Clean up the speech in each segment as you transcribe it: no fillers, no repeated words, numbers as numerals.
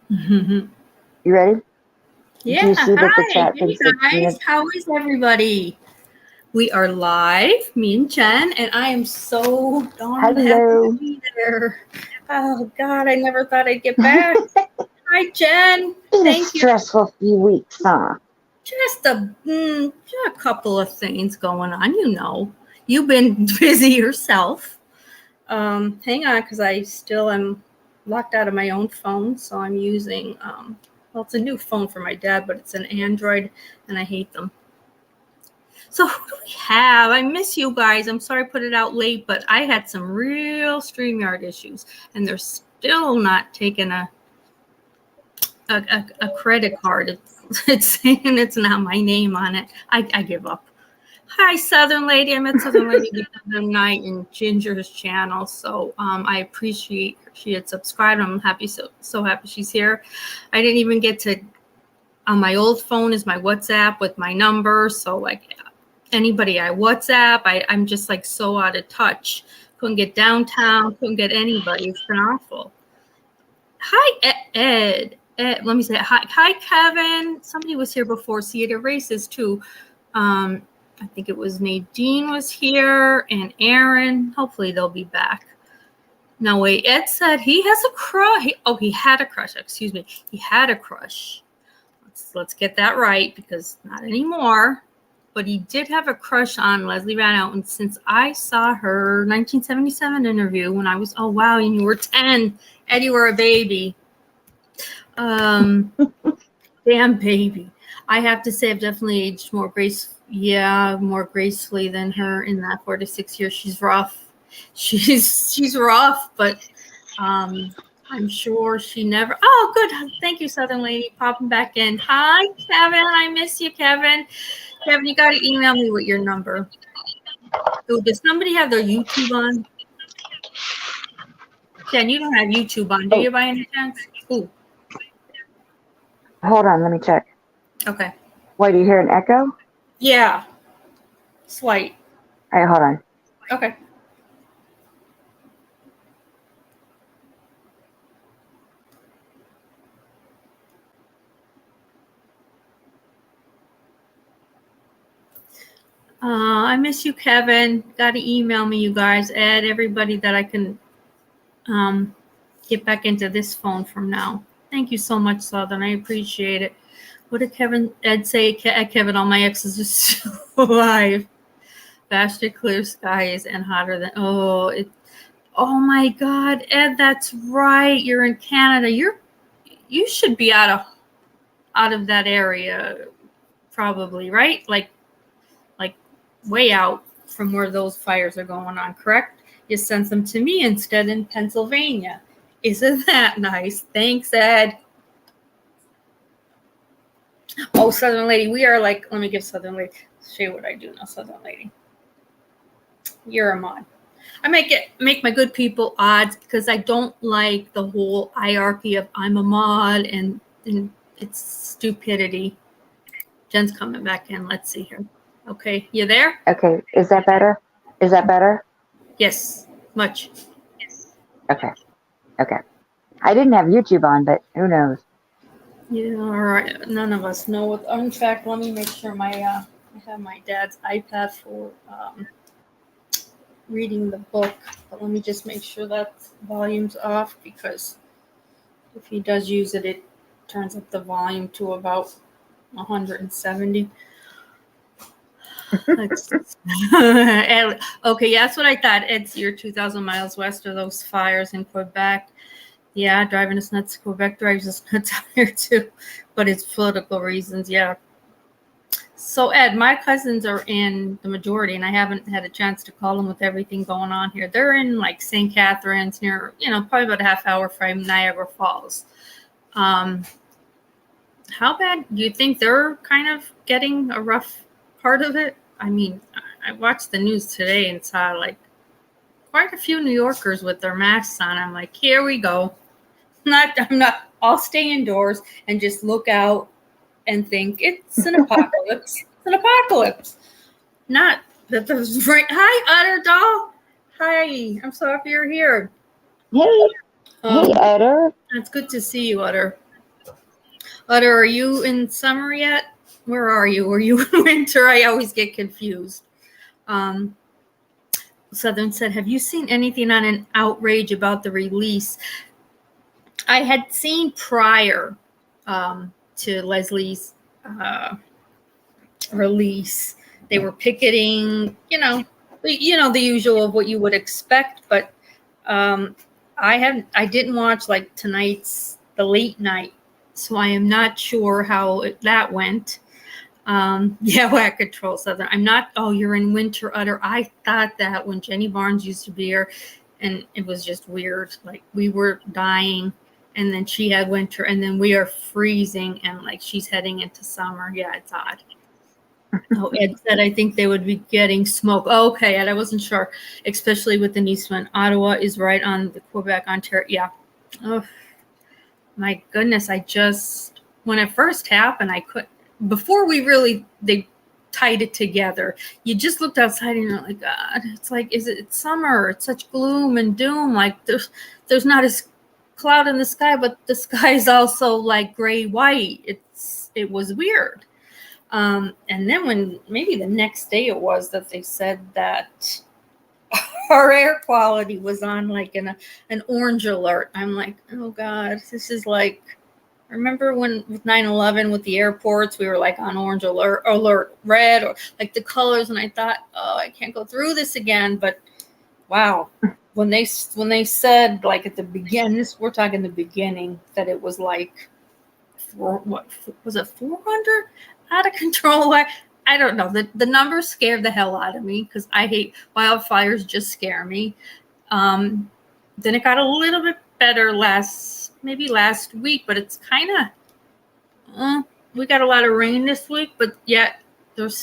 You ready? Yeah. Do you see that the chat hey guys, how is everybody? We are live, me and Jen, and I am so darn happy to be there. Oh God, I never thought I'd get back. Hi, Jen. Thank you. Stressful few weeks, huh? Just a couple of things going on. You know, you've been busy yourself. Hang on, because I still am locked out of my own phone, so I'm using well, it's a new phone for my dad, but it's an Android, and I hate them. So who do we have? I miss you guys. I'm sorry I put it out late, but I had some real StreamYard issues, and they're still not taking a credit card. It's saying it's not my name on it. I give up. Hi, Southern Lady. I met Southern Lady the other night in Ginger's channel, so I appreciate her. She had subscribed. I'm happy, so happy she's here. I didn't even get to. On my old phone is my WhatsApp with my number, so like anybody I WhatsApp, I'm just like so out of touch. Couldn't get downtown. Couldn't get anybody. It's been awful. Hi, Ed. Let me say hi, Kevin. Somebody was here before. See, it erases too. I think it was Nadine was here and Aaron. Hopefully they'll be back. No, wait, Ed said he has a crush. He had a crush. Excuse me. He had a crush. Let's get that right, because not anymore. But he did have a crush on Leslie Van Outen since I saw her 1977 interview when I was, oh, wow, and you were 10. Ed, you were a baby. Damn baby. I have to say I've definitely aged more gracefully than her in that 4 to 6 years. She's rough. She's rough, but I'm sure she never. Oh, good. Thank you, Southern Lady, popping back in. Hi, Kevin. I miss you, Kevin. Kevin, you got to email me with your number. So does somebody have their YouTube on? Jen, you don't have YouTube on, do you, by any chance? Ooh. Hold on, let me check. Okay. Wait, do you hear an echo? Yeah. Slight. All right, hold on. Okay. I miss you, Kevin. Got to email me, you guys. Add everybody that I can get back into this phone from now. Thank you so much, Southern. I appreciate it. What did Ed say? Kevin, all my exes are still alive. Faster, clear skies and hotter than. Oh my God, Ed, that's right. You're in Canada. You should be out of that area, probably, right? Like way out from where those fires are going on, correct? You sent them to me instead in Pennsylvania. Isn't that nice? Thanks, Ed. Oh, Southern Lady, we are like, let me give Southern Lady, show you what I do now, Southern Lady. You're a mod. I make my good people odds because I don't like the whole hierarchy of I'm a mod and it's stupidity. Jen's coming back in. Let's see here. Okay, you there? Okay, is that better? Is that better? Yes, much. Okay. I didn't have YouTube on, but who knows? Yeah, all right. None of us know what. In fact, let me make sure I have my dad's iPad for reading the book. But let me just make sure that volume's off, because if he does use it, it turns up the volume to about 170. Okay, yeah, that's what I thought. Ed's, you're 2,000 miles west of those fires in Quebec. Yeah, driving us nuts. Quebec drives us nuts out here too, but it's political reasons. Yeah. So Ed, my cousins are in the majority, and I haven't had a chance to call them with everything going on here. They're in like St. Catharines, near, probably about a half hour from Niagara Falls. How bad do you think they're kind of getting a rough part of it? I mean, I watched the news today and saw like quite a few New Yorkers with their masks on. I'm like, here we go. I'll stay indoors and just look out and think it's an apocalypse. It's an apocalypse. Not that there's right. Hi, Utter Doll. Hi, I'm so happy you're here. Hey, Utter. It's good to see you, Utter. Utter, are you in summer yet? Where are you? Are you in winter? I always get confused. Southern said, have you seen anything on an outrage about the release? I had seen prior to Leslie's release. They were picketing, the usual of what you would expect, but I didn't watch like tonight's, the late night, so I am not sure how that went. Yeah, Whack Control Southern. I'm not, oh, you're in winter, Utter. I thought that when Jenny Barnes used to be here, and it was just weird. Like, we were dying, and then she had winter, and then we are freezing, and like she's heading into summer. Yeah, it's odd. Oh, Ed said, I think they would be getting smoke. Oh, okay, Ed, I wasn't sure, especially with the Eastman. Ottawa is right on the Quebec, Ontario. Yeah. Oh, my goodness. When it first happened, before they tied it together, you just looked outside and you're like, God, it's like, it's summer? It's such gloom and doom. Like, there's not a cloud in the sky, but the sky is also like gray white. It was weird. And then when maybe the next day it was that they said that our air quality was on like an orange alert. I'm like, oh God, this is like, remember when with 9/11 with the airports, we were like on orange alert red, or like the colors. And I thought, oh, I can't go through this again. But wow, when they said like at the beginning, we're talking the beginning, that it was like, what was it, 400 out of control? I don't know. The numbers scared the hell out of me because I hate wildfires, just scare me. Then it got a little bit better last week, but it's kind of, we got a lot of rain this week, but yet there is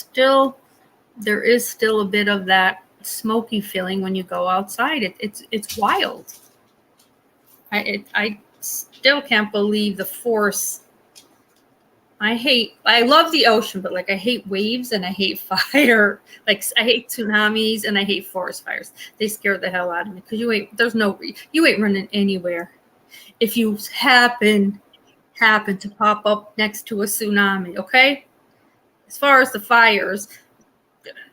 still a bit of that smoky feeling when you go outside. It's wild. I still can't believe the force. I love the ocean, but like I hate waves and I hate fire. Like I hate tsunamis and I hate forest fires. They scare the hell out of me because you ain't running anywhere. If you happen to pop up next to a tsunami, okay? As far as the fires,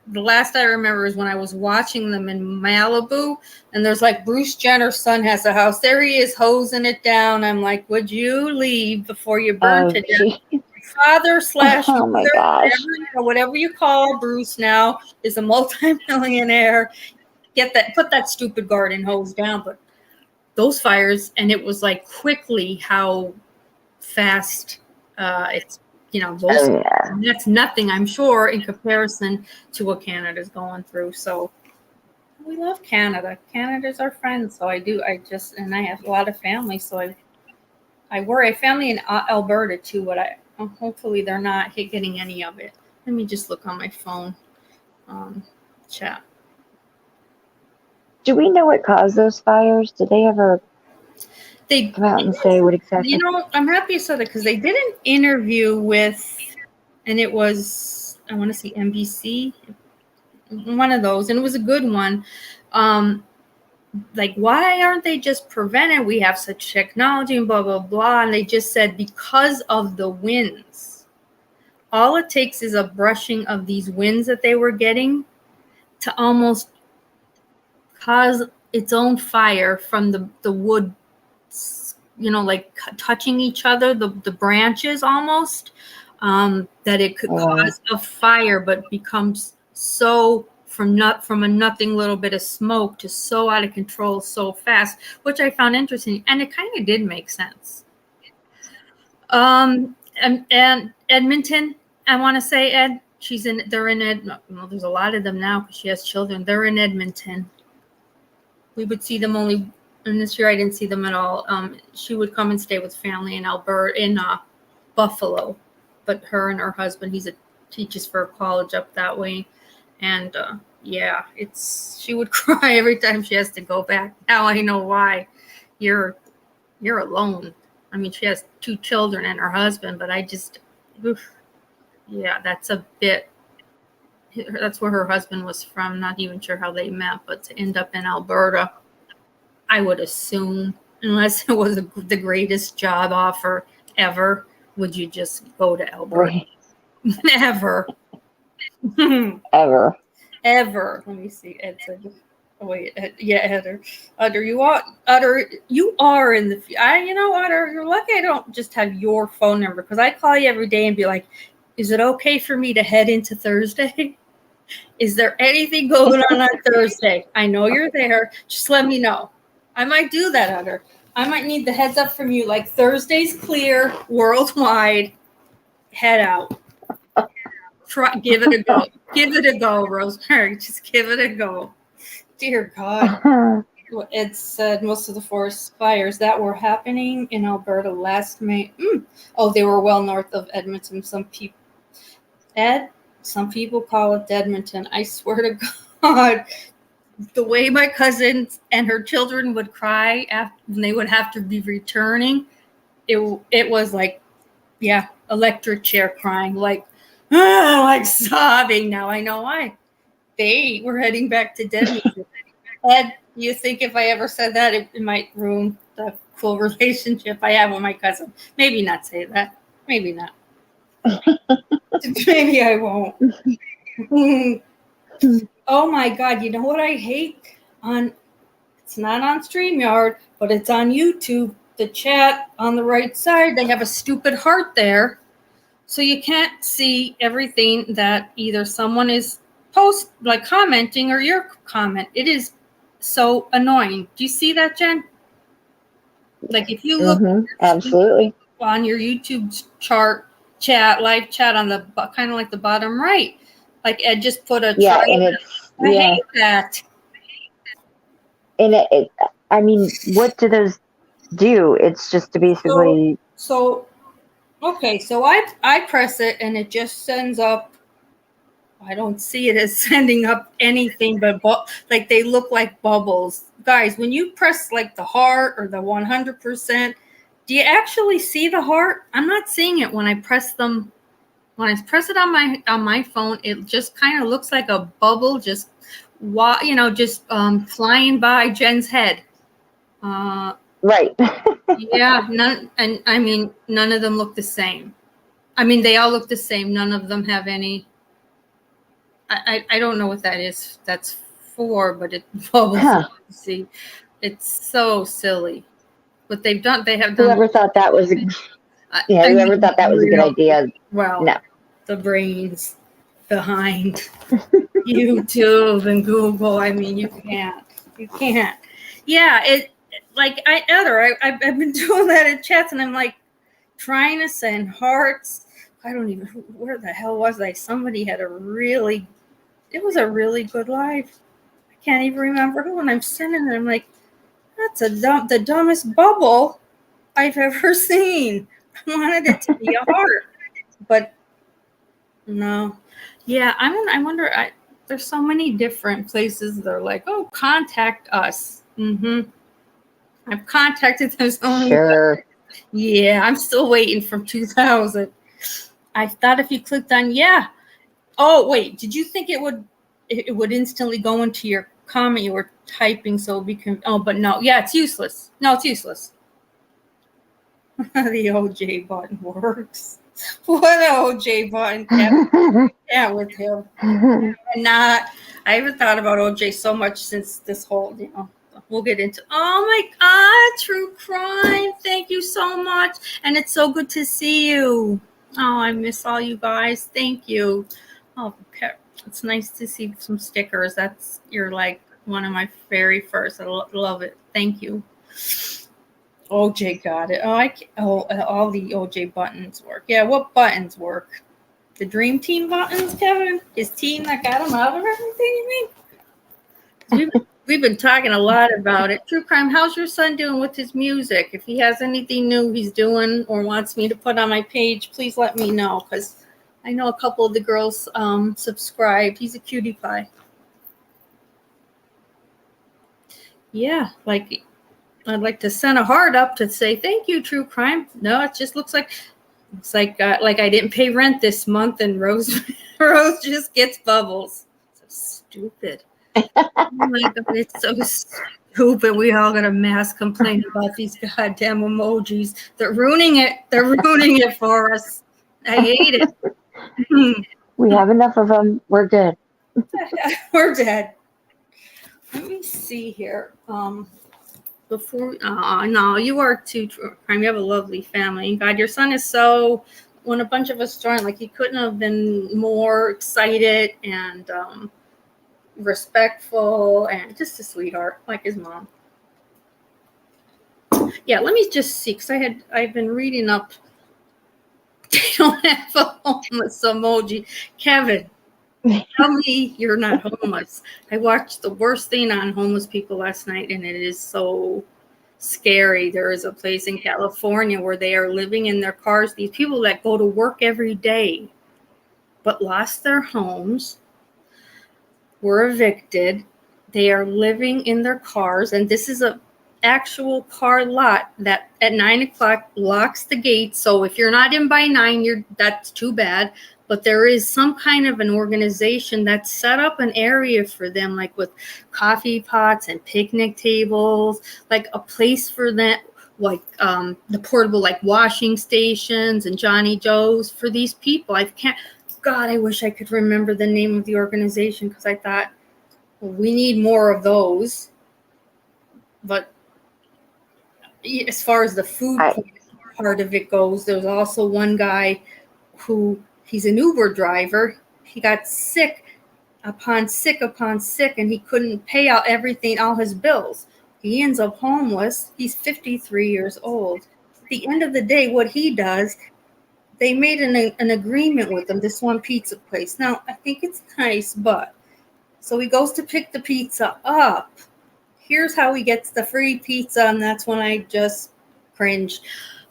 the last I remember is when I was watching them in Malibu, and there's like Bruce Jenner's son has a house. There he is hosing it down. I'm like, would you leave before you burn to death? Father / oh my gosh. Whatever you call Bruce now is a multi-millionaire. Put that stupid garden hose down. But those fires, and it was like quickly how fast it's, and that's nothing, I'm sure, in comparison to what Canada's going through. So we love Canada. Canada's our friend. So I have a lot of family. So I worry. I have family in Alberta too, but hopefully they're not getting any of it. Let me just look on my phone chat. Do we know what caused those fires? Did they ever come out and say what exactly? I'm happy you said that because they did an interview with, and it was, I want to see NBC, one of those, and it was a good one. Like, why aren't they just prevented? We have such technology and blah, blah, blah. And they just said because of the winds. All it takes is a brushing of these winds that they were getting to almost cause its own fire from the wood, like touching each other, the branches almost, that it could cause a fire, but becomes so from a nothing little bit of smoke to so out of control so fast, which I found interesting, and it kind of did make sense. And Edmonton, I want to say, Ed, they're in Edmonton. Well, there's a lot of them now because she has children. They're in Edmonton. We would see them only, and this year I didn't see them at all. She would come and stay with family in Alberta, in Buffalo, but her and her husband, teaches for a college up that way. And she would cry every time she has to go back. Now I know why. You're alone. I mean, she has 2 children and her husband, but that's a bit. That's where her husband was from. Not even sure how they met, but to end up in Alberta, I would assume, unless it was the greatest job offer ever, would you just go to Alberta? Right. Never. Ever. Ever. Let me see. Ed said, oh, wait. Ed, Utter, you are in the, Utter, you're lucky I don't just have your phone number, because I call you every day and be like, is it okay for me to head into Thursday? Is there anything going on Thursday? I know you're there. Just let me know. I might do that, Utter. I might need the heads up from you, like Thursday's clear worldwide. Head out. Give it a go. Give it a go, Rosemary. Just give it a go. Dear God. Ed said most of the forest fires that were happening in Alberta last May. Oh, they were well north of Edmonton. Some people call it Edmonton. I swear to God, the way my cousins and her children would cry when they would have to be returning, it was like, yeah, electric chair crying, like sobbing. Now I know why. They were heading back to Edmonton. Ed, you think if I ever said that, it might ruin the cool relationship I have with my cousin? Maybe not say that. Maybe not. Maybe I won't. Oh my God, you know what I hate? It's not on StreamYard, but it's on YouTube. The chat on the right side, they have a stupid heart there. So you can't see everything that either someone is commenting or your comment. It is so annoying. Do you see that, Jen? Like if you look absolutely on your YouTube live chat on the kind of like the bottom right, like Ed just put a and it's I hate that. And I mean, what do those do? It's just to basically. So I press it and it just sends up. I don't see it as sending up anything, but like they look like bubbles. Guys, when you press like the heart or the 100%, do you actually see the heart? I'm not seeing it when I press them. When I press it on my phone, it just kind of looks like a bubble, just flying by Jen's head. Right. Yeah, none of them look the same. I mean, they all look the same. None of them have any. I don't know what that is. That's for, but it bubbles. See, it's so silly. But they have done. Whoever thought that was a good idea? Well, no. The brains behind YouTube and Google. I mean, you can't. Yeah, I've been doing that in chats, and I'm like trying to send hearts. I don't even, where the hell was I? Somebody had it was a really good live. I can't even remember who, and I'm sending it. I'm like, that's the dumbest bubble I've ever seen. I wanted it to be a heart, but no. Yeah, I wonder, there's so many different places they're like, oh, contact us. I've contacted them so many times. Yeah, I'm still waiting from 2000. I thought if you clicked on Oh, wait, did you think it would instantly go into your comment you were typing so we can, but no. Yeah, it's useless. No, it's useless. The OJ button works. What OJ button? Yeah, with him. I haven't thought about OJ so much since this whole, we'll get into. Oh my God, true crime! Thank you so much, and it's so good to see you. Oh, I miss all you guys. Thank you. Oh, it's nice to see some stickers. You're like one of my very first. I love it. Thank you. OJ got it. All the OJ buttons work. Yeah, what buttons work? The Dream Team buttons, Kevin? His team that got him out of everything, you mean? We've been talking a lot about it. True Crime, how's your son doing with his music? If he has anything new he's doing or wants me to put on my page, please let me know, because I know a couple of the girls subscribed. He's a cutie pie. Yeah, I'd like to send a heart up to say thank you, True Crime. No, it just looks like I didn't pay rent this month, and Rose just gets bubbles. So stupid. Oh my God, it's so stupid. We all got a mass complaint about these goddamn emojis. They're ruining it. They're ruining it for us. I hate it. We have enough of them. We're good. We're dead. Let me see here. Before, no, you are too. You have a lovely family. God, your son is so. When a bunch of us joined, like he couldn't have been more excited and respectful and just a sweetheart, like his mom. Yeah, let me just see, because I've been reading up. They don't have a homeless emoji. Kevin, tell me you're not homeless. I watched the worst thing on homeless people last night, and it is so scary. There is a place in California where they are living in their cars. These people that go to work every day, but lost their homes, were evicted. They are living in their cars, and this is a actual car lot that at 9:00 locks the gates. So if you're not in by 9, that's too bad. But there is some kind of an organization that set up an area for them, like with coffee pots and picnic tables, like a place for them, like the portable like washing stations and Johnny Joe's for these people. I wish I could remember the name of the organization, because I thought, well, we need more of those. But as far as the food part of it goes, there's also one guy who, he's an Uber driver. He got sick upon sick, and he couldn't pay out everything, all his bills. He ends up homeless. He's 53 years old. At the end of the day, what he does, they made an agreement with him, this one pizza place. Now, I think it's nice, but so he goes to pick the pizza up. Here's how he gets the free pizza, and that's when I just cringed.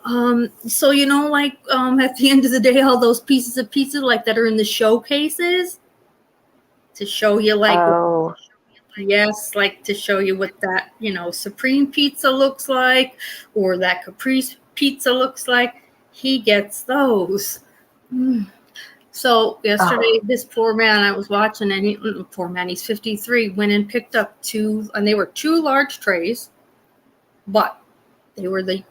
So like at the end of the day, all those pieces of pizza like that are in the showcases to show you like yes, like to show you what that Supreme pizza looks like, or that Caprese pizza looks like. He gets those. So yesterday, this poor man I was watching, and he's 53, went and picked up 2, and they were 2 large trays, but they were the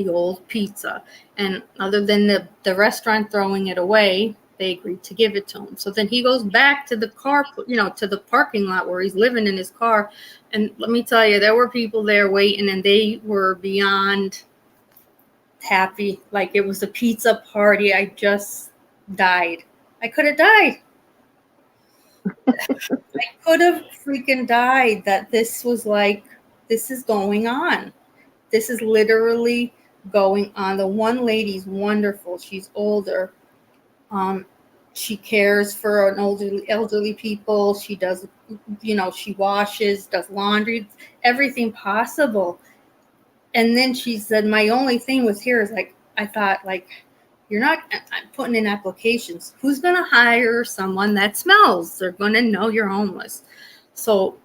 old pizza. And other than the restaurant throwing it away, they agreed to give it to him. So then he goes back to the car, to the parking lot where he's living in his car. And let me tell you, there were people there waiting, and they were beyond happy. Like it was a pizza party. I just died. I could have died. I could have freaking died that this was like, this is going on. This is literally going on. The one lady's wonderful. She's older. She cares for an elderly people. She does, she washes, does laundry, everything possible. And then she said, my only thing was here is like, I thought like, you're not putting in applications. Who's going to hire someone that smells? They're going to know you're homeless. So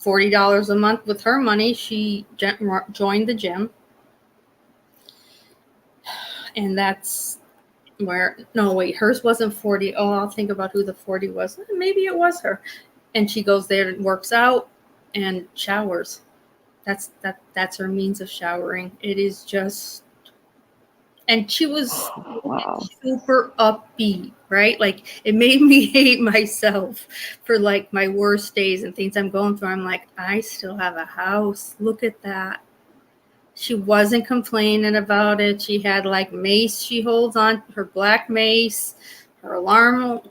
$40 a month with her money, she joined the gym. And that's where, no, wait, hers wasn't 40. Oh, I'll think about who the 40 was. Maybe it was her. And she goes there and works out and showers. That's her means of showering. It is just, and she was super upbeat, right? Like it made me hate myself for like my worst days and things I'm going through. I'm like, I still have a house. Look at that. She wasn't complaining about it. She had like mace she holds on, her black mace. Her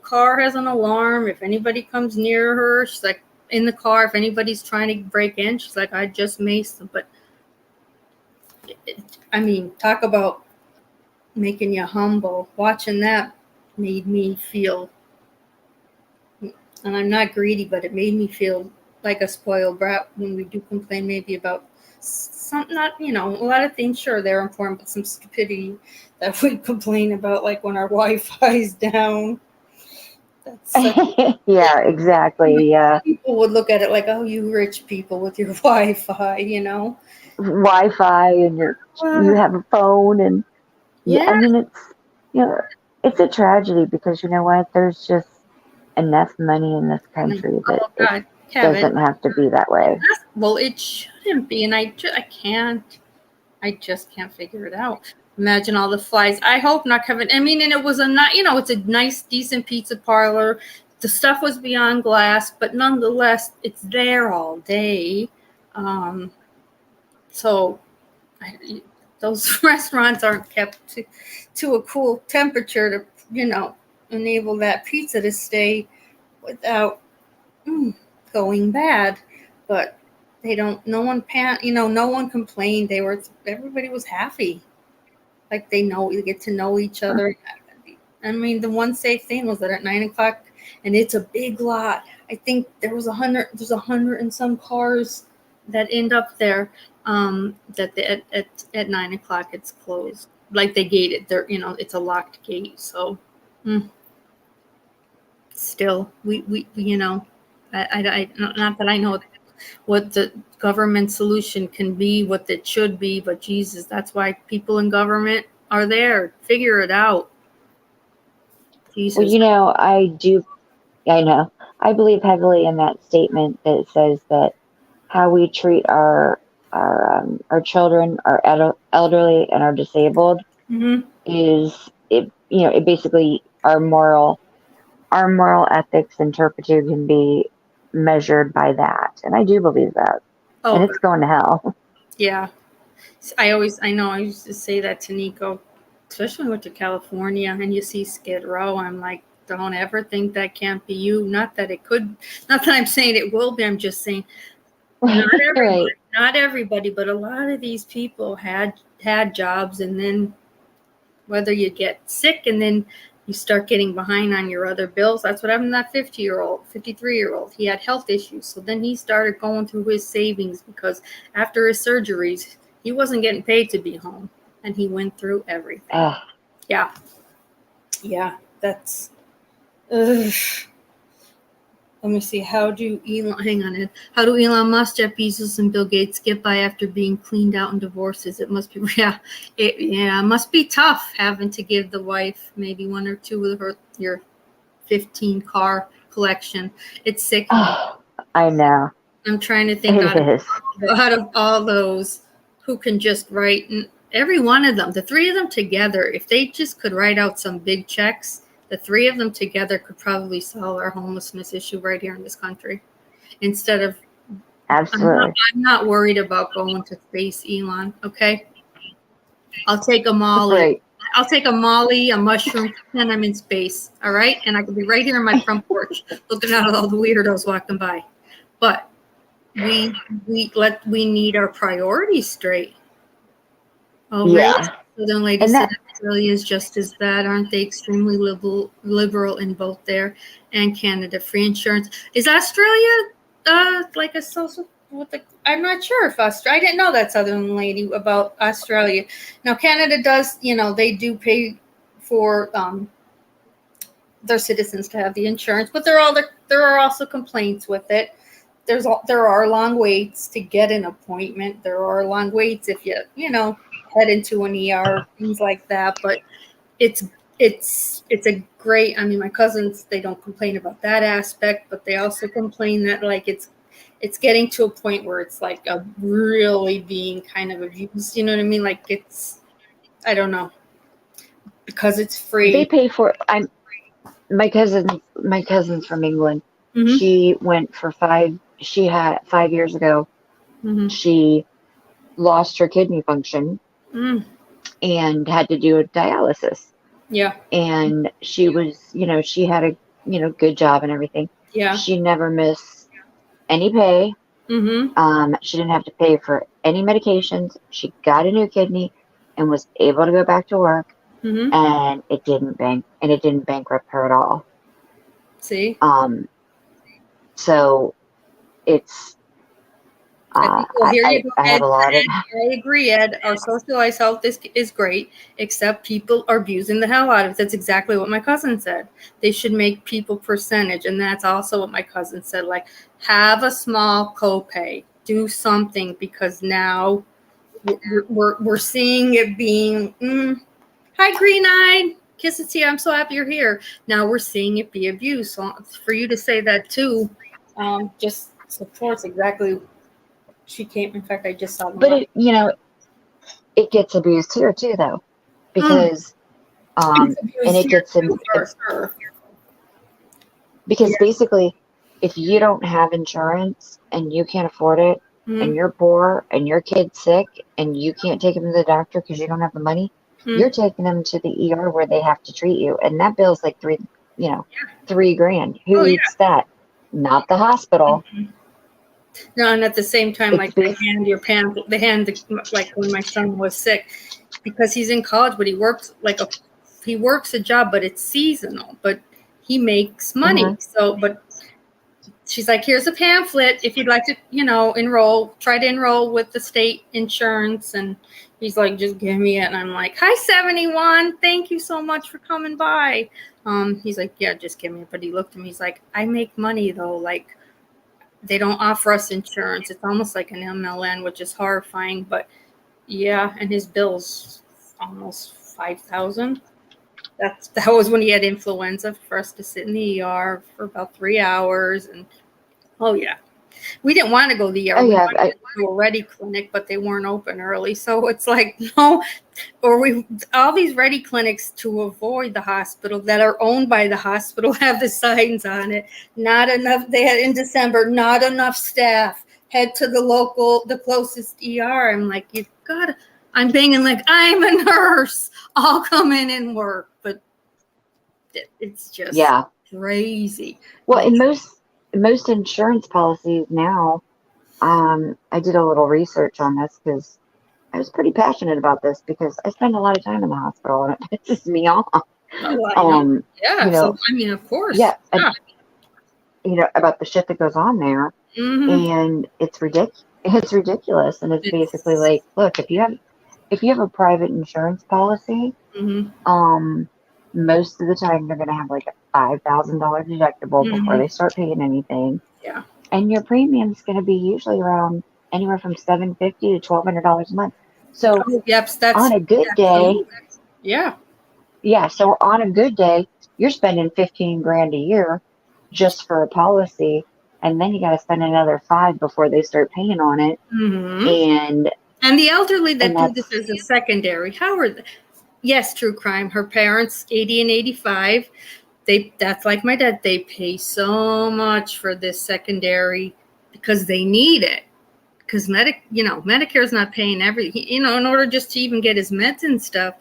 car has an alarm. If anybody comes near her, she's like in the car. If anybody's trying to break in, she's like, I just maced them. But talk about making you humble. Watching that made me feel, and I'm not greedy, but it made me feel like a spoiled brat when we do complain maybe about something, not, a lot of things, sure, they're important, but some stupidity that we complain about, like when our Wi-Fi is down. That's yeah, exactly. Yeah. People would look at it like, oh, you rich people with your Wi-Fi, Wi-Fi, and you have a phone, and yeah. it's it's a tragedy because you know what? There's just enough money in this country that it doesn't have to be that way. Well, it shouldn't be, and I just can't figure it out. Imagine all the flies. I hope not, Kevin. I mean, and it was it's a nice, decent pizza parlor. The stuff was beyond glass, but nonetheless, it's there all day. So those restaurants aren't kept to a cool temperature to, enable that pizza to stay without going bad. But they don't. No one no one complained. Everybody was happy, like they get to know each other. I mean, the one safe thing was that at 9:00, and it's a big lot. I think there's 100 and some cars that end up there. That at 9:00 it's closed. Like they gate it. There, it's a locked gate. So, still, we I not that I know what the government solution can be, what it should be, but Jesus, that's why people in government are there. Figure it out. Jesus. Well, I know. I believe heavily in that statement that says that how we treat our children, our elderly, and our disabled is it basically our moral ethics and turpitude can be measured by that, and I do believe that. Oh, and it's going to hell. Yeah, I used to say that to Nico, especially when we went to California and you see Skid Row. I'm like, don't ever think that can't be you. Not that I'm saying it will be. I'm just saying not everybody, but a lot of these people had jobs, and then whether you get sick and then you start getting behind on your other bills. That's what happened to that 53-year-old. He had health issues. So then he started going through his savings because after his surgeries, he wasn't getting paid to be home. And he went through everything. Yeah. Yeah. That's... Let me see. How do Elon Musk, Jeff Bezos, and Bill Gates get by after being cleaned out in divorces? It must be, it must be tough having to give the wife maybe one or two of your 15 car collection. It's sickening. I know. I'm trying to think out of all those who can just write, and every one of them, the three of them together, if they just could write out some big checks, the three of them together could probably solve our homelessness issue right here in this country. Instead of, absolutely, I'm not worried about going to space, Elon. Okay, I'll take a Molly. Right. I'll take a Molly, a mushroom, and I'm in space. All right, and I could be right here in my front porch, looking out at all the weirdos walking by. But we need our priorities straight. Oh, yeah. really? Southern lady said Australia is just as bad. Aren't they extremely liberal in both there and Canada? Free insurance. Is Australia like a social? I'm not sure if Australia. I didn't know that, Southern lady, about Australia. Now Canada does, they do pay for their citizens to have the insurance, but there are also complaints with it. There are long waits to get an appointment. There are long waits if you head into an ER, things like that. But it's a great. I mean, my cousins, they don't complain about that aspect, but they also complain that like it's getting to a point where it's like a really being kind of abused. You know what I mean? Like I don't know, because it's free. They pay for. My cousin's from England. Mm-hmm. She went for 5 years ago. Mm-hmm. She lost her kidney function and had to do a dialysis. Yeah. And she was, she had a, good job and everything. Yeah. She never missed any pay. Mm-hmm. She didn't have to pay for any medications. She got a new kidney and was able to go back to work. Mm-hmm. And it didn't bankrupt her at all. See? So it's I have a lot of. I agree, Ed. Our socialized health is great, except people are abusing the hell out of it. That's exactly what my cousin said. They should make people percentage, and that's also what my cousin said. Like, have a small copay, do something, because now we're seeing it being. Hi, Green Eyed. Kisses to you. I'm so happy you're here. Now we're seeing it be abused. So for you to say that too, just supports exactly She came. In fact, I just saw them. But it, you know, it gets abused here too, though, because and it gets because basically, if you don't have insurance and you can't afford it, and you're poor and your kid's sick and you can't take him to the doctor because you don't have the money, you're taking them to the ER where they have to treat you, and that bill's like $3,000. Who eats that? Not the hospital. No, and at the same time, like they hand like when my son was sick, because he's in college, but he works a job, but it's seasonal, but he makes money. So, but she's like, here's a pamphlet if you'd like to, try to enroll with the state insurance. And he's like, just give me it. And I'm like, hi, 71. Thank you so much for coming by. He's like, yeah, just give me it. But he looked at me. He's like, I make money though. Like, they don't offer us insurance. It's almost like an MLN, which is horrifying. But yeah, and his bill's almost $5,000. That was when he had influenza for us to sit in the ER for about 3 hours. And we didn't want to go to the ER. We wanted to do a Ready clinic, but they weren't open early. So it's like, no, all these Ready clinics to avoid the hospital that are owned by the hospital have the signs on it. Not enough. They had in December, not enough staff. Head to the closest ER. I'm like, you've got to. I'm banging like, I'm a nurse. I'll come in and work. But it's just crazy. Well, in most insurance policies now, I did a little research on this because I was pretty passionate about this because I spend a lot of time in the hospital and it pisses me off. So, I mean, of course. Yeah. And, about the shit that goes on there. And it's ridiculous. It's ridiculous. And it's basically like, look, if you have a private insurance policy, most of the time they're going to have like a $5,000 deductible before they start paying anything. Yeah. And your premium is going to be usually around anywhere from $750 to $1,200 a month. So on a good day, so on a good day, you're spending $15,000 a year just for a policy, and then you got to spend another $5,000 before they start paying on it. And the elderly that do this as a secondary, how are they? Yes, true crime. Her parents, 80 and 85, that's like my dad. They pay so much for this secondary because they need it. Because Medicare is not paying everything. In order just to even get his meds and stuff,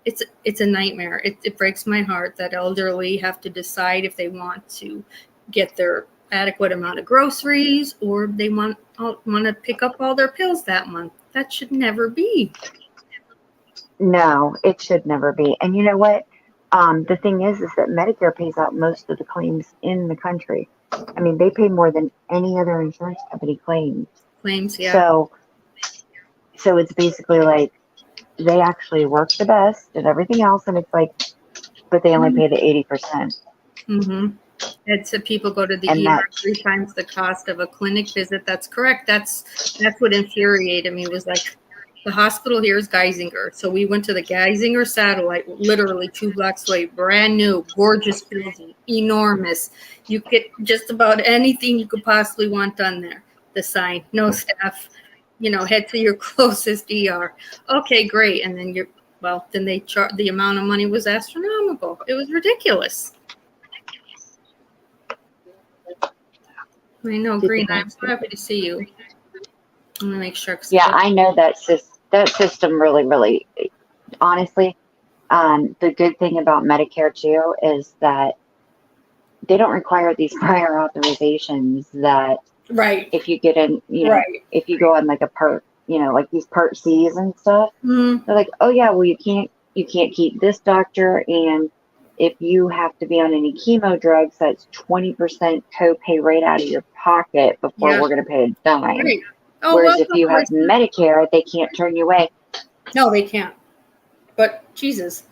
it's a nightmare. It breaks my heart that elderly have to decide if they want to get their adequate amount of groceries or they want to pick up all their pills that month. That should never be. No, it should never be. And you know what? The thing is that Medicare pays out most of the claims in the country. I mean, they pay more than any other insurance company claims. Yeah. So it's basically like they actually work the best and everything else, and it's like, but they only pay the 80%. And so people go to the ER 3 times the cost of a clinic visit. That's correct. That's what infuriated me. Was like, the hospital here is Geisinger. So we went to the Geisinger satellite, literally 2 blocks away, brand new, gorgeous building, enormous. You get just about anything you could possibly want done there. The sign, no staff, head to your closest ER. Okay, great. And then then they the amount of money was astronomical. It was ridiculous. I know, Green. I'm so happy to see you. I'm gonna make sure. Yeah, I know that system really, really, honestly. The good thing about Medicare too is that they don't require these prior authorizations. That if you get in, if you go on like a part, like these Part C's and stuff, they're like, oh yeah, well you can't keep this doctor, and if you have to be on any chemo drugs, that's 20% copay right out of your pocket before we're going to pay a dime. Right. Whereas if you have Medicare, they can't turn you away. No, they can't. But Jesus.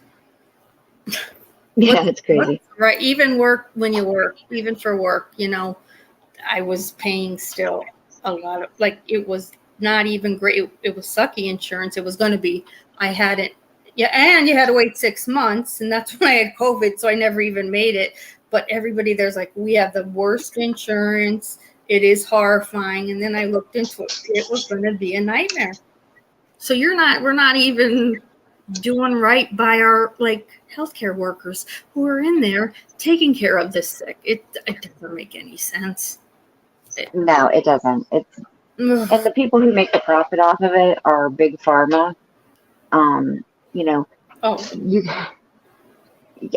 Yeah, it's crazy. Right. Even even for work, I was paying still a lot of, like, it was not even great. It was sucky insurance. It was going to be, I had it. Yeah, and you had to wait 6 months, and that's when I had COVID, so I never even made it. But everybody there's like, we have the worst insurance. it is horrifying. And then I looked into it. It was going to be a nightmare. So we're not even doing right by our like healthcare workers who are in there taking care of the sick. It doesn't make any sense. No, it doesn't. It's and the people who make the profit off of it are big pharma. You know, you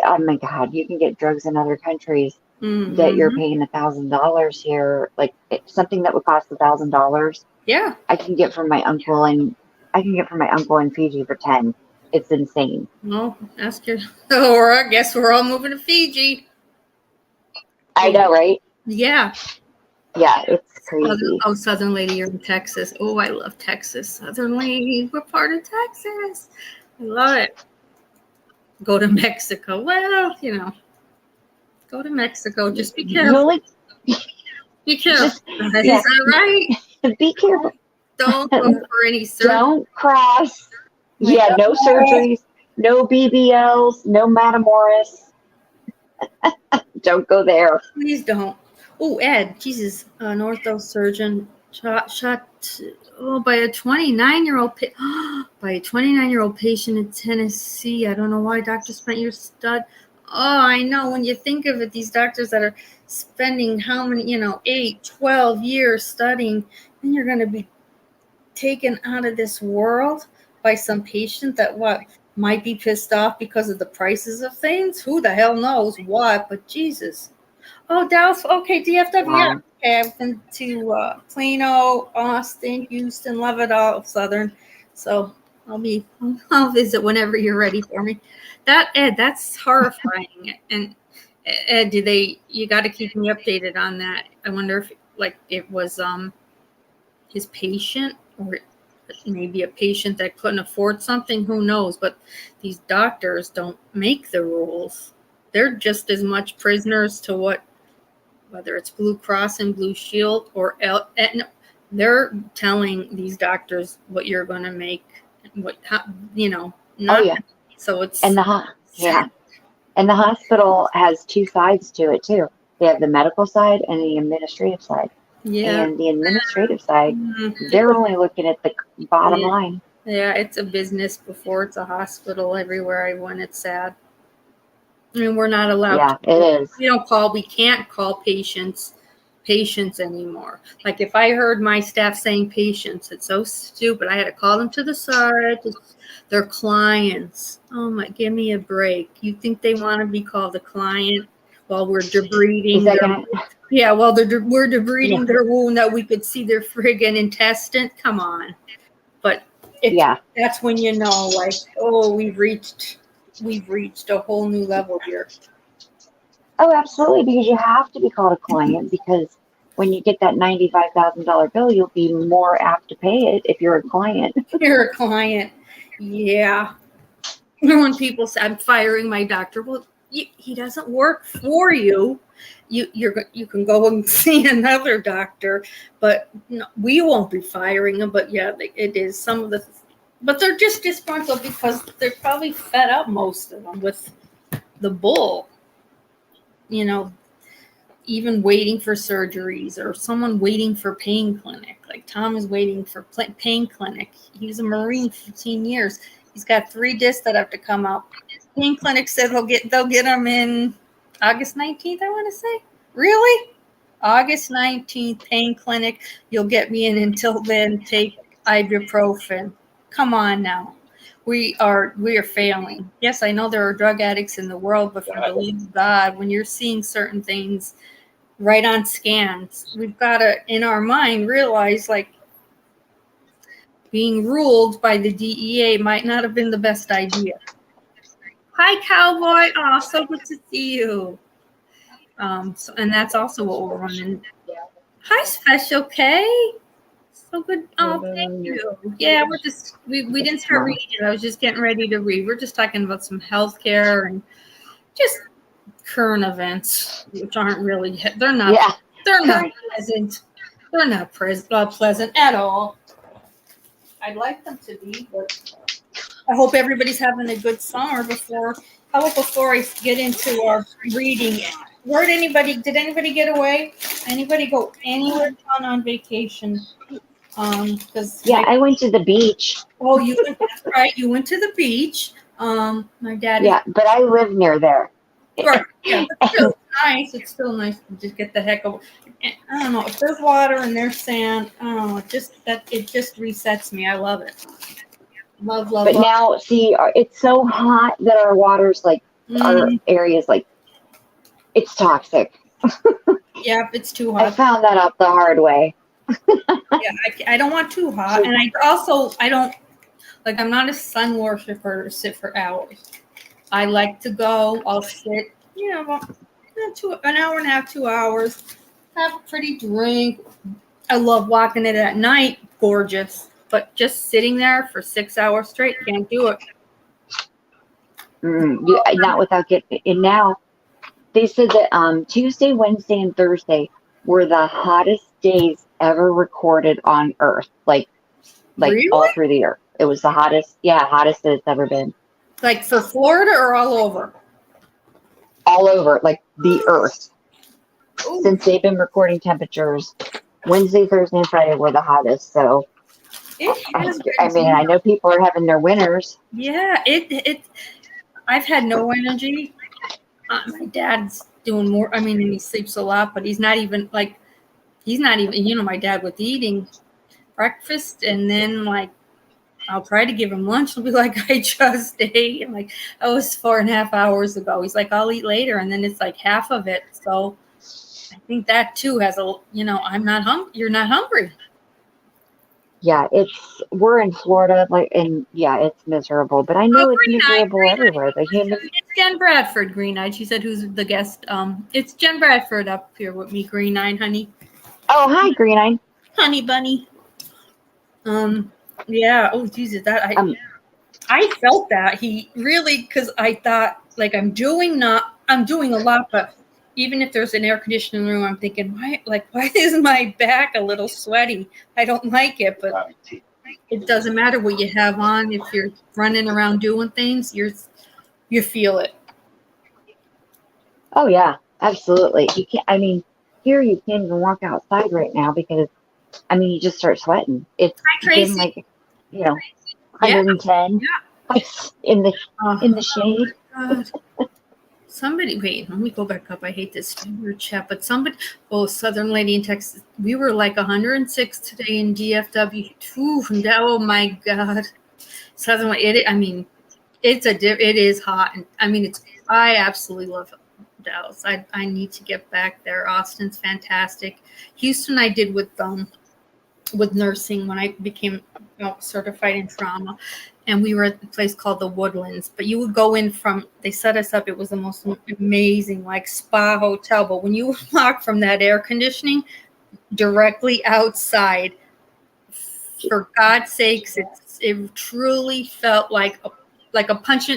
oh my God, you can get drugs in other countries that you're paying $1,000 here, like something that would cost $1,000. Yeah, I can get from my uncle in Fiji for 10. It's insane. well, ask your or I guess we're all moving to Fiji. I know, right? Yeah. Yeah, it's crazy. Southern Lady, you're in Texas. Oh, I love Texas. Southern Lady, we're part of Texas. I love it. Go to Mexico. Well, go to Mexico. Just be careful. Be careful. Yeah. Is that right? Be careful. Don't go for any surgery. Don't cross. Yeah, no surgeries, no BBLs, no Matamoros. Don't go there. Please don't. Oh, Ed, Jesus, an ortho surgeon shot by a 29-year-old by a 29-year-old patient in Tennessee. I don't know why Dr. spent your stud. Oh, I know. When you think of it, these doctors that are spending how many, 8, 12 years studying, then you're going to be taken out of this world by some patient that might be pissed off because of the prices of things. Who the hell knows what? But Jesus. Oh, Dallas. Okay, DFW. Wow. Okay, I've been to Plano, Austin, Houston, love it all, Southern. So I'll visit whenever you're ready for me. That's horrifying. And Ed, you got to keep me updated on that. I wonder if it was his patient or maybe a patient that couldn't afford something. Who knows? But these doctors don't make the rules. They're just as much prisoners to whether it's Blue Cross and Blue Shield or Aetna. They're telling these doctors what you're going to make, So it's and the hospital has two sides to it too. They have the medical side and the administrative side. Yeah. And the administrative side, they're only looking at the bottom line. Yeah, it's a business before it's a hospital. Everywhere I went, it's sad. I mean, we're not allowed. Yeah, it is. We can't call patients anymore. Like if I heard my staff saying patients, it's so stupid. I had to call them to the side. They're clients. Oh my, give me a break. You think they want to be called a client while we're debriding we're debriding their wound that we could see their friggin' intestine? Come on. But that's when we've reached a whole new level here. Oh, absolutely, because you have to be called a client, because when you get that $95,000 bill, you'll be more apt to pay it if you're a client. You're a client. Yeah. When people say, I'm firing my doctor, well, he doesn't work for you. You can go and see another doctor, but no, we won't be firing him. But yeah, it is some of the, but they're just disgruntled because they're probably fed up, most of them, with the bull. Even waiting for surgeries, or someone waiting for pain clinic. Like Tom is waiting for pain clinic. He was a Marine 15 years. He's got 3 discs that have to come out. Pain clinic said they'll get them in August 19th, I want to say. Really? August 19th, pain clinic. You'll get me in. Until then, take ibuprofen. Come on now. We are failing. Yes, I know there are drug addicts in the world, but for the love of God, when you're seeing certain things right on scans, we've got to, in our mind, realize being ruled by the DEA might not have been the best idea. Hi, Cowboy. Oh, so good to see you. And that's also what we're running. Hi, Special K. So good. Oh, thank you. Yeah, we didn't start reading it. I was just getting ready to read. We're just talking about some healthcare and just current events, which aren't really, they're not pleasant. They're not pleasant at all. I'd like them to be, but I hope everybody's having a good summer. Before I get into our reading, Did anybody get away? Anybody go anywhere fun on vacation? Because I went to the beach. Oh, you went, that's right. You went to the beach. My dad. Yeah, but I live near there. Right. Yeah, but still nice. It's still nice to just get the heck of. I don't know if there's water and there's sand. Oh, it just resets me. I love it. Love. But now, see, it's so hot that our water's like our area's like it's toxic. Yeah, it's too hot. I found that out the hard way. I don't want too hot, and I don't like. I'm not a sun worshiper to sit for hours. I like to go. I'll sit, about an hour and a half, 2 hours. Have a pretty drink. I love walking it at night. Gorgeous, but just sitting there for 6 hours straight, can't do it. Not without getting. And now they said that Tuesday, Wednesday, and Thursday were the hottest days ever recorded on Earth. Like Really? All through the Earth. It was the hottest that it's ever been. Like for Florida or all over? All over, like the Earth. Ooh. Since they've been recording temperatures, Wednesday, Thursday, and Friday were the hottest. So, I know people are having their winters. Yeah, I've had no energy. My dad's doing more. I mean, he sleeps a lot, but he's not even. My dad with eating breakfast and then I'll try to give him lunch. He'll be like, I just ate. I'm like, that was 4.5 hours ago. He's like, I'll eat later. And then it's like half of it. So I think that too has I'm not hungry. You're not hungry. Yeah, we're in Florida, it's miserable, but I know it's miserable everywhere. It's Jen Bradford, green-eyed. She said, who's the guest? It's Jen Bradford up here with me, green-eyed, honey. Oh, hi, green-eyed. Honey bunny. Yeah. Oh, Jesus. I felt that he really, because I thought I'm doing a lot, but even if there's an air conditioning room, I'm thinking, why is my back a little sweaty? I don't like it, but it doesn't matter what you have on. If you're running around doing things, you feel it. Oh yeah, absolutely. You can't. I mean, here you can't even walk outside right now because, you just start sweating. It's been 110 in the shade. Somebody, wait, let me go back up. I hate this weird chat, but Southern lady in Texas, we were 106 today in DFW. Oh my God. Southern, it is hot. And I absolutely love Dallas. I need to get back there. Austin's fantastic. Houston, I did with nursing when I became certified in trauma. And we were at a place called the Woodlands. But you would go in they set us up. It was the most amazing, spa hotel. But when you walk from that air conditioning directly outside, for God's sakes, it truly felt like a punch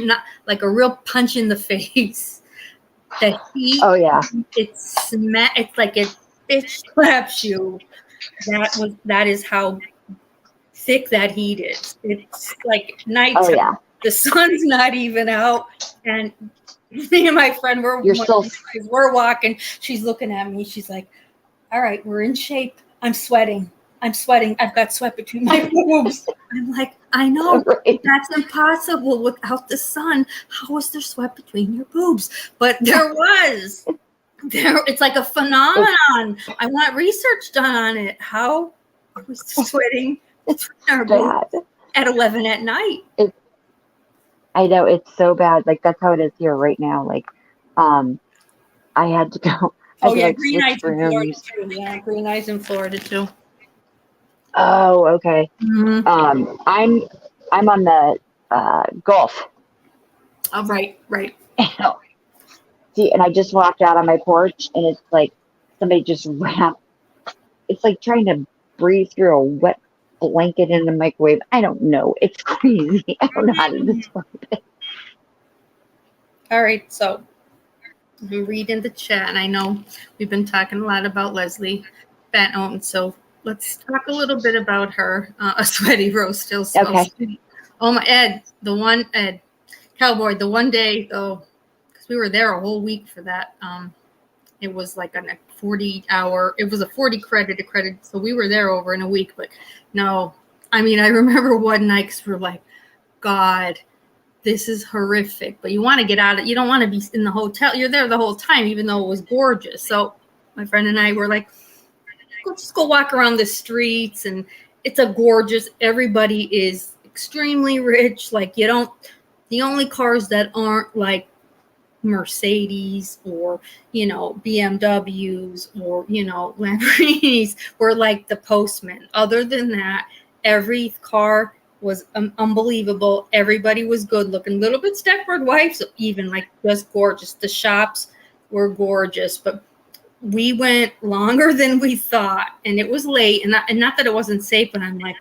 like a real punch in the face. The heat. Oh yeah. It's like it slaps you. That is how thick that heat is. It's like nighttime. Oh yeah. The sun's not even out, and me and my friend we're walking. She's looking at me. She's like, "All right, we're in shape. I'm sweating. I've got sweat between my boobs." I'm like, "I know, right. That's impossible without the sun. How is there sweat between your boobs?" But there was. It's like a phenomenon. I want research done on it. How are we sweating at 11 at night? I know, it's so bad. That's how it is here right now. I had to go. Green eyes in Florida too. Yeah, green eyes in Florida too. Oh, okay. Mm-hmm. I'm on the Gulf. Oh, right. See, and I just walked out on my porch, and it's like somebody just wrapped. It's like trying to breathe through a wet blanket in the microwave. I don't know. It's crazy. I don't know how to describe it. All right, so I'm reading the chat, and I know we've been talking a lot about Leslie Benton, so let's talk a little bit about her. A sweaty roast still. Okay. Oh my Ed Cowboy, the one day though, because we were there a whole week for that It was like on a 40-hour, it was a 40 credit. So we were there over in a week, but no, I mean, I remember one night because we're like, God, this is horrific, but you want to get out of it. You don't want to be in the hotel. You're there the whole time, even though it was gorgeous. So my friend and I were like, let's just go walk around the streets, and it's a gorgeous, everybody is extremely rich. Like the only cars that aren't like Mercedes or, BMWs or, Lamborghinis were like the Postman. Other than that, every car was unbelievable. Everybody was good looking, a little bit Stepford wives, even like just gorgeous. The shops were gorgeous, but we went longer than we thought, and it was late, and not that it wasn't safe, but I'm like,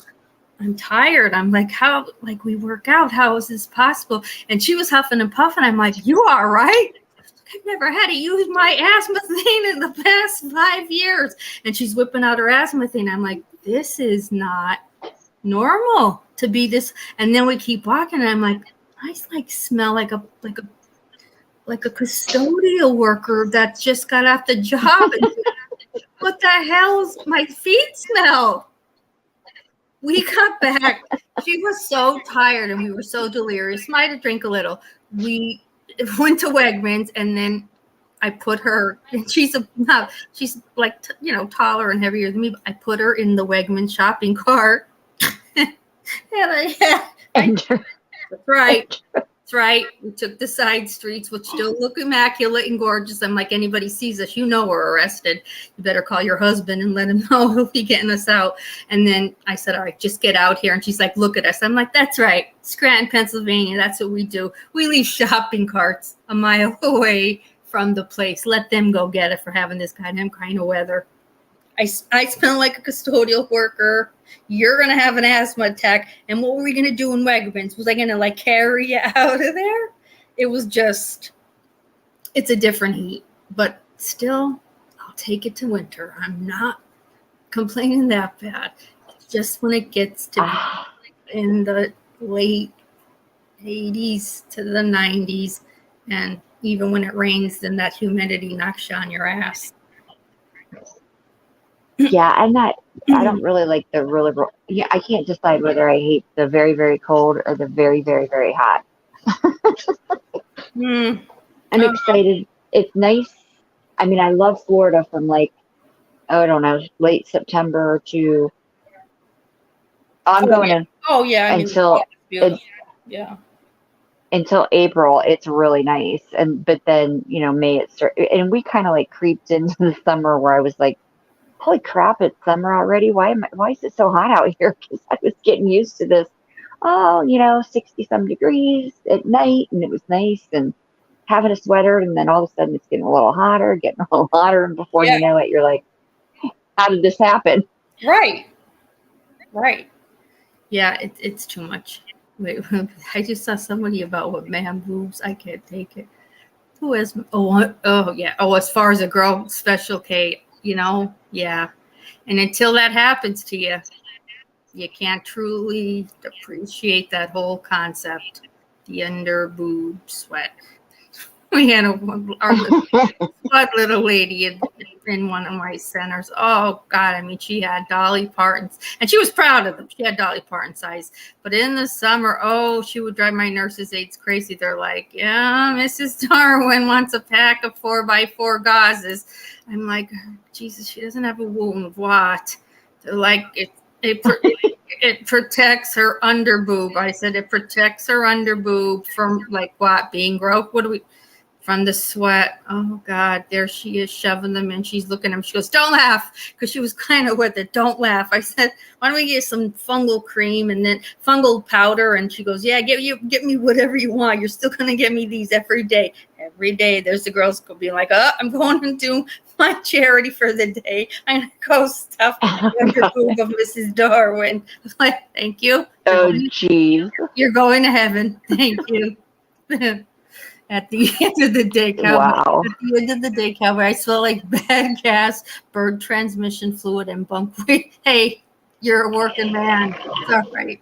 I'm tired. I'm like, how, like, we work out, how is this possible? And she was huffing and puffing. I'm like, you are right. I've never had to use my asthma thing in the past 5 years. And she's whipping out her asthma thing. I'm like, this is not normal to be this. And then we keep walking, and I'm like, I like smell like a custodial worker that just got off the job. And what the hell is my feet smell? We got back. She was so tired and we were so delirious. Might have drank a little. We went to Wegmans, and then I put her, and she's like, taller and heavier than me, but I put her in the Wegmans shopping cart. That's right. That's right. We took the side streets, which still look immaculate and gorgeous. I'm like, anybody sees us, we're arrested. You better call your husband and let him know he'll be getting us out. And then I said, all right, just get out here. And she's like, look at us. I'm like, that's right. Scranton, Pennsylvania. That's what we do. We leave shopping carts a mile away from the place. Let them go get it for having this goddamn kind of weather. I smell like a custodial worker. You're going to have an asthma attack. And what were we going to do in Wegmans? Was I going to like carry you out of there? It was just, it's a different heat. But still, I'll take it to winter. I'm not complaining that bad. It's just when it gets to in the late 80s to the 90s. And even when it rains, then that humidity knocks you on your ass. Yeah, I don't really like I can't decide whether I hate the very, very cold or the very, very, very hot. I'm excited. It's nice. I mean, I love Florida from like, I don't know, late September to, until April. It's really nice. But then, May, and we kind of like creeped into the summer where I was like, holy crap, it's summer already. Why is it so hot out here? Because I was getting used to this, 60 some degrees at night, and it was nice, and having a sweater, and then all of a sudden it's getting a little hotter, and before you know it, you're like, how did this happen? Right. Yeah, it's too much. Wait, I just saw somebody about what man boobs. I can't take it. Who is? As far as a girl, Special K. Yeah. And until that happens to you, you can't truly appreciate that whole concept. The under boob sweat. We had our little lady in one of my centers. Oh God, I mean, she had Dolly Parton's, and she was proud of them. She had Dolly Parton size. But in the summer, she would drive my nurses' aides crazy. They're like, yeah, Mrs. Darwin wants a pack of 4x4 gauzes. I'm like, Jesus, she doesn't have a wound. What? They're like, it protects her under boob. I said, it protects her under boob from like what? Being gross? From the sweat. Oh God, there she is shoving them in. She's looking at him. She goes, don't laugh, because she was kind of with it. Don't laugh. I said, why don't we get some fungal cream and then fungal powder? And she goes, yeah, get me whatever you want. You're still gonna get me these every day. Every day there's the girls go be like, I'm going to do my charity for the day. I'm gonna go stuff the under boob of Mrs. Darwin. I'm like, thank you. Oh geez. You're going to heaven. Thank you. At the end of the day, Cowboy. Wow. At the end of the day, Cowboy, I smell like bad gas, bird transmission fluid, and buckwheat. Hey, you're a working man. It's all right.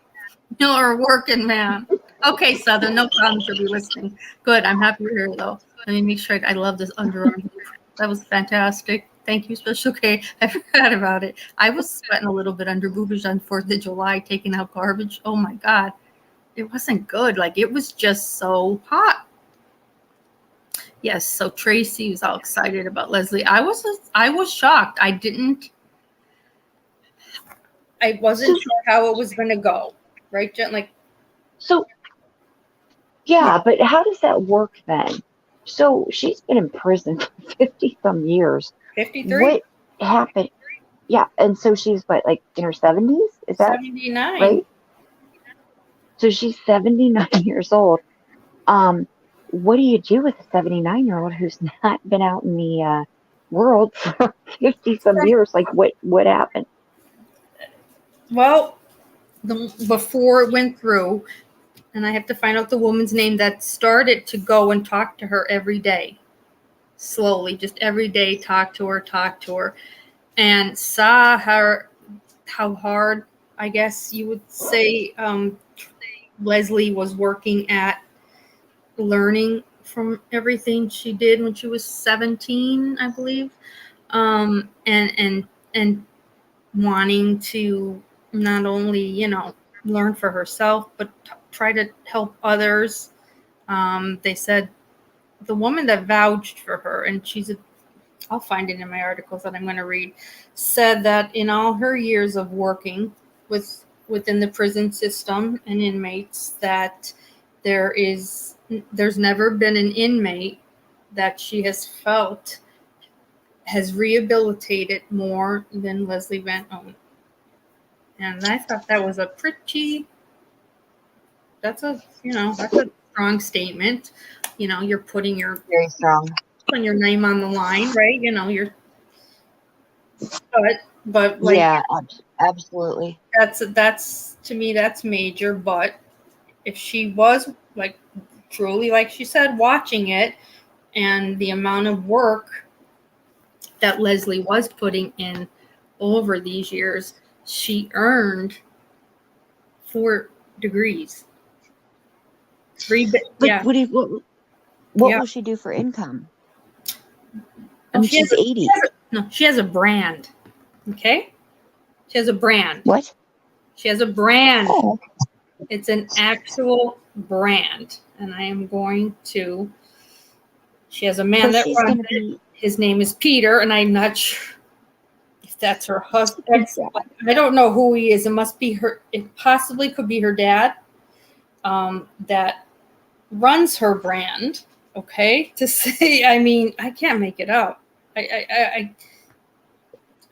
You're a working man. Okay, Southern, no problem. She'll be listening. Good. I'm happy to hear though. Let me make sure I love this underarm. That was fantastic. Thank you, Special K. I forgot about it. I was sweating a little bit under boobage on 4th of July, taking out garbage. Oh my God. It wasn't good. Like, it was just so hot. Yes, so Tracy was all excited about Leslie. I was shocked. I wasn't sure how it was going to go. Right, Jen? Like, so yeah, but how does that work then? So she's been in prison for 50 some years. 53? What happened? Yeah, and so she's what, like in her 70s? Is that 79. right? So she's 79 years old. What do you do with a 79-year-old who's not been out in the world for 50 some years? Like, what happened? Well, before it went through, and I have to find out the woman's name that started to go and talk to her every day, slowly, just every day, talk to her, and saw her, how hard, I guess you would say, Leslie was working at learning from everything she did when she was 17, I believe, and wanting to not only, learn for herself, but try to help others. They said the woman that vouched for her, and I'll find it in my articles that I'm going to read, said that in all her years of working within the prison system and inmates, that there's never been an inmate that she has felt has rehabilitated more than Leslie Van Owen. And I thought that was that's a strong statement. You're putting Very strong. your name on the line, right? But like, yeah, absolutely. That's to me, that's major. But if she was, like, truly, like she said, watching it, and the amount of work that Leslie was putting in over these years, she earned 4 degrees. But what will she do for income? I mean, she's 80. She has a brand. Okay? She has a brand. What? She has a brand. Oh. It's an actual brand. And I am going to... She has a man that runs it. His name is Peter, and I'm not sure if that's her husband. I don't know who he is. It must be her. It possibly could be her dad that runs her brand. Okay? To say, I mean, I can't make it up. I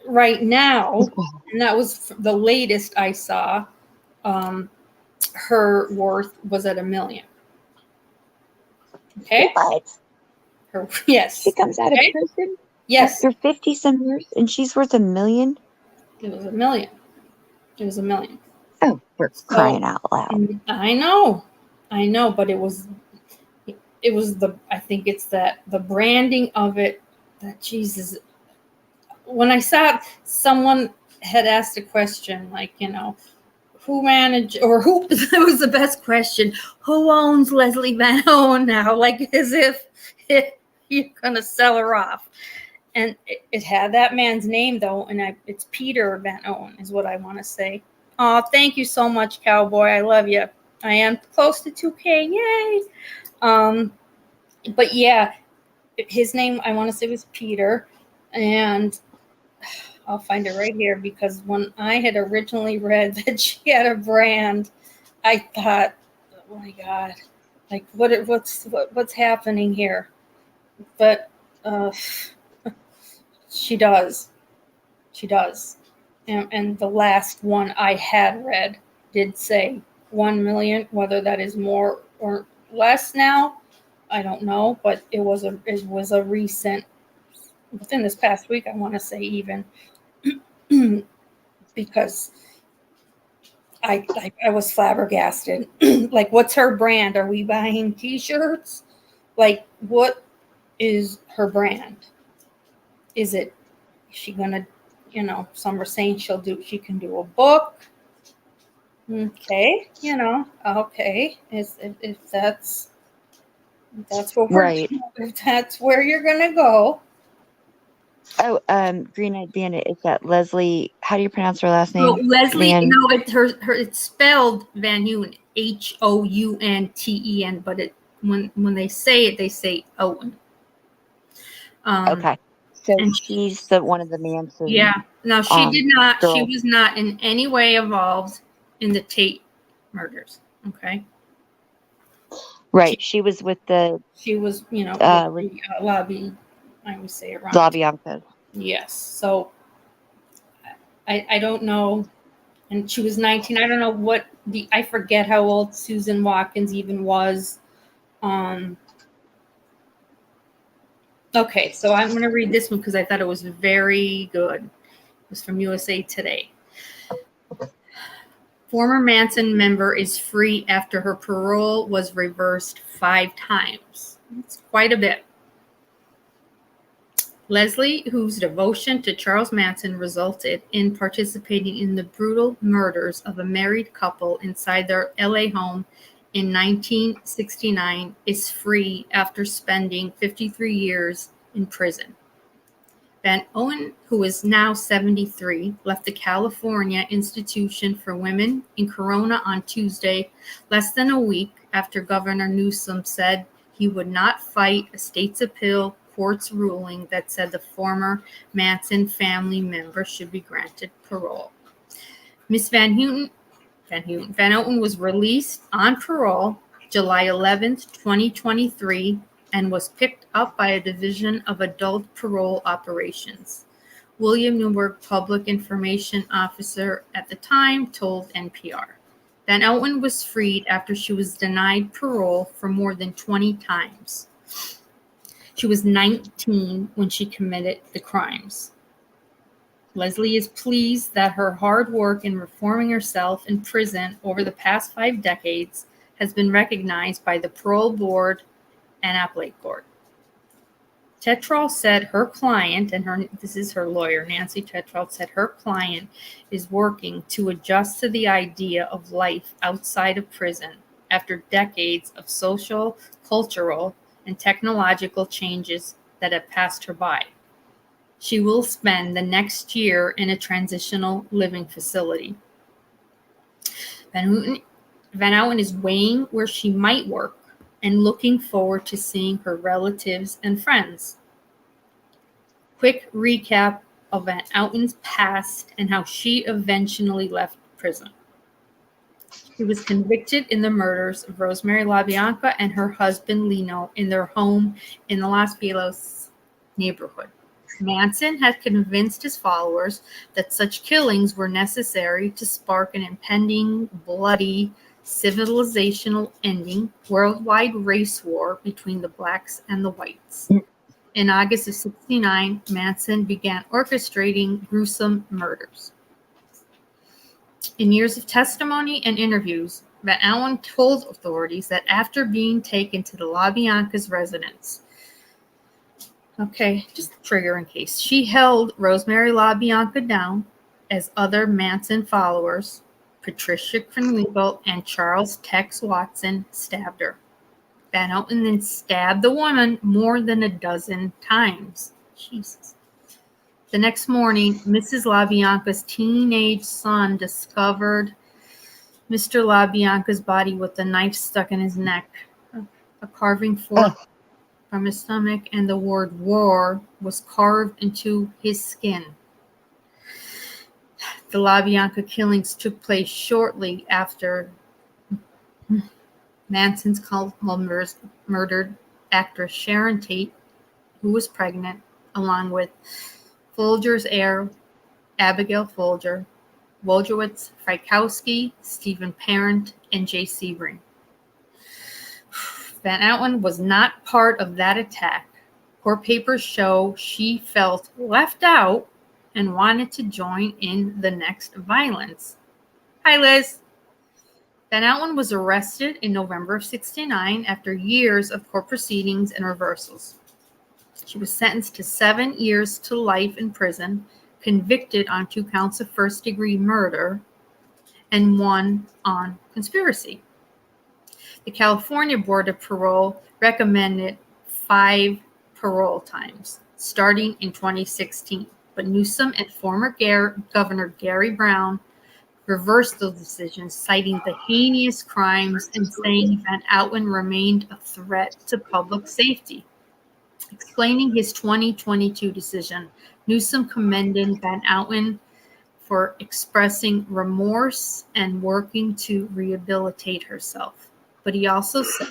right now, and that was the latest I saw, her worth was at $1 million. Okay? What? Yes. She comes out of prison? Yes. After 50 some years, and she's worth $1 million? It was $1 million. It was $1 million. Oh, we're crying out loud. I know, but it was I think it's the branding of it, that Jesus. When I saw it, someone had asked a question, like, who managed, or who, that was the best question, who owns Leslie Van Owen now? Like, as if you're going to sell her off. And it had that man's name, though, and it's Peter Van Owen is what I want to say. Oh, thank you so much, Cowboy. I love you. I am close to 2K. Yay. But yeah, his name, I want to say, was Peter. And I'll find it right here, because when I had originally read that she had a brand, I thought, oh my God, like, what's happening here? But she does. And the last one I had read did say 1 million. Whether that is more or less now, I don't know. But it was a recent, within this past week, I want to say, even, because I was flabbergasted. Like, what's her brand? Are we buying T-shirts? Like, what is her brand? Is she gonna, some are saying she can do a book. Okay, okay. If that's what right. If that's where you're gonna go, Oh, Green Eyed Bandit. Is that Leslie? How do you pronounce her last So name? Leslie, Van. no, it's spelled Van Houten, Hounten, but when they say Owen. Okay. So And she's the one of the Manson yeah, no, she did not. She girls. was not in any way involved in the Tate murders. Okay, Right. She was with the she was, with with the lobby. I always say it wrong. LaBianca. Yes. So I don't know. And she was 19. I don't know I forget how old Susan Watkins even was. Okay, so I'm going to read this one because I thought it was very good. It was from USA Today. Former Manson member is free after her parole was reversed 5 times. It's quite a bit. Leslie, whose devotion to Charles Manson resulted in participating in the brutal murders of a married couple inside their LA home in 1969, is free after spending 53 years in prison. Van Owen, who is now 73, left the California Institution for Women in Corona on Tuesday, less than a week after Governor Newsom said he would not fight a state's appeal court's ruling that said the former Manson family member should be granted parole. Ms. Van Owen was released on parole July 11th, 2023, and was picked up by a division of adult parole operations. William Newberg, public information officer at the time, told NPR. Van Owen was freed after she was denied parole for more than 20 times. She was 19 when she committed the crimes. Leslie is pleased that her hard work in reforming herself in prison over the past 5 decades has been recognized by the parole board and appellate court. Tetrault said her client, and this is her lawyer, Nancy Tetrault, said her client is working to adjust to the idea of life outside of prison after decades of social, cultural, and technological changes that have passed her by. She will spend the next year in a transitional living facility. Van Owen is weighing where she might work and looking forward to seeing her relatives and friends. Quick recap of Van Outen's past and how she eventually left prison. She was convicted in the murders of Rosemary LaBianca and her husband Lino in their home in the Los Feliz neighborhood. Manson had convinced his followers that such killings were necessary to spark an impending, bloody, civilizational ending, worldwide race war between the blacks and the whites. In August of 1969, Manson began orchestrating gruesome murders. In years of testimony and interviews, Van Owen told authorities that after being taken to the LaBianca's residence, just a trigger in case, she held Rosemary LaBianca down as other Manson followers, Patricia Krenwinkel and Charles Tex Watson, stabbed her. Van Outen then stabbed the woman more than a dozen times. Jesus. The next morning, Mrs. LaBianca's teenage son discovered Mr. LaBianca's body with a knife stuck in his neck, a carving fork from his stomach, and the word war was carved into his skin. The LaBianca killings took place shortly after Manson's murdered actress Sharon Tate, who was pregnant, along with Folger's heir, Abigail Folger, Wojciech Frykowski, Stephen Parent, and J.C. Ring. Van Outen was not part of that attack. Court papers show she felt left out and wanted to join in the next violence. Hi, Liz. Van Outen was arrested in November of 1969 after years of court proceedings and reversals. She was sentenced to 7 years to life in prison, convicted on 2 counts of first-degree murder, and 1 on conspiracy. The California Board of Parole recommended 5 parole times. starting in 2016. But Newsom and former Governor Gary Brown reversed those decisions, citing the heinous crimes and saying Van Outen remained a threat to public safety. Explaining his 2022 decision, Newsom commended Van Outen for expressing remorse and working to rehabilitate herself. But he also said,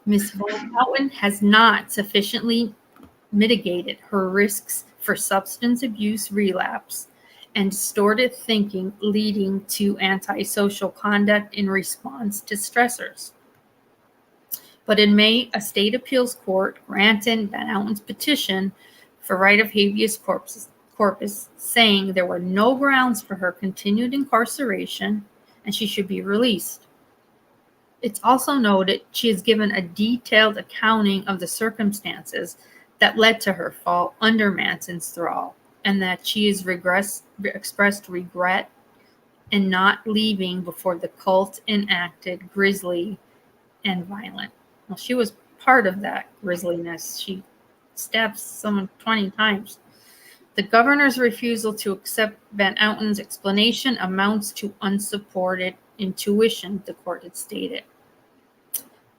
Ms. Van Outen has not sufficiently mitigated her risks for substance abuse relapse and distorted thinking leading to antisocial conduct in response to stressors. But in May, a state appeals court granted Van Outen's petition for right of habeas corpus, saying there were no grounds for her continued incarceration and she should be released. It's also noted she has given a detailed accounting of the circumstances that led to her fall under Manson's thrall, and that she has expressed regret in not leaving before the cult enacted grisly and violent. Well, she was part of that grisliness. She stabbed someone 20 times. The governor's refusal to accept Van Outen's explanation amounts to unsupported intuition, the court had stated.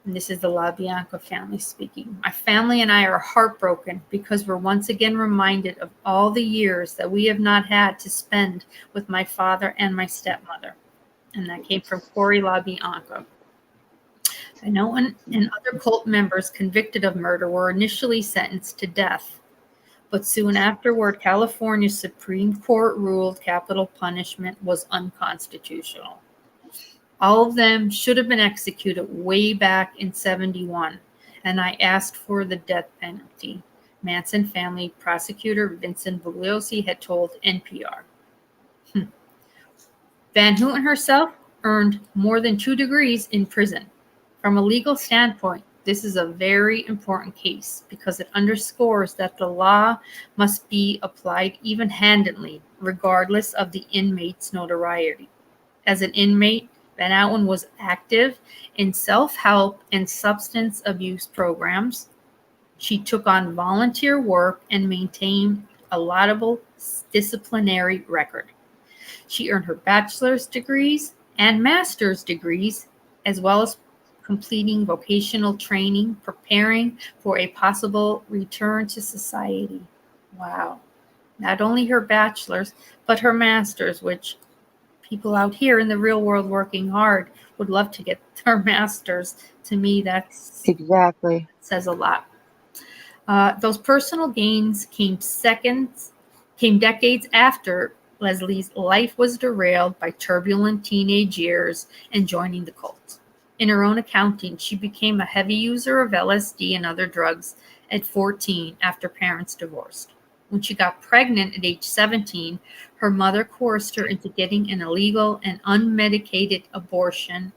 And this is the LaBianca family speaking. My family and I are heartbroken because we're once again reminded of all the years that we have not had to spend with my father and my stepmother. And that came from Corey LaBianca. Van Outen and other cult members convicted of murder were initially sentenced to death. But soon afterward, California's Supreme Court ruled capital punishment was unconstitutional. All of them should have been executed way back in 1971, and I asked for the death penalty, Manson family prosecutor Vincent Bugliosi had told NPR. Van Houten herself earned more than 2 degrees in prison. From a legal standpoint, this is a very important case because it underscores that the law must be applied even-handedly, regardless of the inmate's notoriety. As an inmate, Van Outen was active in self-help and substance abuse programs. She took on volunteer work and maintained a laudable disciplinary record. She earned her bachelor's degrees and master's degrees, as well as completing vocational training, preparing for a possible return to society. Wow. Not only her bachelor's, but her master's, which people out here in the real world working hard would love to get their master's. To me, that's Exactly. says a lot. Those personal gains came decades after Leslie's life was derailed by turbulent teenage years and joining the cult. In her own accounting, she became a heavy user of LSD and other drugs at 14 after parents divorced. When she got pregnant at age 17, her mother coerced her into getting an illegal and unmedicated abortion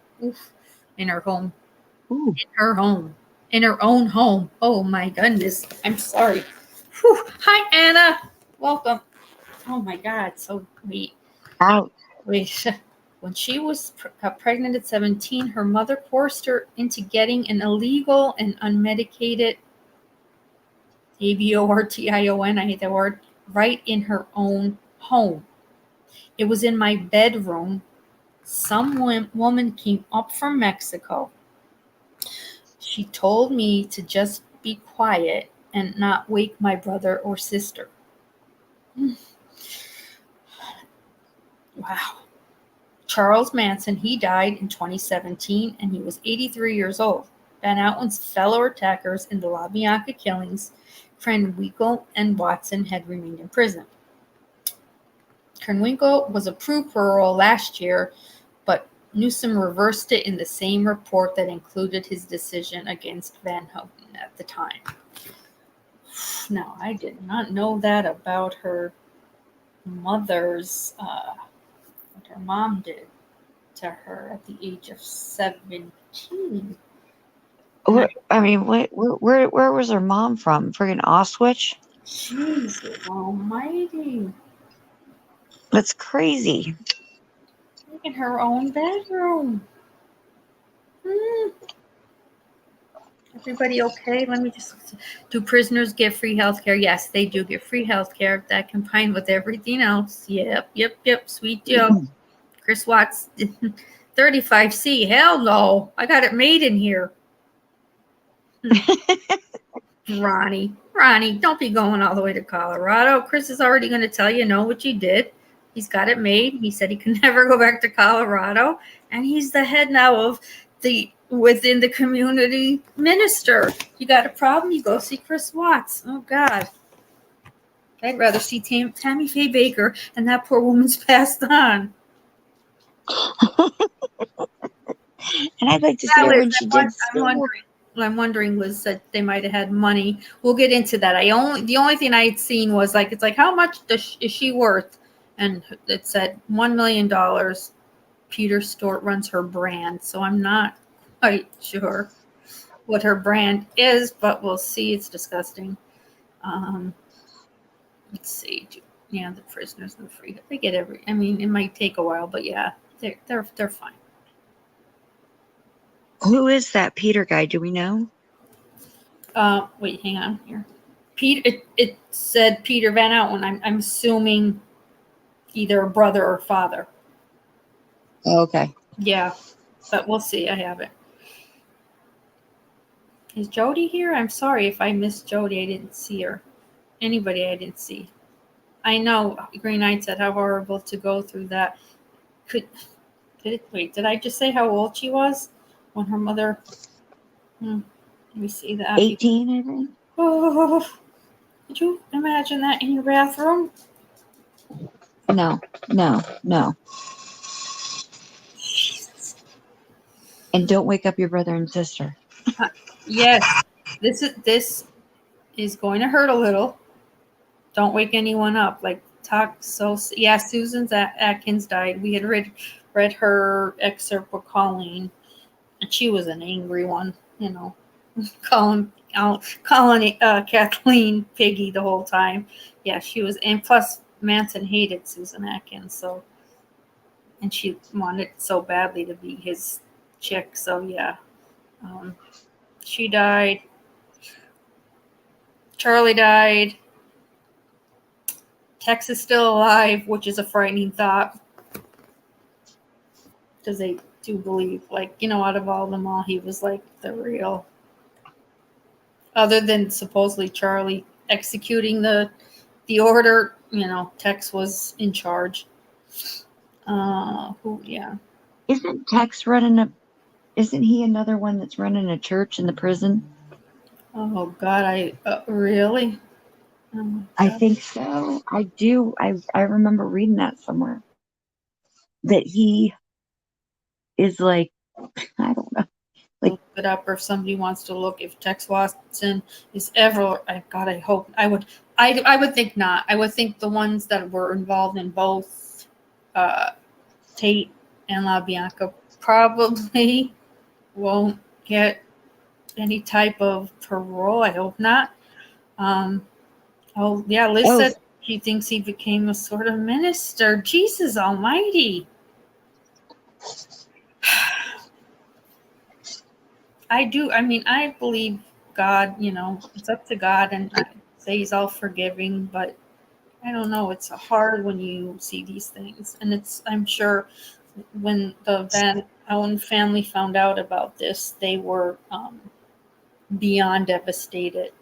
in her home. Ooh. In her own home. Oh my goodness. I'm sorry. Whew. Hi, Anna. Welcome. Oh my God. So wait. Ouch. When she was got pregnant at 17, her mother coerced her into getting an illegal and unmedicated abortion, I hate that word, right in her own home. It was in my bedroom. Some woman came up from Mexico. She told me to just be quiet and not wake my brother or sister. Wow. Charles Manson, he died in 2017 and he was 83 years old. Van Outen's fellow attackers in the LaBianca killings, Krenwinkel and Watson, had remained in prison. Krenwinkel was approved parole last year, but Newsom reversed it in the same report that included his decision against Van Houten at the time. Now, I did not know that about her mother's, what her mom did to her at the age of 17. Where was her mom from? Friggin' Auschwitz? Jesus almighty. That's crazy. Look in her own bedroom. Everybody okay? Let me just. Do prisoners get free health care? Yes, they do get free health care. That combined with everything else. Yep. Sweet Joe. Chris Watts. 35C. Hell no. I got it made in here. Ronnie, don't be going all the way to Colorado. Chris is already going to tell you no what you did. He's got it made. He said he can never go back to Colorado, and he's the head now of the within the community minister. You got a problem? You go see Chris Watts. Oh God, I'd rather see Tammy Faye Baker, and that poor woman's passed on. And I'd like to see her when she did. I'm wondering was that they might have had money. We'll get into that. The only thing I had seen was like it's like how much is she worth? And it said $1 million. Peter Stort runs her brand, so I'm not quite sure what her brand is, but we'll see. It's disgusting. Let's see. Yeah, the prisoners are free. They get I mean, it might take a while, but yeah, they're fine. Who is that Peter guy? Do we know? Wait, hang on here. It said Peter Van Outen. I'm assuming either a brother or father. Oh, okay. Yeah, but we'll see. I have it. Is Jody here? I'm sorry if I missed Jody. I didn't see her. Anybody I didn't see. I know Green Knight said how horrible to go through that. Did I just say how old she was when her mother? Let me see that. 18, I think. Oh, could you imagine that in your bathroom? No. Jesus. And don't wake up your brother and sister. Yes, this is going to hurt a little. Don't wake anyone up. Like talk so. Yeah, Susan Atkins died. We had read her excerpt with Colleen, and she was an angry one. You know, calling Kathleen Piggy the whole time. Yeah, she was, and plus Manson hated Susan Atkins, so, and she wanted so badly to be his chick. So yeah, she died. Charlie died. Tex is still alive, which is a frightening thought, because they do believe, like, you know, out of all them all, he was like the real. Other than supposedly Charlie executing the order, you know, Tex was in charge. Yeah. Isn't Tex isn't he another one that's running a church in the prison? Oh God, really? Oh, I think so. I do. I remember reading that somewhere. That he is like, I don't know. Like, look it up, or if somebody wants to look if Tex Watson is ever. God, I hope I would think not. I would think the ones that were involved in both Tate and LaBianca probably won't get any type of parole. I hope not. Liz said she thinks he became a sort of minister. Jesus Almighty. I do. I mean, I believe God, you know, it's up to God, and I say he's all forgiving, but I don't know. It's hard when you see these things. And I'm sure when the Van Owen family found out about this, they were beyond devastated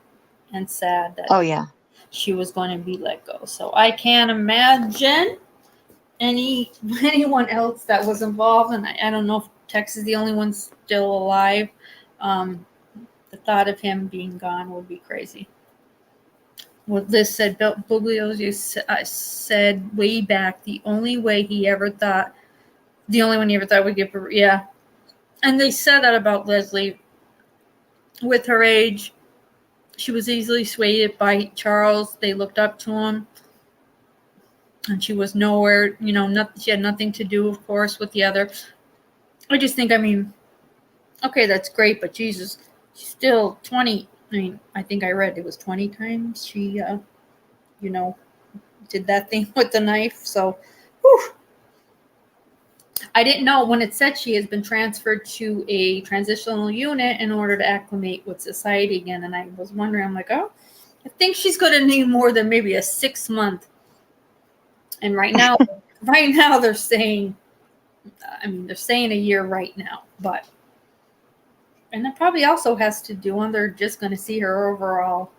and sad that she was going to be let go. So I can't imagine anyone else that was involved. And I don't know if Tex is the only one still alive. The thought of him being gone would be crazy. What Liz said, Bugliosi said way back, the only one he ever thought would give her, yeah. And they said that about Leslie. With her age, she was easily swayed by Charles. They looked up to him. And she was nowhere, you know, she had nothing to do, of course, with the other. I just think, I mean, okay, that's great, but Jesus, she's still 20. I mean, I think I read it was 20 times she, you know, did that thing with the knife. So, whew. I didn't know when it said she has been transferred to a transitional unit in order to acclimate with society again. And I was wondering, I'm like, oh, I think she's going to need more than maybe a 6-month. And right now they're saying, they're saying a year right now, but, and it probably also has to do on, they're just going to see her overall,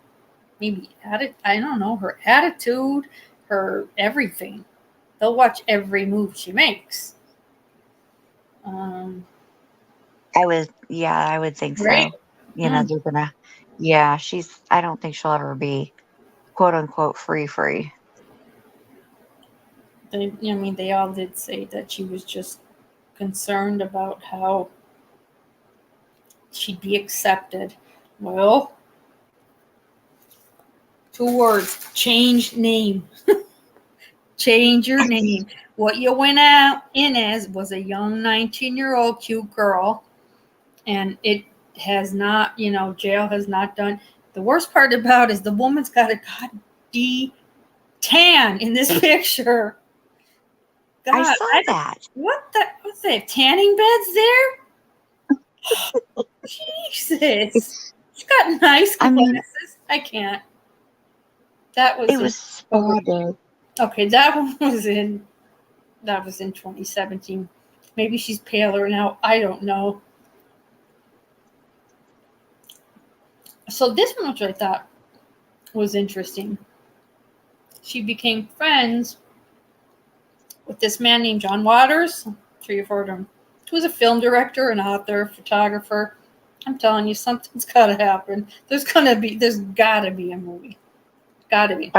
maybe I don't know, her attitude, her everything. They'll watch every move she makes. I would think Right? so. They're gonna, I don't think she'll ever be quote unquote free. They all did say that she was just concerned about how she'd be accepted. Well, 2 words: change name. Change your name. What you went out in as was a young 19-year-old cute girl, and it has not, jail has not done. The worst part about it is the woman's got a god tan in this picture. God, I saw that. What's that? Tanning beds there? Jesus. She got nice glasses. I can't. It was spotted. Okay, that was in 2017. Maybe she's paler now. I don't know. So this one, which I thought was interesting. She became friends with this man named John Waters. I'm sure you've heard of him. He was a film director, an author, photographer. I'm telling you, something's got to happen. There's got to be a movie. Got to be.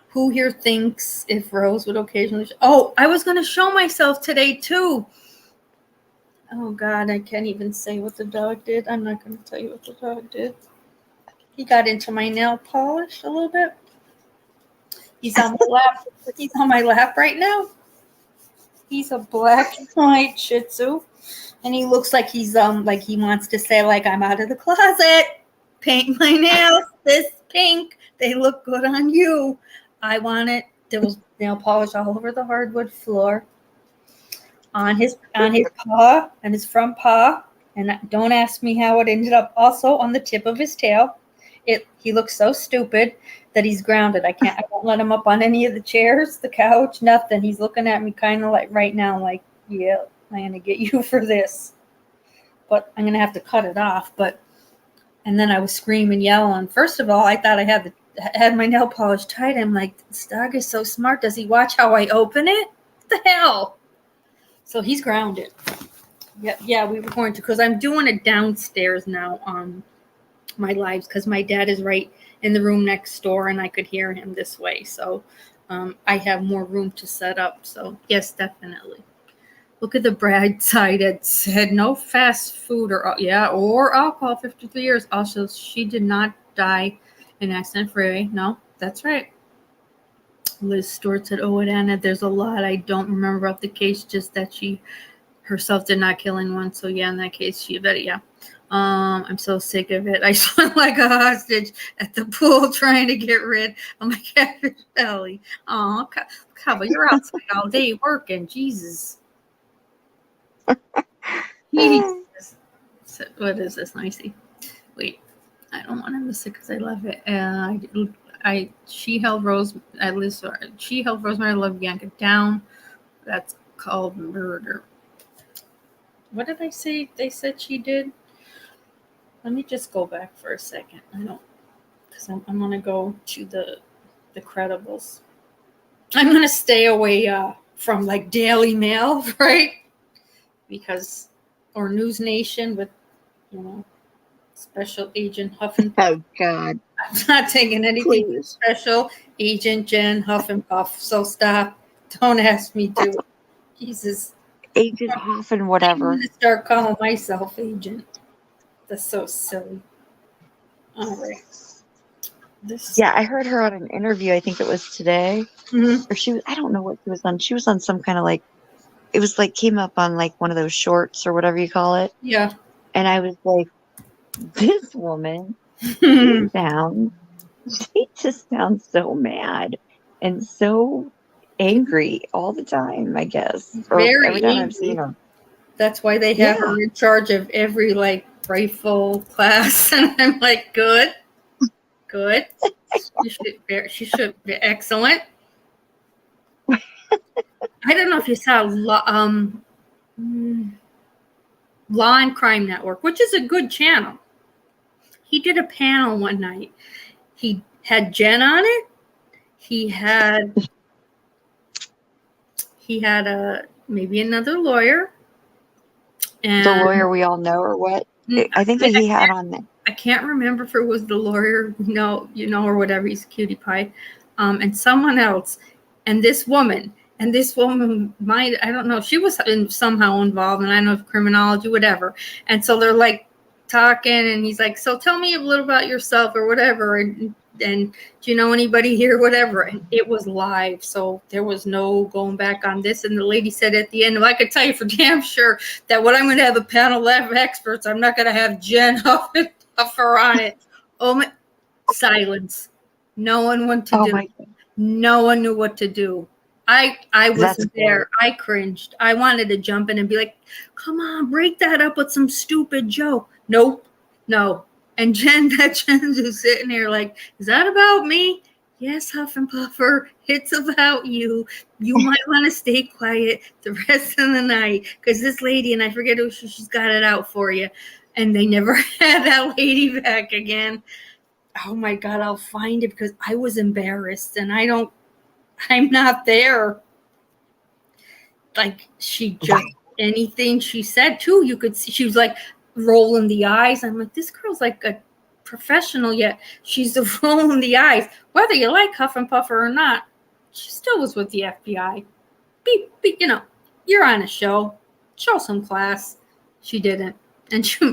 Who here thinks if Rose would occasionally... Oh, I was going to show myself today, too. Oh, God, I can't even say what the dog did. I'm not going to tell you what the dog did. He got into my nail polish a little bit. He's on my lap. He's on my lap right now. He's a black and white Shih Tzu, and he looks like he's like he wants to say, like, I'm out of the closet. Paint my nails this pink. They look good on you. I want it. There was nail polish all over the hardwood floor, on his paw, and his front paw. And don't ask me how it ended up also on the tip of his tail. He looks so stupid that he's grounded. I won't let him up on any of the chairs, the couch, nothing. He's looking at me kind of like right now, like, yeah, I'm going to get you for this. But I'm going to have to cut it off. And then I was screaming, yelling. First of all, I thought I had my nail polish tight. I'm like, this dog is so smart. Does he watch how I open it? What the hell? So he's grounded. Yeah, we were going to, because I'm doing it downstairs now on my lives, because my dad is right in the room next door and I could hear him this way. So I have more room to set up. So yes, definitely. Look at the bright side. It said no fast food or alcohol 53 years. Also, she did not die in accident-free. No, that's right. Liz Stewart said, oh, it ended. There's a lot I don't remember about the case, just that she herself did not kill anyone. So yeah, in that case, she bet it, yeah. I'm so sick of it. I swam like a hostage at the pool trying to get rid of my catfish belly. Oh, Cabo, you're outside all day working. Jesus. Jesus. So, what is this, Nicey? Wait, I don't want to miss it because I love it. She held Rosemary Love Bianca down. That's called murder. What did I say? They said she did. Let me just go back for a second. Because I'm gonna go to the credibles. I'm gonna stay away from like Daily Mail, right? Because or News Nation with Special Agent Huffenpuff. Oh God! I'm not taking anything with Special Agent Jen Huffenpuff. So stop. Don't ask me to. Jesus. Agent Huffen, whatever. I'm gonna start calling myself Agent. That's so silly. All right. I heard her on an interview. I think it was today, or I don't know what she was on. She was on some kind of it was came up on one of those shorts or whatever you call it. Yeah. And I was like, this woman, she just sounds so mad and so angry all the time, I guess. Or Very every time angry. I've seen her. That's why they have her in charge of every like rifle class, and I'm like, good. She should be excellent. I don't know if you saw Law and Crime Network, which is a good channel. He did a panel one night. He had Jen on it. He had maybe another lawyer. And the lawyer we all know, or what? I think that he had on there. I can't remember if it was the lawyer, or whatever. He's a cutie pie, and someone else, and this woman. And this woman might, I don't know, she was somehow involved, and I don't know, criminology, whatever. And so they're like talking, and he's like, so tell me a little about yourself or whatever. And do you know anybody here, whatever. And it was live, so there was no going back on this. And the lady said at the end, well, I could tell you for damn sure that when I'm going to have a panel of experts, I'm not going to have Jen Huffer on it. Silence. No one knew what to do. No one knew what to do. I wasn't there. I cringed. I wanted to jump in and be like, come on, break that up with some stupid joke. Nope. No. And Jen's just sitting there like, is that about me? Yes, Huff and Puffer, it's about you. You might want to stay quiet the rest of the night because this lady, and I forget who she's got it out for you. And they never had that lady back again. Oh my God, I'll find it because I was embarrassed and I'm not there. Like she just anything she said too, you could see she was like rolling the eyes. I'm like, this girl's like a professional, yet she's rolling the eyes. Whether you like Huff and Puffer or not, she still was with the FBI. You're on a show. Show some class. She didn't.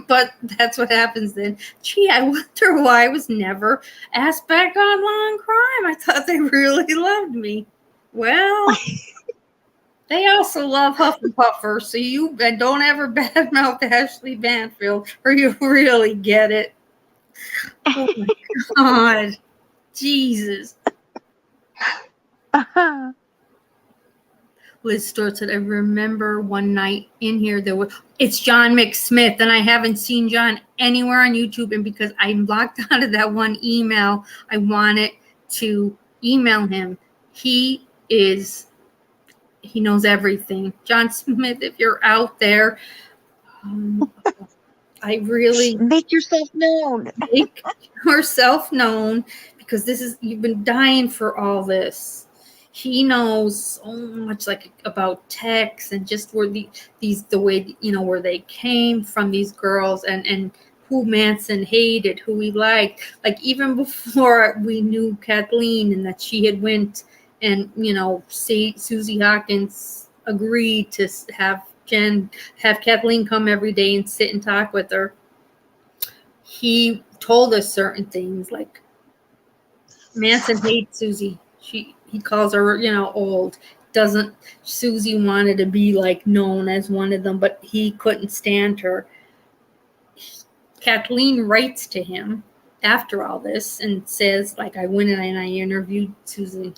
But that's what happens then. Gee, I wonder why I was never asked back on Law and Crime. I thought they really loved me. Well, they also love Huff and Puffer, so you don't ever badmouth Ashley Banfield, or you really get it. Oh my God, Jesus. Liz Stewart said, I remember one night in here, it's John McSmith, and I haven't seen John anywhere on YouTube, and because I'm locked out of that one email, I wanted to email him. He knows everything. John Smith, if you're out there, I really make yourself known. Make yourself known, because you've been dying for all this. He knows so much, like about texts and just where the way where they came from, these girls, and who Manson hated, who he liked, like even before we knew Kathleen and that she had went and say Susie Hawkins agreed to have Kathleen come every day and sit and talk with her. He told us certain things, like Manson hates Susie. He calls her, old. Susie wanted to be like known as one of them, but he couldn't stand her. Kathleen writes to him after all this and says, like, I went and I interviewed Susan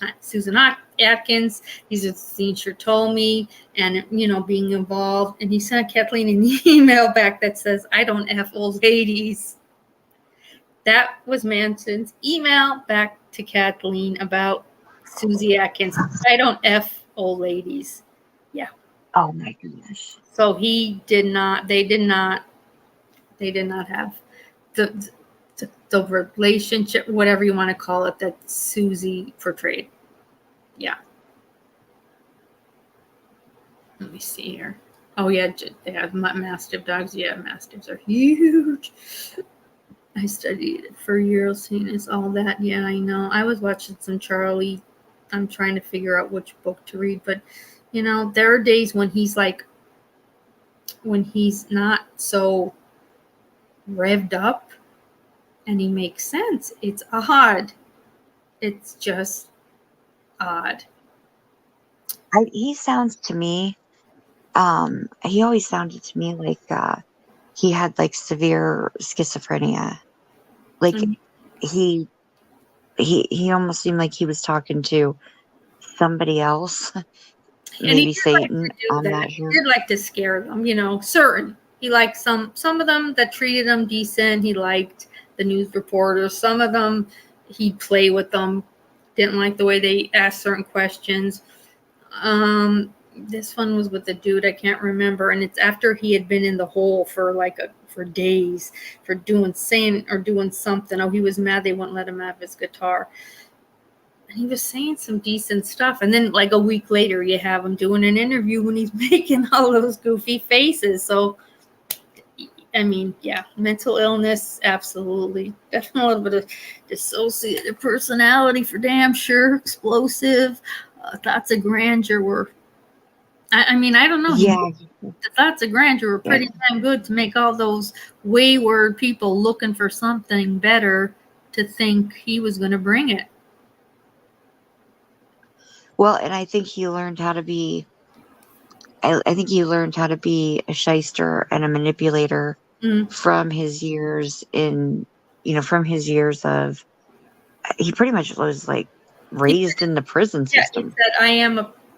Atkins. These are the things she told me, and being involved. And he sent Kathleen an email back that says, I don't F old ladies. That was Manson's email back to Kathleen about Susie Atkins. I don't F old ladies. Yeah. Oh my goodness. So they did not have the relationship, whatever you want to call it, that Susie portrayed. Yeah. Let me see here. Oh yeah, they have Mastiff dogs. Yeah, Mastiffs are huge. I studied it for years, seeing this, all that. Yeah, I know. I was watching some Charlie. I'm trying to figure out which book to read, but there are days when he's not so revved up and he makes sense. It's odd. It's just odd. He sounds to me, he always sounded to me like he had like severe schizophrenia. Like he almost seemed like he was talking to somebody else, And he maybe did like Satan. to do I'm that. not He sure. did like to scare them, certain. He liked some of them that treated him decent. He liked the news reporters. Some of them, he'd play with them. Didn't like the way they asked certain questions. This one was with the dude I can't remember, and it's after he had been in the hole for days for doing something. Oh, he was mad they wouldn't let him have his guitar. And he was saying some decent stuff. And then like a week later you have him doing an interview when he's making all those goofy faces. So I mean, yeah, mental illness, absolutely. Definitely a little bit of dissociative personality for damn sure. Explosive. Thoughts of grandeur were, I mean, I don't know. Yeah, The thoughts of grandeur were yeah. pretty damn good to make all those wayward people looking for something better to think he was going to bring it. Well, and I think he learned how to be. I think he learned how to be a shyster and a manipulator Mm. from his years in, from his years of. He pretty much was like raised in the prison Yeah, it system.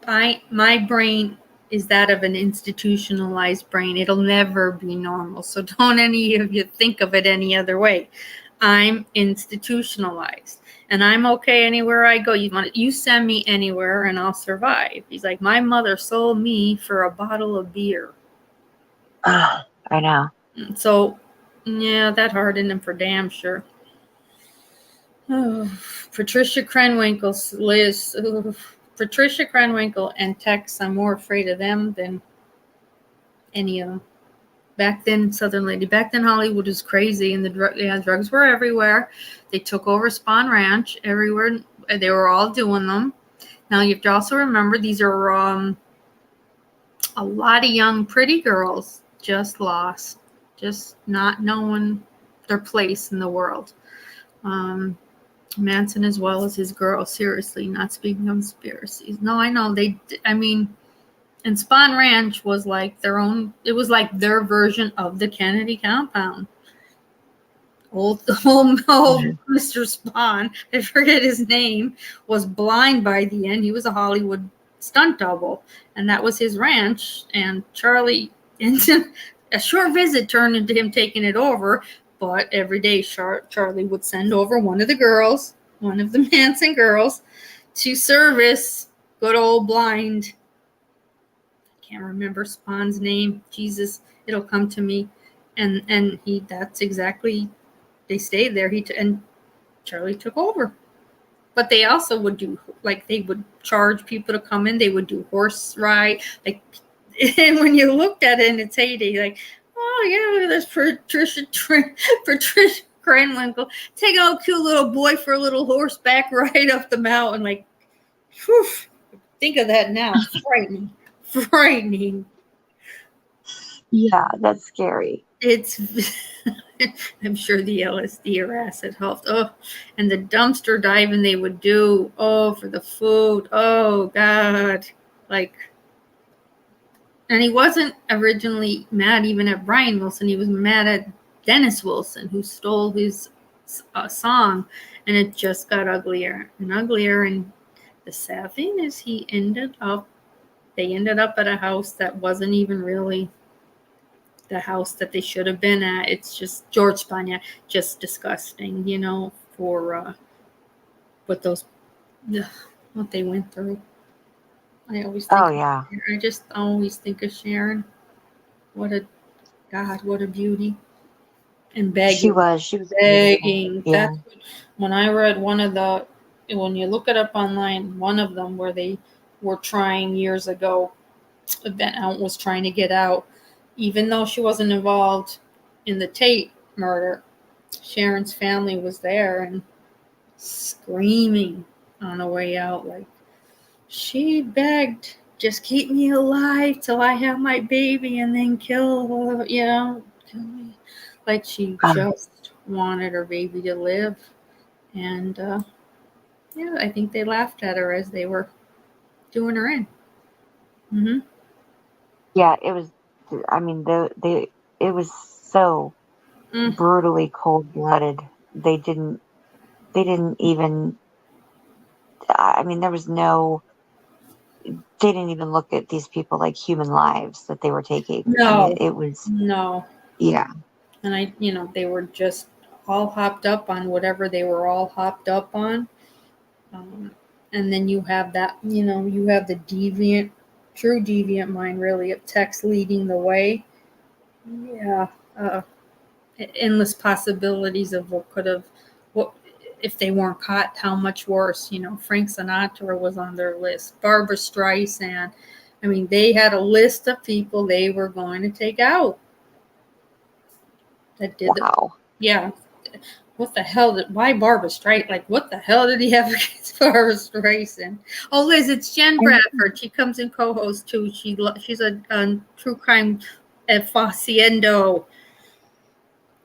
said my brain is that of an institutionalized brain. It'll never be normal. So don't any of you think of it any other way. I'm institutionalized and I'm okay anywhere I go. You send me anywhere and I'll survive. He's like, my mother sold me for a bottle of beer. I know. So yeah, that hardened him for damn sure. Oh, Patricia Krenwinkel, Liz. Oh, Patricia Krenwinkel and Tex, I'm more afraid of them than any of them. Back then, Southern Lady, back then Hollywood was crazy and drugs were everywhere. They took over Spawn Ranch everywhere. They were all doing them. Now you have to also remember these are a lot of young pretty girls just lost, just not knowing their place in the world. Manson as well as his girl. Seriously, not speaking conspiracies. No, I know I mean, and Spawn Ranch was like their own. It was like their version of the Kennedy compound. Old Mr. Spawn, I forget his name, was blind by the end. He was a Hollywood stunt double, and that was his ranch. And Charlie, a short visit turned into him taking it over. But every day, Charlie would send over one of the Manson girls, to service good old blind. I can't remember Spawn's name. Jesus, it'll come to me. And that's exactly. They stayed there. And Charlie took over. But they also would do they would charge people to come in. They would do horse ride. And when you looked at it in its heyday, oh yeah, look at this Patricia Krenwinkel. Take a cute little boy for a little horseback ride up the mountain. Whew, think of that now. Frightening. Yeah, that's scary. It's I'm sure the LSD or acid helped. Oh, and the dumpster diving they would do. Oh, for the food. Oh God. And he wasn't originally mad even at Brian Wilson. He was mad at Dennis Wilson, who stole his song, and it just got uglier and uglier. And the sad thing is, they ended up at a house that wasn't even really the house that they should have been at. It's just George Spania, just disgusting, for what what they went through. I always think. Oh yeah. I just always think of Sharon. What a beauty. And She begging. was beautiful. Yeah. That's when I read when you look it up online, one of them where they were trying years ago, was trying to get out, even though she wasn't involved in the Tate murder. Sharon's family was there and screaming on the way out, she begged, just keep me alive till I have my baby and then kill me. She just wanted her baby to live. And I think they laughed at her as they were doing her in. Mm-hmm. Yeah, it was. I mean, it was so brutally cold-blooded. They didn't even. I mean, there was no they didn't even look at these people like human lives that they were taking. I mean, No, it was, no. yeah. And they were just all hopped up on whatever they were all hopped up on. And then you have that, you have the deviant, true deviant mind, really, of text leading the way. Yeah. Endless possibilities of what if they weren't caught, how much worse. Frank Sinatra was on their list, Barbara Streisand. I mean, they had a list of people they were going to take out that did Wow. yeah. What the hell why Barbara Streisand? Like, what the hell did he have against Barbara Streisand? Oh, Liz, it's Jen Bradford. She comes in co-host too. She's a true crime at Faciendo.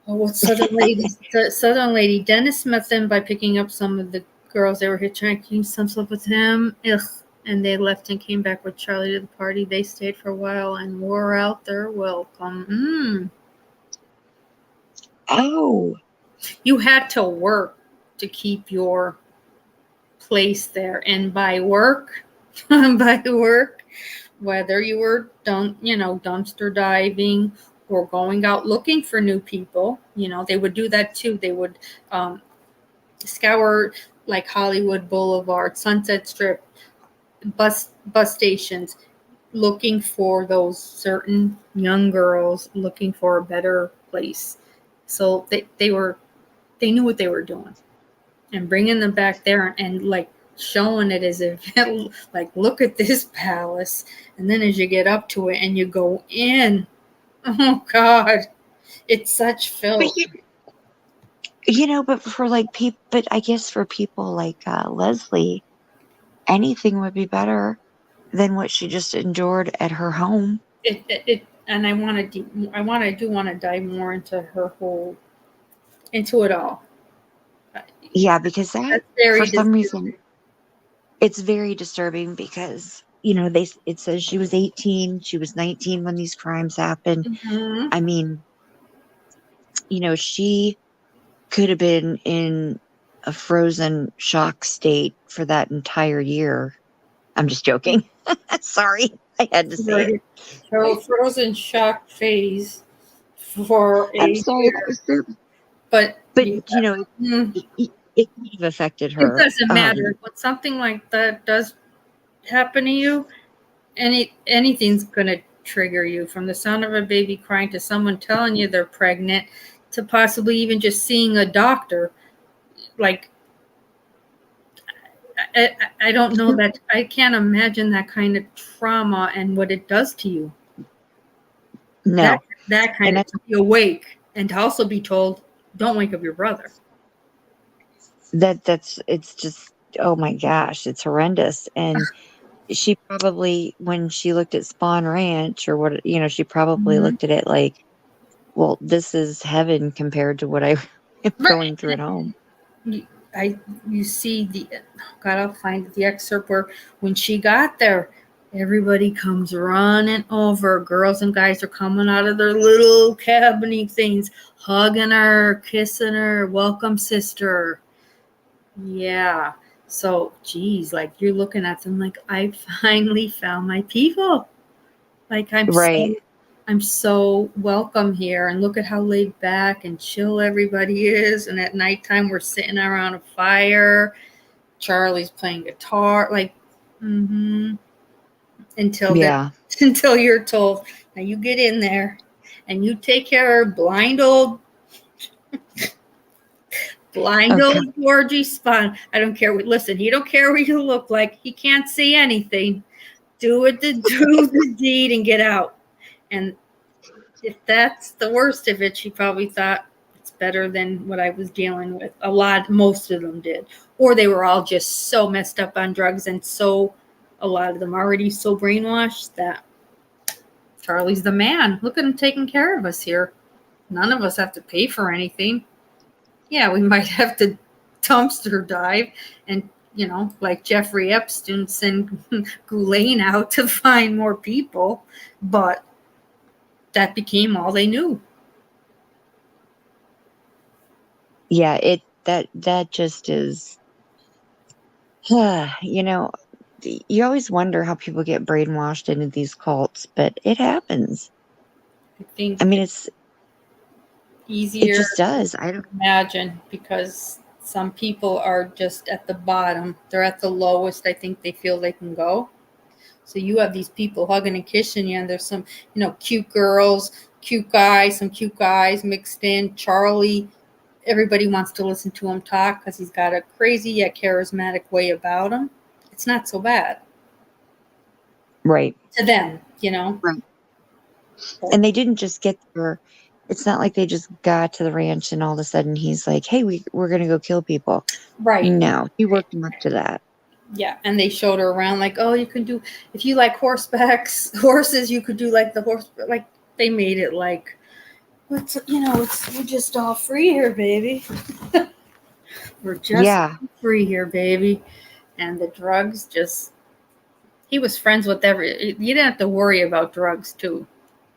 Oh, what Southern lady? The Southern lady. Dennis met them by picking up some of the girls. They were hitchhiking some stuff with him. Ugh. And they left and came back with Charlie to the party. They stayed for a while and wore out their welcome. Oh. You had to work to keep your place there. And by work, whether you were dumpster diving or going out looking for new people, they would do that too. They would scour like Hollywood Boulevard, Sunset Strip, bus stations, looking for those certain young girls, looking for a better place. So they knew what they were doing, and bringing them back there and like showing it as if like, look at this palace. And then as you get up to it and you go in, oh God, it's such filth. But for like people, but I guess for people like Leslie, anything would be better than what she just endured at her home. And I do want to dive more into it all. Yeah, because that for some reason, it's very disturbing because it says she was 18, she was 19 when these crimes happened. Mm-hmm. I mean, she could have been in a frozen shock state for that entire year. I'm just joking. Sorry, I had to say it. Frozen shock phase for I'm a sorry, year. that was true. But it could have affected her. It doesn't matter. When something like that does happen to you, anything's going to trigger you, from the sound of a baby crying to someone telling you they're pregnant to possibly even just seeing a doctor. Like, I don't know that I can't imagine that kind of trauma and what it does to you. No, that kind of to be awake and to also be told, don't wake up your brother. It's just, oh my gosh, it's horrendous. And she probably, when she looked at Spawn Ranch or what, she probably looked at it like, well, this is heaven compared to what I am going through at home. You see I'll find the excerpt where when she got there, everybody comes running over. Girls and guys are coming out of their little cabiny things, hugging her, kissing her, welcome sister. Yeah. So, geez, like, you're looking at them like, I finally found my people. Like, I'm so welcome here, and look at how laid back and chill everybody is. And at nighttime, we're sitting around a fire. Charlie's playing guitar, like, until you're told, now you get in there and you take care of blind old Georgie Spawn. I don't care listen, he don't care what you look like. He can't see anything. Do the deed and get out. And if that's the worst of it, she probably thought it's better than what I was dealing with. Most of them did. Or they were all just so messed up on drugs, and a lot of them already so brainwashed that Charlie's the man. Look at him taking care of us here. None of us have to pay for anything. Yeah, we might have to dumpster dive and, like Jeffrey Epstein, send Ghislaine out to find more people, but that became all they knew. Yeah, that just is, you always wonder how people get brainwashed into these cults, but it happens. I think I mean, it easier just does. I don't. to imagine because some people are just at the bottom. They're at the lowest I think they feel they can go. So you have these people hugging and kissing you, and there's some, cute girls, cute guys, some cute guys mixed in. Charlie, everybody wants to listen to him talk because he's got a crazy yet charismatic way about him. It's not so bad. Right. To them, Right. And they didn't just get there. It's not like they just got to the ranch and all of a sudden he's like, hey, we're going to go kill people. Right. No, he worked him up to that. Yeah, and they showed her around like, oh, you can do, if you like horses, you could do like the horse, like they made it like, we're just all free here, baby. We're just free here, baby. And the drugs he was friends with you didn't have to worry about drugs too,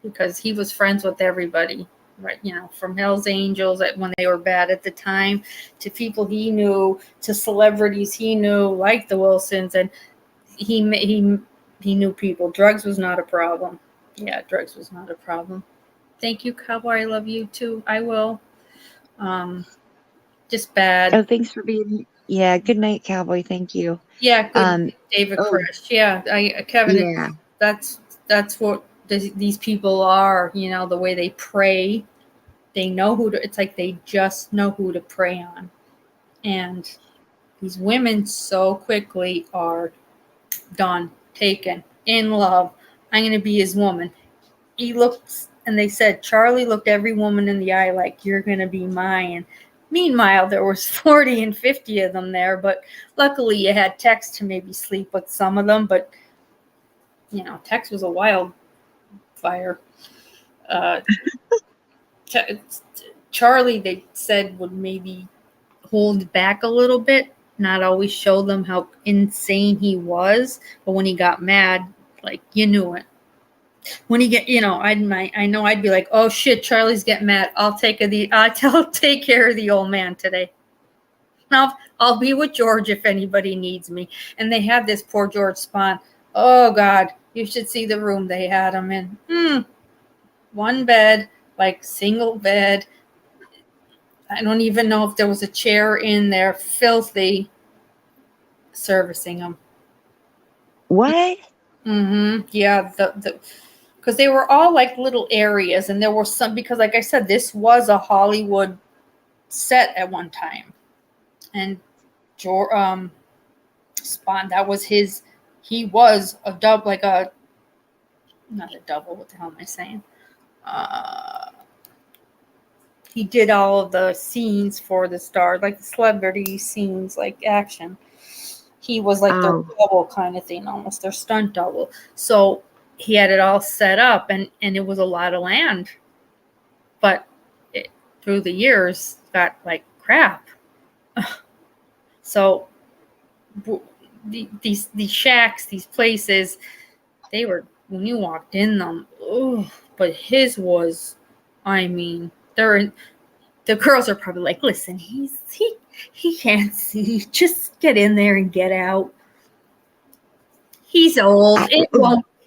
because he was friends with everybody, right? From Hell's Angels when they were bad at the time, to people he knew, to celebrities he knew, like the Wilsons, and he knew people. Drugs was not a problem. Yeah, drugs was not a problem. Thank you, Cowboy. I love you too. I will. Just bad. Oh, thanks for being here. Yeah, good night, Cowboy. Thank you. Yeah, good. David Krish. Yeah, Kevin. Yeah. That's what these people are. The way they pray, they know who to. It's like they just know who to pray on, and these women so quickly are done, taken, in love. I'm going to be his woman. He looks, and they said Charlie looked every woman in the eye like, you're going to be mine. Meanwhile, there was 40 and 50 of them there, but luckily you had Tex to maybe sleep with some of them, but, Tex was a wildfire. Charlie, they said, would maybe hold back a little bit, not always show them how insane he was, but when he got mad, like, you knew it. When he get, I know I'd be like, oh shit, Charlie's getting mad. I'll take care of the old man today. I'll be with George if anybody needs me. And they had this poor George Spahn. Oh God, you should see the room they had him in. One bed, like single bed. I don't even know if there was a chair in there. Filthy. Servicing him. What? Mm-hmm. Yeah. Because they were all like little areas, and there were some, because like I said, this was a Hollywood set at one time, and Spahn, that was he was a dub, like not a double, what the hell am I saying? He did all of the scenes for the stars, like the celebrity scenes, like action. He was like their double kind of thing, almost their stunt double. So he had it all set up, and it was a lot of land, but through the years got like crap. So these shacks, these places, they were, when you walked in them, but his was, I mean, the girls are probably like, listen, he can't see, just get in there and get out. He's old.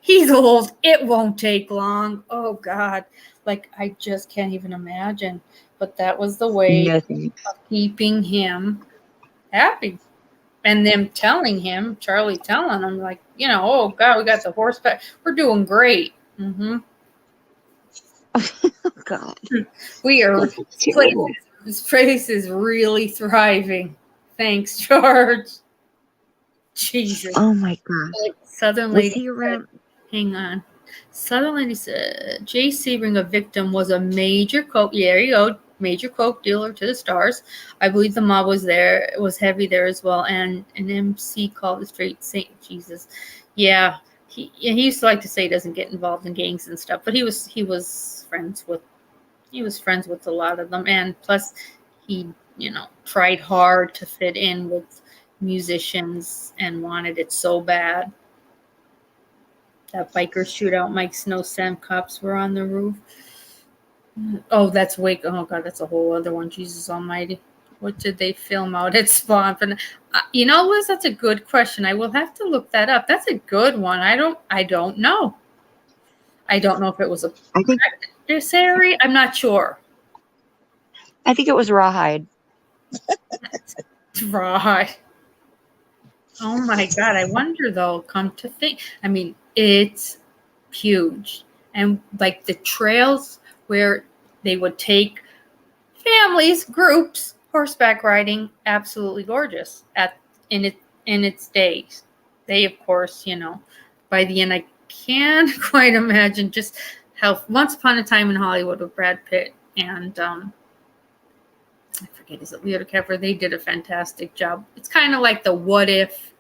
He's old. It won't take long. Oh God. Like, I just can't even imagine. But that was the way of keeping him happy. And them telling him, Charlie telling him, like, oh God, we got the horseback. We're doing great. Mm-hmm. Oh God. We are, this place is really thriving. Thanks, George. Jesus. Oh my God. Southern lady. Was he around? Hang on. Southern lady said Jay Sebring, a victim, was a major coke. Yeah, there you go. Major coke dealer to the stars. I believe the mob was there. It was heavy there as well. And an MC called the Straight Saint Jesus. Yeah. He used to like to say he doesn't get involved in gangs and stuff, but he was friends with a lot of them. And plus he, tried hard to fit in with musicians and wanted it so bad. That biker shootout makes no sense. Cops were on the roof. Oh, that's Wake. Oh God, that's a whole other one. Jesus Almighty. What did they film out at Spawn? But Liz, that's a good question. I will have to look that up. That's a good one. I don't know. I don't know if it was a practice area. I'm not sure. I think it was rawhide. Right. Oh my God. I wonder though, come to think, I mean, it's huge. And like the trails where they would take families, groups, horseback riding, absolutely gorgeous in its days. They, of course, by the end, I can't quite imagine just how Once Upon a Time in Hollywood with Brad Pitt and I forget, is it Leo DiCaprio? They did a fantastic job. It's kind of like the what if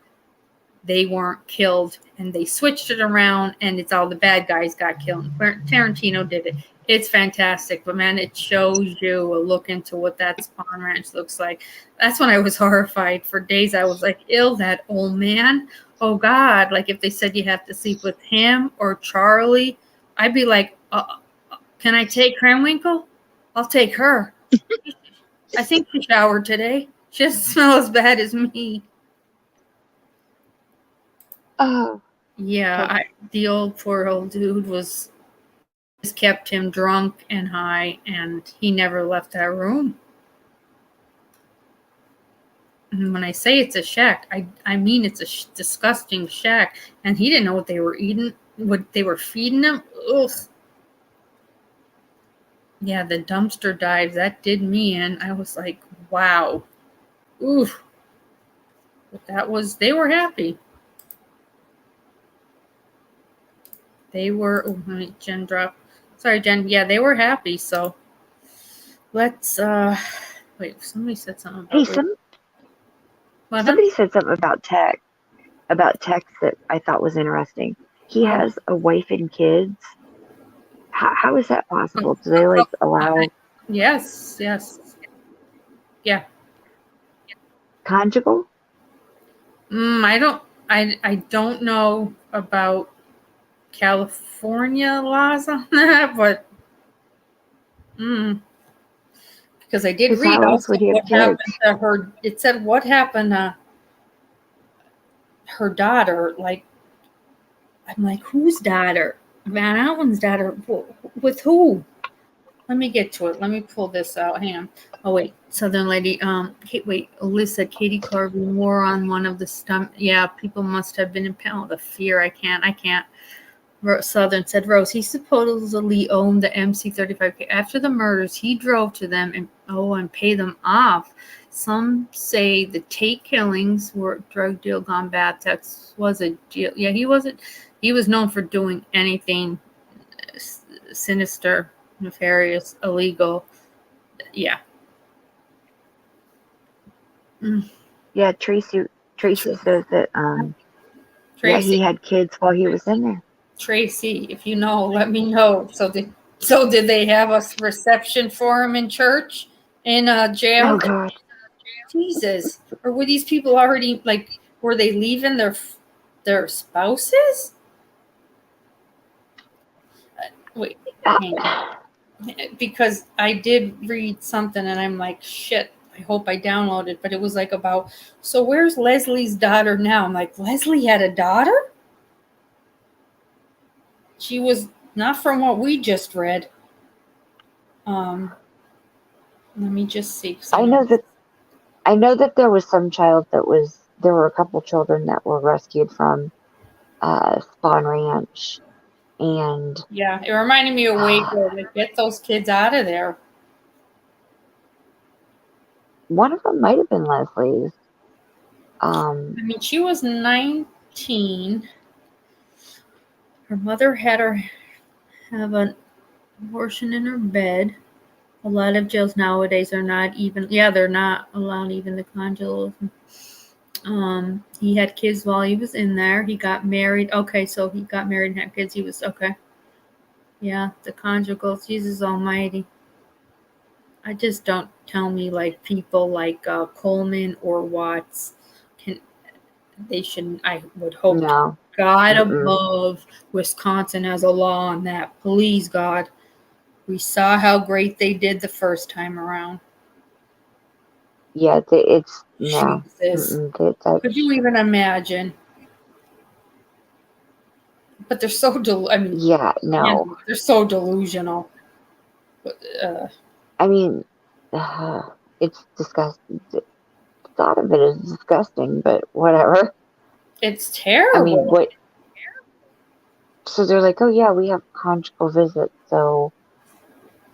they weren't killed and they switched it around and it's all the bad guys got killed. Tarantino did it. It's fantastic, but man, it shows you a look into what that Spawn Ranch looks like. That's when I was horrified. For days I was like, ew, that old man. Oh God. Like if they said you have to sleep with him or Charlie, I'd be like, can I take Krenwinkel? I'll take her. I think she showered today. She doesn't smell as bad as me. Oh. Yeah, the poor old dude just kept him drunk and high, and he never left that room. And when I say it's a shack, I mean it's a disgusting shack. And he didn't know what they were eating, what they were feeding him. Ugh. Yeah, the dumpster dive, that did me in. I was like, wow. Oof. But they were happy. They were, Jen dropped. Sorry, Jen. Yeah, they were happy. So let's, wait, somebody said something about somebody said something about Tex that I thought was interesting. He has a wife and kids. How is that possible? Do they allow? Yes. Yeah. Conjugal? I don't know about California laws on that, but because I did read also what happened to her. It said what happened to her daughter. Like, I'm like, whose daughter? Van Allen's daughter. With who? Let me get to it. Let me pull this out. Hang on. Oh wait, Southern lady. Liz said Katie Corbin wore on one of the stump. Yeah, people must have been impelled to fear. I can't. Southern said Rose. He supposedly owned the MC-35K. After the murders, he drove to them and paid them off. Some say the Tate killings were a drug deal gone bad. Tex was a deal. Yeah, he wasn't. He was known for doing anything sinister, nefarious, illegal. Yeah. Yeah, Tracy says that Tracy, he had kids while he was in there. Tracy, if you know, let me know. So did they have a reception for him in church, in jail? Oh God. Jesus. Or were these people already, were they leaving their spouses? Wait, because I did read something and I'm like, shit, I hope I downloaded, but it was about, so where's Leslie's daughter now? I'm like, Leslie had a daughter? She was not from what we just read. Let me just see. I know that there was some child there were a couple children that were rescued from Spawn Ranch. And yeah, it reminded me of Waco. Get those kids out of there. One of them might have been Leslie's. She was 19. Her mother had her have an abortion in her bed. A lot of jails nowadays are not even. Yeah, they're not allowed even the conjugal. He had kids while he was in there. He got married. Okay, so he got married and had kids. He was okay. Yeah, the conjugal. Jesus Almighty. I just don't tell me people like Coleman or Watts shouldn't. I would hope no. God above Wisconsin has a law on that. Please, God. We saw how great they did the first time around. Yeah, it's no. Jesus. Could you even imagine? But they're so Yeah, no. they're so delusional. I mean, it's disgusting. The thought of it is disgusting, but whatever. It's I mean, terrible. what? So they're like, oh yeah, we have conjugal visits. So,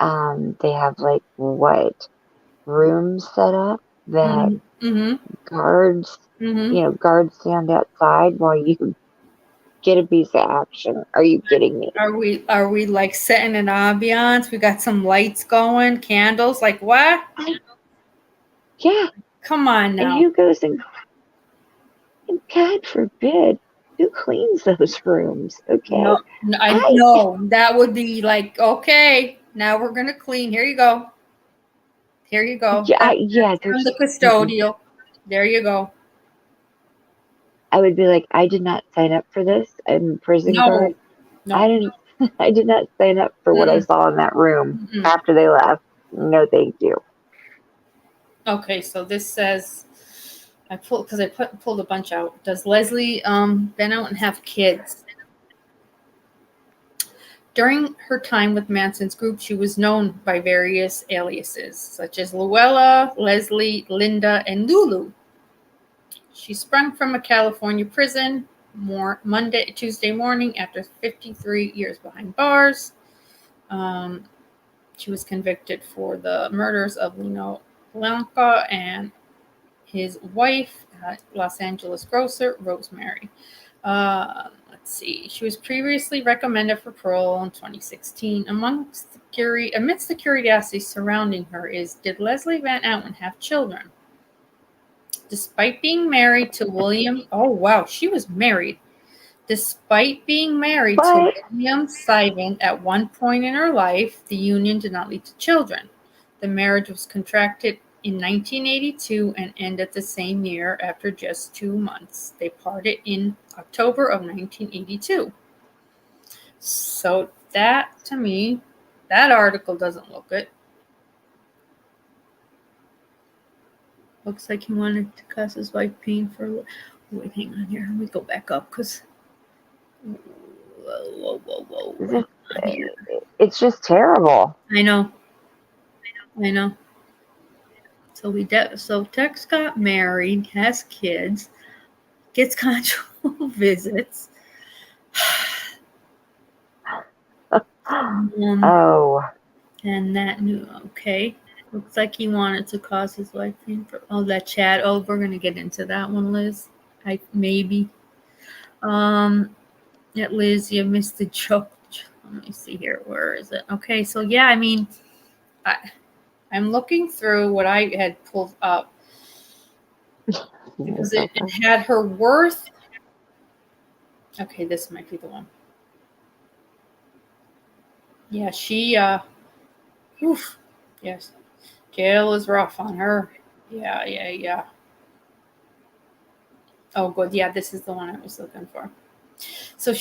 they have like what rooms set up that Mm-hmm. guards, Mm-hmm. guards stand outside while you get a piece of action. Are you kidding me? Are we like setting an ambiance? We got some lights going, candles. Like what? Yeah, Come on and now. who goes and God forbid, who cleans those rooms? Okay, I I know that would be like, okay, now we're gonna clean. Here you go. Here you go. yeah, From the there's. custodial. There you go. I would be like, I did not sign up for this. I'm a prison guard. No, I no. didn't. I did not sign up for what I Mm-mm. saw in that room Mm-mm. after they left. No, thank you. Okay, so this says I pulled a bunch out. Does Leslie been out and have kids? During her time with Manson's group, she was known by various aliases, such as Luella, Leslie, Linda, and Lulu. She sprung from a California prison Tuesday morning after 53 years behind bars. She was convicted for the murders of Lino Blanca and his wife, Los Angeles grocer Rosemary. Let's see. She was previously recommended for parole in 2016. Amidst the curiosity surrounding her is, did Leslie Van Outen have children? Despite being married to William, oh wow, she was married. Despite being married to But William Sivant at one point in her life, the union did not lead to children. The marriage was contracted in 1982 and ended the same year after just 2 months. They parted in October of 1982. So that, to me, that article doesn't look good. Looks like he wanted to cause his wife pain for. Wait, hang on here. Let me go back up because. Whoa. it's just terrible. I know. So Tex got married, has kids, gets conjugal visits. Oh, And that new okay. Looks like he wanted to cause his wife pain for that chat. Oh, we're gonna get into that one, Liz. Maybe. Yeah, Liz, you missed the joke. Let me see here. Where is it? Okay, so yeah, I mean, I'm looking through what I had pulled up because it had her worth. Okay, this might be the one. Yeah, she oof. Yes. Jail is rough on her. Yeah. Oh good. Yeah, this is the one I was looking for. So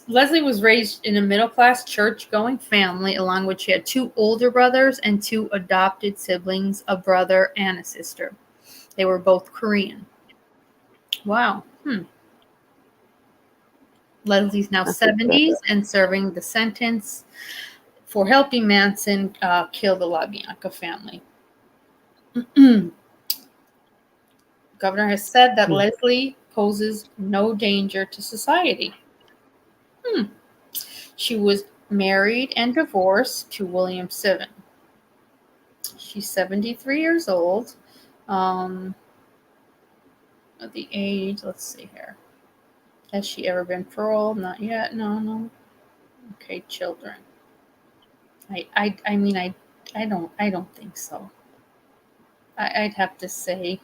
Leslie was raised in a middle-class church-going family, along with she had 2 older brothers and 2 adopted siblings, a brother and a sister. They were both Korean. Wow. Leslie's now 70s and serving the sentence for helping Manson kill the LaBianca family. Governor has said that Leslie poses no danger to society. She was married and divorced to William Sivant. She's 73 years old. At the age, let's see here. Has she ever been paroled? Not yet. No. Okay, children. I don't think so. I'd have to say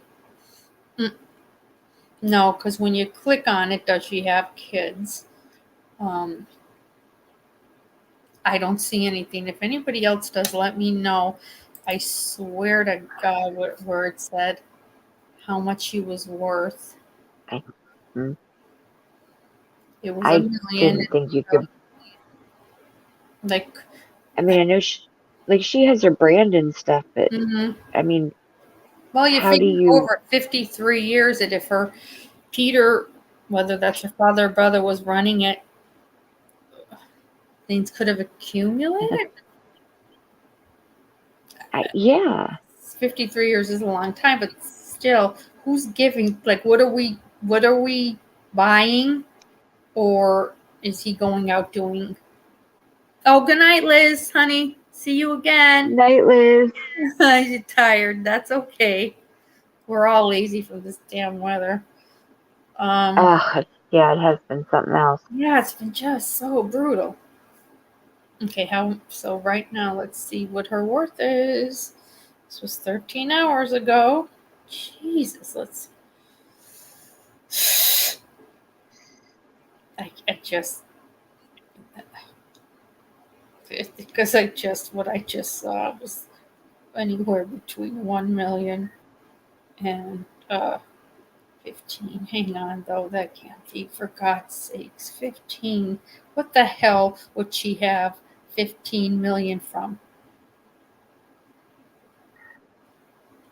no, because when you click on it, does she have kids? I don't see anything. If anybody else does, let me know. I swear to God, where it said how much she was worth. It was I $1 million. didn't think you could. Like, I mean, I know she has her brand and stuff, but I mean, Well, you How do figure you? over 53 years that if her Peter, whether that's her father or brother, was running it, things could have accumulated. Yeah. 53 years is a long time, but still, who's giving? Like, what are we buying, or is he going out doing? Oh, good night, Liz, honey. See you again. Night, Liz. I'm tired. That's okay. We're all lazy from this damn weather. Yeah, it has been something else. Yeah, it's been just so brutal. Okay, so right now let's see what her worth is. This was 13 hours ago. Jesus, let's I just because what I just saw was anywhere between 1 million and 15. Hang on though, that can't be, for God's sakes. 15. What the hell would she have 15 million from?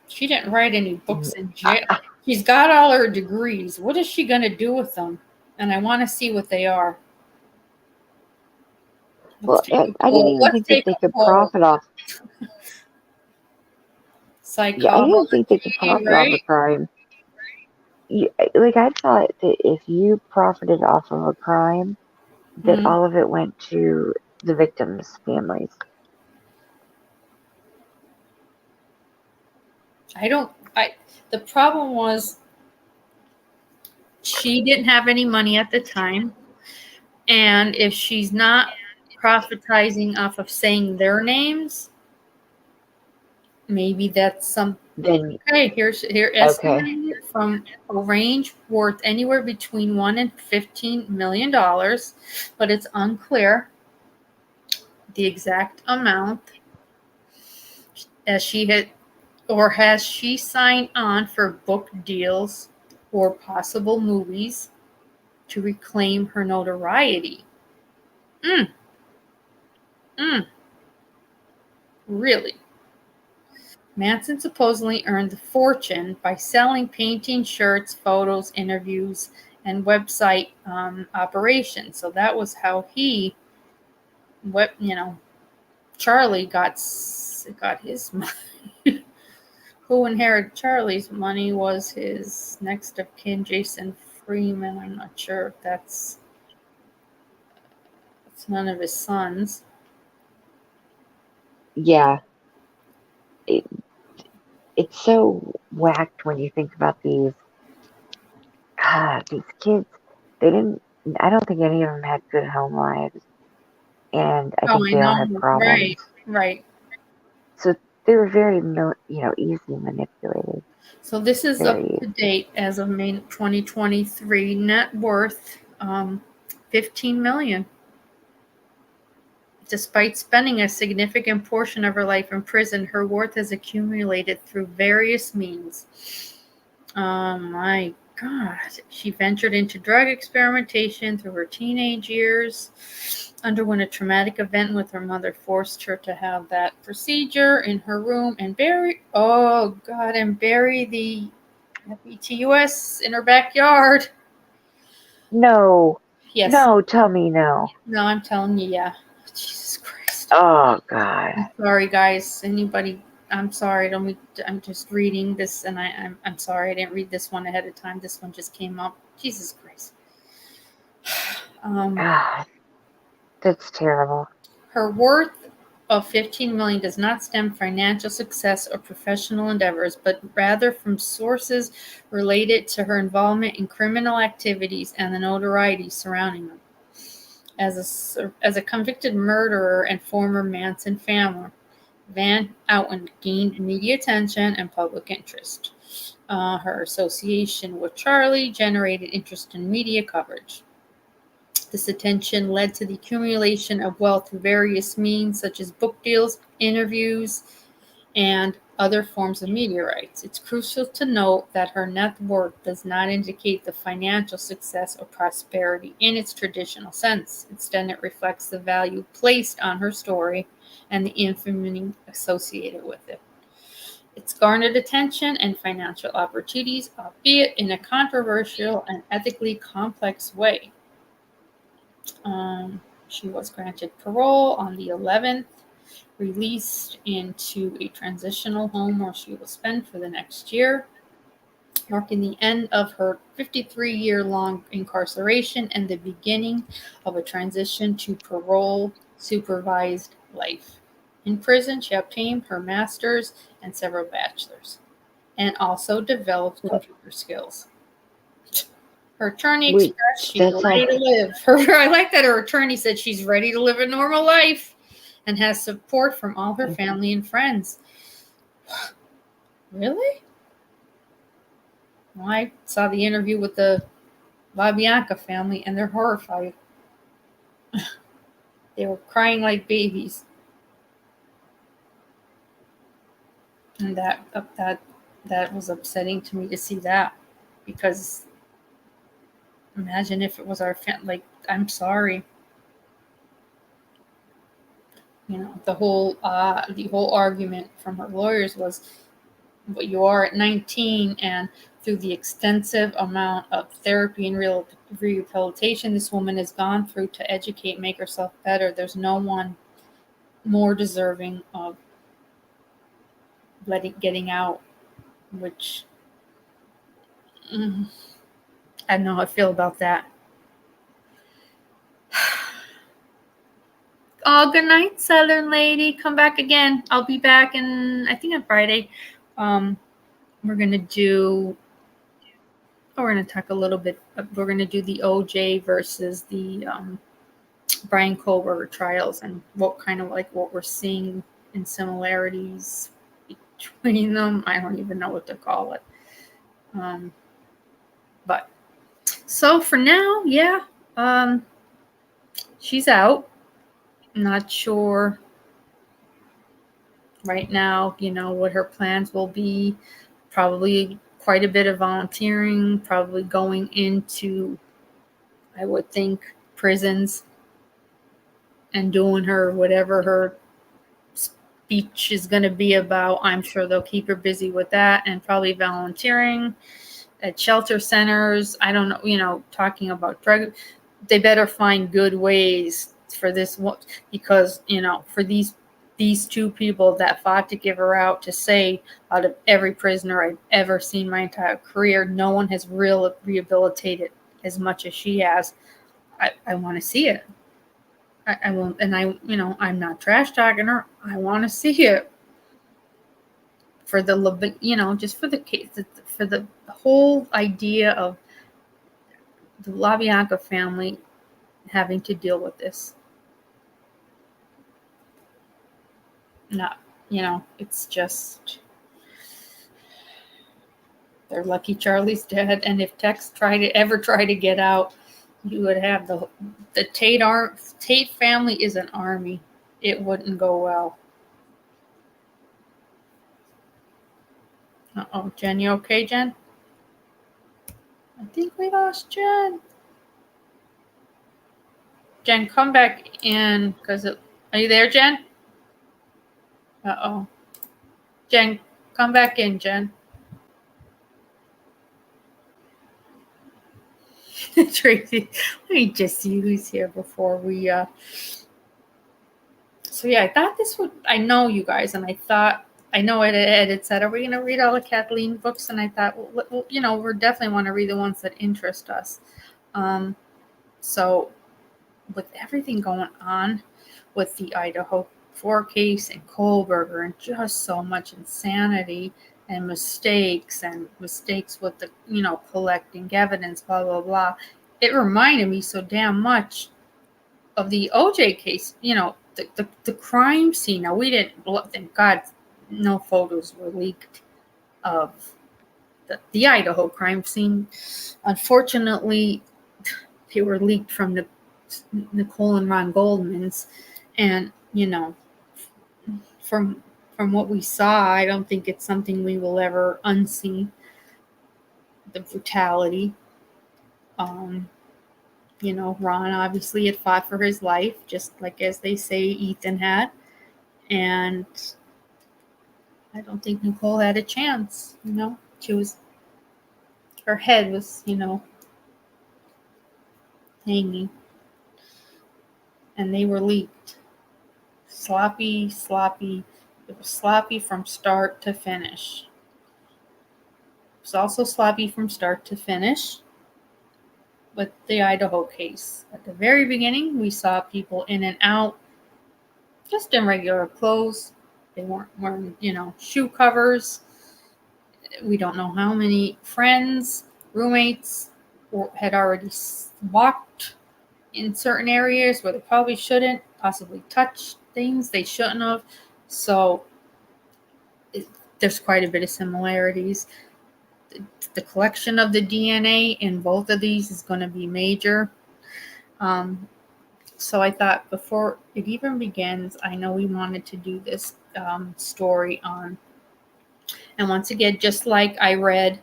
She didn't write any books in jail. She's got all her degrees. What is she going to do with them? And I want to see what they are. Well, I didn't even think that they could profit off. Psychology, I didn't think they could profit off a crime. Like, I thought that if you profited off of a crime, that all of it went to the victims' families. The problem was she didn't have any money at the time. And if she's not profitizing off of saying their names, maybe that's something. Then Here estimated from a range worth anywhere between $1 and $15 million, but it's unclear the exact amount. Has she signed on for book deals or possible movies to reclaim her notoriety? Really? Manson supposedly earned a fortune by selling painting, shirts, photos, interviews, and website operations. So that was how Charlie got his money. Who inherited Charlie's money was his next of kin, Jason Freeman. I'm not sure if that's none of his sons. Yeah. It's so whacked when you think about these kids. I don't think any of them had good home lives. And I think they all had problems. Right. So they were very, easily manipulated. So this is up to date as of May 2023. Net worth, $15 million. Despite spending a significant portion of her life in prison, her worth has accumulated through various means. My God. She ventured into drug experimentation through her teenage years, underwent a traumatic event with her mother, forced her to have that procedure in her room, and bury the FETUS in her backyard. No. Yes. No, tell me no. No, I'm telling you, yeah. Jesus Christ. Oh, God. I'm sorry, guys. Anybody, I'm sorry. I'm just reading this, and I'm sorry. I didn't read this one ahead of time. This one just came up. Jesus Christ. God. That's terrible. Her worth of $15 million does not stem from financial success or professional endeavors, but rather from sources related to her involvement in criminal activities and the notoriety surrounding them. As a convicted murderer and former Manson family, Van Outen gained media attention and public interest. Her association with Charlie generated interest in media coverage. This attention led to the accumulation of wealth through various means, such as book deals, interviews, and other forms of media rights. It's crucial to note that her net worth does not indicate the financial success or prosperity in its traditional sense. Instead, it reflects the value placed on her story and the infamy associated with it. It's garnered attention and financial opportunities, albeit in a controversial and ethically complex way. She was granted parole on the 11th, released into a transitional home where she will spend for the next year, marking the end of her 53-year-long incarceration and the beginning of a transition to parole-supervised life. In prison, she obtained her master's and several bachelor's, and also developed computer skills. Her attorney expressed she's ready to live. I like that her attorney said she's ready to live a normal life and has support from all her family and friends. Really? Well, I saw the interview with the LaBianca family, and they're horrified. They were crying like babies. And that was upsetting to me to see that, because imagine if it was our family. Like, I'm sorry. You know, the whole argument from her lawyers was, what you are at 19, and through the extensive amount of therapy and rehabilitation this woman has gone through to educate, make herself better, there's no one more deserving of getting out, which I don't know how I feel about that. Oh, good night, Southern Lady. Come back again. I'll be back I think on Friday. We're going to talk a little bit. We're going to do the OJ versus the Brian Kohlberger trials, and what we're seeing in similarities between them. I don't even know what to call it. But so for now, yeah, she's out. Not sure right now, what her plans will be. Probably quite a bit of volunteering, probably going into, I would think, prisons and doing whatever her speech is going to be about. I'm sure they'll keep her busy with that, and probably volunteering at shelter centers. I don't know, talking about drug. They better find good ways for this one, because, for these two people that fought to give her out, to say, out of every prisoner I've ever seen my entire career, no one has rehabilitated as much as she has. I want to see it. I won't, and I'm not trash talking her. I want to see it for just for the case, for the whole idea of the LaBianca family having to deal with this. Not, it's just, they're lucky Charlie's dead. And if Tex ever try to get out, you would have the Tate family is an army. It wouldn't go well. Uh-oh, Jen, you okay, Jen? I think we lost Jen. Jen, come back in, are you there, Jen? Uh-oh. Jen, come back in, Jen. Tracy, let me just see who's here before we, So yeah, I thought I know you guys, and I know Ed had said, are we going to read all the Kathleen books? And I thought, well, we definitely want to read the ones that interest us. So with everything going on with the Idaho 4 case and Kohlberger, and just so much insanity and mistakes with the, collecting evidence, blah, blah, blah. It reminded me so damn much of the OJ case, the crime scene. Now, we didn't, thank God, no photos were leaked of the Idaho crime scene. Unfortunately, they were leaked from the Nicole and Ron Goldmans, and from what we saw, I don't think it's something we will ever unsee. The brutality. Ron obviously had fought for his life, just like, as they say, Ethan had, and I don't think Nicole had a chance, her head was, hanging, and they were leaked. Sloppy. It was sloppy from start to finish. It was also sloppy from start to finish with the Idaho case. At the very beginning, we saw people in and out just in regular clothes. They weren't wearing, shoe covers. We don't know how many friends, roommates had already walked in certain areas where they probably shouldn't, possibly touch things they shouldn't have. So there's quite a bit of similarities. The collection of the DNA in both of these is going to be major. So I thought before it even begins, I know we wanted to do this story on. And once again, just like I read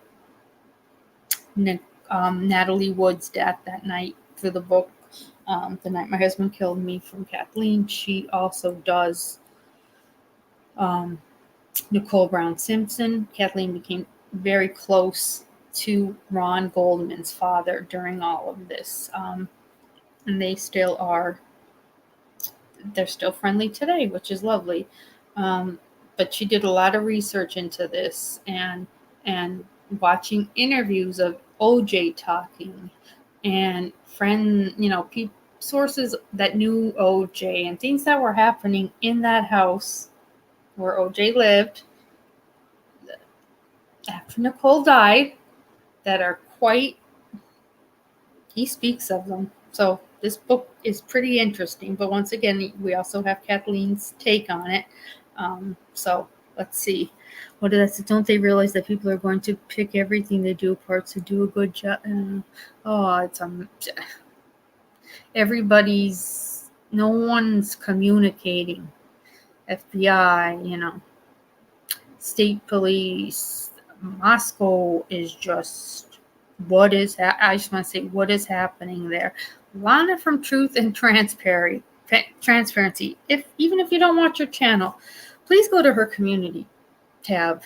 Natalie Wood's death that night through the book, The Night My Husband Killed Me, from Kathleen, she also does Nicole Brown Simpson. Kathleen became very close to Ron Goldman's father during all of this. And they still are, they're still friendly today, which is lovely. But she did a lot of research into this and watching interviews of OJ talking and sources that knew OJ and things that were happening in that house where OJ lived after Nicole died that are he speaks of them. So this book is pretty interesting, but once again, we also have Kathleen's take on it. So let's see. What did I say? Don't they realize that people are going to pick everything they do apart to do a good job? No one's communicating. FBI, state police, Moscow is just, I just want to say, what is happening there? Lana from Truth and Transparency. Even if you don't watch her channel, please go to her community tab.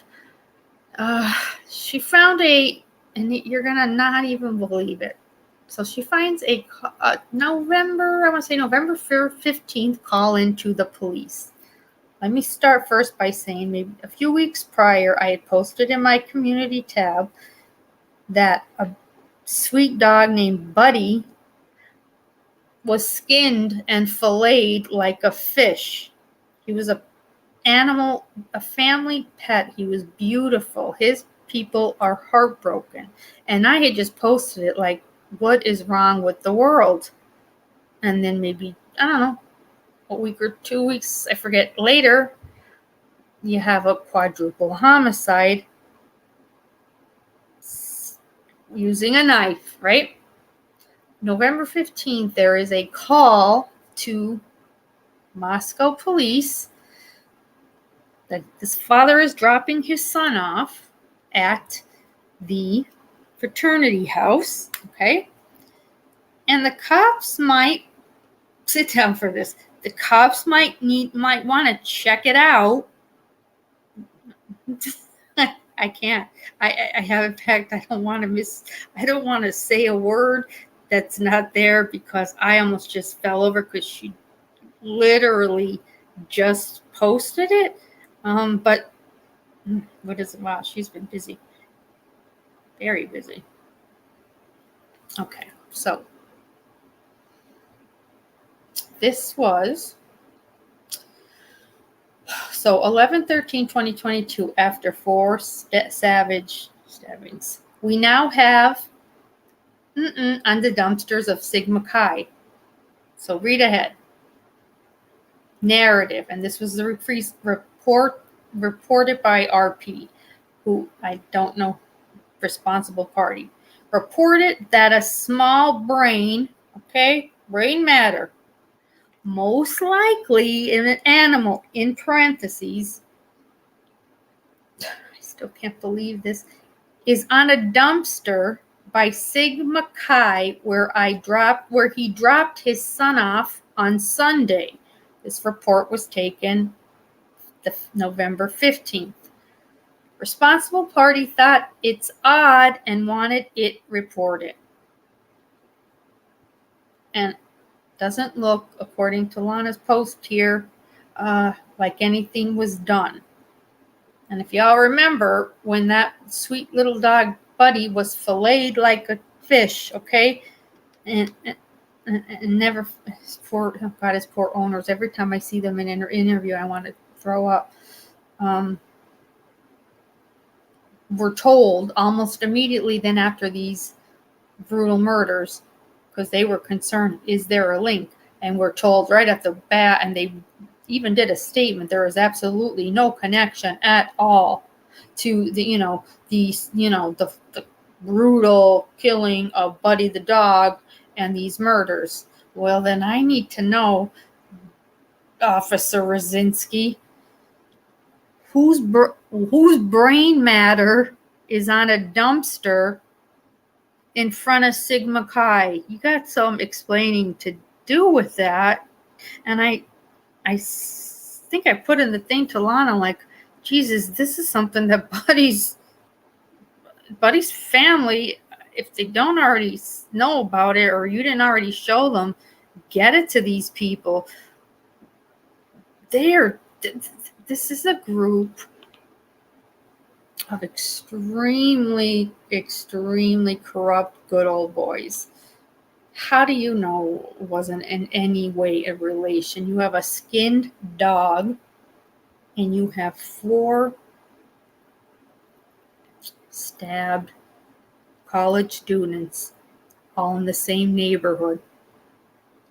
She found and you're going to not even believe it. So she finds a November 15th call into the police. Let me start first by saying maybe a few weeks prior, I had posted in my community tab that a sweet dog named Buddy was skinned and filleted like a fish. He was a family pet. He was beautiful. His people are heartbroken. And I had just posted it like, what is wrong with the world? And then maybe, I don't know, a week or 2 weeks, I forget, later, you have a quadruple homicide using a knife, right? November 15th, there is a call to Moscow police that this father is dropping his son off at the fraternity house, okay? And the cops might sit down for this. The cops might want to check it out. I can't. I have, in fact, I don't want to say a word that's not there because I almost just fell over because she literally just posted it. But what is it? Wow, she's been busy. Very busy. Okay, so this was 11/13/2022 after 4 savage stabbings. We now have on the dumpsters of Sigma Chi. So read ahead. Narrative, and this was the report reported by RP, who I don't know, responsible party, reported that a small brain matter, most likely in an animal, in parentheses, I still can't believe this, is on a dumpster by Sigma Chi where he dropped his son off on Sunday. This report was taken November 15th. Responsible party thought it's odd and wanted it reported. And doesn't look, according to Lana's post here, like anything was done. And if y'all remember, when that sweet little dog Buddy was filleted like a fish, okay? And never, his poor owners, every time I see them in an interview, I want to throw up. We're told almost immediately then after these brutal murders, because they were concerned, is there a link? And we're told right at the bat, and they even did a statement, there is absolutely no connection at all to the brutal killing of Buddy the dog and these murders. Well, then I need to know, Officer Rosinski, whose brain matter is on a dumpster in front of Sigma Chi? You got some explaining to do with that. And I think I put in the thing to Lana, like, Jesus, this is something that Buddy's family, if they don't already know about it or you didn't already show them, get it to these people. This is a group of extremely, extremely corrupt good old boys. How do you know it wasn't in any way a relation? You have a skinned dog and you have 4 stabbed college students all in the same neighborhood.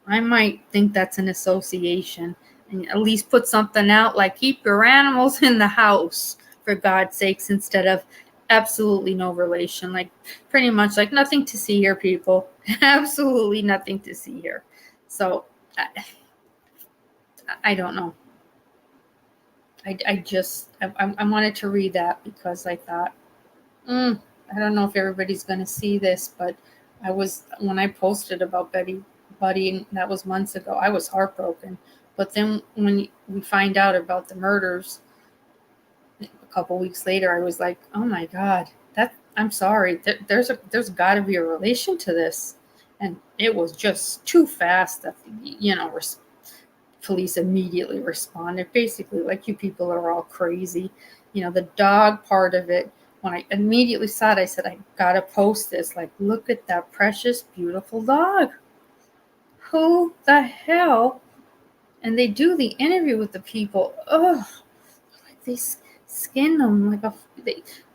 I might think that's an association, and at least put something out like, keep your animals in the house, for God's sakes, instead of absolutely no relation. Like, pretty much like, nothing to see here, people. Absolutely nothing to see here. So I don't know. I wanted to read that because I thought, I don't know if everybody's going to see this, but when I posted about Buddy, that was months ago, I was heartbroken. But then when we find out about the murders a couple weeks later, I was like, oh my God, I'm sorry. There's got to be a relation to this. And it was just too fast that, police immediately responded. Basically, like, you people are all crazy. The dog part of it, when I immediately saw it, I said, I gotta post this. Like, look at that precious, beautiful dog. Who the hell? And they do the interview with the people. Ugh, like they skin them like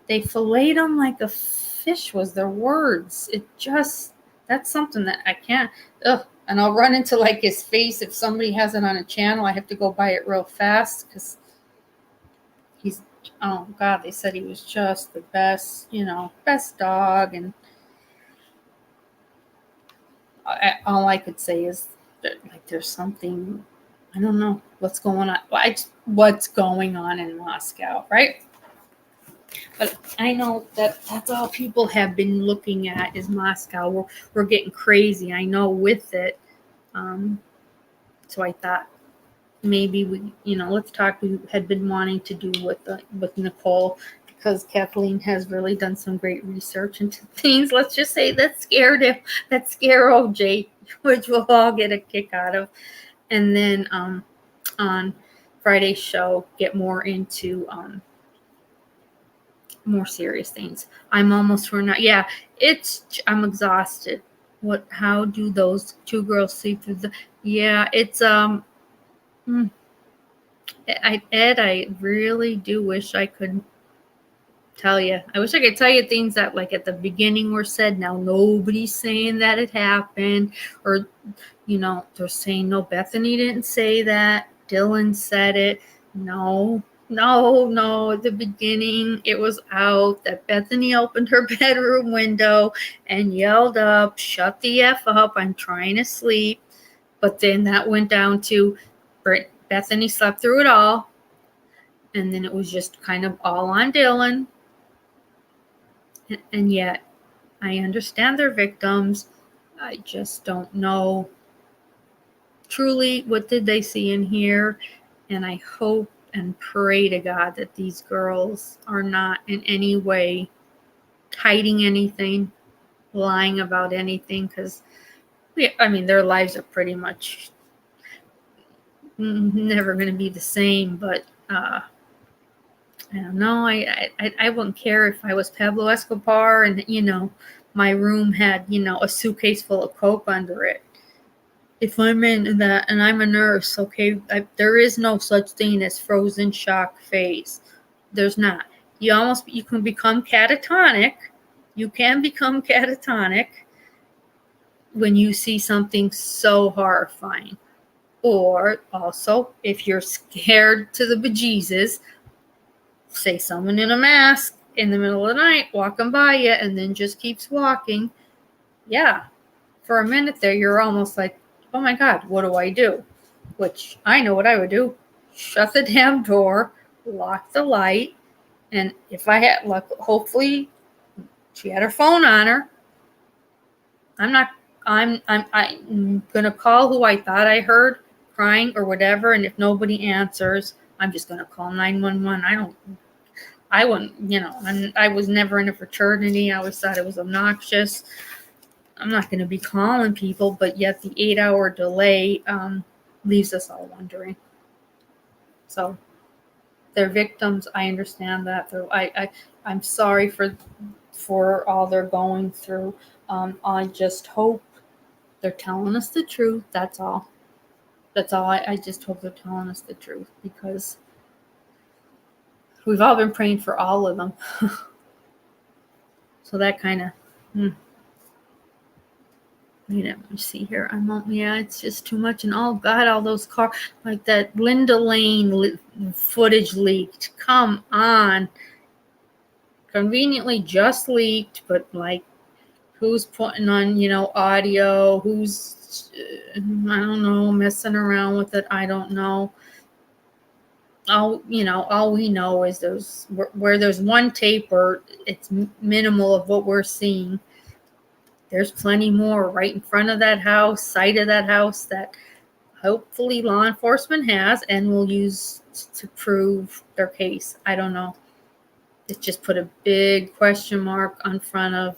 they fillet them like a fish was their words. That's something that I can't. Ugh. And I'll run into like his face if somebody has it on a channel. I have to go buy it real fast because he's, oh God, they said he was just the best, best dog. And all I could say is that, like, there's something, I don't know what's going on. What's going on in Moscow, right? But I know that's all people have been looking at is Moscow. We're getting crazy, I know, with it. So I thought maybe let's talk. We had been wanting to do with Nicole, because Kathleen has really done some great research into things. Let's just say that scare OJ, which we'll all get a kick out of. And then on Friday's show, get more into more serious things. I'm almost run out. Yeah, I'm exhausted. How do those 2 girls sleep through the? Yeah, it's Ed, I really do wish I could tell you. I wish I could tell you things that, like, at the beginning were said. Now nobody's saying that it happened, or they're saying no, Bethany didn't say that. Dylan said it. No. At the beginning, it was out that Bethany opened her bedroom window and yelled up, "Shut the F up, I'm trying to sleep." But then that went down to Bethany slept through it all. And then it was just kind of all on Dylan. And yet, I understand they're victims. I just don't know truly what did they see in here. And I hope and pray to God that these girls are not in any way hiding anything, lying about anything, because I mean, their lives are pretty much never going to be the same. But I don't know. I wouldn't care if I was Pablo Escobar and, you know, my room had, you know, a suitcase full of coke under it. If I'm in that and I'm a nurse, okay, there is no such thing as frozen shock phase. There's not. You can become catatonic. You can become catatonic when you see something so horrifying. Or also, if you're scared to the bejesus, say someone in a mask in the middle of the night walking by you and then just keeps walking. Yeah, for a minute there, you're almost like, oh my God, what do I do? Which I know what I would do. Shut the damn door, lock the light, and if I had luck, hopefully she had her phone on her. I'm gonna call who I thought I heard crying or whatever, and if nobody answers, I'm just gonna call 911. I wouldn't, you know, I was never in a fraternity. I always thought it was obnoxious. I'm not going to be calling people, but yet the 8-hour delay leaves us all wondering. So they're victims. I understand that. I'm sorry for all they're going through. I just hope they're telling us the truth. That's all. That's all. I just hope they're telling us the truth, because we've all been praying for all of them. So that kind of... Let me see here. It's just too much. And oh God, all those cars, like that Linda Lane footage leaked. Come on. Conveniently just leaked, but like, who's putting on, you know, audio? Who's, I don't know, messing around with it? I don't know. All we know is where there's one taper, it's minimal of what we're seeing. There's plenty more right in front of that house, side of that house, that hopefully law enforcement has and will use to prove their case. I don't know. It just put a big question mark on front of,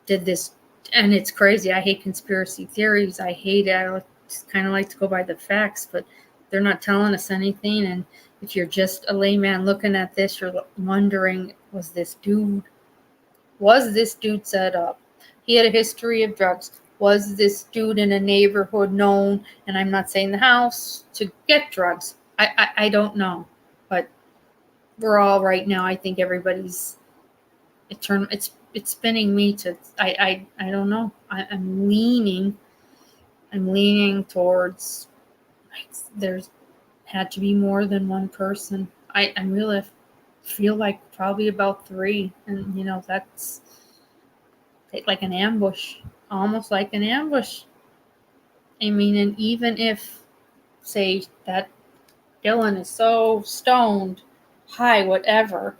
did this, and it's crazy. I hate conspiracy theories. I hate it. I just kind of like to go by the facts, but they're not telling us anything. And if you're just a layman looking at this, you're wondering, was this dude set up? He had a history of drugs. Was this dude in a neighborhood known, and I'm not saying the house, to get drugs? I don't know. But we're all right now, I think everybody's, it's spinning me to, I don't know. I'm leaning towards, like, there's had to be more than one person. I really feel like probably about 3. And, you know, that's like an ambush, almost like an ambush. I mean, and even if, say, that Dylan is so stoned, high, whatever,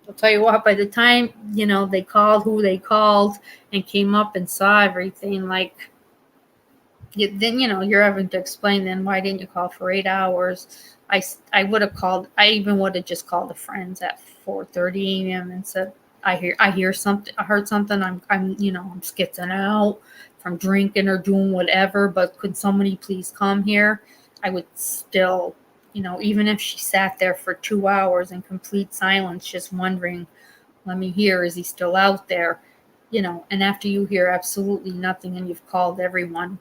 I'll tell you what, by the time, you know, they called who they called and came up and saw everything, like, then, you know, you're having to explain, then why didn't you call for 8 hours? I would have called, I even would have just called the friends at 4:30 a.m. and said, I hear something, I heard something, I'm you know, I'm skitzing out from drinking or doing whatever, but could somebody please come here? I would still, you know, even if she sat there for 2 hours in complete silence, just wondering, let me hear, is he still out there? You know, and after you hear absolutely nothing and you've called everyone,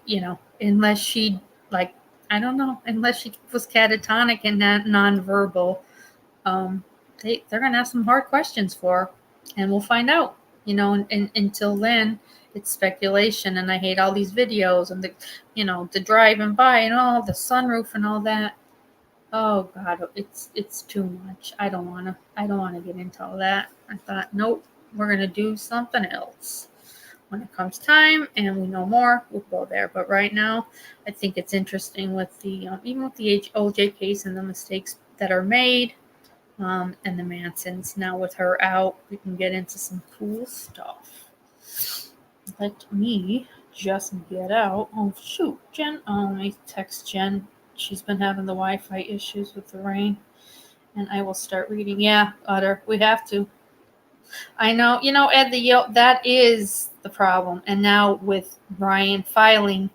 you know, unless she, like, I don't know, unless she was catatonic and not nonverbal, they're going to ask some hard questions for her, and we'll find out, you know, and until then, it's speculation. And I hate all these videos and you know, the driving by and all the sunroof and all that. Oh God, it's too much. I don't want to get into all that. I thought, nope, we're going to do something else. When it comes time and we know more, we'll go there. But right now, I think it's interesting with the even with the OJ case and the mistakes that are made, and the Mansons. Now with her out, we can get into some cool stuff. Let me just get out. Oh, shoot. Jen, let me text Jen. She's been having the Wi-Fi issues with the rain. And I will start reading. Yeah, Utter, we have to. I know, Ed, that is the problem. And now with Brian filing,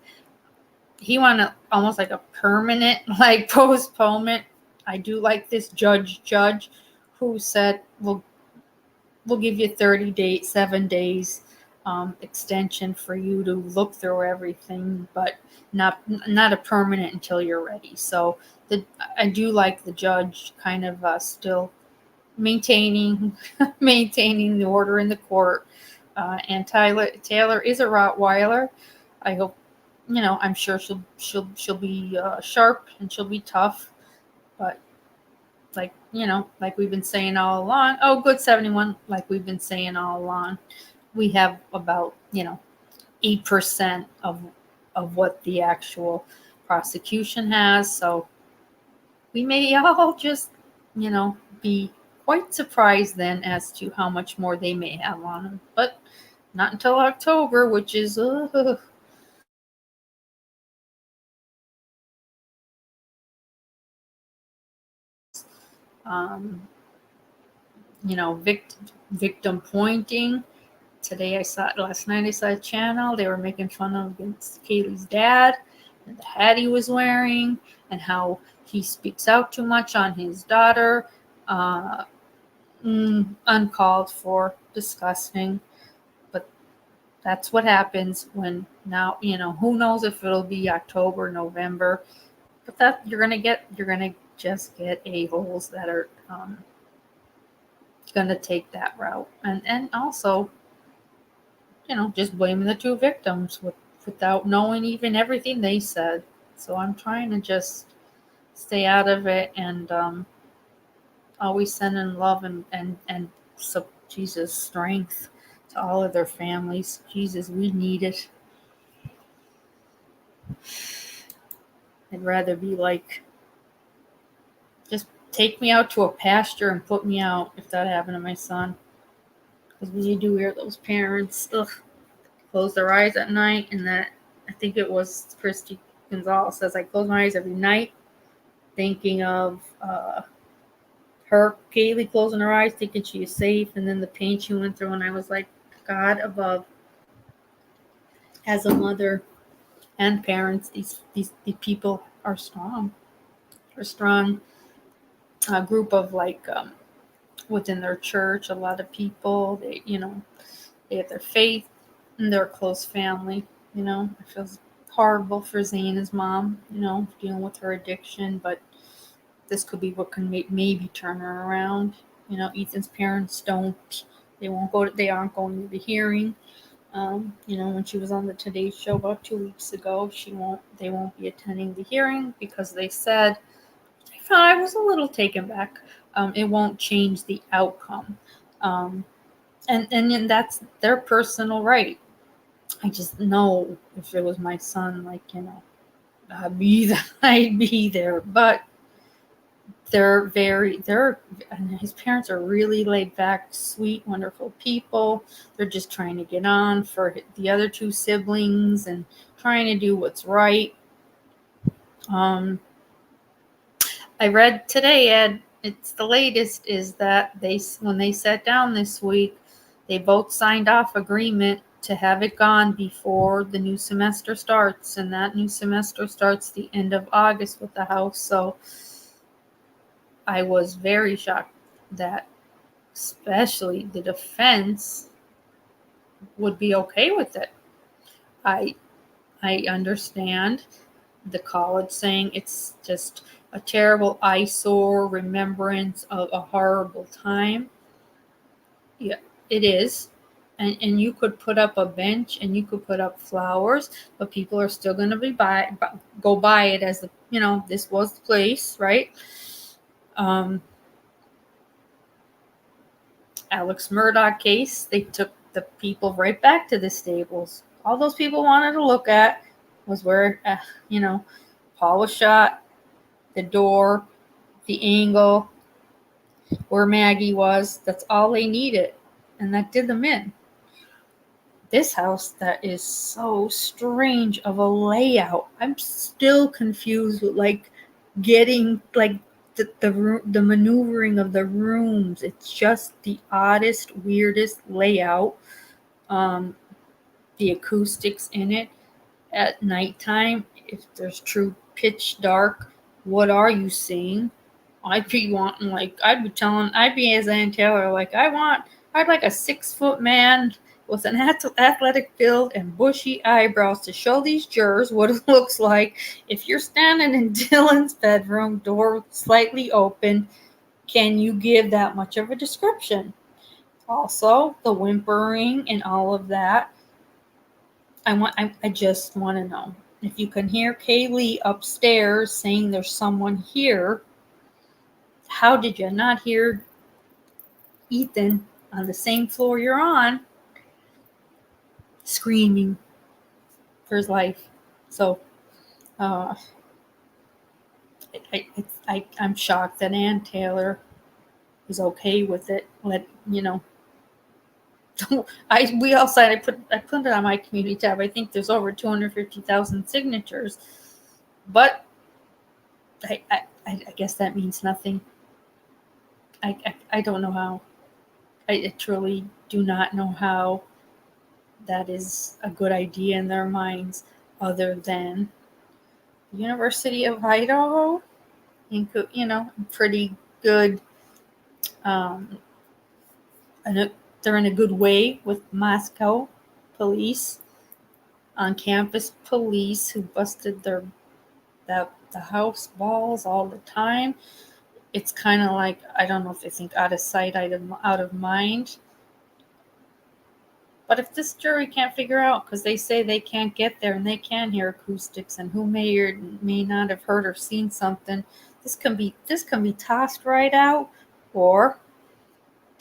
he wanted almost like a permanent, like, postponement. I do like this judge who said, we'll give you 30 days, 7 days extension for you to look through everything, but not a permanent until you're ready. So I do like the judge kind of still maintaining the order in the court. And Taylor is a Rottweiler. I hope, I'm sure she'll be sharp and she'll be tough, but like we've been saying all along. Oh, good 71. Like we've been saying all along, we have about 8% of what the actual prosecution has. So we may all just be quite surprised then as to how much more they may have on them, but not until October, which is victim pointing. Last night I saw a channel, they were making fun of against Kaylee's dad and the hat he was wearing and how he speaks out too much on his daughter. Uncalled for, disgusting. But that's what happens when now, who knows if it'll be October, November, but that you're gonna just get a-holes that are gonna take that route. And also, just blaming the two victims without knowing even everything they said. So I'm trying to just stay out of it and always send in love and so Jesus, strength to all of their families. Jesus, we need it. I'd rather be like, just take me out to a pasture and put me out if that happened to my son. Because when you do hear those parents, close their eyes at night, and that, I think it was Christy Gonzalez says, I close my eyes every night thinking of her, Kaylee, closing her eyes thinking she is safe, and then the pain she went through, and I was like, God above, as a mother and parents, these people are strong. They're a strong group of within their church, a lot of people, they have their faith and they're a close family. It feels horrible for Zaina's mom, dealing with her addiction, but this could be what can maybe turn her around. Ethan's parents they aren't going to the hearing. When she was on the Today Show about 2 weeks ago, they won't be attending the hearing because they said, I was a little taken back. It won't change the outcome. And that's their personal right. I just know if it was my son, I'd be there. But and his parents are really laid back, sweet, wonderful people. They're just trying to get on for the other two siblings and trying to do what's right. I read today, Ed, it's the latest, is that when they sat down this week, they both signed off agreement to have it gone before the new semester starts, and that new semester starts the end of August with the house. So I was very shocked that especially the defense would be okay with it. I understand the college saying it's just a terrible eyesore remembrance of a horrible time. Yeah, it is. And you could put up a bench and you could put up flowers, but people are still going to go by it as this was the place, right? Alex Murdaugh case, they took the people right back to the stables. All those people wanted to look at was where, Paul was shot, the door, the angle, where Maggie was. That's all they needed, and that did them in. this house that is so strange of a layout. I'm still confused with like getting like the maneuvering of the rooms. It's just the oddest, weirdest layout. The acoustics in it at nighttime, if there's true pitch dark, what are you seeing? I'd be as Ann Taylor, like, I'd like a 6-foot man with an athletic build and bushy eyebrows to show these jurors what it looks like if you're standing in Dylan's bedroom, door slightly open. Can you give that much of a description? Also, the whimpering and all of that. I just want to know if you can hear Kaylee upstairs saying there's someone here. How did you not hear Ethan on the same floor you're on screaming for his life? So, I'm shocked that Ann Taylor is okay with it. We all signed. I put it on my community tab. I think there's over 250,000 signatures, but I guess that means nothing. I don't know how. I truly do not know how that is a good idea in their minds, other than the University of Idaho, pretty good. They're in a good way with Moscow police, on-campus police who busted the house balls all the time. It's kind of like, I don't know if they think out of sight, out of mind. But if this jury can't figure out, because they say they can't get there and they can hear acoustics and who may or may not have heard or seen something, this can be tossed right out, or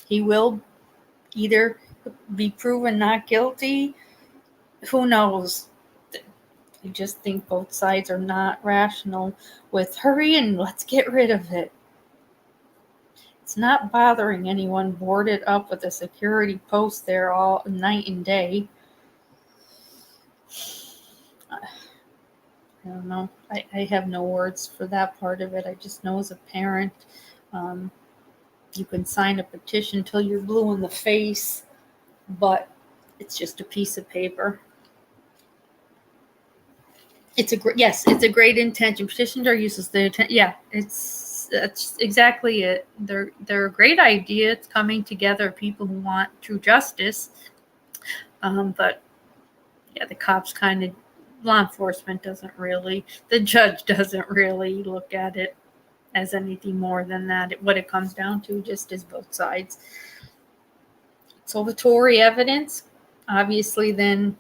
he will either be proven not guilty. Who knows? I just think both sides are not rational with hurry and let's get rid of it. It's not bothering anyone boarded up with a security post there all night and day. I don't know. I have no words for that part of it. I just know as a parent, you can sign a petition till you're blue in the face, but it's just a piece of paper. It's a great intention. Petitions are useless. That's exactly it. They're a great idea. It's coming together of people who want true justice. But yeah, the cops law enforcement the judge doesn't really look at it as anything more than that. What it comes down to just is both sides. Exculpatory evidence, obviously, then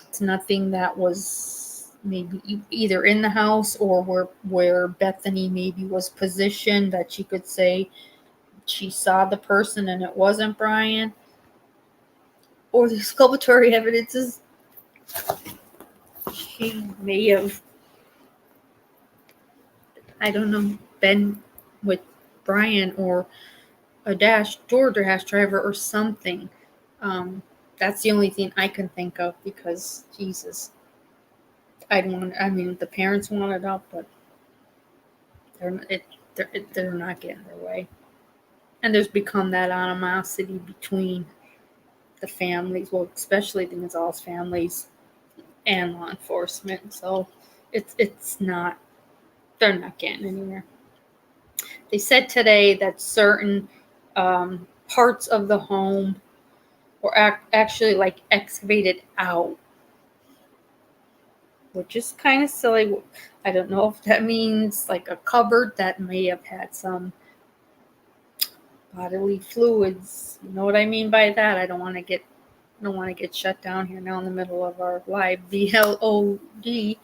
it's nothing that was maybe either in the house or where Bethany maybe was positioned that she could say she saw the person and it wasn't Brian. Or the exculpatory evidence is she may have, I don't know, been with Brian or a DoorDash driver or something. That's the only thing I can think of, because Jesus, the parents want it up, but they're not getting their way. And there's become that animosity between the families, well, especially the Gonzalez families and law enforcement. So they're not getting anywhere. They said today that certain parts of the home were actually like excavated out, which is kind of silly. I don't know if that means like a cupboard that may have had some bodily fluids. You know what I mean by that? I don't want to get shut down here now in the middle of our live VLOD.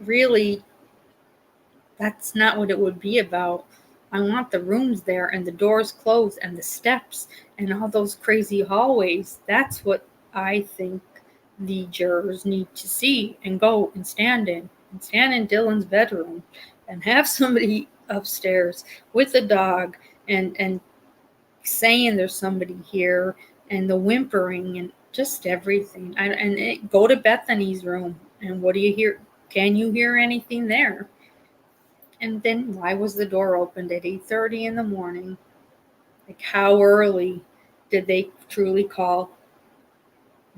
Really, that's not what it would be about. I want the rooms there and the doors closed and the steps and all those crazy hallways. That's what I think the jurors need to see and go and stand in Dylan's bedroom and have somebody upstairs with a dog and saying there's somebody here, and the whimpering and just everything. Go to Bethany's room, and what do you hear? Can you hear anything there? And then why was the door opened at 8:30 in the morning? Like, how early did they truly call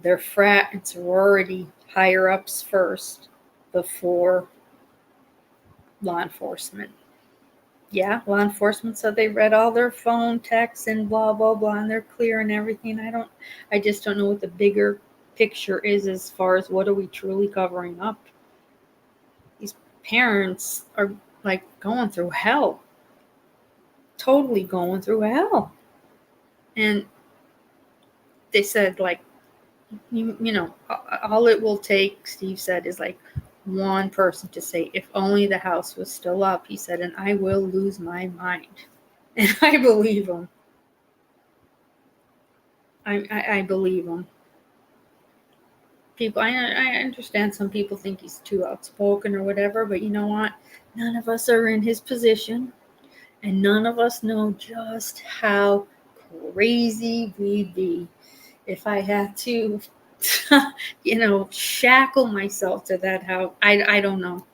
their frat and sorority higher ups first before law enforcement? Yeah, law enforcement said they read all their phone texts and blah blah blah, and they're clear and everything. I just don't know what the bigger picture is as far as what are we truly covering up. These parents are like going through hell, totally going through hell. And they said, like, you know, all it will take, Steve said, is like one person to say, if only the house was still up, he said, and I will lose my mind. And I believe him. I believe him. People, I understand some people think he's too outspoken or whatever, but you know what? None of us are in his position, and none of us know just how crazy we'd be if I had to, you know, shackle myself to that house. I don't know.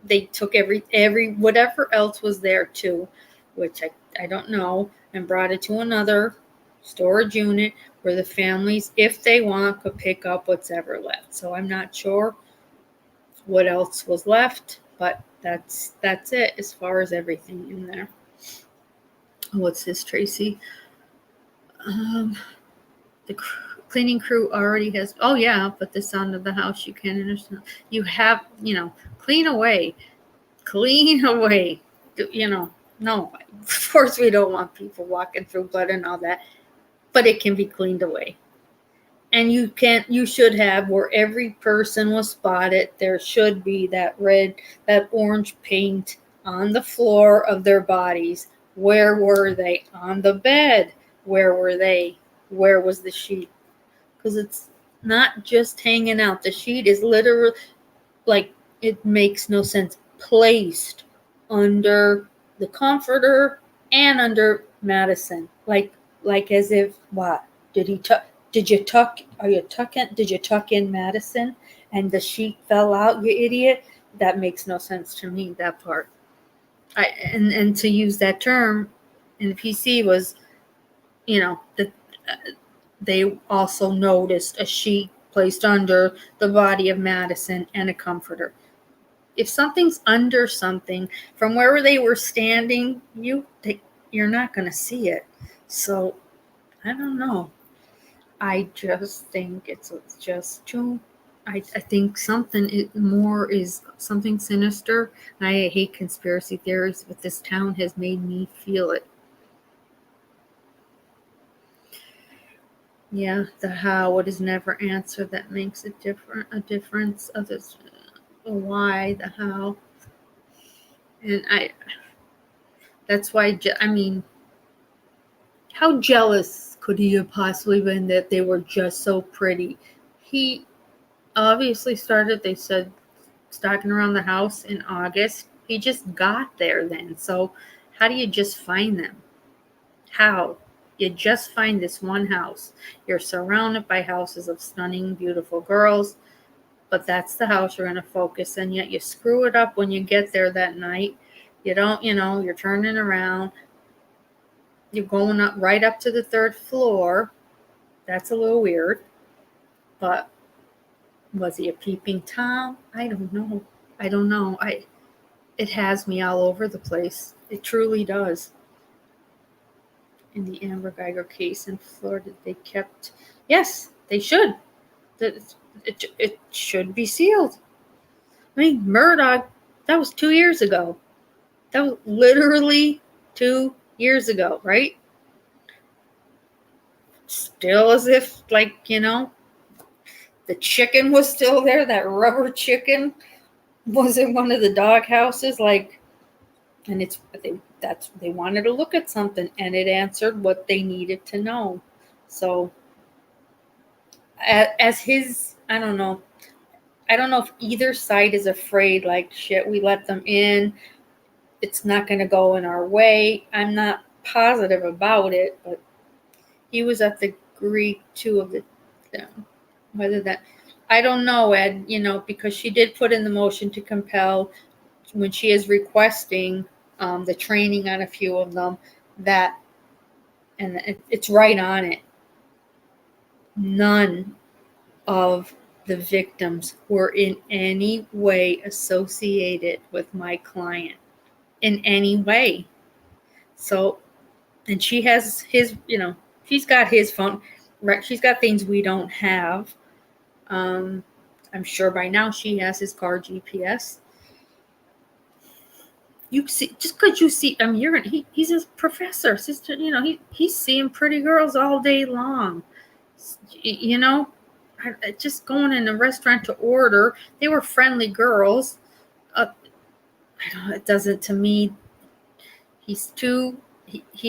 They took every whatever else was there too, which I don't know, and brought it to another storage unit where the families, if they want, could pick up what's ever left. So I'm not sure what else was left, but that's it as far as everything in there. What's this, Tracy? The cleaning crew already has, oh yeah, but the sound of the house, you can't understand. You have, you know, clean away, you know. No, of course we don't want people walking through blood and all that, but it can be cleaned away. And you should have, where every person was spotted, there should be that orange paint on the floor of their bodies. Where were they? On the bed. Where were they? Where was the sheet? Because it's not just hanging out. The sheet is literally, like, it makes no sense, placed under the comforter and under Madison. Like as if, what? Did you tuck in Madison and the sheet fell out, you idiot? That makes no sense to me, that part. And to use that term in the PC was, you know, they also noticed a sheet placed under the body of Madison and a comforter. If something's under something, from wherever they were standing, you're not going to see it. So I don't know. I just think it's just too. I think something more is something sinister. I hate conspiracy theories, but this town has made me feel it. Yeah, the how, it is never answered. That makes a difference. Others, why, the how, and that's why. I mean, how jealous could he have possibly been that they were just so pretty? He obviously started, they said, stalking around the house in August. He just got there then. So how do you just find them? How? You just find this one house. You're surrounded by houses of stunning, beautiful girls, but that's the house you're going to focus, and yet you screw it up when you get there that night. You don't, you know, you're turning around. You're going up right up to the third floor. That's a little weird, but was he a peeping Tom? I don't know. It has me all over the place. It truly does. In the Amber Geiger case in Florida, they kept, yes, they should. It should be sealed. I mean, Murdoch, that was 2 years ago. That was literally 2 years ago, right? Still as if, like, you know, the chicken was still there. That rubber chicken was in one of the dog houses, like, and they wanted to look at something, and it answered what they needed to know. So, as his, I don't know if either side is afraid, like, shit, we let them in, it's not going to go in our way. I'm not positive about it, but he was at the Greek too of the whether that I don't know, Ed, because she did put in the motion to compel when she is requesting the training on a few of them, that, and it's right on it. None of the victims were in any way associated with my client in any way. So, and she has his, she's got his phone, right? She's got things we don't have. I'm sure by now she has his car GPS. You see, just because you see, I mean, he's a professor, sister. He's seeing pretty girls all day long. Just going in a restaurant to order. They were friendly girls. I don't. It doesn't to me. He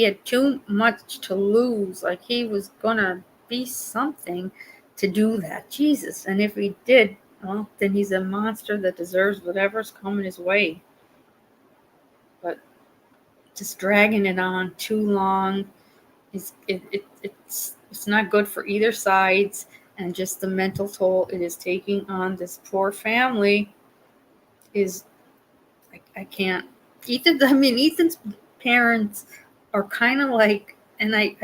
had too much to lose. Like he was gonna be something to do that. Jesus. And if he did, well, then he's a monster that deserves whatever's coming his way. But just dragging it on too long it's not good for either sides, and just the mental toll it is taking on this poor family is I can't. Ethan's parents are kind of like, and I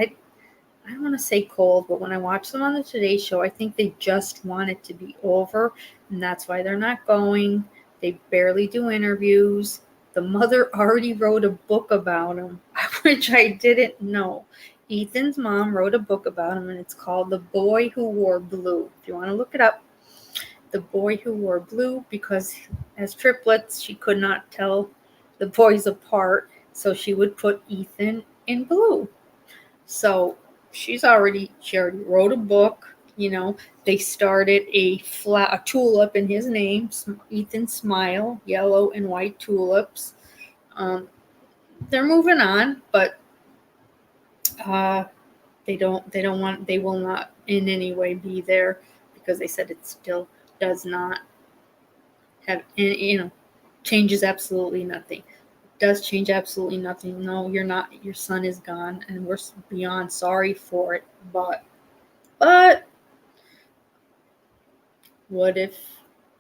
don't want to say cold, but when I watch them on the Today Show, I think they just want it to be over, and that's why they're not going. They barely do interviews. The mother already wrote a book about him, which I didn't know. Ethan's mom wrote a book about him, and it's called The Boy Who Wore Blue. If you want to look it up, The Boy Who Wore Blue, because as triplets, she could not tell the boys apart, so she would put Ethan in blue. So she already wrote a book. They started a tulip in his name, Ethan Smile, yellow and white tulips. They're moving on, but they will not in any way be there, because they said it still does not have any, changes absolutely nothing. It does change absolutely nothing. No, you're not. Your son is gone, and we're beyond sorry for it. But what if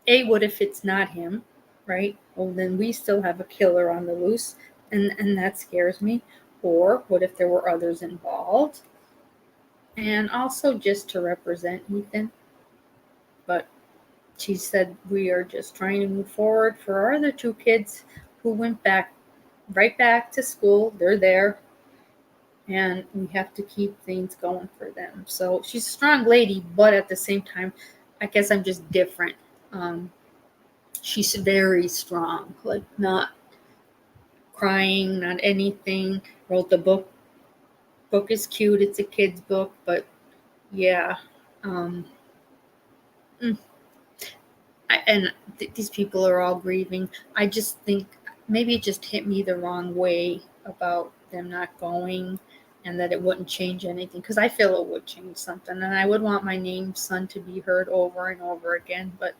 it's not him, right? Well, then we still have a killer on the loose, and that scares me. Or what if there were others involved? And also just to represent Ethan. But she said we are just trying to move forward for our other two kids who went right back to school. They're there. And we have to keep things going for them. So she's a strong lady, but at the same time, I guess I'm just different. She's very strong, like not crying, not anything. Wrote the book. Book is cute. It's a kid's book, but yeah. These people are all grieving. I just think maybe it just hit me the wrong way about them not going, and that it wouldn't change anything, because I feel it would change something, and I would want my named son to be heard over and over again, but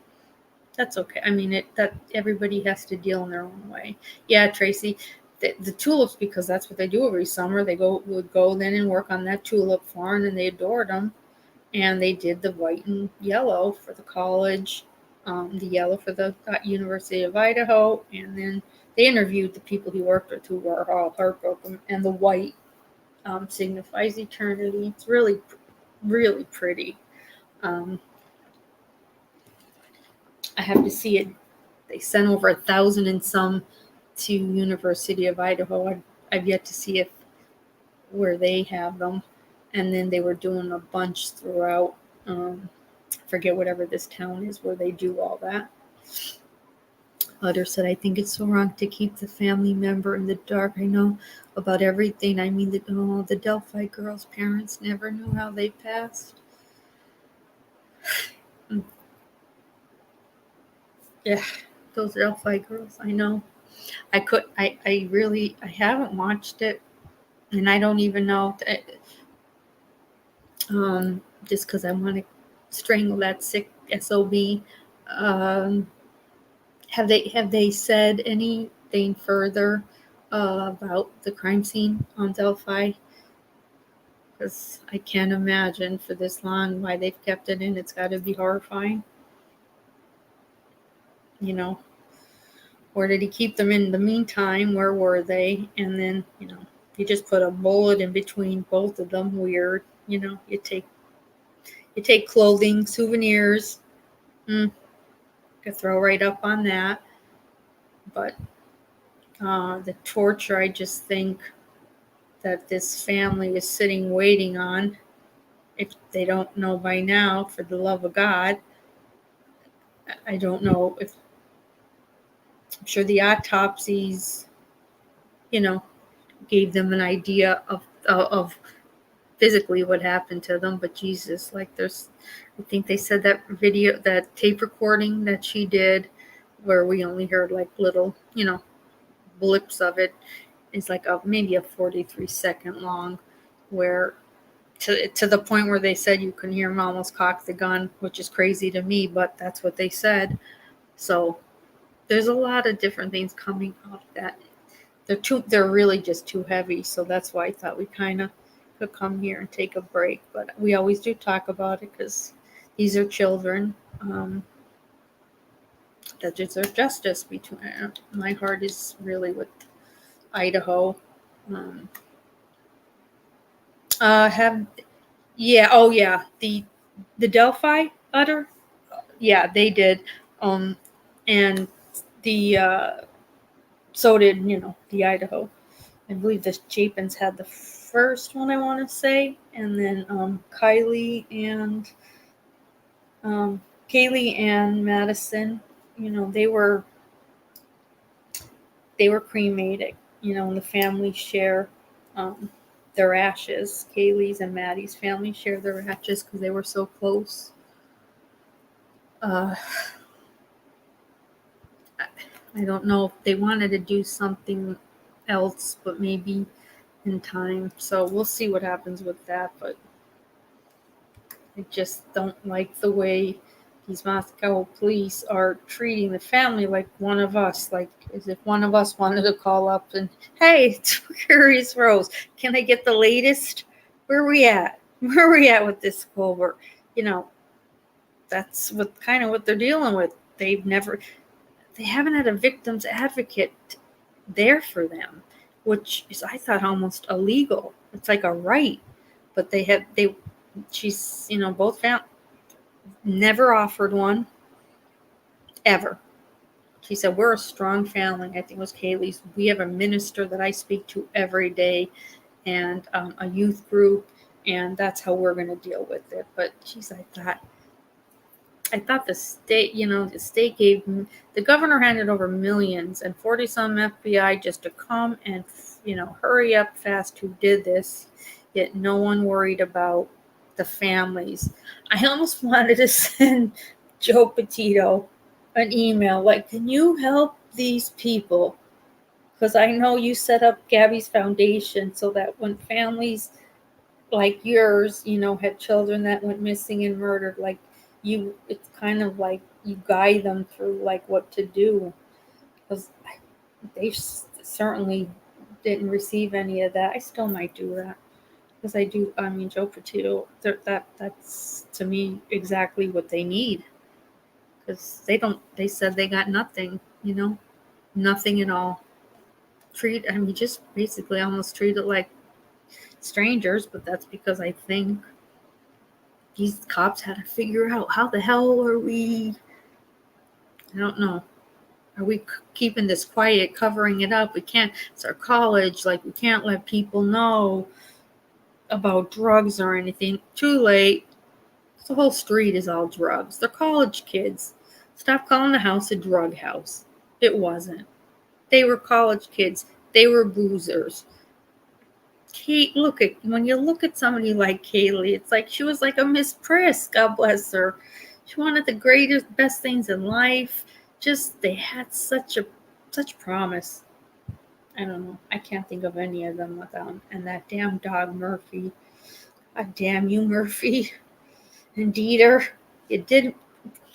that's okay. I mean, that everybody has to deal in their own way. Yeah, Tracy, the tulips, because that's what they do every summer. They would go then and work on that tulip farm, and they adored them, and they did the white and yellow for the college, the yellow for the University of Idaho, and then they interviewed the people he worked with who were all heartbroken, and the white signifies eternity. It's really, really pretty. I have to see it. They sent over 1,000 and some to University of Idaho. I've yet to see where they have them. And then they were doing a bunch throughout, forget whatever this town is where they do all that. Others said, I think it's so wrong to keep the family member in the dark. I know about everything. I mean, the Delphi girls' parents never knew how they passed. Yeah, those Delphi girls, I know. I haven't watched it, and I don't even know, just because I want to strangle that sick SOB. Have they said anything further about the crime scene on Delphi, because I can't imagine for this long why they've kept it in. It's got to be horrifying. You know, where did he keep them in the meantime? Where were they? And then, you know, you just put a bullet in between both of them. Weird. You know, you take clothing, souvenirs. Could throw right up on that. But the torture, I just think that this family is sitting waiting on, if they don't know by now, for the love of God. I don't know if, I'm sure the autopsies, you know, gave them an idea of physically what happened to them, but Jesus, like I think they said that video, that tape recording that she did, where we only heard like little, you know, blips of it, is like maybe a 43-second long, where to the point where they said you can hear him almost cock the gun, which is crazy to me, but that's what they said. So there's a lot of different things coming off that. They're really just too heavy, so that's why I thought we kind of could come here and take a break. But we always do talk about it because these are children that deserve justice. Between my heart is really with Idaho. Oh yeah, the Delphi utter, yeah, they did, and the so did, you know, the Idaho. I believe the Chapins had the first one, I want to say, and then Kaylee and Madison, you know, they were cremated, you know, and the family share their ashes. Kaylee's and Maddie's family share their ashes because they were so close. I don't know if they wanted to do something else, but maybe in time. So we'll see what happens with that. But I just don't like the way these Moscow police are treating the family like one of us, like as if one of us wanted to call up and, hey, it's Curious Rose, can I get the latest? Where are we at? Where are we at with this Culver? You know, that's what they're dealing with. They haven't had a victim's advocate there for them, which is, I thought, almost illegal. It's like a right, but she's, you know, both found never offered one ever. She said, we're a strong family. I think it was Kaylee's. We have a minister that I speak to every day, and a youth group, and that's how we're going to deal with it. But geez, I thought the state, you know, gave, the governor handed over millions and 40-some FBI just to come and, you know, hurry up fast who did this, yet no one worried about the families. I almost wanted to send Joe Petito an email like, can you help these people? Because I know you set up Gabby's foundation so that when families like yours, you know, had children that went missing and murdered, like it's kind of like you guide them through like what to do. Because they certainly didn't receive any of that. I still might do that. Because I mean, Joe Petito, that's to me exactly what they need. Because they said they got nothing, you know, nothing at all. Just basically almost treat it like strangers, but that's because I think these cops had to figure out how the hell are we, I don't know, are we keeping this quiet, covering it up? We can't, it's our college, like we can't let people know about drugs or anything. Too late. The whole street is all drugs. They're college kids. Stop calling the house a drug house. It wasn't. They were college kids. They were boozers. When you look at somebody like Kaylee, it's like she was like a Miss Priss, God bless her. She wanted the greatest, best things in life. Just, they had such promise. I don't know. I can't think of any of them without, and that damn dog Murphy. God damn you, Murphy. And Dieter.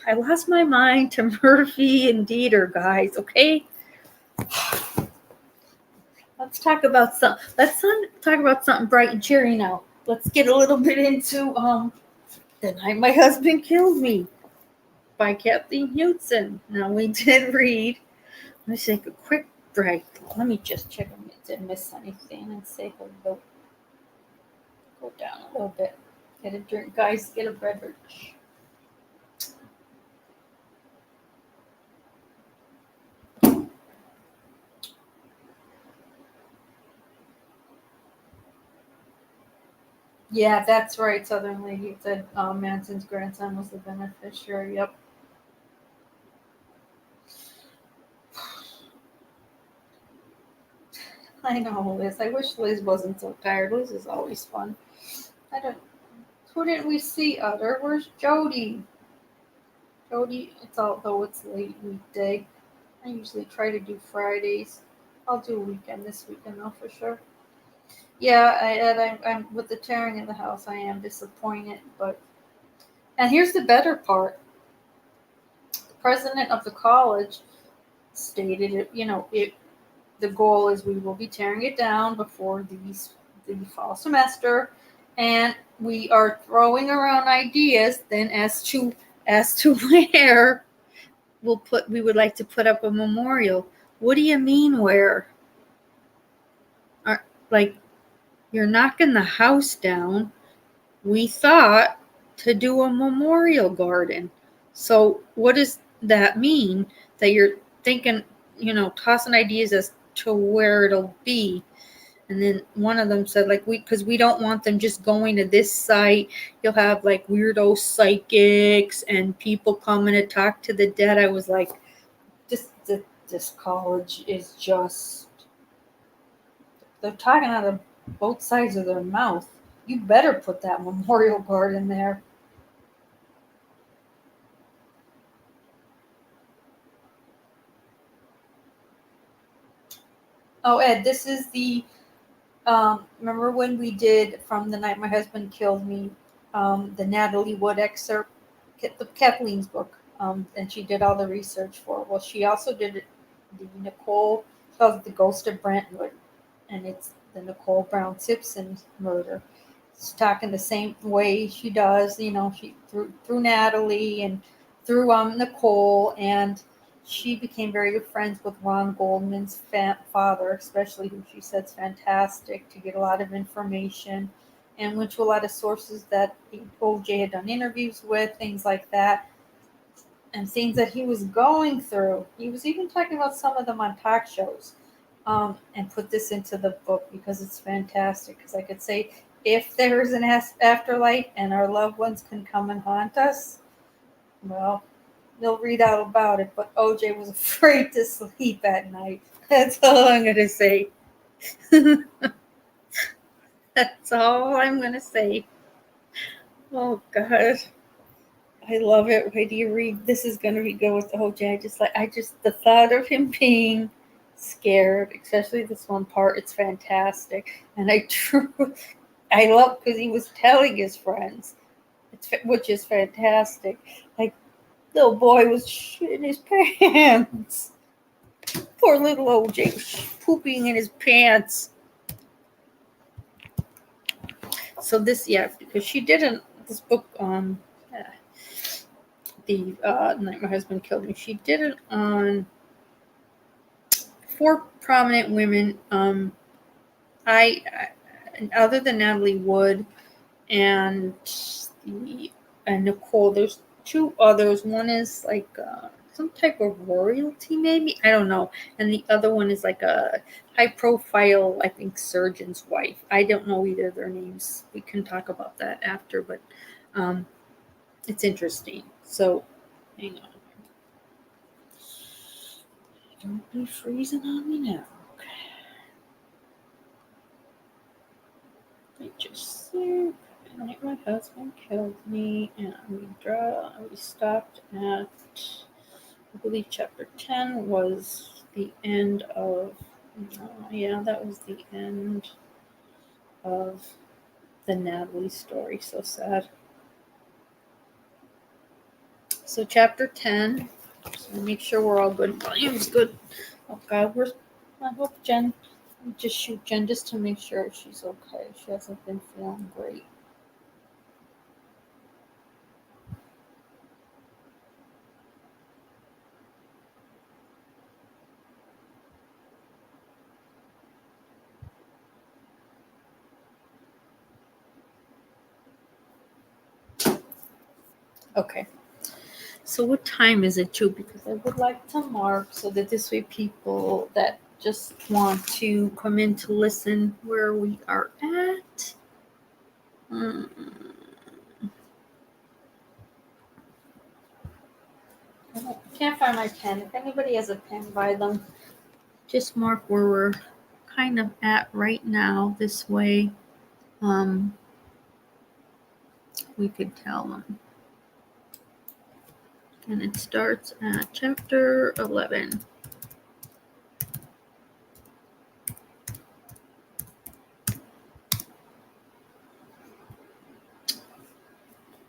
I lost my mind to Murphy and Dieter, guys, okay? Let's talk about something bright and cheery now. Let's get a little bit into The Night My Husband Killed Me by Kathleen Hewtson. Now we did read. Let's take a quick break. Let me just check if I didn't miss anything and say hello. Go down a little bit. Get a drink, guys. Get a beverage. Yeah, that's right, Southern Lady said Manson's grandson was the beneficiary. Yep. I know, Liz. I wish Liz wasn't so tired. Liz is always fun. Who didn't we see, Utter? Where's Jody? Jody, although it's late weekday. I usually try to do Fridays. I'll do a weekend this weekend though for sure. Yeah, I'm with the tearing in the house. I am disappointed, and here's the better part. The president of the college stated it. The goal is we will be tearing it down before the fall semester, and we are throwing around ideas then as to where we would like to put up a memorial. What do you mean where? Like, you're knocking the house down. We thought to do a memorial garden. So what does that mean? That you're thinking, tossing ideas as to where it'll be. And then one of them said, because we don't want them just going to this site. You'll have like weirdo psychics and people coming to talk to the dead. I was like, this college is just, they're talking out of both sides of their mouth. You better put that memorial garden there. Oh, Ed, this is the, remember when we did From the Night My Husband Killed Me, the Natalie Wood excerpt, the Kathleen's book, and she did all the research for it. Well, she also did the Nicole, of The Ghost of Brentwood, and it's the Nicole Brown Simpson murder. It's talking the same way she does, she through Natalie and through Nicole, and she became very good friends with Ron Goldman's father, especially, who she said's fantastic, to get a lot of information, and went to a lot of sources that OJ had done interviews with, things like that, and things that he was going through. He was even talking about some of them on talk shows, and put this into the book because it's fantastic. Because I could say, if there is an afterlife and our loved ones can come and haunt us, well, they'll read out about it. But OJ was afraid to sleep at night. That's all I'm going to say. That's all I'm going to say. Oh, God. I love it. Wait do you read? This is going to be good with OJ. The thought of him being scared, especially this one part, it's fantastic. And I love, because he was telling his friends, which is fantastic. Like, little boy was shitting his pants. Poor little OJ pooping in his pants. So because she didn't, this book on the Night My Husband Killed Me, she did it on 4 prominent women. I other than Natalie Wood and Nicole, there's 2 others. One is like some type of royalty, maybe, I don't know, and the other one is like a high-profile, I think, surgeon's wife. I don't know either of their names. We can talk about that after, but it's interesting. So, hang on. Don't be freezing on me now. I just see. The Night My Husband Killed Me, and we stopped at, I believe, chapter 10 was the end of. That was the end of the Natalie story. So sad. So chapter 10. Just make sure we're all good. Volume's good. Oh God, I hope Jen Just shoot Jen just to make sure she's okay. She hasn't been feeling great. Okay. So what time is it too? Because I would like to mark so that this way people that just want to come in to listen where we are at. I can't find my pen. If anybody has a pen, buy them. Just mark where we're kind of at right now. This way, we could tell them. And it starts at chapter 11.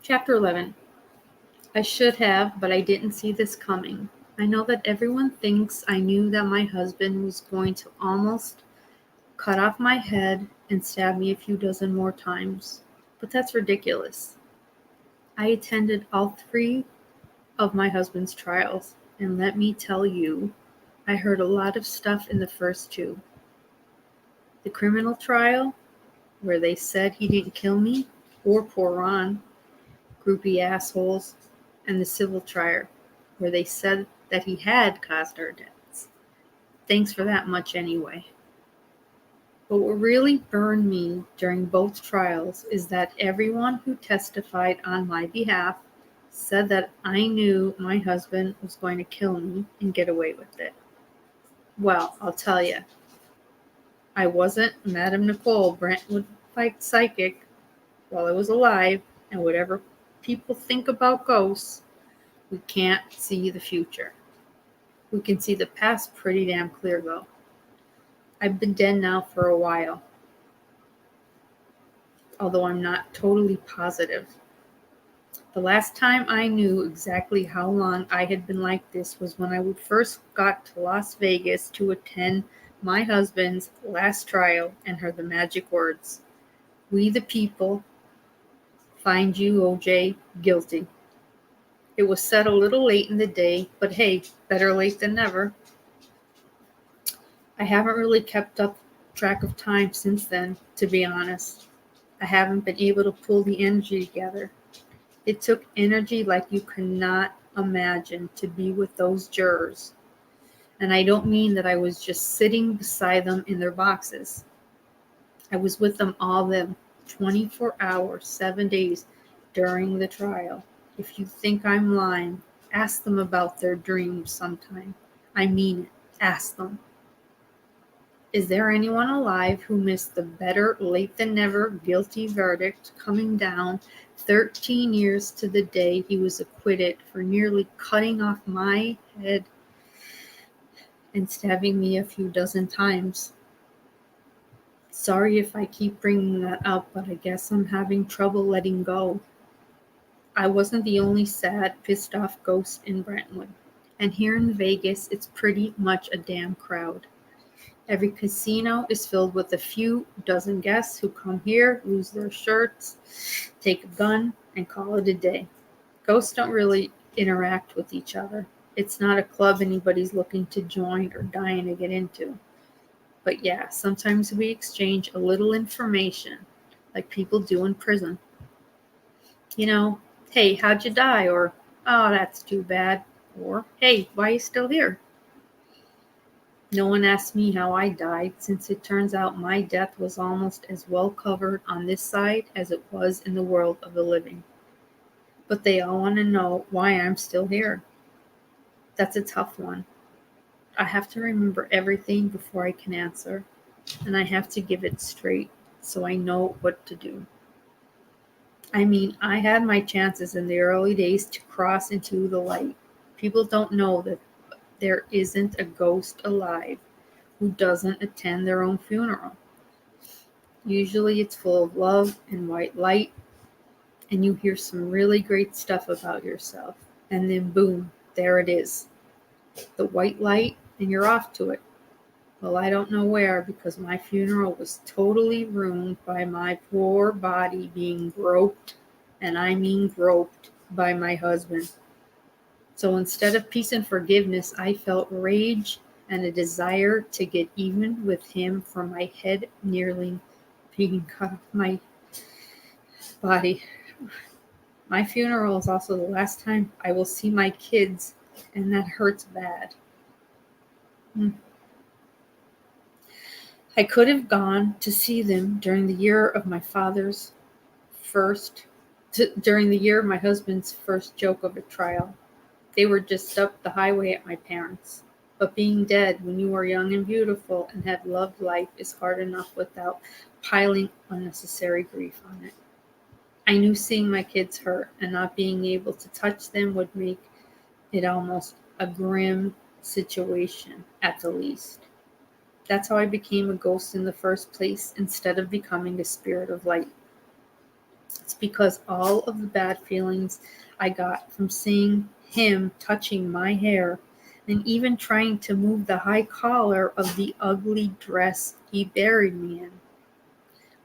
Chapter 11. I should have, but I didn't see this coming. I know that everyone thinks I knew that my husband was going to almost cut off my head and stab me a few dozen more times. But that's ridiculous. I attended all 3 of my husband's trials, and let me tell you, I heard a lot of stuff in the first 2. The criminal trial, where they said he didn't kill me, or poor Ron, groupie assholes, and the civil trial, where they said that he had caused our deaths. Thanks for that much anyway. But what really burned me during both trials is that everyone who testified on my behalf said that I knew my husband was going to kill me and get away with it. Well, I'll tell you, I wasn't Madame Nicole Brentwood psychic while I was alive, and whatever people think about ghosts, we can't see the future. We can see the past pretty damn clear, though. I've been dead now for a while, although I'm not totally positive. The last time I knew exactly how long I had been like this was when I first got to Las Vegas to attend my husband's last trial and heard the magic words, "We the people find you, OJ, guilty." It was said a little late in the day, but hey, better late than never. I haven't really kept up track of time since then, to be honest. I haven't been able to pull the energy together. It took energy like you cannot imagine to be with those jurors. And I don't mean that I was just sitting beside them in their boxes. I was with them all them 24 hours, 7 days during the trial. If you think I'm lying, ask them about their dreams sometime. I mean it. Ask them. Is there anyone alive who missed the better late than never guilty verdict coming down 13 years to the day he was acquitted for nearly cutting off my head and stabbing me a few dozen times? Sorry if I keep bringing that up, but I guess I'm having trouble letting go. I wasn't the only sad, pissed off ghost in Brentwood. And here in Vegas, it's pretty much a damn crowd. Every casino is filled with a few dozen guests who come here, lose their shirts, take a gun, and call it a day. Ghosts don't really interact with each other. It's not a club anybody's looking to join or dying to get into. But yeah, sometimes we exchange a little information, like people do in prison. You know, hey, how'd you die? Or, oh, that's too bad. Or, hey, why are you still here? No one asked me how I died, since it turns out my death was almost as well covered on this side as it was in the world of the living. But they all want to know why I'm still here. That's a tough one. I have to remember everything before I can answer, and I have to give it straight so I know what to do. I mean, I had my chances in the early days to cross into the light. People don't know that there isn't a ghost alive who doesn't attend their own funeral. Usually it's full of love and white light, and you hear some really great stuff about yourself. And then boom, there it is. The white light, and you're off to it. Well, I don't know where, because my funeral was totally ruined by my poor body being groped, and I mean groped, by my husband. So instead of peace and forgiveness, I felt rage and a desire to get even with him for my head nearly being cut off my body. My funeral is also the last time I will see my kids, and that hurts bad. I could have gone to see them during the year of my husband's first joke of a trial. They were just up the highway at my parents'. But being dead when you are young and beautiful and have loved life is hard enough without piling unnecessary grief on it. I knew seeing my kids hurt and not being able to touch them would make it almost a grim situation at the least. That's how I became a ghost in the first place instead of becoming a spirit of light. It's because all of the bad feelings I got from seeing him touching my hair and even trying to move the high collar of the ugly dress he buried me in.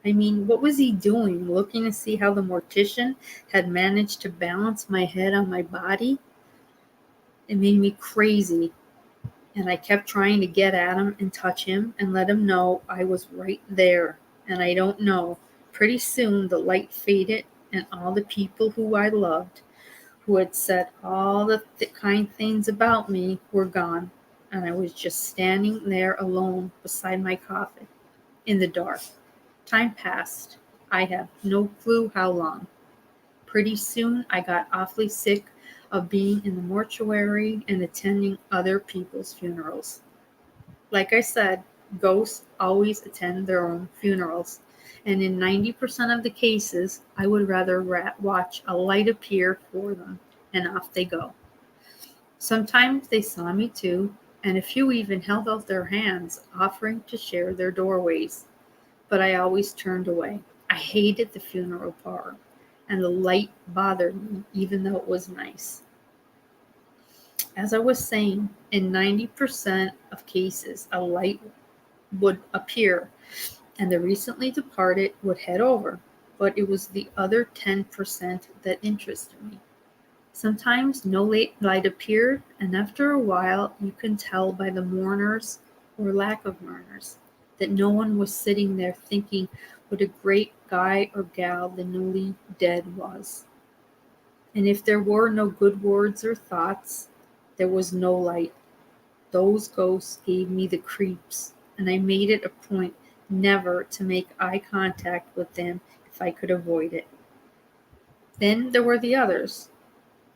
I mean, what was he doing? Looking to see how the mortician had managed to balance my head on my body? It made me crazy, and I kept trying to get at him and touch him and let him know I was right there. And I don't know, pretty soon the light faded, and all the people who I loved, who had said all the kind things about me, were gone. And I was just standing there alone beside my coffin, in the dark. Time passed. I have no clue how long. Pretty soon I got awfully sick of being in the mortuary and attending other people's funerals. Like I said, ghosts always attend their own funerals, and in 90% of the cases, I would rather watch a light appear for them, and off they go. Sometimes they saw me too, and a few even held out their hands, offering to share their doorways. But I always turned away. I hated the funeral parlor, and the light bothered me, even though it was nice. As I was saying, in 90% of cases, a light would appear, and the recently departed would head over. But it was the other 10% that interested me. Sometimes no light appeared, and after a while, you can tell by the mourners, or lack of mourners, that no one was sitting there thinking what a great guy or gal the newly dead was. And if there were no good words or thoughts, there was no light. Those ghosts gave me the creeps, and I made it a point never to make eye contact with them if I could avoid it. Then there were the others.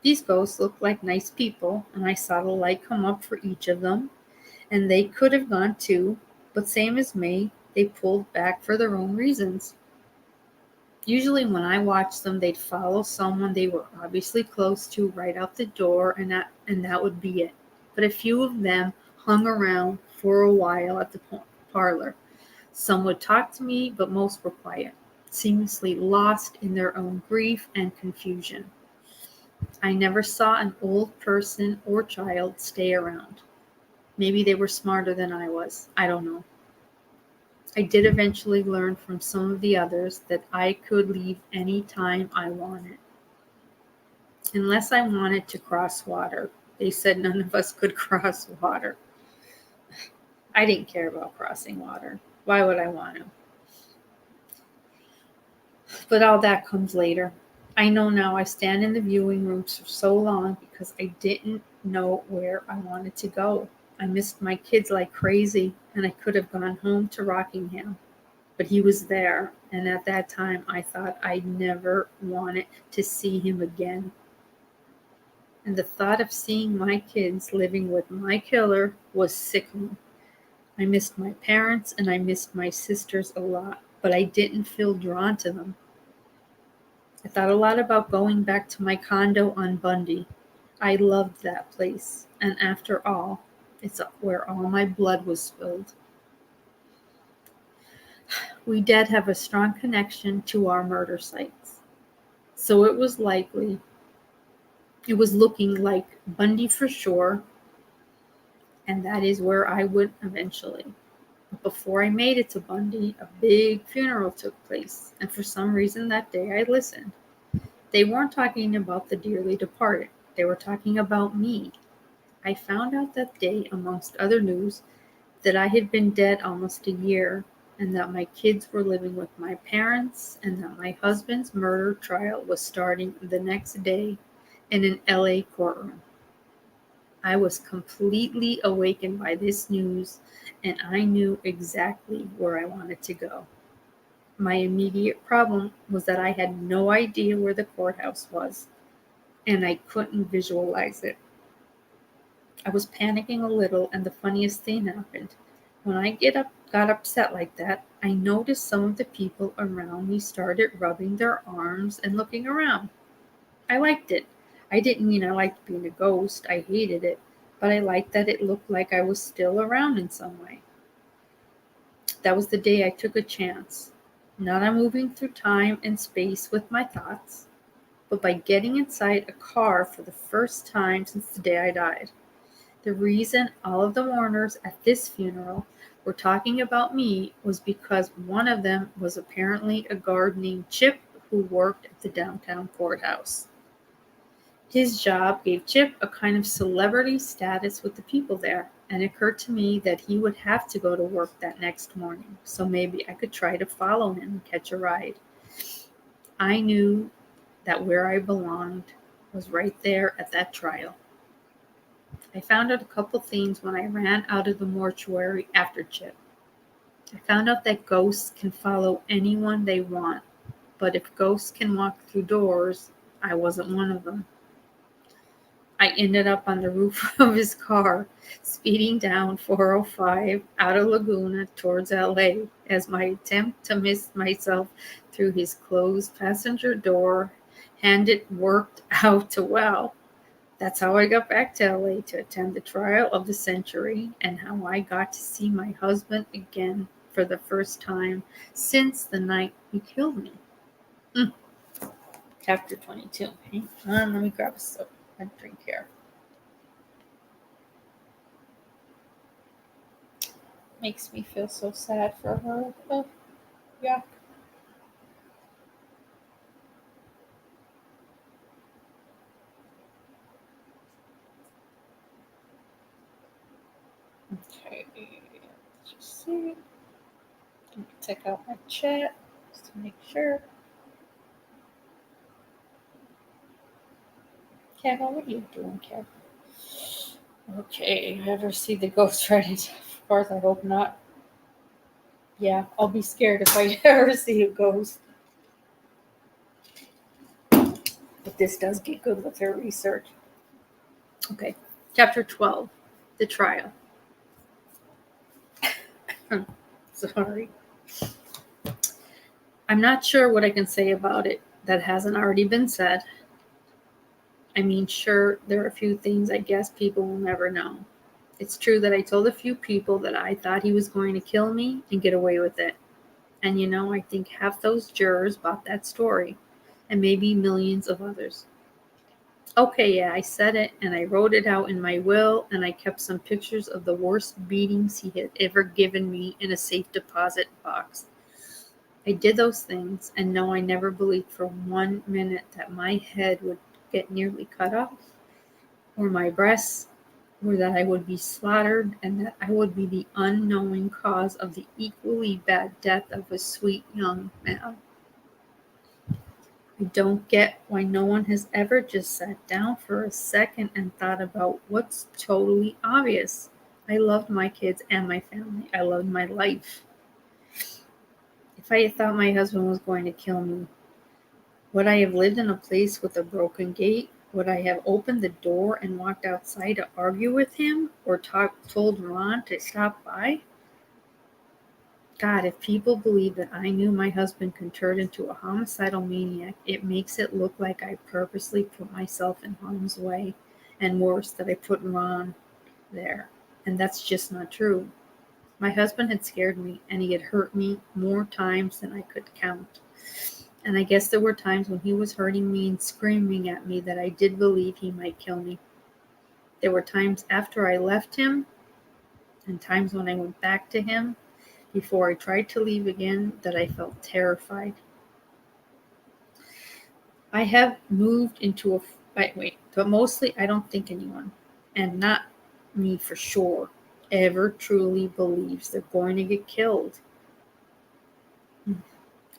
These ghosts looked like nice people, and I saw the light come up for each of them, and they could have gone too, but same as me, they pulled back for their own reasons. Usually when I watched them, they'd follow someone they were obviously close to right out the door, and that would be it. But a few of them hung around for a while at the parlor. Some would talk to me, but most were quiet, seamlessly lost in their own grief and confusion. I never saw an old person or child stay around. Maybe they were smarter than I was. I don't know. I did eventually learn from some of the others that I could leave any time I wanted. Unless I wanted to cross water. They said none of us could cross water. I didn't care about crossing water. Why would I want to? But all that comes later. I know now I stand in the viewing rooms for so long because I didn't know where I wanted to go. I missed my kids like crazy, and I could have gone home to Rockingham. But he was there, and at that time I thought I'd never wanted to see him again. And the thought of seeing my kids living with my killer was sickening. I missed my parents and I missed my sisters a lot, but I didn't feel drawn to them. I thought a lot about going back to my condo on Bundy. I loved that place, and after all, it's where all my blood was spilled. We did have a strong connection to our murder sites, so it was looking like Bundy for sure, and that is where I would eventually. Before I made it to Bundy, a big funeral took place, and for some reason that day I listened. They weren't talking about the dearly departed. They were talking about me. I found out that day, amongst other news, that I had been dead almost a year, and that my kids were living with my parents, and that my husband's murder trial was starting the next day in an LA courtroom. I was completely awakened by this news, and I knew exactly where I wanted to go. My immediate problem was that I had no idea where the courthouse was, and I couldn't visualize it. I was panicking a little, and the funniest thing happened. When I got upset like that, I noticed some of the people around me started rubbing their arms and looking around. I liked it. I didn't mean I liked being a ghost. I hated it. But I liked that it looked like I was still around in some way. That was the day I took a chance. Not on moving through time and space with my thoughts, but by getting inside a car for the first time since the day I died. The reason all of the mourners at this funeral were talking about me was because one of them was apparently a guard named Chip who worked at the downtown courthouse. His job gave Chip a kind of celebrity status with the people there, and it occurred to me that he would have to go to work that next morning, so maybe I could try to follow him and catch a ride. I knew that where I belonged was right there at that trial. I found out a couple things when I ran out of the mortuary after Chip. I found out that ghosts can follow anyone they want, but if ghosts can walk through doors, I wasn't one of them. I ended up on the roof of his car, speeding down 405 out of Laguna towards LA as my attempt to miss myself through his closed passenger door hadn't worked out well. That's how I got back to LA to attend the trial of the century and how I got to see my husband again for the first time since the night he killed me. Chapter 22. Hang on, let me grab a drink here. Makes me feel so sad for her. Oh, yeah. Okay, let's just see. Let me check out my chat just to make sure. Kevin, what are you doing, Kevin? Okay, you ever see the ghost riding? Of course, I hope not. Yeah, I'll be scared if I ever see a ghost. But this does get good with her research. Okay, chapter 12, the trial. Sorry. I'm not sure what I can say about it that hasn't already been said. I mean, sure, there are a few things I guess people will never know. It's true that I told a few people that I thought he was going to kill me and get away with it. And I think half those jurors bought that story, and maybe millions of others. Okay, yeah, I said it, and I wrote it out in my will, and I kept some pictures of the worst beatings he had ever given me in a safe deposit box. I did those things, and no, I never believed for 1 minute that my head would get nearly cut off, or my breasts, or that I would be slaughtered, and that I would be the unknowing cause of the equally bad death of a sweet young man. I don't get why no one has ever just sat down for a second and thought about what's totally obvious. I loved my kids and my family. I loved my life. If I had thought my husband was going to kill me, would I have lived in a place with a broken gate? Would I have opened the door and walked outside to argue with him or told Ron to stop by? God, if people believe that I knew my husband could turn into a homicidal maniac, it makes it look like I purposely put myself in harm's way, and worse, that I put Ron there. And that's just not true. My husband had scared me, and he had hurt me more times than I could count. And I guess there were times when he was hurting me and screaming at me that I did believe he might kill me. There were times after I left him, and times when I went back to him, before I tried to leave again that I felt terrified. I have moved into but mostly I don't think anyone, and not me for sure, ever truly believes they're going to get killed.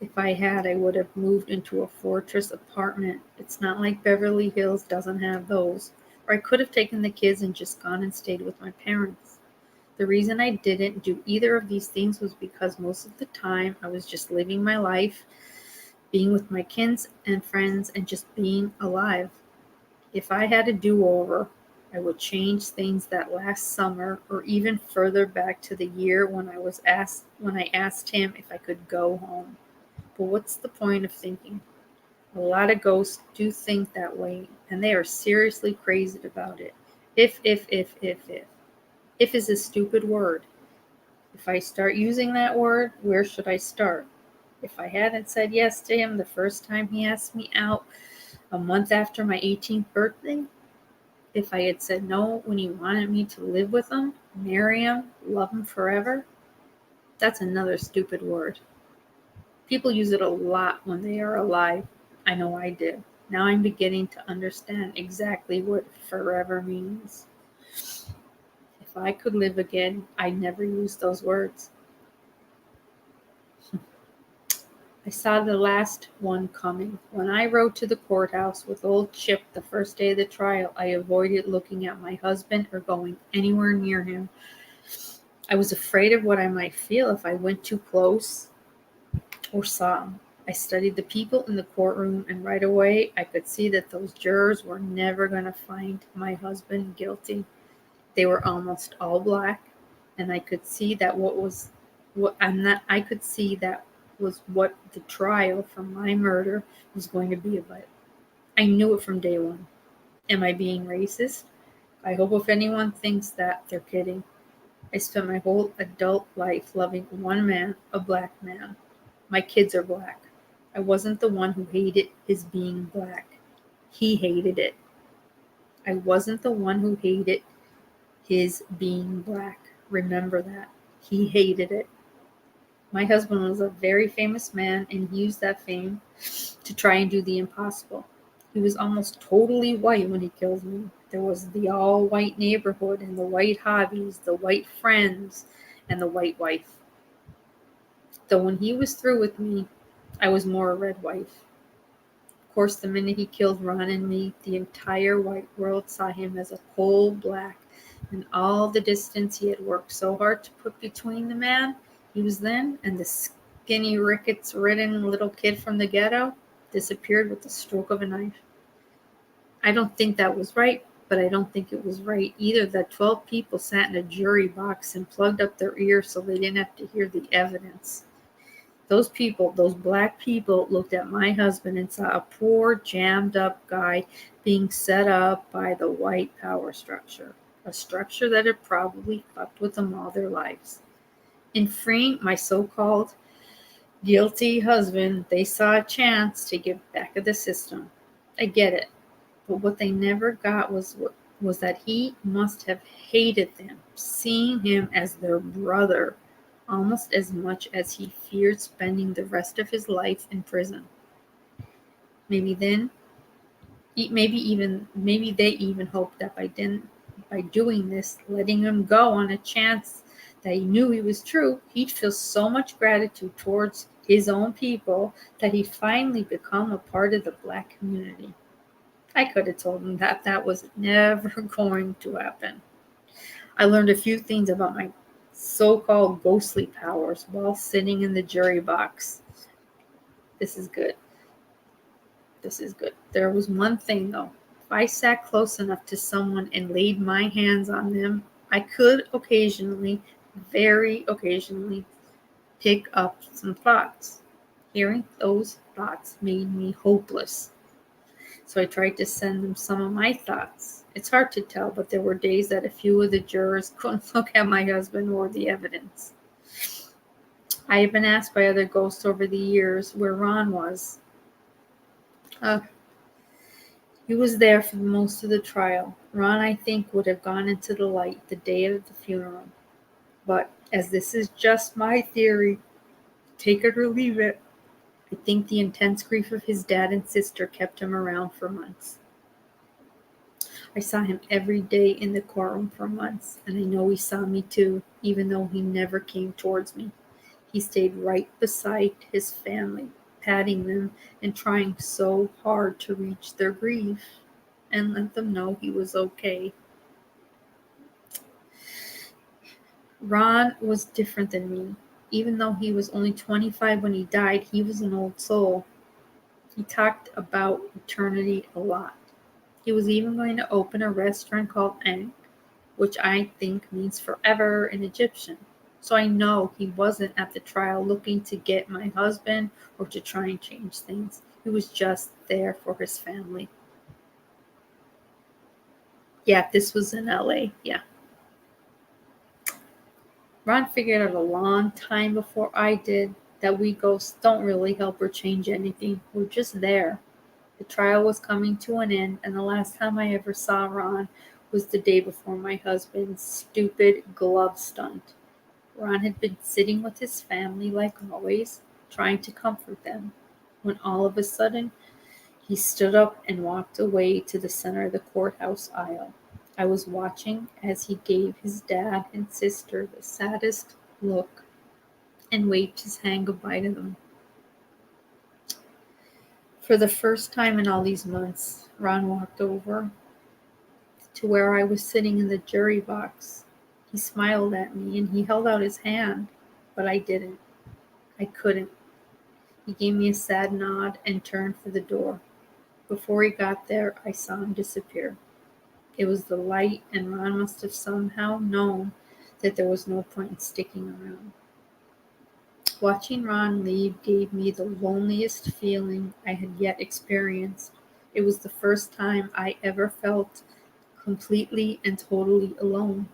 If I had, I would have moved into a fortress apartment. It's not like Beverly Hills doesn't have those. Or I could have taken the kids and just gone and stayed with my parents. The reason I didn't do either of these things was because most of the time I was just living my life, being with my kids and friends, and just being alive. If I had a do-over, I would change things that last summer or even further back to the year when I asked him if I could go home. But what's the point of thinking? A lot of ghosts do think that way, and they are seriously crazy about it. If. If is a stupid word. If I start using that word, where should I start? If I hadn't said yes to him the first time he asked me out a month after my 18th birthday, if I had said no when he wanted me to live with him, marry him, love him forever, that's another stupid word. People use it a lot when they are alive. I know I did. Now I'm beginning to understand exactly what forever means. If I could live again, I'd never use those words. I saw the last one coming. When I rode to the courthouse with old Chip the first day of the trial, I avoided looking at my husband or going anywhere near him. I was afraid of what I might feel if I went too close or saw him. I studied the people in the courtroom, and right away I could see that those jurors were never going to find my husband guilty. They were almost all black, and I could see that I could see that was what the trial for my murder was going to be about. I knew it from day one. Am I being racist? I hope if anyone thinks that, they're kidding. I spent my whole adult life loving one man, a black man. My kids are black. I wasn't the one who hated his being black. He hated it. I wasn't the one who hated his being black. Remember that. He hated it. My husband was a very famous man, and he used that fame to try and do the impossible. He was almost totally white when he killed me. There was the all-white neighborhood and the white hobbies, the white friends, and the white wife. Though when he was through with me, I was more a red wife. Of course, the minute he killed Ron and me, the entire white world saw him as a coal black, and all the distance he had worked so hard to put between the man he was then and the skinny, rickets-ridden little kid from the ghetto disappeared with the stroke of a knife. I don't think that was right, but I don't think it was right either that 12 people sat in a jury box and plugged up their ears so they didn't have to hear the evidence. Those people, those black people, looked at my husband and saw a poor, jammed up guy being set up by the white power structure, a structure that had probably fucked with them all their lives. In freeing my so-called guilty husband, they saw a chance to get back at the system. I get it, but what they never got was that he must have hated them, seeing him as their brother, almost as much as he feared spending the rest of his life in prison. Maybe they even hoped that by doing this, letting him go on a chance that he knew he was true, he'd feel so much gratitude towards his own people that he'd finally become a part of the black community. I could have told him that that was never going to happen. I learned a few things about my so-called ghostly powers while sitting in the jury box. This is good. There was one thing, though. If I sat close enough to someone and laid my hands on them, I could occasionally, very occasionally, pick up some thoughts. Hearing those thoughts made me hopeless. So I tried to send them some of my thoughts. It's hard to tell, but there were days that a few of the jurors couldn't look at my husband or the evidence. I have been asked by other ghosts over the years where Ron was. He was there for most of the trial. Ron, I think, would have gone into the light the day of the funeral. But As this is just my theory, take it or leave it, I think the intense grief of his dad and sister kept him around for months. I saw him every day in the courtroom for months, and I know he saw me too, even though he never came towards me. He stayed right beside his family, patting them and trying so hard to reach their grief and let them know he was okay. Ron was different than me. Even though he was only 25 when he died, he was an old soul. He talked about eternity a lot. He was even going to open a restaurant called Ankh, which I think means forever in Egyptian. So I know he wasn't at the trial looking to get my husband or to try and change things. He was just there for his family. Yeah, this was in LA. Yeah. Ron figured out a long time before I did that we ghosts don't really help or change anything. We're just there. The trial was coming to an end, and the last time I ever saw Ron was the day before my husband's stupid glove stunt. Ron had been sitting with his family like always, trying to comfort them, when all of a sudden he stood up and walked away to the center of the courthouse aisle. I was watching as he gave his dad and sister the saddest look and waved his hand goodbye to them. For the first time in all these months, Ron walked over to where I was sitting in the jury box. He smiled at me and he held out his hand, but I didn't. I couldn't. He gave me a sad nod and turned for the door. Before he got there, I saw him disappear. It was the light, and Ron must have somehow known that there was no point in sticking around. Watching Ron leave gave me the loneliest feeling I had yet experienced. It was the first time I ever felt completely and totally alone.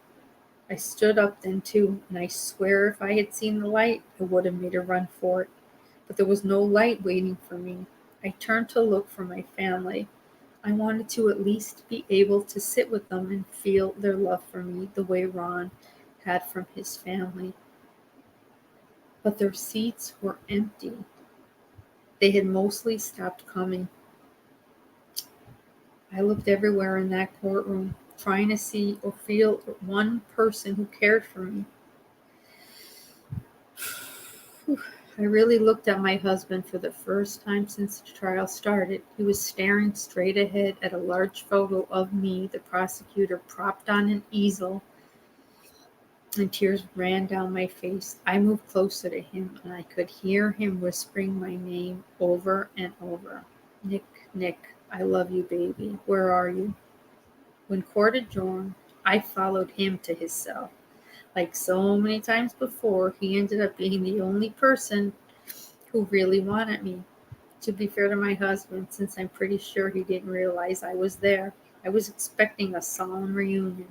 I stood up then too, and I swear if I had seen the light, I would have made a run for it. But there was no light waiting for me. I turned to look for my family. I wanted to at least be able to sit with them and feel their love for me the way Ron had from his family. But their seats were empty. They had mostly stopped coming. I looked everywhere in that courtroom, trying to see or feel one person who cared for me. I really looked at my husband for the first time since the trial started. He was staring straight ahead at a large photo of me, the prosecutor, propped on an easel, and tears ran down my face. I moved closer to him, and I could hear him whispering my name over and over. Nick, Nick, I love you, baby. Where are you? When court adjourned, I followed him to his cell. Like so many times before, he ended up being the only person who really wanted me. To be fair to my husband, since I'm pretty sure he didn't realize I was there, I was expecting a solemn reunion.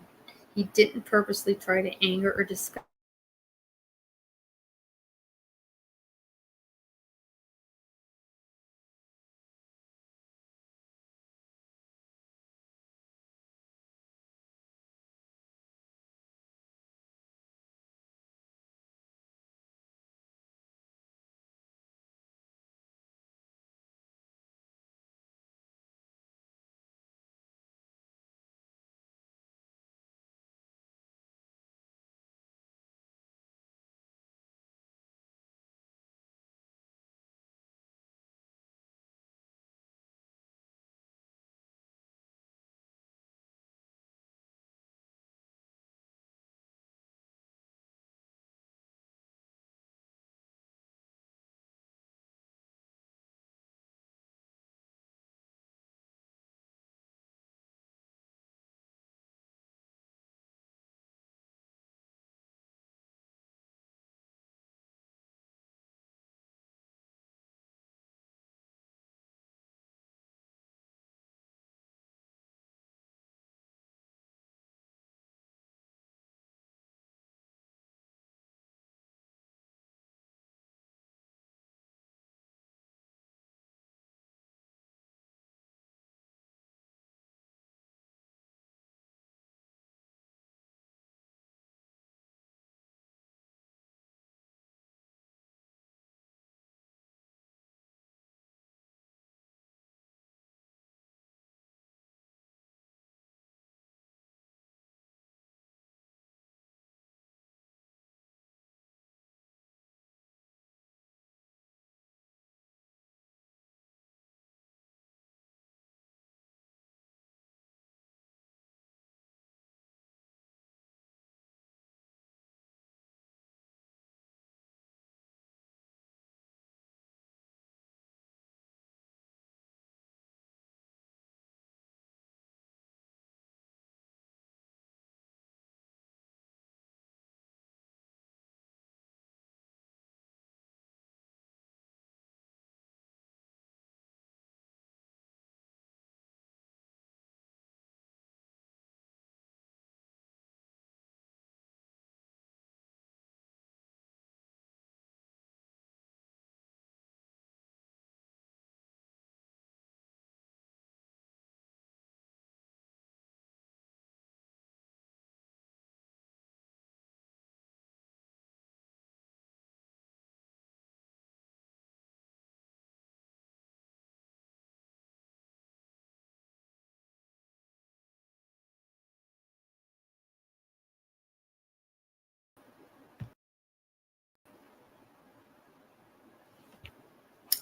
He didn't purposely try to anger or disgust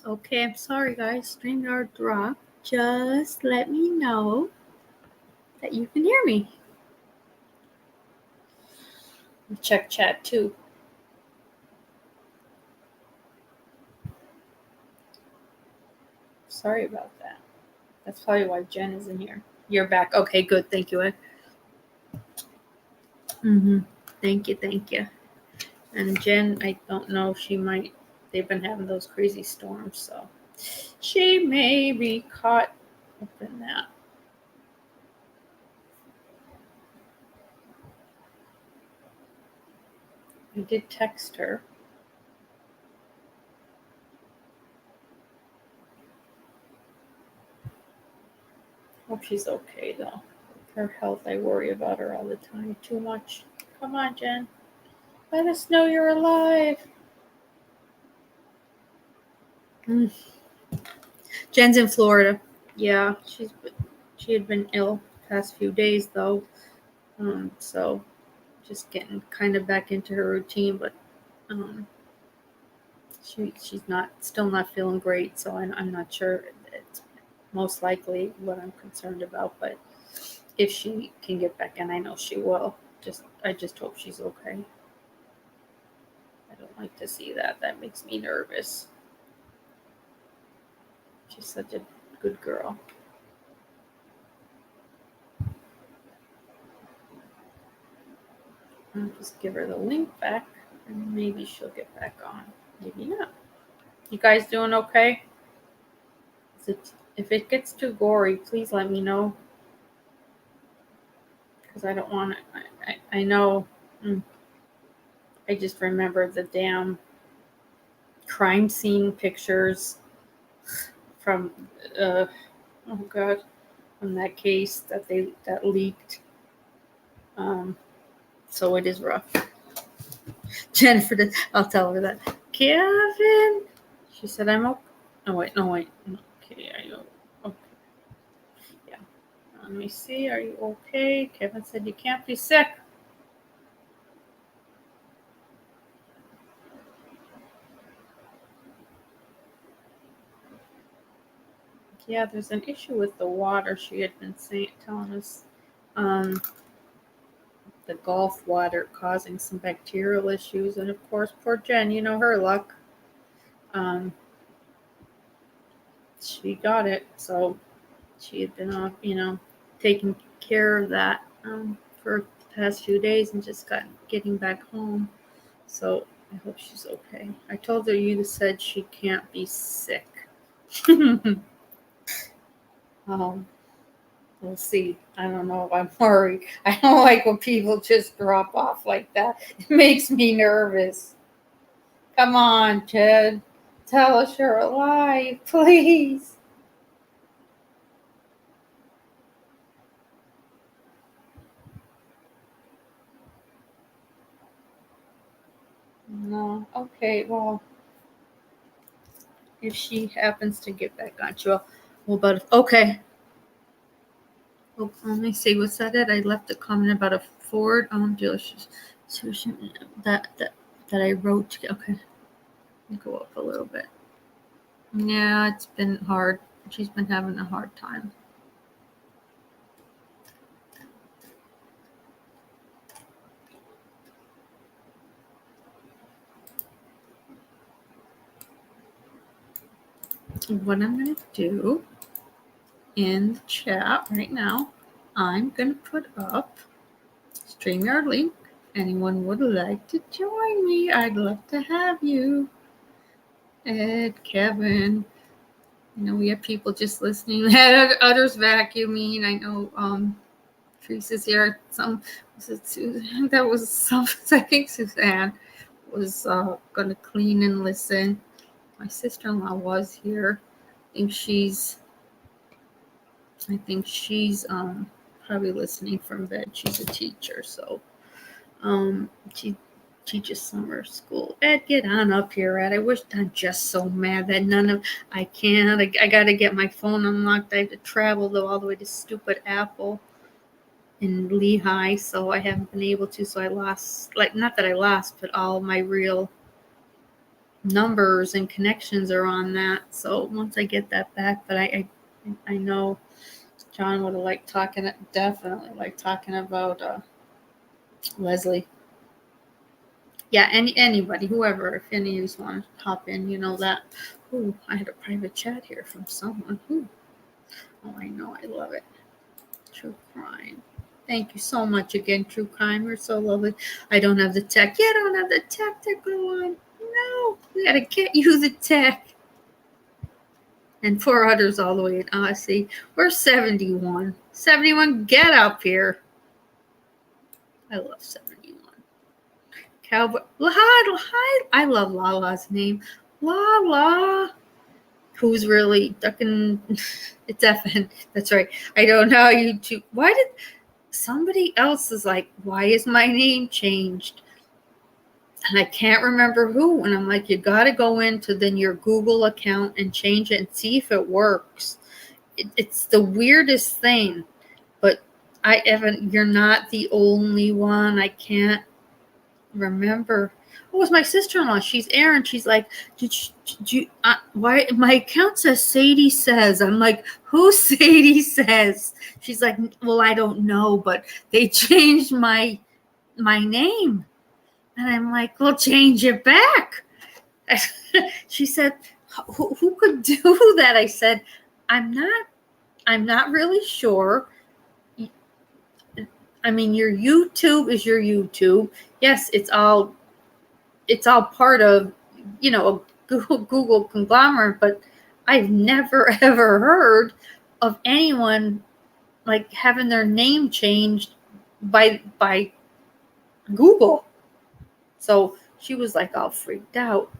Okay, I'm sorry, guys. StreamYard dropped. Just let me know that you can hear me. Check chat too. Sorry about that. That's probably why Jen isn't here. You're back. Okay, good. Thank you. Thank you. And Jen, I don't know. They've been having those crazy storms, so she may be caught up in that. I did text her. Hope she's okay, though. Her health, I worry about her all the time. Too much. Come on, Jen. Let us know you're alive. Jen's in Florida. Yeah, she had been ill the past few days, though. So just getting kind of back into her routine, but she's still not feeling great. So I'm not sure. It's most likely what I'm concerned about, but if she can get back in, I know she will. I just hope she's okay. I don't like to see that. That makes me nervous. She's such a good girl. I'll just give her the link back, and maybe she'll get back on. Maybe not. You guys doing okay? If it gets too gory, please let me know. Because I don't want it. I know. I just remember the damn crime scene pictures from, oh God, from that case that leaked. So it is rough. Jennifer, I'll tell her that. Kevin, she said I'm okay. No wait. Okay, are you okay? Yeah. Let me see. Are you okay? Kevin said you can't be sick. Yeah, there's an issue with the water. She had been telling us. The Gulf water causing some bacterial issues, and of course, poor Jen. You know her luck. She got it, so she had been off, taking care of that for the past few days, and just getting back home. So I hope she's okay. I told her you said she can't be sick. We'll see. I don't know. I'm worried. I don't like when people just drop off like that. It makes me nervous. Come on, Ted. Tell us you're alive, please. No. Okay, well, if she happens to get back on, but okay. Well, let me see. What's that? I left a comment about a Ford dealership that I wrote. Okay, go up a little bit. Yeah, it's been hard. She's been having a hard time. What I'm going to do in the chat right now, I'm going to put up StreamYard link. Anyone would like to join me, I'd love to have you. Ed, Kevin, we have people just listening. Others vacuuming. I know Teresa's here. Was it Suzanne? That was some. I think Suzanne was going to clean and listen. My sister-in-law was here. I think she's probably listening from bed. She's a teacher, so she teaches summer school. Ed, get on up here, Ed. I'm just so mad that I can't. I got to get my phone unlocked. I have to travel all the way to stupid Apple in Lehigh, so I haven't been able to. So I lost, not that I lost, but all my real numbers and connections are on that. So once I get that back, but I know John would have liked talking, definitely like talking about Leslie. Yeah, anybody, whoever, if any of you want to hop in, you know that. Ooh, I had a private chat here from someone. Ooh. Oh, I know, I love it. True crime. Thank you so much again, True Crime. You're so lovely. I don't have the tech. You don't have the tech to go on. No, we gotta get you the tech. And 4 others all the way in Aussie. We're 71. 71, get up here. I love 71. Cowboy. I love Lala's name. Lala. Who's really ducking? It's effing. That's right. I don't know you two. Why did somebody else is like, why is my name changed? And I can't remember who. And I'm like, you got to go into then your Google account and change it and see if it works. It's the weirdest thing. But Evan, you're not the only one. I can't remember. Oh, it was my sister-in-law. She's Erin. She's like, did you why my account says Sadie Says? I'm like, who's Sadie Says? She's like, well, I don't know, but they changed my name. And I'm like, well, change it back. She said, who could do that? I said, I'm not really sure. I mean, your YouTube is your YouTube. Yes, it's all part of, a Google conglomerate, but I've never ever heard of anyone like having their name changed by Google. So she was like all freaked out.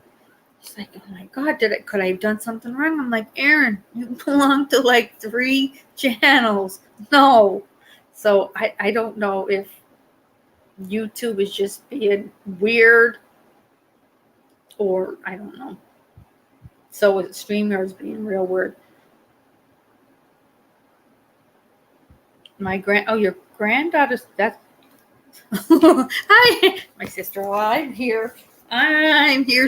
She's like, oh my God, could I have done something wrong? I'm like, Erin, you belong to like 3 channels. No. So I don't know if YouTube is just being weird or I don't know. So with StreamYard's being real weird. Your granddaughter's, that's, hi, my sister-in-law, I'm here.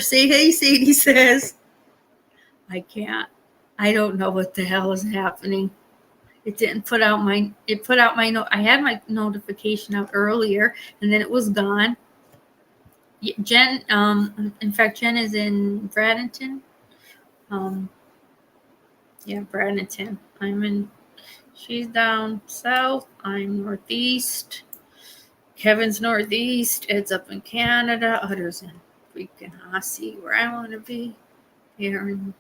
Say hey, Sadie Says. I can't. I don't know what the hell is happening. It didn't put out my note. I had my notification out earlier and then it was gone. Jen, in fact, Jen is in Bradenton. Bradenton. She's down south. I'm northeast. Kevin's northeast. Ed's up in Canada. Others in freaking Aussie, where I want to be. Erin,